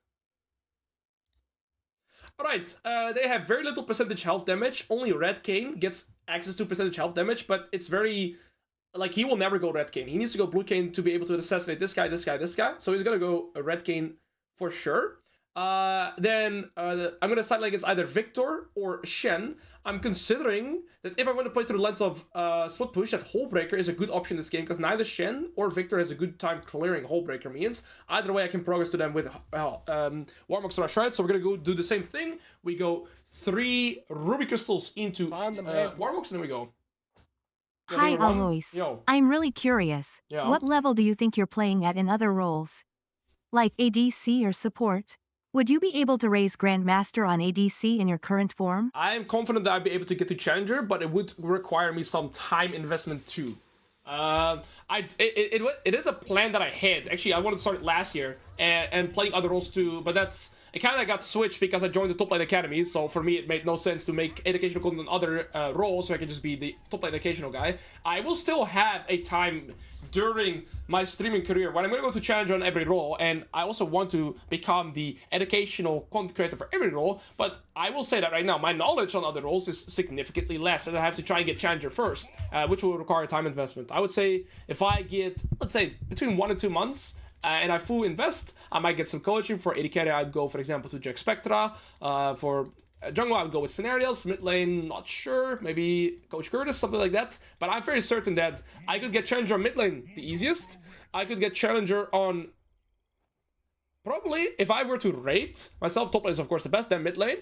All right, they have very little percentage health damage. Only Red Kayn gets access to percentage health damage, but it's very like he will never go Red Kayn. He needs to go Blue Kayn to be able to assassinate this guy. So he's gonna go Red Kayn for sure. Then I'm gonna side against either Victor or Shen. I'm considering that if I want to play through the lens of split push, that Hullbreaker is a good option in this game because neither Shen or Victor has a good time clearing Hullbreaker minions. Either way, I can progress to them with Warmox Rush, right? So we're gonna go do the same thing. We go 3 Ruby Crystals into Warmox, and then we go. Hi, Alois. Yo. I'm really curious. Yeah. What level do you think you're playing at in other roles? Like ADC or support? Would you be able to raise Grandmaster on ADC in your current form? I'm confident that I'd be able to get to Challenger, but it would require me some time investment too. It is a plan that I had. Actually, I wanted to start last year and playing other roles too, but it kind of got switched because I joined the Top Lane Academy, so for me it made no sense to make educational content on other roles, so I can just be the Top Lane educational guy. I will still have a time during my streaming career when I'm going to go to Challenger on every role, and I also want to become the educational content creator for every role, but I will say that right now, my knowledge on other roles is significantly less, and I have to try and get Challenger first, which will require time investment. I would say if I get, let's say, between 1 and 2 months, and I full invest, I might get some coaching. For AD carry, I'd go, for example, to Jack Spectra. For jungle, I would go with Scenarios. Mid lane, not sure. Maybe Coach Curtis, something like that. But I'm very certain that I could get Challenger on mid lane the easiest. I could get Challenger on... Probably, if I were to rate myself, top lane is of course the best, then mid lane.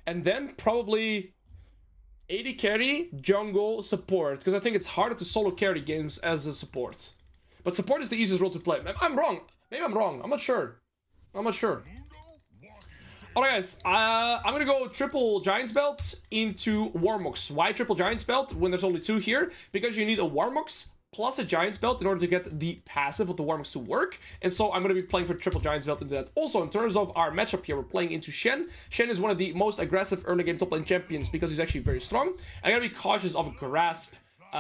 And then probably AD carry, jungle, support. Because I think it's harder to solo carry games as a support. But support is the easiest role to play. I'm wrong. Maybe I'm wrong. I'm not sure. Alright guys, I'm gonna go triple Giant's Belt into Warmox. Why triple Giant's Belt when there's only 2 here? Because you need a Warmox plus a Giant's Belt in order to get the passive of the Warmox to work. And so I'm going to be playing for triple Giant's Belt into that. Also, in terms of our matchup here, we're playing into Shen. Shen is one of the most aggressive early game top lane champions because he's actually very strong. I gotta be cautious of Grasp.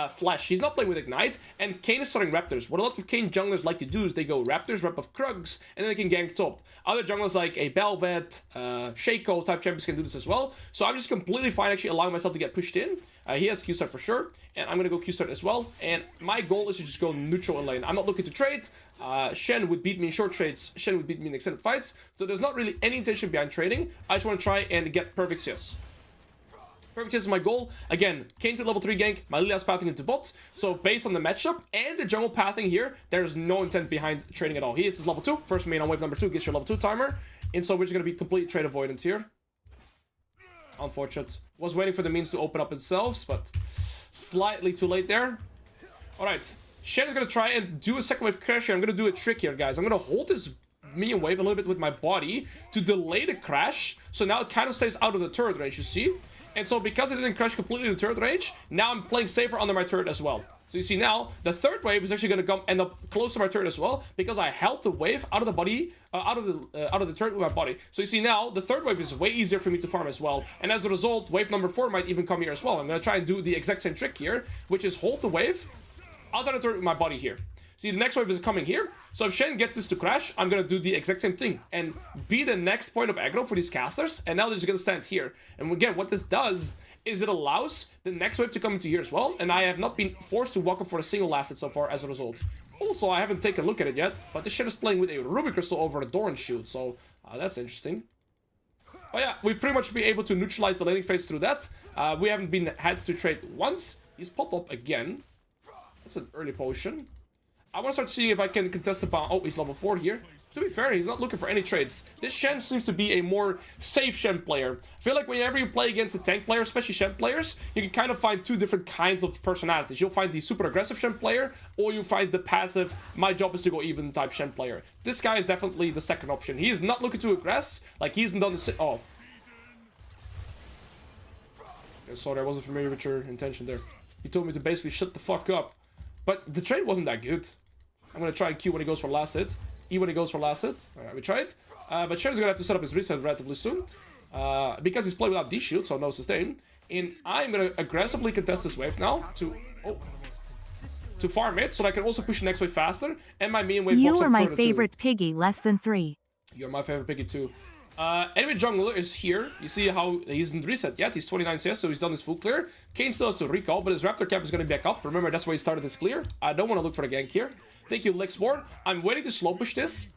Flash. He's not playing with Ignite, and Kayn is starting Raptors. What a lot of Kayn junglers like to do is they go Raptors, Rep of Krugs, and then they can gank top. Other junglers like a Belvet, Shaco type champions can do this as well. So I'm just completely fine actually allowing myself to get pushed in. He has Q-Start for sure, and I'm going to go Q-Start as well. And my goal is to just go neutral in lane. I'm not looking to trade. Shen would beat me in short trades. Shen would beat me in extended fights. So there's not really any intention behind trading. I just want to try and get perfect CS. Perfect is my goal. Again, Kayn could level 3 gank, my Lilia's pathing into bot. So based on the matchup and the jungle pathing here, there's no intent behind trading at all. He hits his level 2. First main on wave number 2 gets your level 2 timer. And so we're just going to be complete trade avoidant here. Unfortunate. Was waiting for the means to open up themselves, but slightly too late there. Alright. Shen is going to try and do a second wave crash here. I'm going to do a trick here, guys. I'm going to hold this minion wave a little bit with my body to delay the crash. So now it kind of stays out of the turret range, you see? And so because it didn't crash completely in the turret range, now I'm playing safer under my turret as well. So you see now, the third wave is actually going to end up close to my turret as well, because I held the wave out of the body, out of the turret with my body. So you see now, the third wave is way easier for me to farm as well. And as a result, wave number 4 might even come here as well. I'm going to try and do the exact same trick here, which is hold the wave outside the turret with my body here. See, the next wave is coming here. So if Shen gets this to crash, I'm going to do the exact same thing and be the next point of aggro for these casters. And now they're just going to stand here. And again, what this does is it allows the next wave to come into here as well. And I have not been forced to walk up for a single last hit so far as a result. Also, I haven't taken a look at it yet, but this Shen is playing with a Ruby Crystal over a Doran Shield. So that's interesting. But yeah, we pretty much be able to neutralize the laning phase through that. We haven't been had to trade once. He's popped up again. That's an early potion. I want to start seeing if I can contest the bomb. Oh, he's level 4 here. To be fair, he's not looking for any trades. This Shen seems to be a more safe Shen player. I feel like whenever you play against a tank player, especially Shen players, you can kind of find two different kinds of personalities. You'll find the super aggressive Shen player, or you find the passive, my job is to go even type Shen player. This guy is definitely the second option. He is not looking to aggress. Like, he hasn't done the... Oh. Okay, sorry, I wasn't familiar with your intention there. He told me to basically shut the fuck up. But the trade wasn't that good. I'm going to try and Q when he goes for last hit. E when he goes for last hit. Alright, we tried. But Shen is going to have to set up his reset relatively soon. Because he's playing without D-shield, so no sustain. And I'm going to aggressively contest this wave now to farm it, so that I can also push the next wave faster. And my main wave You pops are up my further favorite too. piggy, less than 3. You're my favorite piggy too. Enemy jungler is here. You see how he isn't reset yet. He's 29 CS, so he's done his full clear. Kayn still has to recall, but his Raptor cap is going to be back up. Remember, that's why he started his clear. I don't want to look for a gank here. Thank you, Lixborn. I'm waiting to slow push this.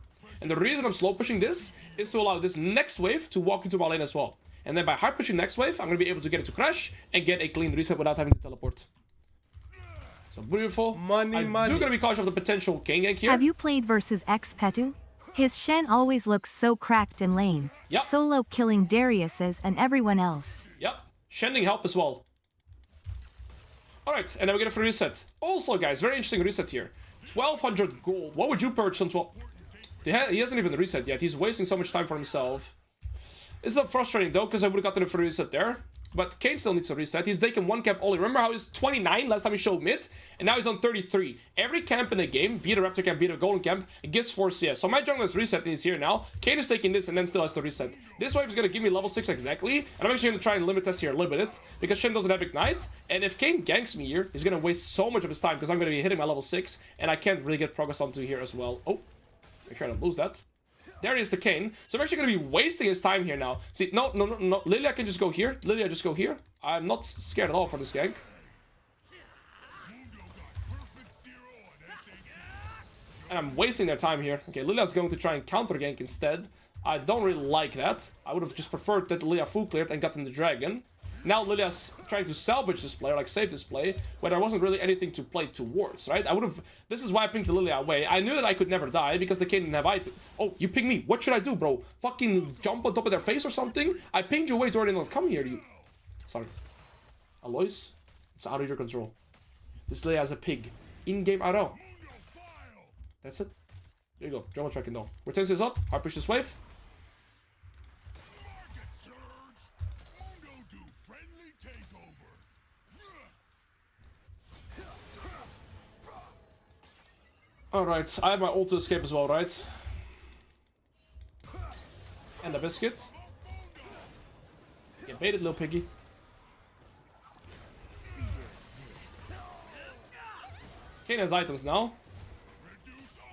And the reason I'm slow pushing this is to allow this next wave to walk into my lane as well. And then by hard pushing next wave, I'm going to be able to get it to crash and get a clean reset without having to teleport. So beautiful. Money. I'm going to be cautious of the potential Kayn gank here. Have you played versus X-Petu? His Shen always looks so cracked in lane. Yep. Solo killing Darius's and everyone else. Yep. Shending help as well. Alright, and then we get a free reset. Also, guys, very interesting reset here. 1200 gold. What would you purchase on 12? He hasn't even reset yet. He's wasting so much time for himself. It's frustrating though, because I would have gotten a free reset there. But Kayn still needs a reset. He's taken one camp only. Remember how he was 29 last time he showed mid? And now he's on 33. Every camp in the game, be it a Raptor camp, be it a Golden camp, it gives 4 CS. So my jungler is reset and he's here now. Kayn is taking this and then still has to reset. This wave is going to give me level 6 exactly. And I'm actually going to try and limit this here a little bit. Because Shen doesn't have Ignite. And if Kayn ganks me here, he's going to waste so much of his time. Because I'm going to be hitting my level 6. And I can't really get progress onto here as well. Oh, make sure I don't lose that. There is the Kayn. So I'm actually going to be wasting his time here now. See, no. Irelia can just go here. Irelia just go here. I'm not scared at all for this gank. And I'm wasting their time here. Okay, Lilia's going to try and counter gank instead. I don't really like that. I would have just preferred that Lilia full cleared and gotten the dragon. Now Lilia's trying to salvage this play, or like save this play, where there wasn't really anything to play towards, right? I would have... This is why I pinged the Lilia away. I knew that I could never die because the Kayn didn't have item. Oh, you pinged me. What should I do, bro? Fucking jump on top of their face or something? I pinged you away to already not come here, you... Sorry. Alois? It's out of your control. This Lilia is a pig. In-game RL. That's it. There you go. Drama tracking though. Returns is up. Hard push this wave. Alright, I have my ult to escape as well, right? And a biscuit. Get baited, little piggy. Kayn has items now.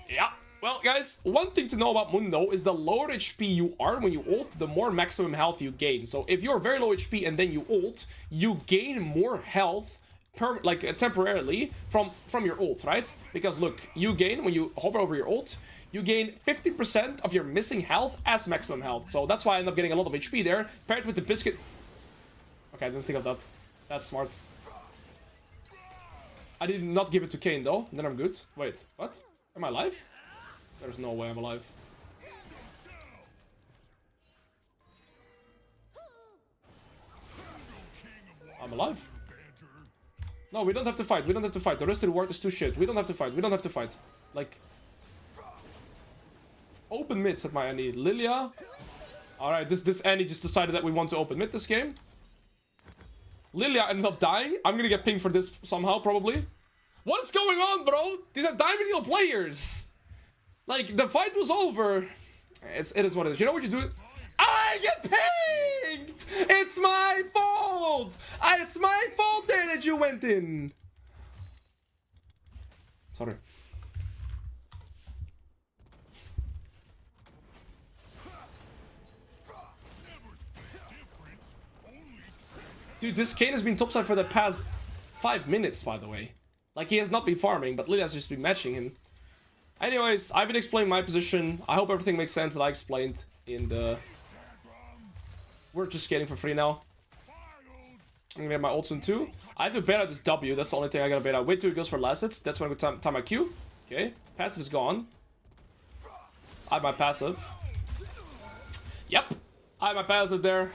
Yeah. Well, guys, one thing to know about Mundo is the lower HP you are when you ult, the more maximum health you gain. So if you're very low HP and then you ult, you gain more health temporarily from your ult, right? Because look, you gain when you hover over your ult, you gain 50% of your missing health as maximum health. So that's why I end up getting a lot of HP there, paired with the biscuit. Okay, I didn't think of that. That's smart. I did not give it to Kayn though, then I'm good. Wait, what? Am I alive? There's no way I'm alive. I'm alive. No, we don't have to fight. We don't have to fight. The rest of the world is too shit. We don't have to fight. We don't have to fight. Like... Open mid, said my Annie. Lilia. Alright, this Annie just decided that we want to open mid this game. Lilia ended up dying. I'm gonna get pinged for this somehow, probably. What is going on, bro? These are Diamond Deal players. Like, the fight was over. It is what it is. You know what you do? I get pinged! It's my fault! It's my fault there that you went in. Sorry. Dude, this Kayn has been topside for the past 5 minutes, by the way. Like, he has not been farming, but Lilia's just been matching him. Anyways, I've been explaining my position. I hope everything makes sense that I explained in the... We're just skating for free now. I'm gonna get my ult soon too. I have to bait out this W. That's the only thing I gotta bait out. Wait till it goes for last hits. That's when I go time my Q. Okay. Passive is gone. I have my passive. Yep. I have my passive there.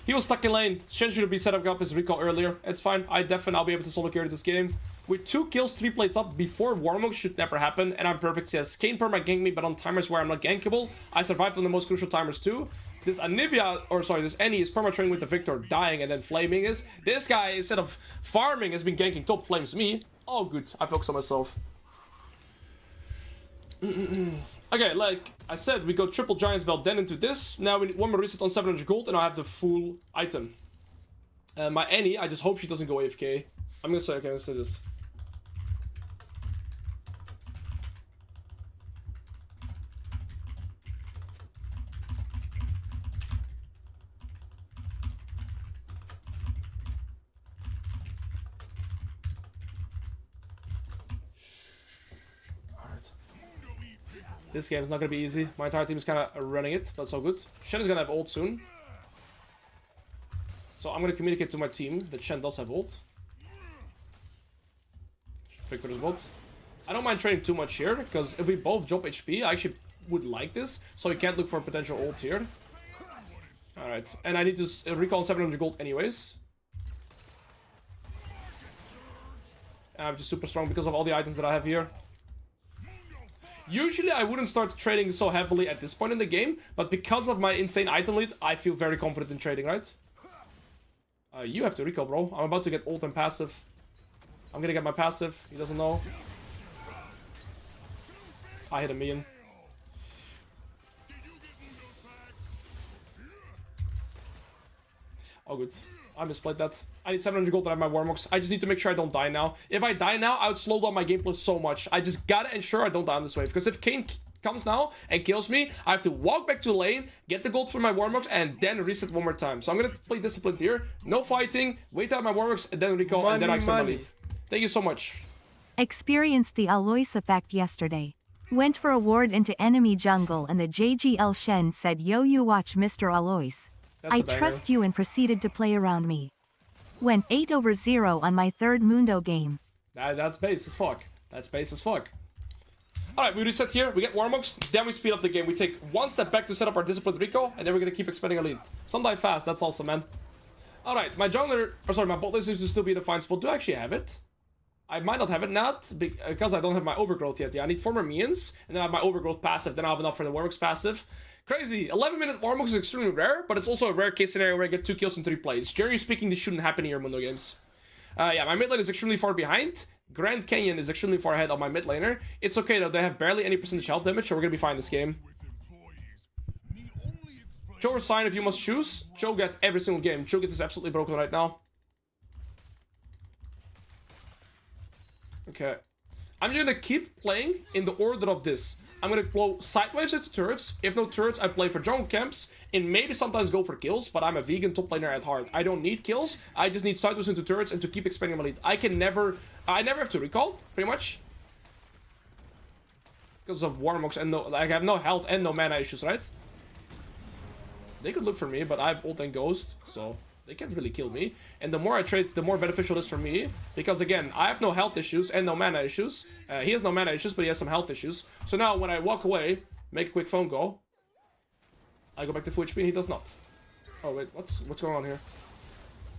He was stuck in lane. Shen should be set up his recall earlier. It's fine. I'll be able to solo carry this game. With 2 kills, 3 plates up before Warmog should never happen. And I'm perfect CS. Kane perma ganked me, but on timers where I'm not gankable. I survived on the most crucial timers too. This Anivia, or sorry, this Annie is perma training with the Victor, dying and then flaming is. This guy, instead of farming, has been ganking top, flames me. Oh, good. I focus on myself. Okay, like I said, we go triple Giant's Belt, then into this. Now we need 1 more reset on 700 gold, and I have the full item. My Annie, I just hope she doesn't go AFK. I'm gonna say, okay, let's say this. This game is not going to be easy. My entire team is kind of running it. That's all good. Shen is going to have ult soon. So I'm going to communicate to my team that Shen does have ult. Victor's bot. I don't mind trading too much here, because if we both drop HP, I actually would like this. So we can't look for a potential ult here. Alright. And I need to recall 700 gold anyways. And I'm just super strong because of all the items that I have here. Usually I wouldn't start trading so heavily at this point in the game, but because of my insane item lead, I feel very confident in trading, right? You have to recall, bro. I'm about to get ult and passive. I'm gonna get my passive. He doesn't know. I hit a million. Oh, good. I misplayed that. I need 700 gold to have my Warmogs. I just need to make sure I don't die now. If I die now, I would slow down my gameplay so much. I just gotta ensure I don't die on this wave. Because if Kane comes now and kills me, I have to walk back to the lane, get the gold for my Warmogs, and then reset 1 more time. So I'm gonna play disciplined here. No fighting. Wait out my Warmogs, and then recall, and then I expand my lead. Thank you so much. Experienced the Alois effect yesterday. Went for a ward into enemy jungle and the JGL Shen said, "Yo, you watch Mr. Alois. I trust you," and proceeded to play around me. Went 8/0 on my 3rd Mundo game. That's base as fuck. That's base as fuck. Alright, we reset here, we get Warmogs, then we speed up the game. We take 1 step back to set up our disciplined recall, and then we're gonna keep expanding our lead. Some die fast, that's awesome, man. Alright, my jungler, or sorry, my bot lane seems to still be in a fine spot. Do I actually have it? I might not have it, not because I don't have my overgrowth yet. Yeah, I need 4 more minions, and then I have my overgrowth passive, then I have enough for the Warmogs passive. Crazy. 11-minute Warmogs is extremely rare, but it's also a rare case scenario where I get 2 kills in 3 plays. Generally speaking, this shouldn't happen in your Mundo games. Yeah, my mid lane is extremely far behind. Grand Canyon is extremely far ahead of my mid laner. It's okay though, they have barely any percentage health damage, so we're gonna be fine this game. Cho or Sign if you must choose. Cho get every single game. Cho get is absolutely broken right now. Okay. I'm gonna keep playing in the order of this. I'm gonna blow sideways into turrets. If no turrets, I play for jungle camps. And maybe sometimes go for kills, but I'm a vegan top laner at heart. I don't need kills. I just need sideways into turrets and to keep expanding my lead. I never have to recall, pretty much. Because of Warmogs and I have no health and no mana issues, right? They could look for me, but I have ult and ghost, so they can't really kill me. And the more I trade, the more beneficial it is for me. Because again, I have no health issues and no mana issues. He has no mana issues, but he has some health issues. So now when I walk away, make a quick phone call, I go back to full HP and he does not. Oh wait, what's going on here?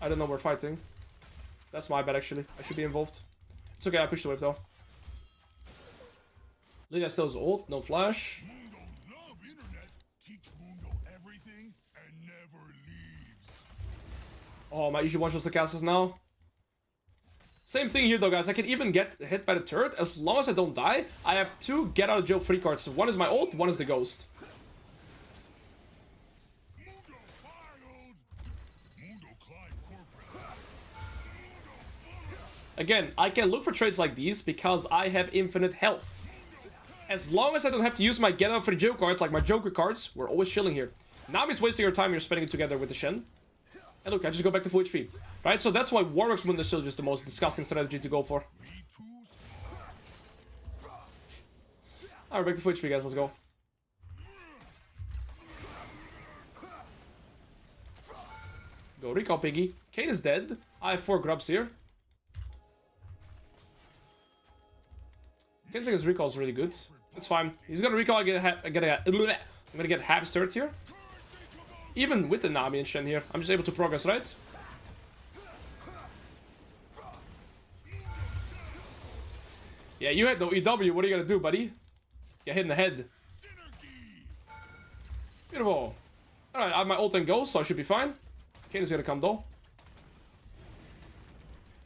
I don't know we're fighting. That's my bad actually. I should be involved. It's okay, I pushed the wave though. Lydia still has ult, no flash. Oh, my usually one-shots the castles now. Same thing here though, guys. I can even get hit by the turret. As long as I don't die, I have 2 get out of jail free cards. One is my ult, one is the ghost. Again, I can look for trades like these because I have infinite health. As long as I don't have to use my get out for the jail cards, like my Joker cards, we're always chilling here. Nami's wasting her time here spending it together with the Shen. And look, I just go back to full HP. Right, so that's why Warwick's Mundo is still just the most disgusting strategy to go for. Alright, back to full HP, guys, let's go. Go recall piggy. Kane is dead. I have 4 grubs here. Kane's recall is really good. It's fine. He's gonna recall. I'm gonna get half start here. Even with the Nami and Shen here, I'm just able to progress, right? Yeah, you had no EW. What are you gonna do, buddy? Get hit in the head. Beautiful. Alright, I have my ult and go, so I should be fine. Kane is gonna come though.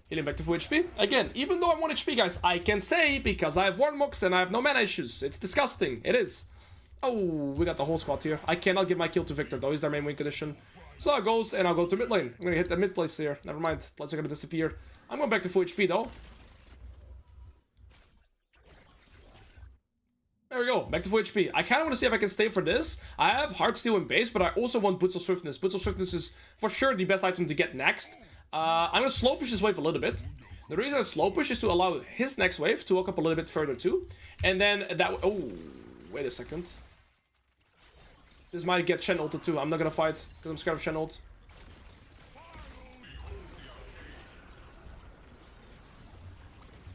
Healing back to full HP. Again, even though I'm 1 HP, guys, I can stay because I have Warmocks and I have no mana issues. It's disgusting. It is. Oh, we got the whole squad here. I cannot give my kill to Victor, though. He's their main win condition. So I goes, and I'll go to mid lane. I'm gonna hit the mid place here. Never mind. Bloods are gonna disappear. I'm going back to full HP, though. There we go. Back to full HP. I kind of want to see if I can stay for this. I have Heartsteel and base, but I also want Boots of Swiftness. Boots of Swiftness is for sure the best item to get next. I'm gonna slow push this wave a little bit. The reason I slow push is to allow his next wave to walk up a little bit further too. And then that... Oh, wait a second. This might get Shen ulted too. I'm not gonna fight because I'm scared of Shen ult.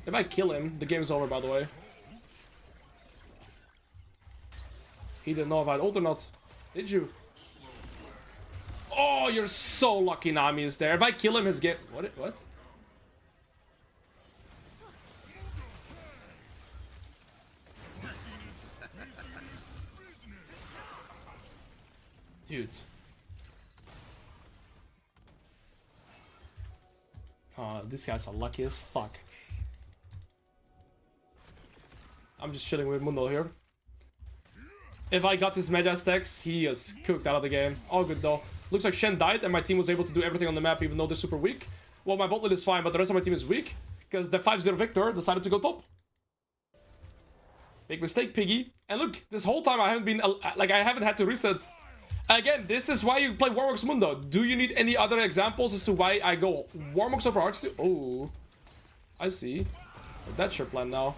If I kill him, the game's over, by the way. He didn't know if I'd ult or not. Did you? Oh, you're so lucky Nami is there. If I kill him, his game... What? Dude. These guys are lucky as fuck. I'm just chilling with Mundo here. If I got this Magi stacks, he is cooked out of the game. All good though. Looks like Shen died and my team was able to do everything on the map even though they're super weak. Well, my bot lane is fine, but the rest of my team is weak because the 5-0 Victor decided to go top. Big mistake, piggy. And look, this whole time I haven't been... Like, I haven't had to reset. Again, this is why you play Warmocks Mundo. Do you need any other examples as to why I go Warmocks over Heartsteel? Oh, I see. That's your plan now.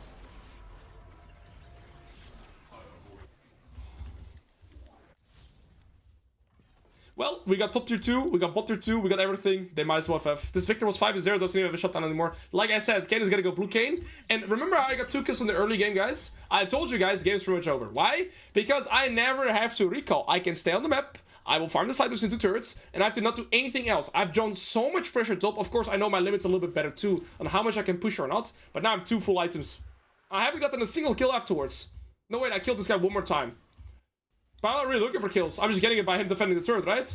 Well, we got top tier 2, we got bot tier 2, we got everything. They might as well have. This Victor was 5-0, doesn't even have a shutdown anymore. Like I said, Kane is gonna go blue Kane. And remember how I got 2 kills in the early game, guys? I told you guys, the game's pretty much over. Why? Because I never have to recall. I can stay on the map, I will farm the sideways into turrets, and I have to not do anything else. I've drawn so much pressure top. Of course, I know my limits a little bit better too, on how much I can push or not. But now I'm 2 full items. I haven't gotten a single kill afterwards. No, wait, I killed this guy one more time. But I'm not really looking for kills. I'm just getting it by him defending the turret, right?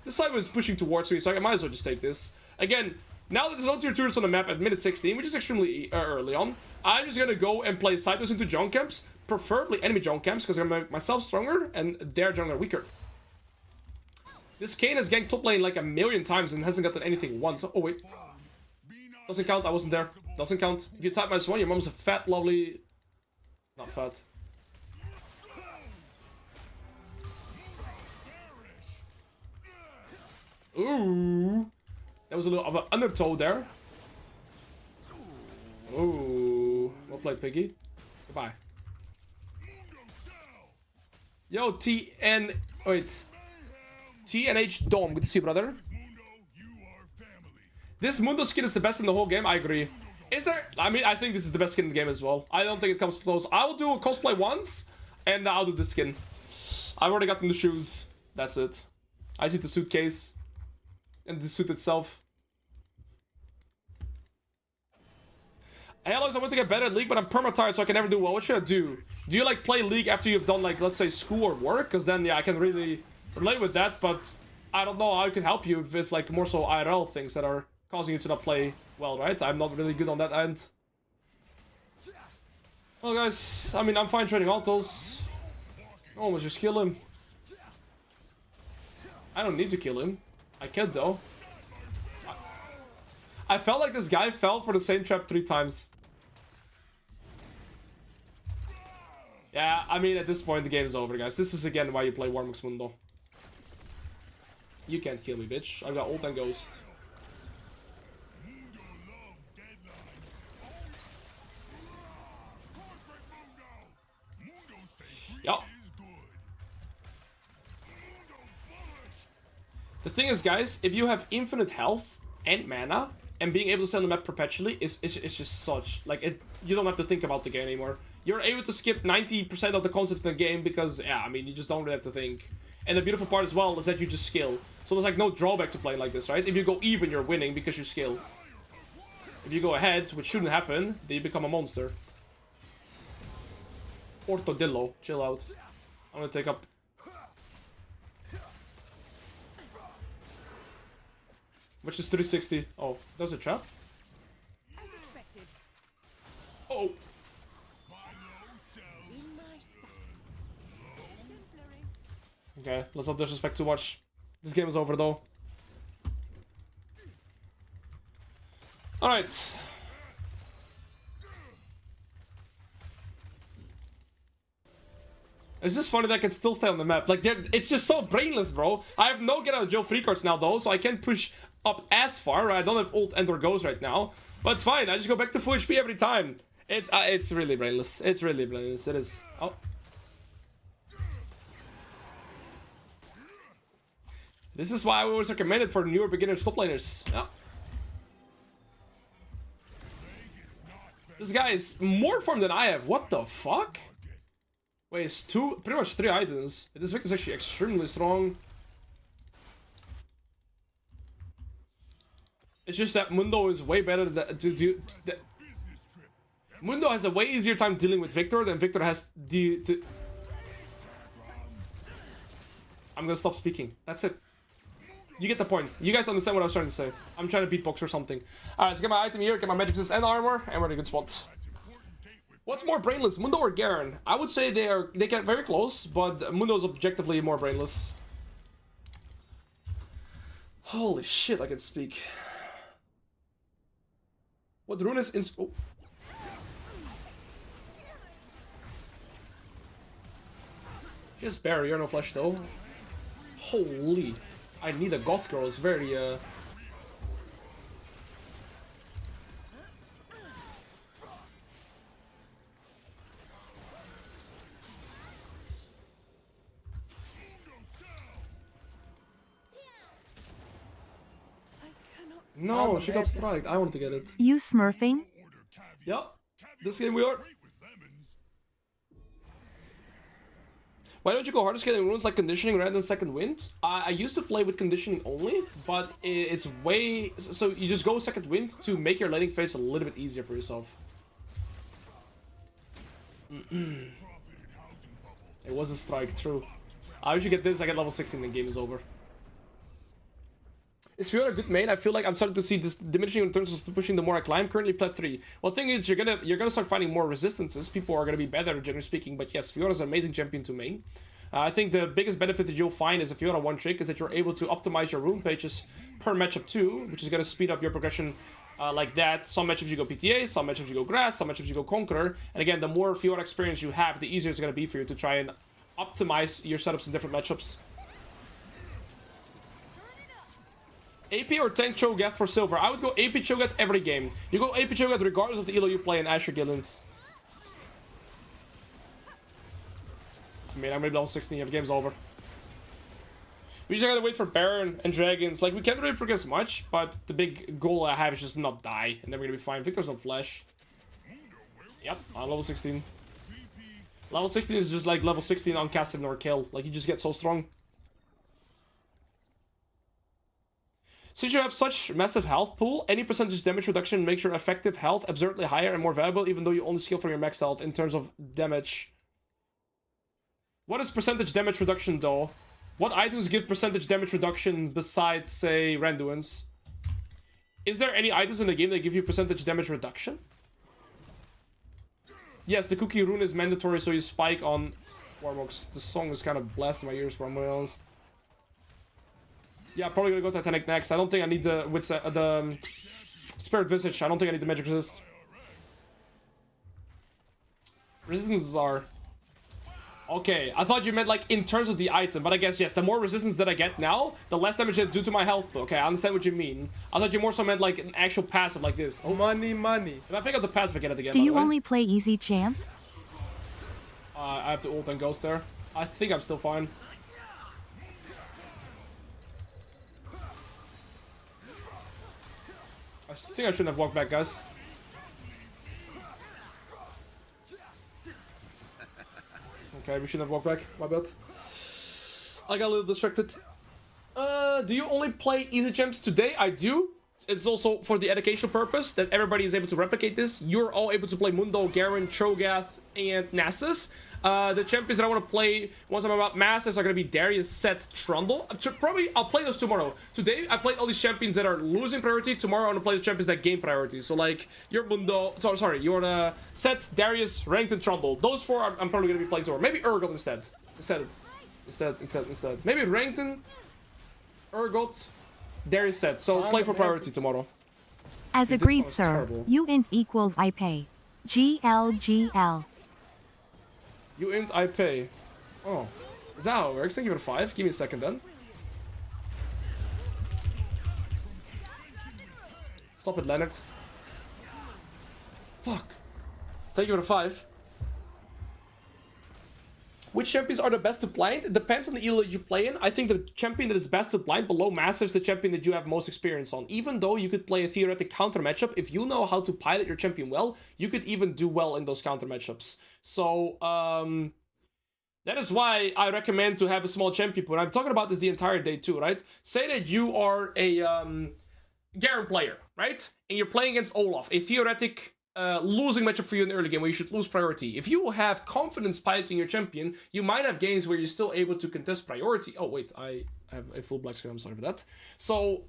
This side was pushing towards me, so I might as well just take this. Again, now that there's no tier 2s on the map at minute 16, which is extremely early on, I'm just gonna go and play sideways into junk camps, preferably enemy junk camps, because I'm gonna make myself stronger and their jungler weaker. This Kane has ganked top lane like a million times and hasn't gotten anything once. Oh, wait. Doesn't count, I wasn't there. Doesn't count. If you type -1, your mom's a fat, lovely... Not fat. Ooh, that was a little of an undertow there. Ooh, well played, piggy. Goodbye. Yo, TN... Wait. TNH Dom, good to see you, brother. This Mundo skin is the best in the whole game, I agree. Is there... I mean, I think this is the best skin in the game as well. I don't think it comes close. I will do a cosplay once, and I'll do this skin. I've already gotten the shoes. That's it. I see the suitcase. And the suit itself. Hey, Alois, I want to get better at League, but I'm perma-tired, so I can never do well. What should I do? Do you, like, play League after you've done, like, let's say, school or work? Because then, yeah, I can really relate with that, but I don't know how I can help you if it's, like, more so IRL things that are causing you to not play well, right? I'm not really good on that end. Well, guys, I mean, I'm fine trading autos. Almost just kill him. I don't need to kill him. I can though. I felt like this guy fell for the same trap 3 times. Yeah, I mean, at this point, the game is over, guys. This is again why you play Warmocks Mundo. You can't kill me, bitch. I've got ult and ghost. Yeah. The thing is, guys, if you have infinite health and mana, and being able to stay on the map perpetually is just such, like, it. You don't have to think about the game anymore. You're able to skip 90% of the concept of the game because, yeah, I mean, you just don't really have to think. And the beautiful part as well is that you just skill. So there's, like, no drawback to playing like this, right? If you go even, you're winning because you skill. If you go ahead, which shouldn't happen, then you become a monster. Ortodillo, chill out. I'm gonna take up. Which is 360. Oh, there's a trap. Oh. Okay, let's not disrespect too much. This game is over though. Alright. It's just funny that I can still stay on the map. Like, it's just so brainless, bro. I have no get out of jail free cards now, though, so I can't push up as far. Right? I don't have ult and or goes right now. But it's fine. I just go back to full HP every time. It's really brainless. It's really brainless. It is. Oh. This is why I always recommend it for newer beginners top laners. Yeah. This guy is more farm than I have. What the fuck? Wait, it's pretty much 3 items. This Vic is actually extremely strong. It's just that Mundo is way better to do. Mundo has a way easier time dealing with Victor than Victor has I'm gonna stop speaking. That's it. You get the point. You guys understand what I was trying to say. I'm trying to beatbox or something. Alright, let's get my item here, get my magic resist and armor, and we're in a good spot. What's more brainless, Mundo or Garen? I would say they get very close, but Mundo's objectively more brainless. Holy shit, I can speak. What rune is in... Oh. Just barrier, no flash though. Holy. I need a goth girl, it's very No, she got striked. I want to get it. You smurfing? Yeah, this game we are. Why don't you go harder scaling runes like conditioning rather than second wind? I used to play with conditioning only, but it's way... So you just go second wind to make your laning phase a little bit easier for yourself. It was a strike, true. I usually get this, I get level 16 and the game is over. Is Fiora a good main? I feel like I'm starting to see this diminishing returns pushing the more I climb. Currently plat 3. Well, the thing is, you're gonna start finding more resistances. People are gonna be better, generally speaking. But yes, Fiora's an amazing champion to main. I think the biggest benefit that you'll find is a Fiora one trick is that you're able to optimize your rune pages per matchup too, which is gonna speed up your progression like that. Some matchups you go PTA, some matchups you go Grass, some matchups you go Conqueror. And again, the more Fiora experience you have, the easier it's gonna be for you to try and optimize your setups in different matchups. AP or tank Cho'Gath for silver? I would go AP Cho'Gath every game. You go AP Cho'Gath regardless of the elo you play in Asher Gillens. I mean, I'm maybe level 16 if the game's over. We just gotta wait for Baron and Dragons. Like, we can't really progress much, but the big goal I have is just not die, and then we're gonna be fine. Victor's not flash. Yep, on level 16. Level 16 is just like level 16 on casted nor kill. Like, you just get so strong. Since you have such massive health pool, any percentage damage reduction makes your effective health absurdly higher and more valuable, even though you only scale from your max health in terms of damage. What is percentage damage reduction, though? What items give percentage damage reduction besides, say, Randuin's? Is there any items in the game that give you percentage damage reduction? Yes, the cookie rune is mandatory, so you spike on Warmok's. The song is kind of blasting my ears, but I'm gonna be honest. Yeah, probably gonna go Titanic next. I don't think I need the Spirit Visage. I don't think I need the Magic Resist. Resistances are... Okay, I thought you meant like in terms of the item, but I guess yes, the more resistance that I get now, the less damage I do to my health. Okay, I understand what you mean. I thought you more so meant like an actual passive like this. Oh, money, money. If I pick up the passive, I get it again. Do you only play easy champ? I have to ult and ghost there. I think I'm still fine. I think I shouldn't have walked back, guys. Okay, we shouldn't have walked back. My bad. I got a little distracted. Do you only play easy champs today? I do. It's also for the educational purpose that everybody is able to replicate this. You're all able to play Mundo, Garen, Cho'Gath, and Nasus. The champions that I want to play once I'm about Masters are going to be Darius, Seth, Trundle. Probably I'll play those tomorrow. Today I played all these champions that are losing priority. Tomorrow I want to play the champions that gain priority. So like your Mundo, sorry, your Seth, Darius, Ranked, and Trundle. Those four I'm probably going to be playing tomorrow. Maybe Urgot instead. Maybe Ranked, Urgot, Darius, Seth. So play for priority tomorrow. As Dude, agreed, this sir. sounds terrible. You int equals I pay. GLGL. You int, I pay. Oh. Is that how it works? Thank you for 5. Give me a second then. Stop it, Leonard. Fuck. Thank you for 5. Which champions are the best to blind? It depends on the elo you play in. I think the champion that is best to blind below Master is the champion that you have most experience on. Even though you could play a theoretic counter matchup, if you know how to pilot your champion well, you could even do well in those counter matchups. So, that is why I recommend to have a small champion pool. I'm talking about this the entire day too, right? Say that you are a Garen player, right? And you're playing against Olaf, a theoretic losing matchup for you in the early game where you should lose priority. If you have confidence piloting your champion, you might have games where you're still able to contest priority. Oh wait, I have a full black screen, I'm sorry for that. So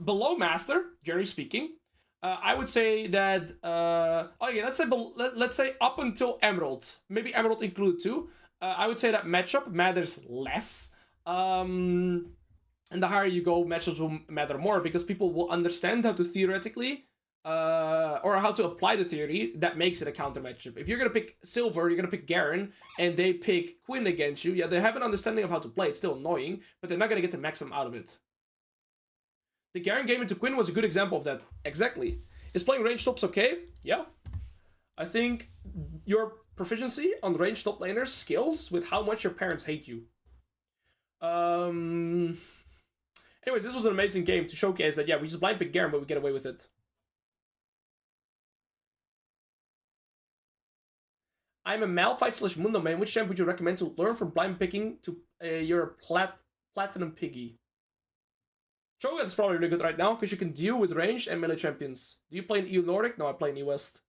below Master, generally speaking, I would say that okay, let's say up until Emerald, maybe Emerald included too. I would say that matchup matters less. And the higher you go, matchups will matter more because people will understand how to theoretically or how to apply the theory that makes it a counter matchup. If you're gonna pick Silver, you're gonna pick Garen, and they pick Quinn against you. Yeah, they have an understanding of how to play. It's still annoying, but they're not gonna get the maximum out of it. The Garen game into Quinn was a good example of that. Exactly. Is playing range tops okay? Yeah. I think your proficiency on range top laners scales with how much your parents hate you. Anyways, this was an amazing game to showcase that, yeah, we just blind pick Garen, but we get away with it. I'm a Malphite / Mundo main. Which champ would you recommend to learn from blind picking to your Platinum Piggy? Cho'Gath is probably really good right now because you can deal with range and melee champions. Do you play in EU Nordic? No, I play in EU West.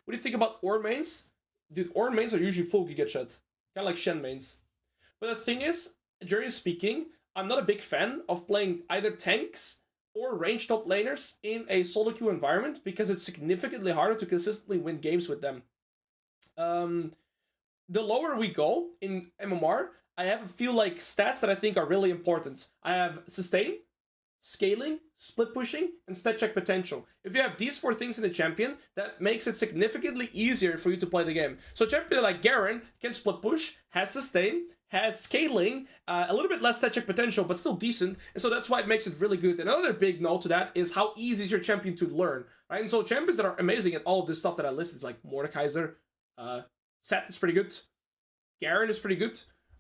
What do you think about Ornn mains? Dude, Ornn mains are usually full Giga Chat. Kind of like Shen mains. But the thing is, generally speaking, I'm not a big fan of playing either tanks or range top laners in a solo queue environment because it's significantly harder to consistently win games with them. The lower we go in MMR, I have a few like stats that I think are really important. I have sustain, scaling, split pushing, and stat check potential. If you have these 4 things in a champion, that makes it significantly easier for you to play the game. So a champion like Garen can split push, has sustain, has scaling, a little bit less stat check potential, but still decent, and so that's why it makes it really good. Another big note to that is how easy is your champion to learn, right? And so champions that are amazing at all of this stuff that I listed is like Mordekaiser, Seth is pretty good, Garen is pretty good,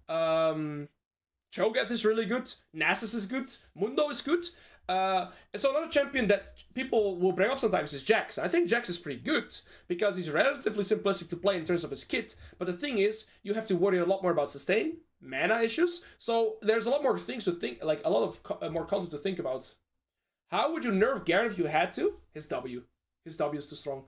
Cho'Gath is really good, Nasus is good, Mundo is good, and so another champion that people will bring up sometimes is Jax. I think Jax is pretty good because he's relatively simplistic to play in terms of his kit, but the thing is, you have to worry a lot more about sustain, mana issues, so there's a lot more things to think, like a lot of more concepts to think about. How would you nerf Garen if you had to? His W. His W is too strong.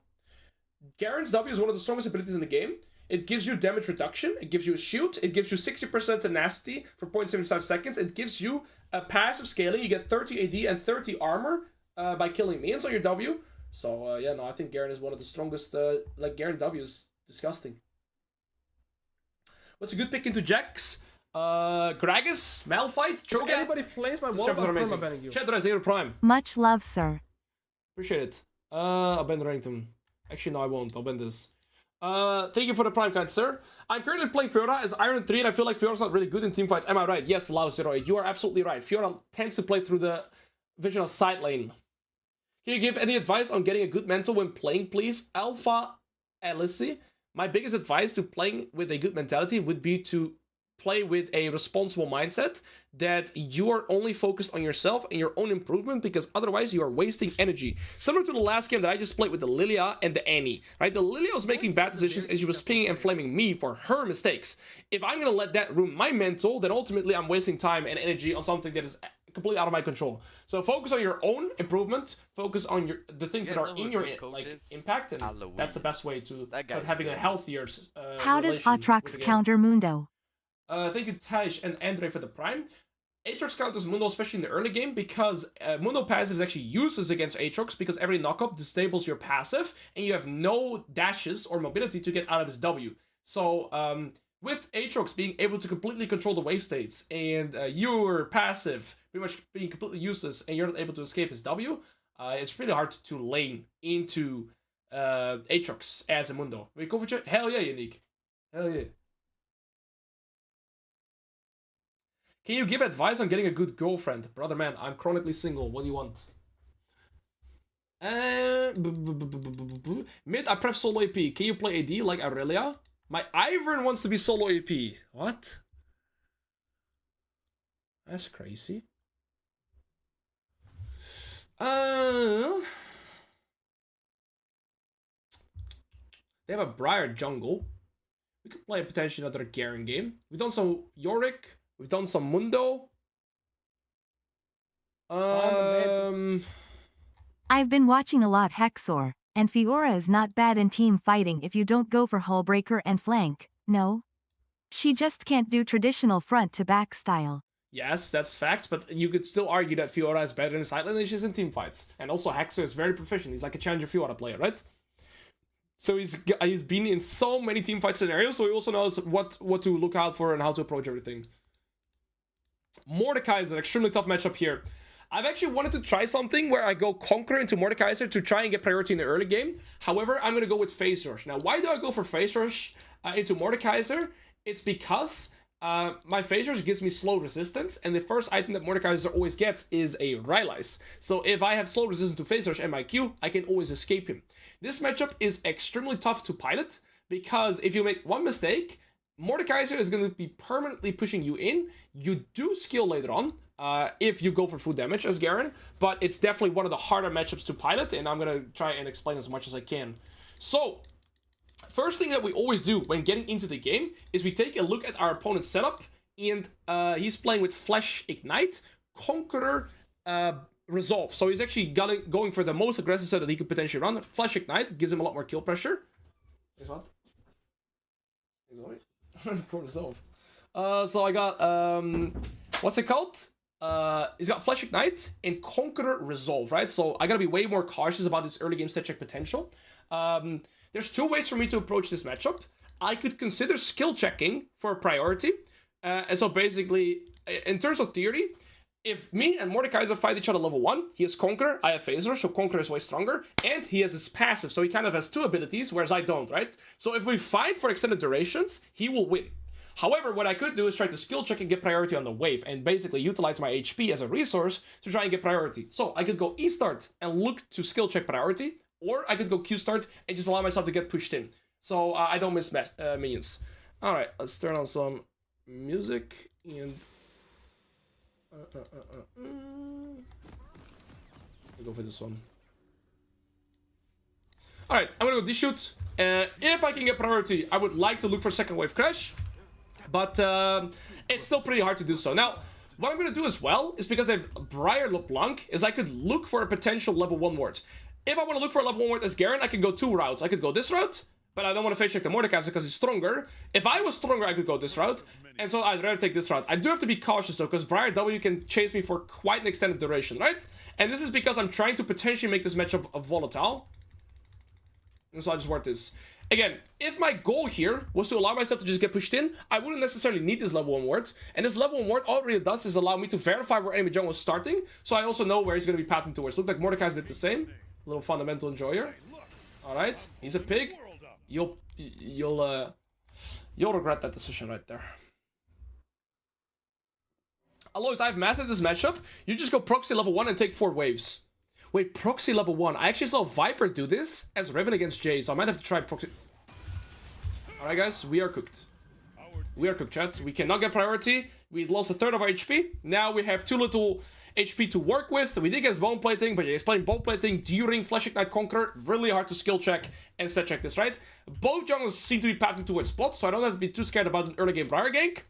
Garen's W is one of the strongest abilities in the game. It gives you damage reduction, it gives you a shield, it gives you 60% tenacity for 0.75 seconds, it gives you a passive scaling, you get 30 AD and 30 armor by killing minions on your W. So yeah, no, I think Garen is one of the strongest, like Garen W is disgusting. What's a good pick into Jax? Gragas, Malphite, Cho'Gath. If anybody flames my wall, I'm permabanning you. Chandra Zero Prime. Much love, sir. Appreciate it. I'll bend Rankton. Actually, no, I won't. I'll bend this. Thank you for the prime, kind sir. I'm currently playing Fiora as Iron 3, and I feel like Fiora's not really good in teamfights. Am I right? Yes, Lao08. You are absolutely right. Fiora tends to play through the vision of side lane. Can you give any advice on getting a good mental when playing, please? Alpha Alice. My biggest advice to playing with a good mentality would be to play with a responsible mindset that you are only focused on yourself and your own improvement, because otherwise you are wasting energy. Similar to the last game that I just played with the Irelia and the Annie, right? The Irelia was making bad decisions and she was pinging and flaming me for her mistakes. If I'm gonna let that ruin my mental, then ultimately I'm wasting time and energy on something that is completely out of my control. So focus on your own improvement, focus on the things that are in your impact, and Alois. that's the best way to start having a healthier How does relation with Aatrox the game. counter Mundo? Thank you, Taj and Andre, for the Prime. Aatrox counters Mundo, especially in the early game, because Mundo passive is actually useless against Aatrox, because every knockup disables your passive, and you have no dashes or mobility to get out of his W. So, with Aatrox being able to completely control the wave states, and your passive pretty much being completely useless, and you're not able to escape his W, it's really hard to lane into Aatrox as a Mundo. We go for chat? Hell yeah, Unique. Hell yeah. Can you give advice on getting a good girlfriend? Brother man, I'm chronically single. What do you want? Mid, I pref solo AP. Can you play AD like Irelia? My Ivern wants to be solo AP. What? That's crazy. They have a Briar jungle. We could play potentially another Garen game. We've done some Yorick. We've done some Mundo. I've been watching a lot Hexor, and Fiora is not bad in team fighting if you don't go for Hullbreaker and flank, no? She just can't do traditional front-to-back style. Yes, that's fact, but you could still argue that Fiora is better in sidelane than she is in team fights. And also Hexor is very proficient. He's like a challenger Fiora player, right? So he's been in so many team fight scenarios, so he also knows what to look out for and how to approach everything. Mordekaiser, extremely tough matchup here. I've actually wanted to try something where I go Conqueror into Mordekaiser to try and get priority in the early game. However, I'm going to go with Phase Rush. Now, why do I go for Phase Rush into Mordekaiser? It's because my Phase Rush gives me slow resistance, and the first item that Mordekaiser always gets is a Ryze. So if I have slow resistance to Phase Rush and my Q, I can always escape him. This matchup is extremely tough to pilot, because if you make one mistake, Mordekaiser is going to be permanently pushing you in. You do skill later on, if you go for full damage as Garen, but it's definitely one of the harder matchups to pilot, and I'm going to try and explain as much as I can. So, first thing that we always do when getting into the game is we take a look at our opponent's setup, and he's playing with Flash Ignite, Conqueror, Resolve. So he's actually going for the most aggressive set that he could potentially run. Flash Ignite gives him a lot more kill pressure. Here's what? Resolve. So I got, what's it called? He's got Flash Ignite and Conqueror Resolve, right? So I gotta be way more cautious about this early game stat check potential. There's two ways for me to approach this matchup. I could consider skill checking for a priority. And so basically, in terms of theory, if me and Mordekaiser fight each other level 1, he has Conqueror, I have Phaser, so Conqueror is way stronger, and he has his passive, so he kind of has two abilities, whereas I don't, right? So if we fight for extended durations, he will win. However, what I could do is try to skill check and get priority on the wave, and basically utilize my HP as a resource to try and get priority. So I could go E-start and look to skill check priority, or I could go Q-start and just allow myself to get pushed in. So I don't miss minions. Alright, let's turn on some music, and... I'll go for this one. Alright, I'm gonna go D-shoot. If I can get priority, I would like to look for second wave crash. But it's still pretty hard to do so. Now, what I'm gonna do as well is because I have Briar LeBlanc, is I could look for a potential level 1 ward. If I want to look for a level 1 ward as Garen, I can go two routes. I could go this route, but I don't want to face check the Mordekaiser because he's stronger. If I was stronger, I could go this route, and so I'd rather take this route. I do have to be cautious though, because Briar W can chase me for quite an extended duration, right? And this is because I'm trying to potentially make this matchup volatile. And so I just ward this. Again, if my goal here was to allow myself to just get pushed in, I wouldn't necessarily need this level 1 ward. And this level 1 ward, all it really does is allow me to verify where enemy jungle is starting, so I also know where he's going to be pathing towards. Look like Mordekaiser did the same. A little fundamental enjoyer. Alright, he's a pig. You'll regret that decision right there. Alois, I've mastered this matchup. You just go proxy level 1 and take 4 waves. Wait, proxy level 1. I actually saw Viper do this as Riven against Jay, so I might have to try proxy. Alright guys, we are cooked. We are cooked, chat. We cannot get priority. We lost a third of our HP. Now we have too little HP to work with. We did get bone plating, but yeah, he's playing bone plating during Flash Ignite Conqueror. Really hard to skill check and set check this, right? Both junglers seem to be pathing towards spot, so I don't have to be too scared about an early game Briar gank.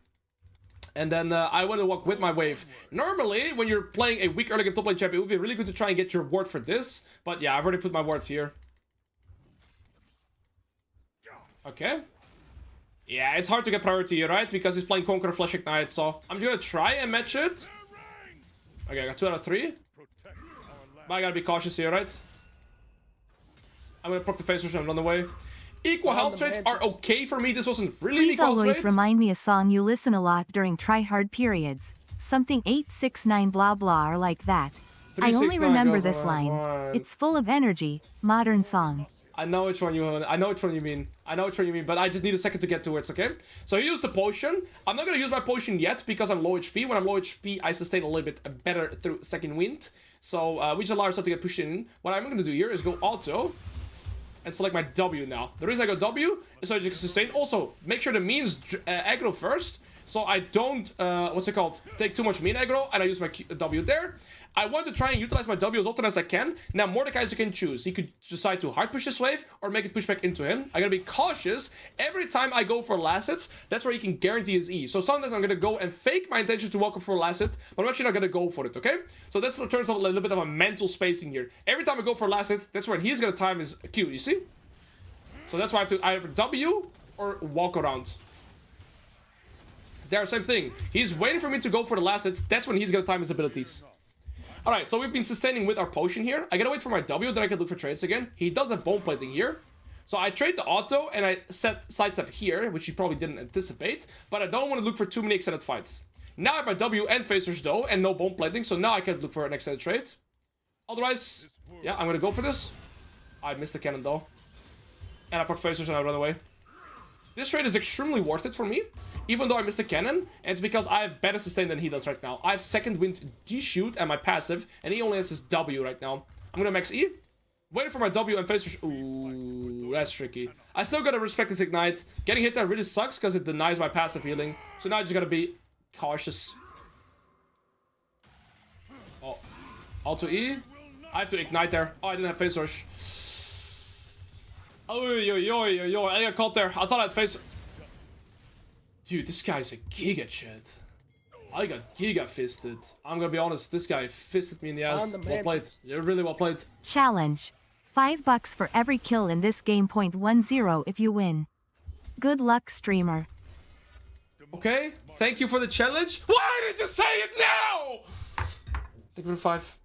And then I want to walk with my wave. Normally, when you're playing a weak early game top lane champion, it would be really good to try and get your ward for this. But yeah, I've already put my wards here. Okay. Yeah, it's hard to get priority here, right? Because he's playing Conqueror Flash Ignite, so I'm just gonna try and match it. Okay, I got 2 out of 3. But I gotta be cautious here, right? I'm gonna proc the phasers and run away. Equal health traits are okay for me. This wasn't really an equal health Alois trait. remind me a song you listen a lot during try-hard periods. Something 869 blah blah or like that. I only 369 remember goes this on, line. fine. It's full of energy. Modern song. I know which one you mean. I know which one you mean, but I just need a second to get to it, okay? So he used the potion. I'm not gonna use my potion yet because I'm low HP. When I'm low HP, I sustain a little bit better through second wind. So we just allow ourselves to get pushed in. What I'm gonna do here is go auto and select my W now. The reason I go W is so you can sustain. Also, make sure the means aggro first, so I don't, take too much mean aggro, and I use my W there. I want to try and utilize my W as often as I can. Now, Mordekaiser can choose. He could decide to hard push this wave or make it push back into him. I gotta be cautious. Every time I go for last hits, that's where he can guarantee his E. So sometimes I'm gonna go and fake my intention to walk up for a last hit, but I'm actually not gonna go for it, okay? So that's in terms of a little bit of a mental spacing here. Every time I go for a last hit, that's when he's gonna time his Q, you see? So that's why I have to either W or walk around. There, same thing. He's waiting for me to go for the last hits. That's when he's gonna time his abilities. Alright, so we've been sustaining with our potion here. I gotta wait for my W, then I can look for trades again. He does have bone plating here. So I trade the auto, and I set sidestep here, which he probably didn't anticipate. But I don't want to look for too many extended fights. Now I have my W and phasers though, and no bone plating, so now I can look for an extended trade. Otherwise, yeah, I'm gonna go for this. I missed the cannon though. And I put phasers and I run away. This trade is extremely worth it for me, even though I missed the cannon, and it's because I have better sustain than he does right now. I have second wind G-shoot and my passive, and he only has his W right now. I'm gonna max E, waiting for my W and phasers. Ooh, that's tricky. I still gotta respect this ignite. Getting hit there really sucks because it denies my passive healing, so now I just gotta be cautious. Oh, auto E. I have to ignite there. Oh, I didn't have phase rush. Oh, yo, I got caught there. I thought I'd face... Dude, this guy's a giga, Chad. I got giga fisted. I'm gonna be honest, this guy fisted me in the ass. Well played. You're really well played. Challenge. $5 for every kill in this game. 0.10 if you win. Good luck, streamer. Okay, thank you for the challenge. Why did you say it now? Thank you for 5.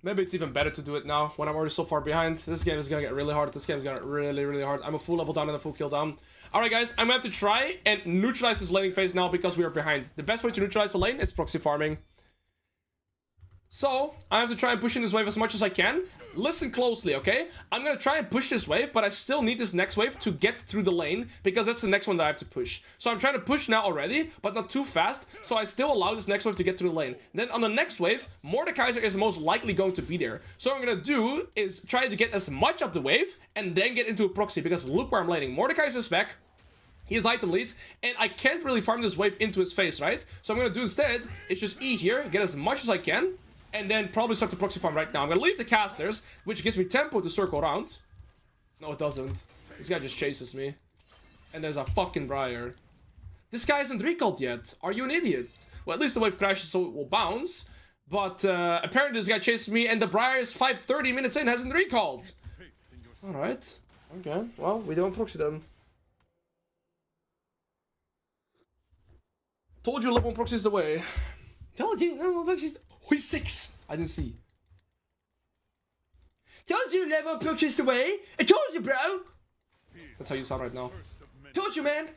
Maybe it's even better to do it now when I'm already so far behind. This game is gonna get really hard. This game is gonna get really, really hard. I'm a full level down and a full kill down. Alright guys, I'm gonna have to try and neutralize this laning phase now because we are behind. The best way to neutralize the lane is proxy farming. So, I have to try and push in this wave as much as I can. Listen closely, okay? I'm gonna try and push this wave, but I still need this next wave to get through the lane, because that's the next one that I have to push. So I'm trying to push now already, but not too fast, so I still allow this next wave to get through the lane. Then on the next wave, Mordekaiser is most likely going to be there. So what I'm gonna do is try to get as much of the wave, and then get into a proxy, because look where I'm laning. Mordekaiser is back. He has item lead, and I can't really farm this wave into his face, right? So I'm gonna do instead is just E here, get as much as I can, and then probably start the proxy farm right now. I'm gonna leave the casters, which gives me tempo to circle around. No, it doesn't. This guy just chases me. And there's a fucking Briar. This guy isn't recalled yet. Are you an idiot? Well, at least the wave crashes so it will bounce. But apparently this guy chases me, and the Briar is 5:30 minutes in, hasn't recalled. Alright. Okay, well, we don't proxy them. Told you level 1 proxy is the way. Told you level 1 proxy is the way. He's 6. I didn't see. Told you level 1 proxy is the way. I told you, bro. That's how you sound right now. Told you, man.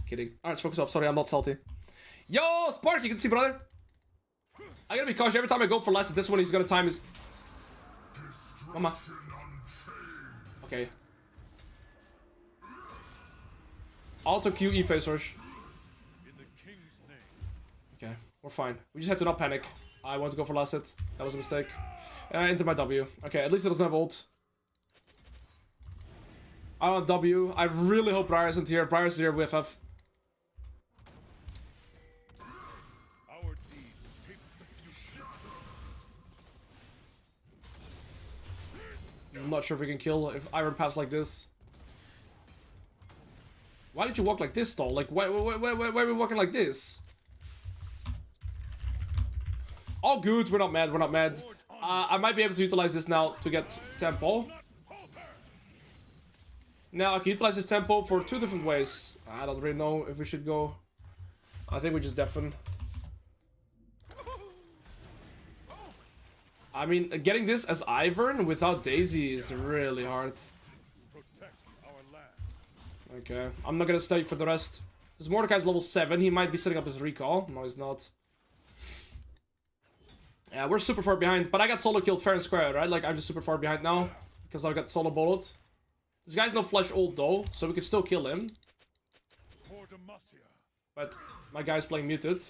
Kidding. Alright, let's focus up. Sorry, I'm not salty. Yo, Spark, you can see, brother. I gotta be cautious every time I go for less. This one he's gonna time his... Mama. Okay. Auto Q E face rush. Okay, we're fine. We just have to not panic. I want to go for last hit. That was a mistake. Into my W. Okay, at least it doesn't have ult. I want W. I really hope Ryze isn't here. Ryze is here with FF. I'm not sure if we can kill if Iron pass like this. Why did you walk like this though? Like why are we walking like this? All good, we're not mad, we're not mad. I might be able to utilize this now to get tempo. Now I can utilize this tempo for 2 different ways. I don't really know if we should go. I think we just deafen. I mean, getting this as Ivern without Daisy is really hard. Okay, I'm not gonna stay for the rest. This Mordekaiser's level 7, he might be setting up his recall. No, he's not. Yeah, we're super far behind, but I got solo killed fair and square, right? Like, I'm just super far behind now, because I got solo bullet. This guy's no flash ult though, so we can still kill him. But my guy's playing muted.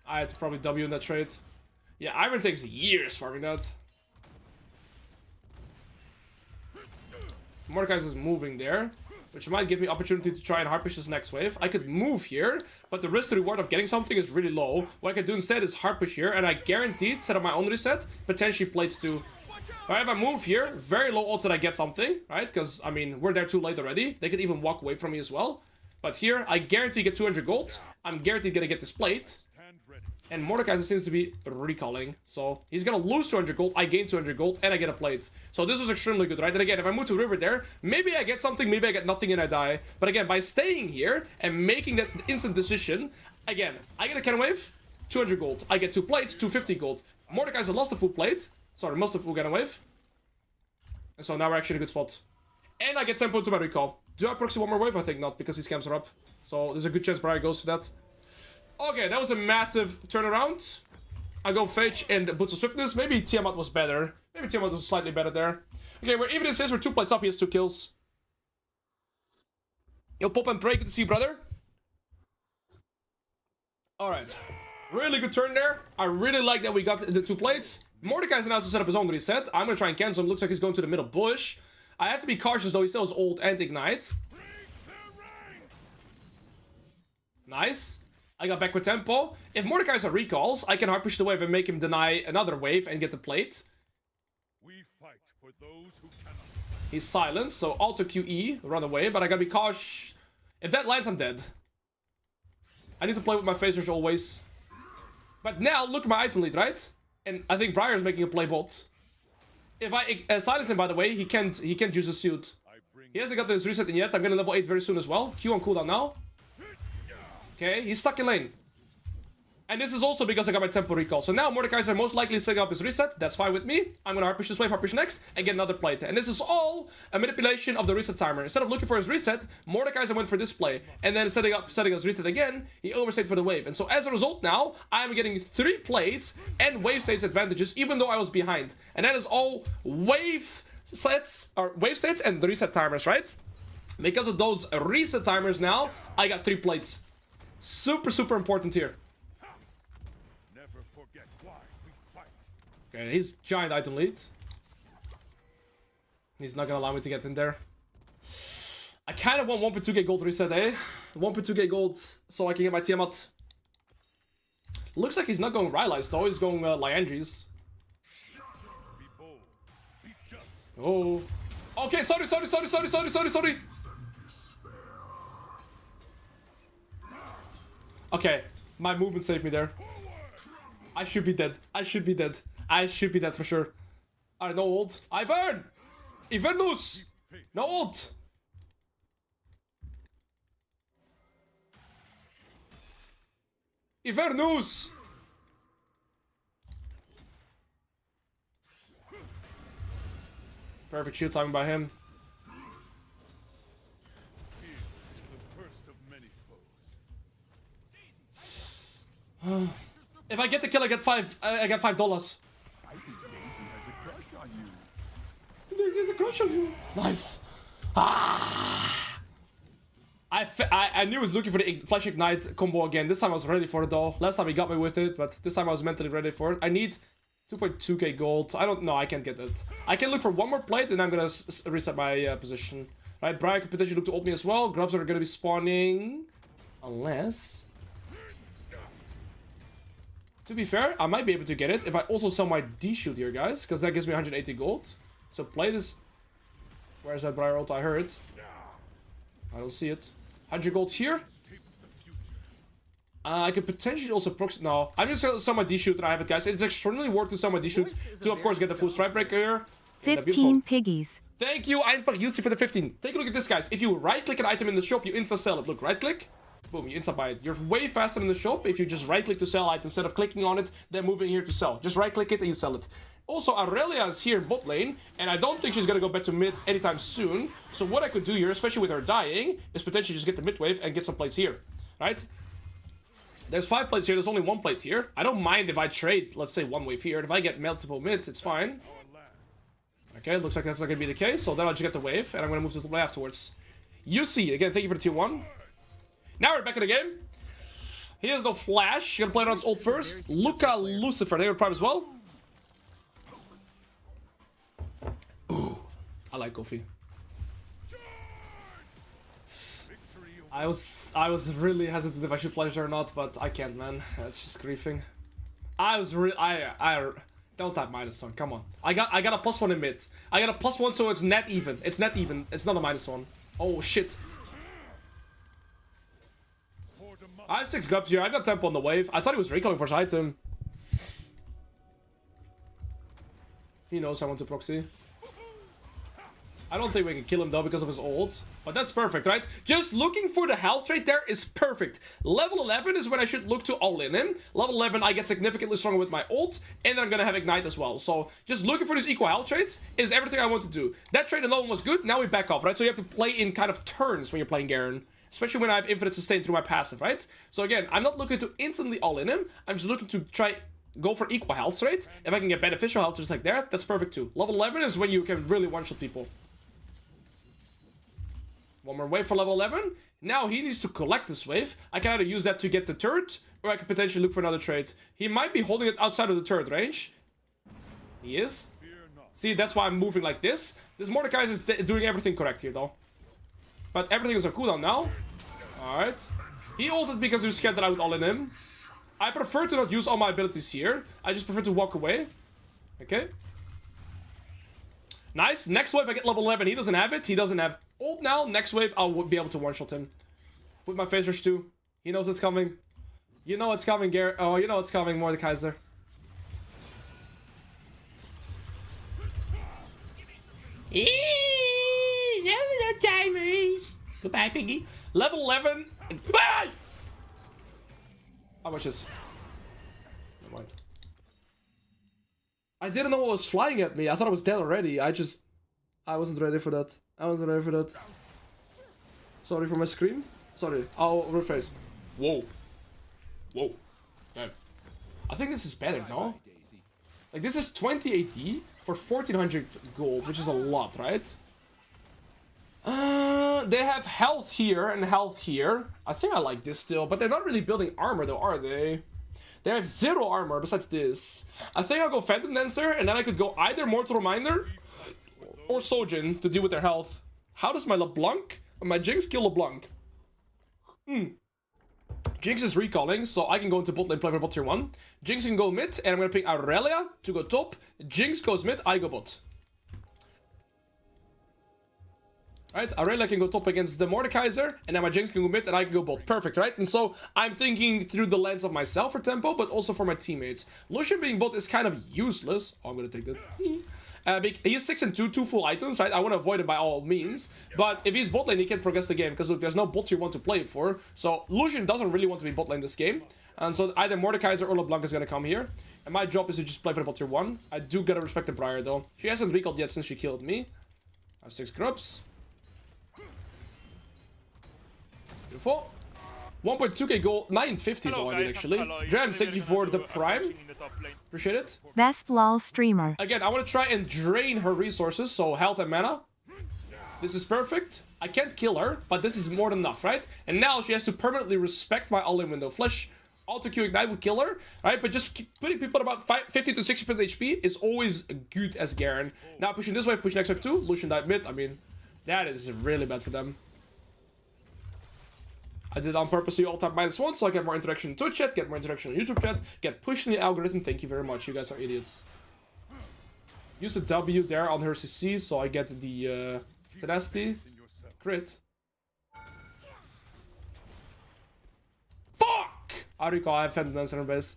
I had to probably W in that trade. Yeah, Iron takes years farming that. Mordekaiser is moving there, which might give me opportunity to try and hard push this next wave. I could move here, but the risk to reward of getting something is really low. What I could do instead is hard push here, and I guaranteed set up my own reset, potentially plates too. Alright, if I move here, very low odds that I get something, right? Because, I mean, we're there too late already. They could even walk away from me as well. But here, I guarantee get 200 gold. I'm guaranteed gonna get this plate. And Mordekaiser seems to be recalling. So he's gonna lose 200 gold, I gain 200 gold, and I get a plate. So this is extremely good, right? And again, if I move to river there, maybe I get something, maybe I get nothing and I die. But again, by staying here and making that instant decision, again, I get a cannon wave, 200 gold. I get 2 plates, 250 gold. Mordekaiser lost the full plate. Sorry, lost the full cannon wave. And so now we're actually in a good spot. And I get tempo to my recall. Do I proxy one more wave? I think not, because these camps are up. So there's a good chance Briar goes for that. Okay, that was a massive turnaround. I go Phage and Boots of Swiftness. Maybe Tiamat was better. Maybe Tiamat was slightly better there. Okay, we're even this is. We're 2 plates up. He has 2 kills. Yo, Pop and Pray. Good to see you, brother. Alright. Really good turn there. I really like that we got the 2 plates. Mordekaiser now has to set up his own reset. I'm going to try and cancel him. Looks like he's going to the middle bush. I have to be cautious though. He still has ult and ignite. Nice. I got back with tempo. If Mordekaiser recalls, I can hard push the wave and make him deny another wave and get the plate. We fight for those who cannot. He's silenced, so auto QE, run away, but I gotta be cautious. If that lands, I'm dead. I need to play with my phasers always. But now, look at my item lead, right? And I think Briar is making a play bot. If I silence him, by the way, he can't use a suit. He hasn't got this reset in yet. I'm gonna level 8 very soon as well. Q on cooldown now. Okay, he's stuck in lane. And this is also because I got my tempo recall. So now Mordekaiser most likely setting up his reset. That's fine with me. I'm gonna hard push this wave, hard push next, and get another plate. And this is all a manipulation of the reset timer. Instead of looking for his reset, Mordekaiser went for this play. And then setting his reset again, he overstayed for the wave. And so as a result now, I'm getting 3 plates and wave states advantages, even though I was behind. And that is all wave states and the reset timers, right? Because of those reset timers now, I got 3 plates. Super, super important here. Never forget why we fight. Okay, he's giant item lead. He's not gonna allow me to get in there. I kind of want 1.2k gold reset, eh? 1.2k gold so I can get my Tiamat. Looks like he's not going Ryze though, he's going Liandry's. Be bold. Be just. Oh. Okay, sorry. Okay, my movement saved me there. I should be dead. I should be dead for sure. Alright, no ult. Ivern! Ivernus! No ult! Ivernus! Perfect shield timing by him. If I get the kill, I get $5. I get $5. Daisy has a crush on you. Nice. Ah! I knew he was looking for the flash ignite combo again. This time I was ready for it though. Last time he got me with it, but this time I was mentally ready for it. I need 2.2k gold. I don't know. I can't get that. I can look for one more plate, and I'm gonna reset my position. Right, Brian could potentially look to ult me as well. Grubs are gonna be spawning, unless. To be fair, I might be able to get it if I also sell my D shield here, guys, because that gives me 180 gold. So play this. Where's that Briar ult? I heard it. I don't see it. 100 gold here. I could potentially also proxy. No, I'm just gonna sell my D shield and I have it, guys. It's extremely worth to sell my D shield to, of course, get the full strike breaker here. 15 piggies. Thank you, Einfach Yusi, for the 15. Take a look at this, guys. If you right-click an item in the shop, you insta-sell it. Look, right-click. Boom, you insta-buy it. You're way faster in the shop if you just right-click to sell item instead of clicking on it, then moving here to sell. Just right-click it and you sell it. Also, Irelia is here in bot lane, and I don't think she's gonna go back to mid anytime soon. So what I could do here, especially with her dying, is potentially just get the mid wave and get some plates here, right? There's 5 plates here, there's only 1 plate here. I don't mind if I trade, let's say, 1 wave here. If I get multiple mids, it's fine. Okay, looks like that's not gonna be the case, so then I'll just get the wave, and I'm gonna move to the play afterwards. You see, again, thank you for the tier 1. Now we're back in the game. He has no flash. Gonna play around his ult first. Luca Lucifer, they were prime as well. Ooh, I like Kofi. I was really hesitant if I should flash or not, but I can't, man. It's just griefing. I don't type -1. Come on. I got a +1 in mid. I got a +1, so it's net even. It's net even. It's not a -1. Oh shit. I have 6 grubs here. I got tempo on the wave. I thought he was recalling for his item. He knows I want to proxy. I don't think we can kill him though because of his ult. But that's perfect, right? Just looking for the health rate there is perfect. Level 11 is when I should look to all-in him. Level 11, I get significantly stronger with my ult. And then I'm gonna have Ignite as well. So just looking for these equal health traits is everything I want to do. That trade alone was good. Now we back off, right? So you have to play in kind of turns when you're playing Garen. Especially when I have infinite sustain through my passive, right? So again, I'm not looking to instantly all-in him. I'm just looking to go for equal health rate. If I can get beneficial health just like that, that's perfect too. Level 11 is when you can really one-shot people. One more wave for level 11. Now he needs to collect this wave. I can either use that to get the turret, or I can potentially look for another trade. He might be holding it outside of the turret range. He is. See, that's why I'm moving like this. This Mordekaiser is doing everything correct here, though. But everything is on cooldown now. Alright. He ulted because he was scared that I would all in him. I prefer to not use all my abilities here. I just prefer to walk away. Okay. Nice. Next wave I get level 11. He doesn't have it. He doesn't have ult now. Next wave I'll be able to one-shot him. With my phasers too. He knows it's coming. You know it's coming, Garen. Oh, you know it's coming, Mordekaiser. Timers. Goodbye, piggy. Level 11. Ah! How much is? Never mind. I didn't know what was flying at me. I thought I was dead already. I wasn't ready for that. I wasn't ready for that. Sorry for my scream. Sorry. I'll rephrase. Whoa. Whoa. Damn. I think this is better, no? Like, this is 20 AD for 1400 gold, which is a lot, right? They have health here and health here. I think I like this still, but they're not really building armor though, are they? They have 0 armor besides this. I think I'll go Phantom Dancer, and then I could go either Mortal Reminder or Sojin to deal with their health. How does my LeBlanc or my Jinx kill LeBlanc? Jinx is recalling, so I can go into bot lane, play for bot tier 1. Jinx can go mid, and I'm gonna pick Irelia to go top. Jinx goes mid, I go bot. Right, Irelia can go top against the Mordekaiser, and then my Jinx can go mid, and I can go bot. Perfect, right? And so I'm thinking through the lens of myself for tempo, but also for my teammates. Lucian being bot is kind of useless. Oh, I'm gonna take that. He is 6 and 2, 2 full items, right? I want to avoid him by all means. But if he's bot lane, he can progress the game, because look, there's no bot tier 1 to play it for. So Lucian doesn't really want to be bot lane this game. And so either Mordekaiser or LeBlanc is gonna come here. And my job is to just play for the bot tier 1. I do gotta respect the Briar though. She hasn't recalled yet since she killed me. I have 6 grubs. Beautiful. 1.2k gold, 950 is all I need actually. Jam, thank you for the prime. Appreciate it. Best lol streamer. Again, I want to try and drain her resources, so health and mana. This is perfect. I can't kill her, but this is more than enough, right? And now she has to permanently respect my all-in window. Flash Auto Q Ignite would kill her, right? But just putting people at about 50 to 60% HP is always good as Garen. Now pushing this wave, push next wave too. Lucian died mid. I mean, that is really bad for them. I did it on purpose so you all type -1 so I get more interaction in Twitch chat, get more interaction in YouTube chat, get pushed in the algorithm. Thank you very much. You guys are idiots. Use the W there on her CC so I get the tenacity. Crit. Fuck! I recall I have Phantom Dance on her base.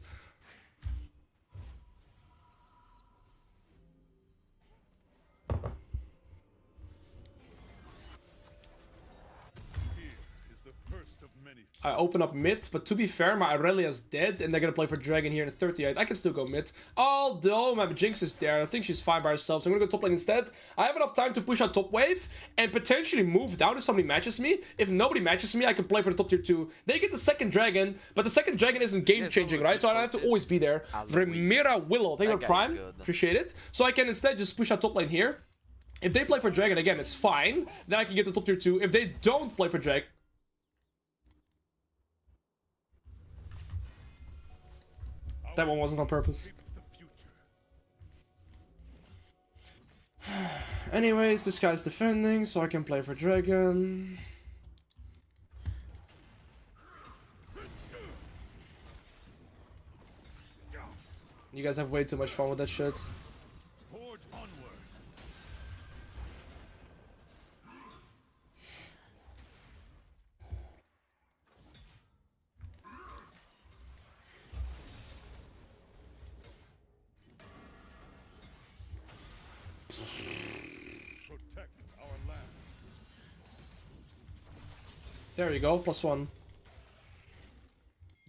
I open up mid, but to be fair, my Irelia is dead, and they're gonna play for Dragon here in 38. I can still go mid. Although my Jinx is there, I think she's fine by herself, so I'm gonna go top lane instead. I have enough time to push out top wave and potentially move down if somebody matches me. If nobody matches me, I can play for the top tier 2. They get the second Dragon, but the second Dragon isn't game changing, right? So I don't have to always be there. Remira Willow, thank you for Prime, appreciate it. So I can instead just push out top lane here. If they play for Dragon again, it's fine. Then I can get the top tier 2. If they don't play for Dragon, that one wasn't on purpose. Anyways, this guy's defending, so I can play for Dragon. You guys have way too much fun with that shit. There you go, +1.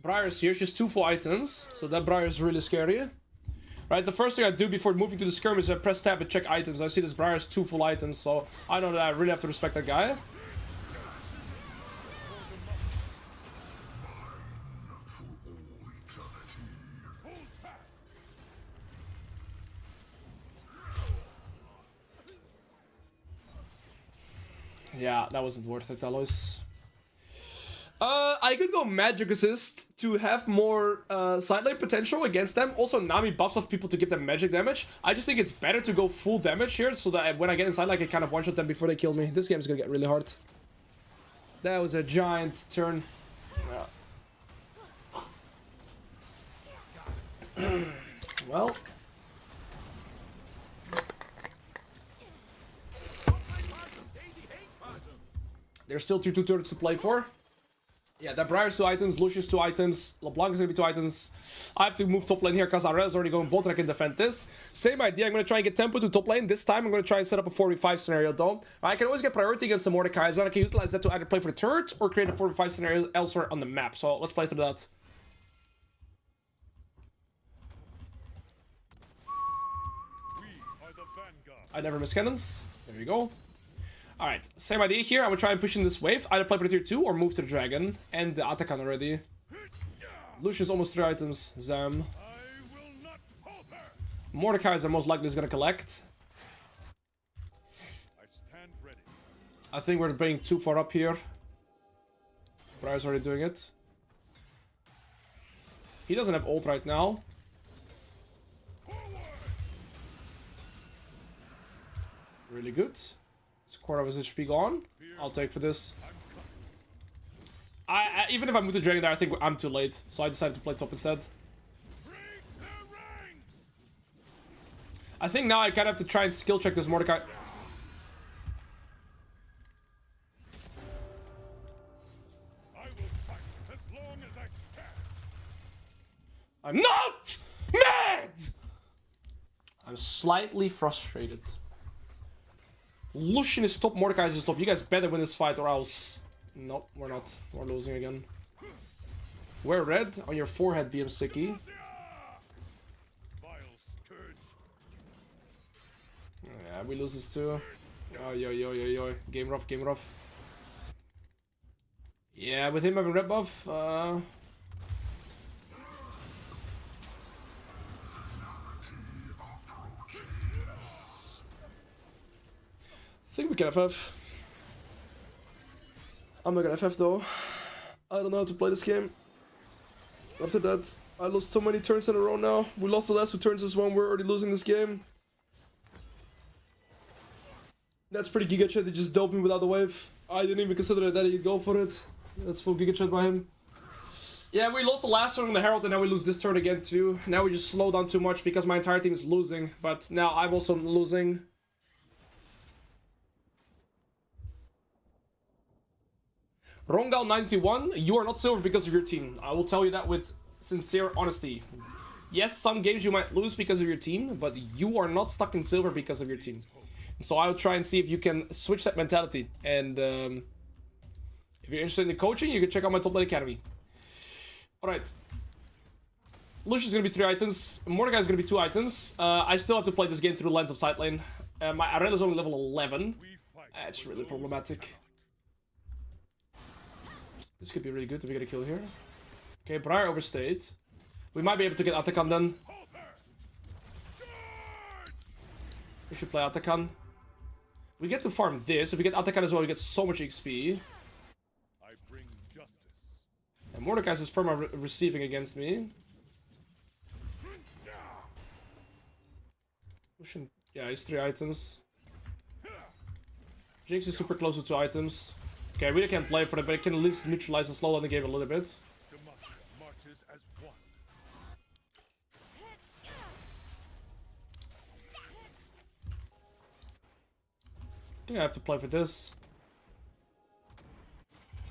Briar's here, she's 2 full items, so that Briar is really scary. Right, the first thing I do before moving to the skirmish is I press tab and check items. I see this Briar's 2 full items, so I know that I really have to respect that guy. Yeah, that wasn't worth it, Alois. I could go Magic Assist to have more side lane potential against them. Also, Nami buffs off people to give them magic damage. I just think it's better to go full damage here so that when I get inside, like, I kind of one-shot them before they kill me. This game's gonna get really hard. That was a giant turn. Yeah. Well. There's still 2 turrets to play for. Yeah, that Briar's 2 items, Lucius 2 items, LeBlanc is gonna be 2 items. I have to move top lane here because Irelia is already going bot and I can defend this. Same idea, I'm gonna try and get tempo to top lane. This time I'm gonna try and set up a 4v5 scenario though. I can always get priority against the Mordekaiser and I can utilize that to either play for the turret or create a 4v5 scenario elsewhere on the map. So let's play through that. I never miss cannons. There you go. Alright, same idea here. I'm gonna try and push in this wave. Either play for the tier 2 or move to the Dragon. And the Atakan already. Lucius almost 3 items. Zam. Mordekaiser most likely is gonna collect. I think we're being too far up here. Briar's already doing it. He doesn't have ult right now. Really good. It's a quarter of his HP gone. I'll take for this. Even if I move to Dragon there, I think I'm too late. So I decided to play top instead. I think now I kind of have to try and skill check this Mordekaiser. I'm not mad! I'm slightly frustrated. Lucian is top, Mordekaiser is top. You guys better win this fight or else... Nope, we're not. We're losing again. Wear red on your forehead, BM Sicky. Yeah, we lose this too. Oh, yo. Game rough, game rough. Yeah, with him having red buff, I think we can FF. I'm not gonna FF though. I don't know how to play this game. After that, I lost so many turns in a row now. We lost the last 2 turns as well. We're already losing this game. That's pretty Giga Chat. He just doped me without the wave. I didn't even consider that he'd go for it. That's full Giga Chat by him. Yeah, we lost the last turn on the Herald, and now we lose this turn again too. Now we just slow down too much because my entire team is losing. But now I'm also losing. Rongal91, you are not silver because of your team. I will tell you that with sincere honesty. Yes, some games you might lose because of your team, but you are not stuck in silver because of your team. So I will try and see if you can switch that mentality. And if you're interested in the coaching, you can check out my Top Lane Academy. Alright. Lucian's gonna be 3 items. Mordekaiser is gonna be 2 items. I still have to play this game through the lens of side lane. My Irelia is only level 11. That's really problematic. This could be really good if we get a kill here. Okay, Briar overstayed. We might be able to get Atakan then. We should play Atakan. We get to farm this. If we get Atakan as well, we get so much XP. And Mordekaiser is perma receiving against me. Lucian, yeah, he's 3 items. Jinx is super close to 2 items. Okay, I really can't play for it, but I can at least neutralize and slow down the game a little bit. I think I have to play for this.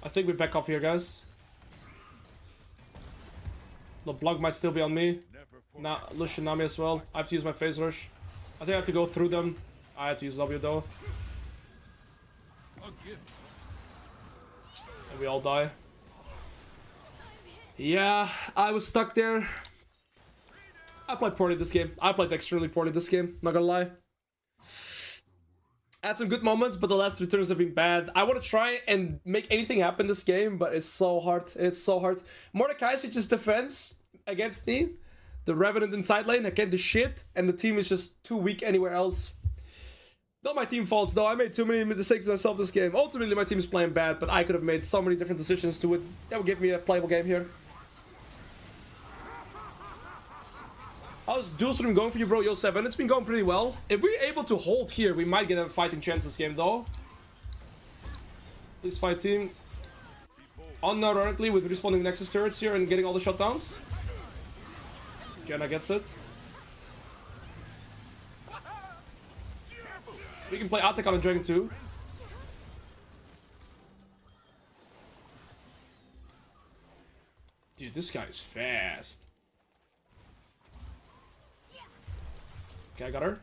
I think we back off here, guys. The block might still be on me. Nah, Lucian Nami as well. I have to use my phase rush. I think I have to go through them. I have to use W though. And we all die. Yeah, I was stuck there. I played poorly this game. I played extremely poorly this game, not gonna lie. I had some good moments, but the last 2 turns have been bad. I want to try and make anything happen this game, but it's so hard. It's so hard. Mordekaiser just defends against me. The Revenant in side lane, I can't do shit. And the team is just too weak anywhere else. Not my team faults though. I made too many mistakes myself this game. Ultimately, my team is playing bad, but I could have made so many different decisions to it. That would give me a playable game here. How's dual stream going for you, bro? Yo, 7. It's been going pretty well. If we're able to hold here, we might get a fighting chance this game, though. Please fight team. Unironically with respawning Nexus turrets here and getting all the shutdowns. Jenna gets it. We can play Attack on a Dragon too. Dude, this guy is fast. Okay, I got her.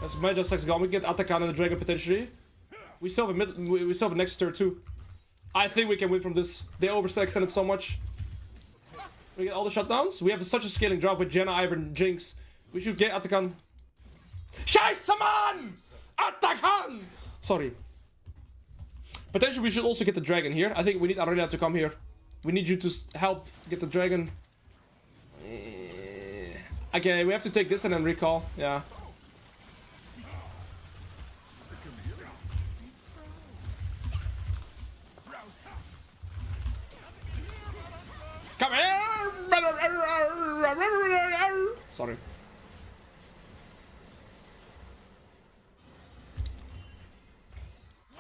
That's Major Sex Gone. We get Atakan and the Dragon potentially. We still have a next turn too. I think we can win from this. They overextended so much. We get all the shutdowns. We have such a scaling drop with Jenna, Ivern, Jinx. We should get Atakan. Scheiße, Mann! Atakan! Sorry. Potentially we should also get the dragon here. I think we need Irelia to come here. We need you to help get the dragon. Okay, we have to take this and then recall. Yeah. Come here! Sorry.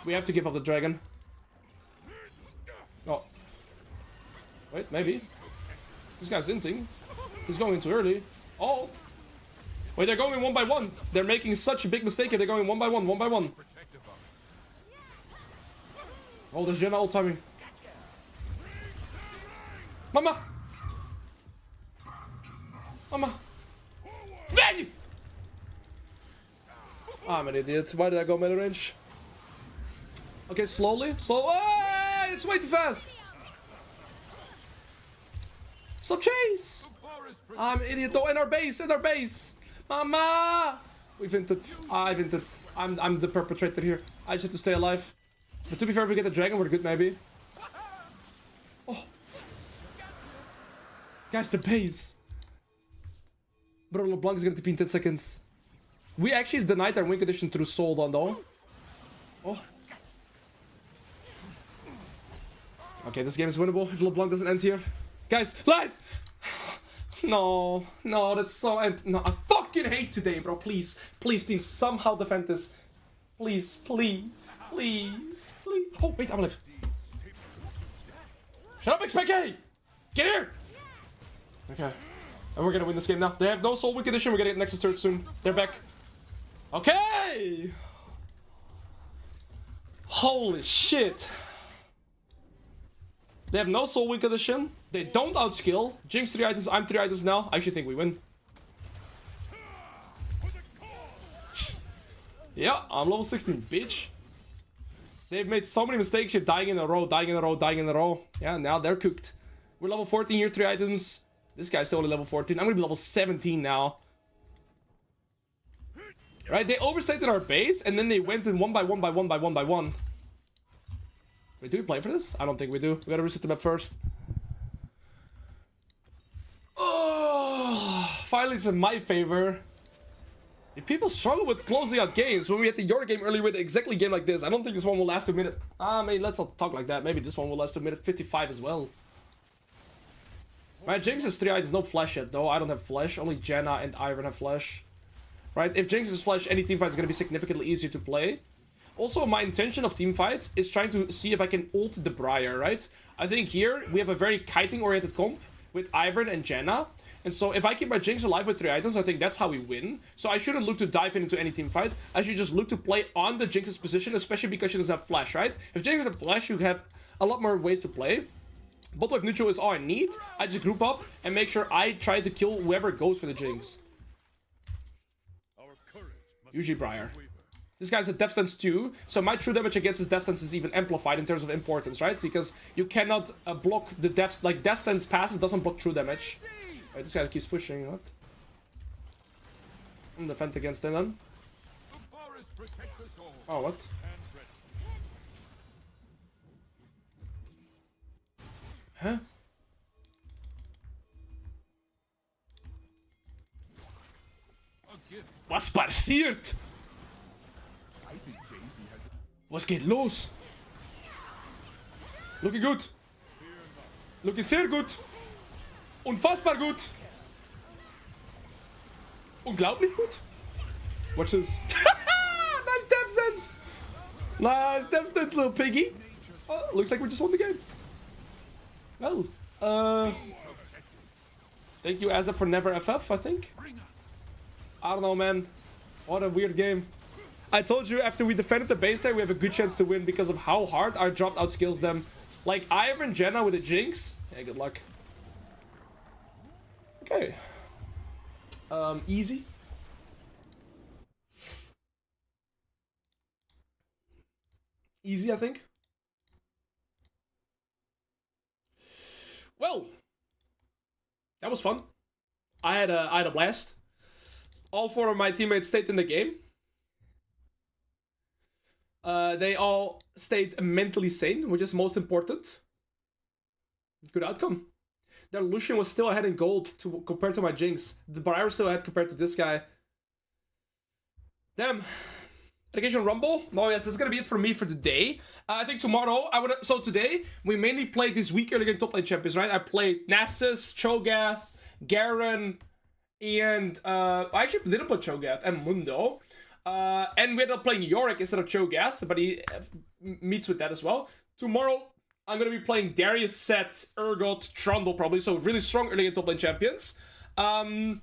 We have to give up the dragon. Oh. Wait, maybe. This guy's inting. He's going too early. Oh. Wait, they're going one by one. They're making such a big mistake here. They're going one by one, one by one. Oh, there's Jenna ult timing. Mama! Mama! Veg! I'm an idiot. Why did I go mid range? Okay, slowly. Slow. Oh, it's way too fast. Stop chase. I'm an idiot though. In our base. In our base. Mama! We vinted. I vinted. I'm the perpetrator here. I just have to stay alive. But to be fair, if we get the dragon, we're good maybe. Oh. Guys, the base. Bro, LeBlanc is gonna TP in 10 seconds. We actually denied our win condition through Soul Dawn though. Oh. Okay, this game is winnable if LeBlanc doesn't end here. Guys, lies! No, no, that's so no, I fucking hate today, bro. Please, please, team, somehow defend this. Please, please, please, please. Oh, wait, I'm alive. Shut up, XPK! Get here! Okay. And we're gonna win this game now. They have no soul win condition. We're gonna get Nexus turret soon. They're back. Okay! Holy shit. They have no soul win condition. They don't outskill. Jinx 3 items. I'm 3 items now. I actually think we win. Yeah, I'm level 16, bitch. They've made so many mistakes here. Dying in a row, dying in a row, dying in a row. Yeah, now they're cooked. We're level 14 here, 3 items. This guy's still only level 14. I'm gonna be level 17 now. Right, they overstated our base, and then they went in 1 by 1 by 1 by 1 by 1. Wait, do we play for this? I don't think we do. We gotta reset the map first. Oh, finally it's in my favor. People struggle with closing out games. When we had the Yorick game earlier with exactly a game like this, I don't think this one will last a minute. Maybe let's not talk like that. Maybe this one will last a minute 55 as well. My Jinx is 3 items, no flash yet though. I don't have flash. Only Janna and Ivern have flash. Right? If Jinx is flash, any teamfight is going to be significantly easier to play. Also, my intention of teamfights is trying to see if I can ult the Briar, right? I think here we have a very kiting-oriented comp with Ivern and Janna. And so if I keep my Jinx alive with 3 items, I think that's how we win. So I shouldn't look to dive into any team fight. I should just look to play on the Jinx's position, especially because she doesn't have flash, right? If Jinx has flash, you have a lot more ways to play. Bot wave neutral is all I need. I just group up and make sure I try to kill whoever goes for the Jinx. Usually Briar. This guy's a death stance too, so my true damage against his death stance is even amplified in terms of importance, right? Because you cannot block the death, like death stance passive doesn't block true damage. Right, this guy keeps pushing, what? I'm defend against him then. Oh, what? Huh? Was passiert? Was geht los? Looking good. Looking sehr gut. Unfassbar gut. Unglaublich gut. Watch this. Nice depth sense. Nice depth sense, little piggy. Oh, looks like we just won the game. Well, thank you, Azap, for never FF, I think. I don't know, man. What a weird game. I told you after we defended the base there, we have a good chance to win because of how hard our dropped outskills them. Like Ivern Janna with a Jinx. Yeah, good luck. Okay. Easy. Easy, I think. Well, that was fun. I had a blast. All 4 of my teammates stayed in the game. They all stayed mentally sane, which is most important. Good outcome. Their Lucian was still ahead in gold compared to my Jinx. The Briar was still ahead compared to this guy. Damn. Education Rumble? No, yes, this is gonna be it for me for today. I think tomorrow, so today, we mainly played this week early game top lane champions, right? I played Nasus, Cho'Gath, Garen, and I actually didn't put Cho'Gath, and Mundo. And we ended up playing Yorick instead of Cho'Gath, but he meets with that as well. Tomorrow, I'm going to be playing Darius, Set, Urgot, Trundle probably, so really strong early game top lane champions. I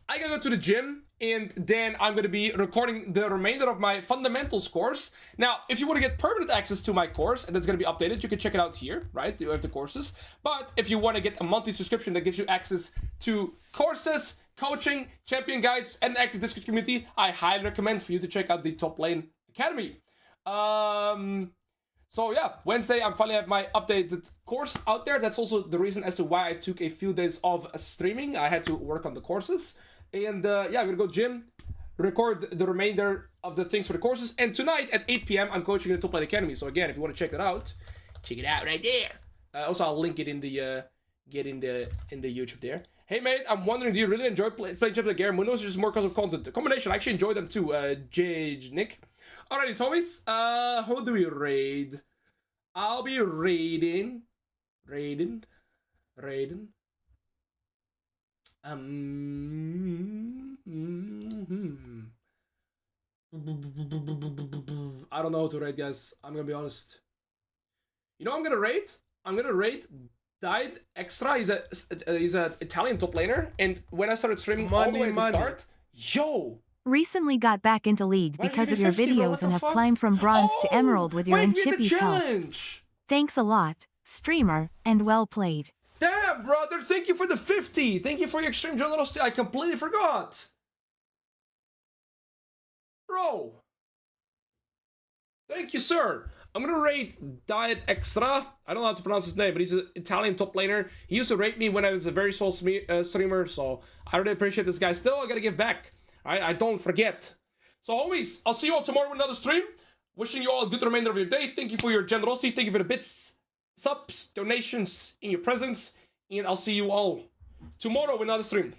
gotta go to the gym, and then I'm going to be recording the remainder of my fundamentals course. Now, if you want to get permanent access to my course, and it's going to be updated, you can check it out here, right? You have the courses. But if you want to get a monthly subscription that gives you access to courses, coaching, champion guides, and an active Discord community, I highly recommend for you to check out the Top Lane Academy. So yeah, Wednesday I finally have my updated course out there. That's also the reason as to why I took a few days of streaming. I had to work on the courses. And yeah, I'm gonna go gym, record the remainder of the things for the courses. And tonight at 8 p.m. I'm coaching in the Top Lane Academy. So again, if you want to check that out, check it out right there. Also, I'll link it in the in the YouTube there. Hey mate, I'm wondering, do you really enjoy playing champions like Garen Mundo, or just more because of content? The combination, I actually enjoy them too. Nick. Alrighty, so homies, who do we raid? I'll be raiding. I don't know how to raid, guys. I'm gonna be honest. You know what I'm gonna raid? I'm gonna raid Died Extra. He's a Italian top laner, and when I started streaming all the way at the start, yo! Recently got back into League Why because did of you your give me 50, bro? videos What the and have fuck? climbed from bronze to emerald with your wait, we had the Chippy's help. challenge! Thanks a lot, streamer, and well played. Damn, brother, thank you for the 50. Thank you for your extreme generosity. I completely forgot. Bro. Thank you, sir. I'm gonna rate Diet Extra. I don't know how to pronounce his name, but he's an Italian top laner. He used to rate me when I was a very small streamer, so I really appreciate this guy. Still, I gotta give back. I don't forget. So, homies, I'll see you all tomorrow with another stream. Wishing you all a good remainder of your day. Thank you for your generosity. Thank you for the bits, subs, donations, in your presence. And I'll see you all tomorrow with another stream.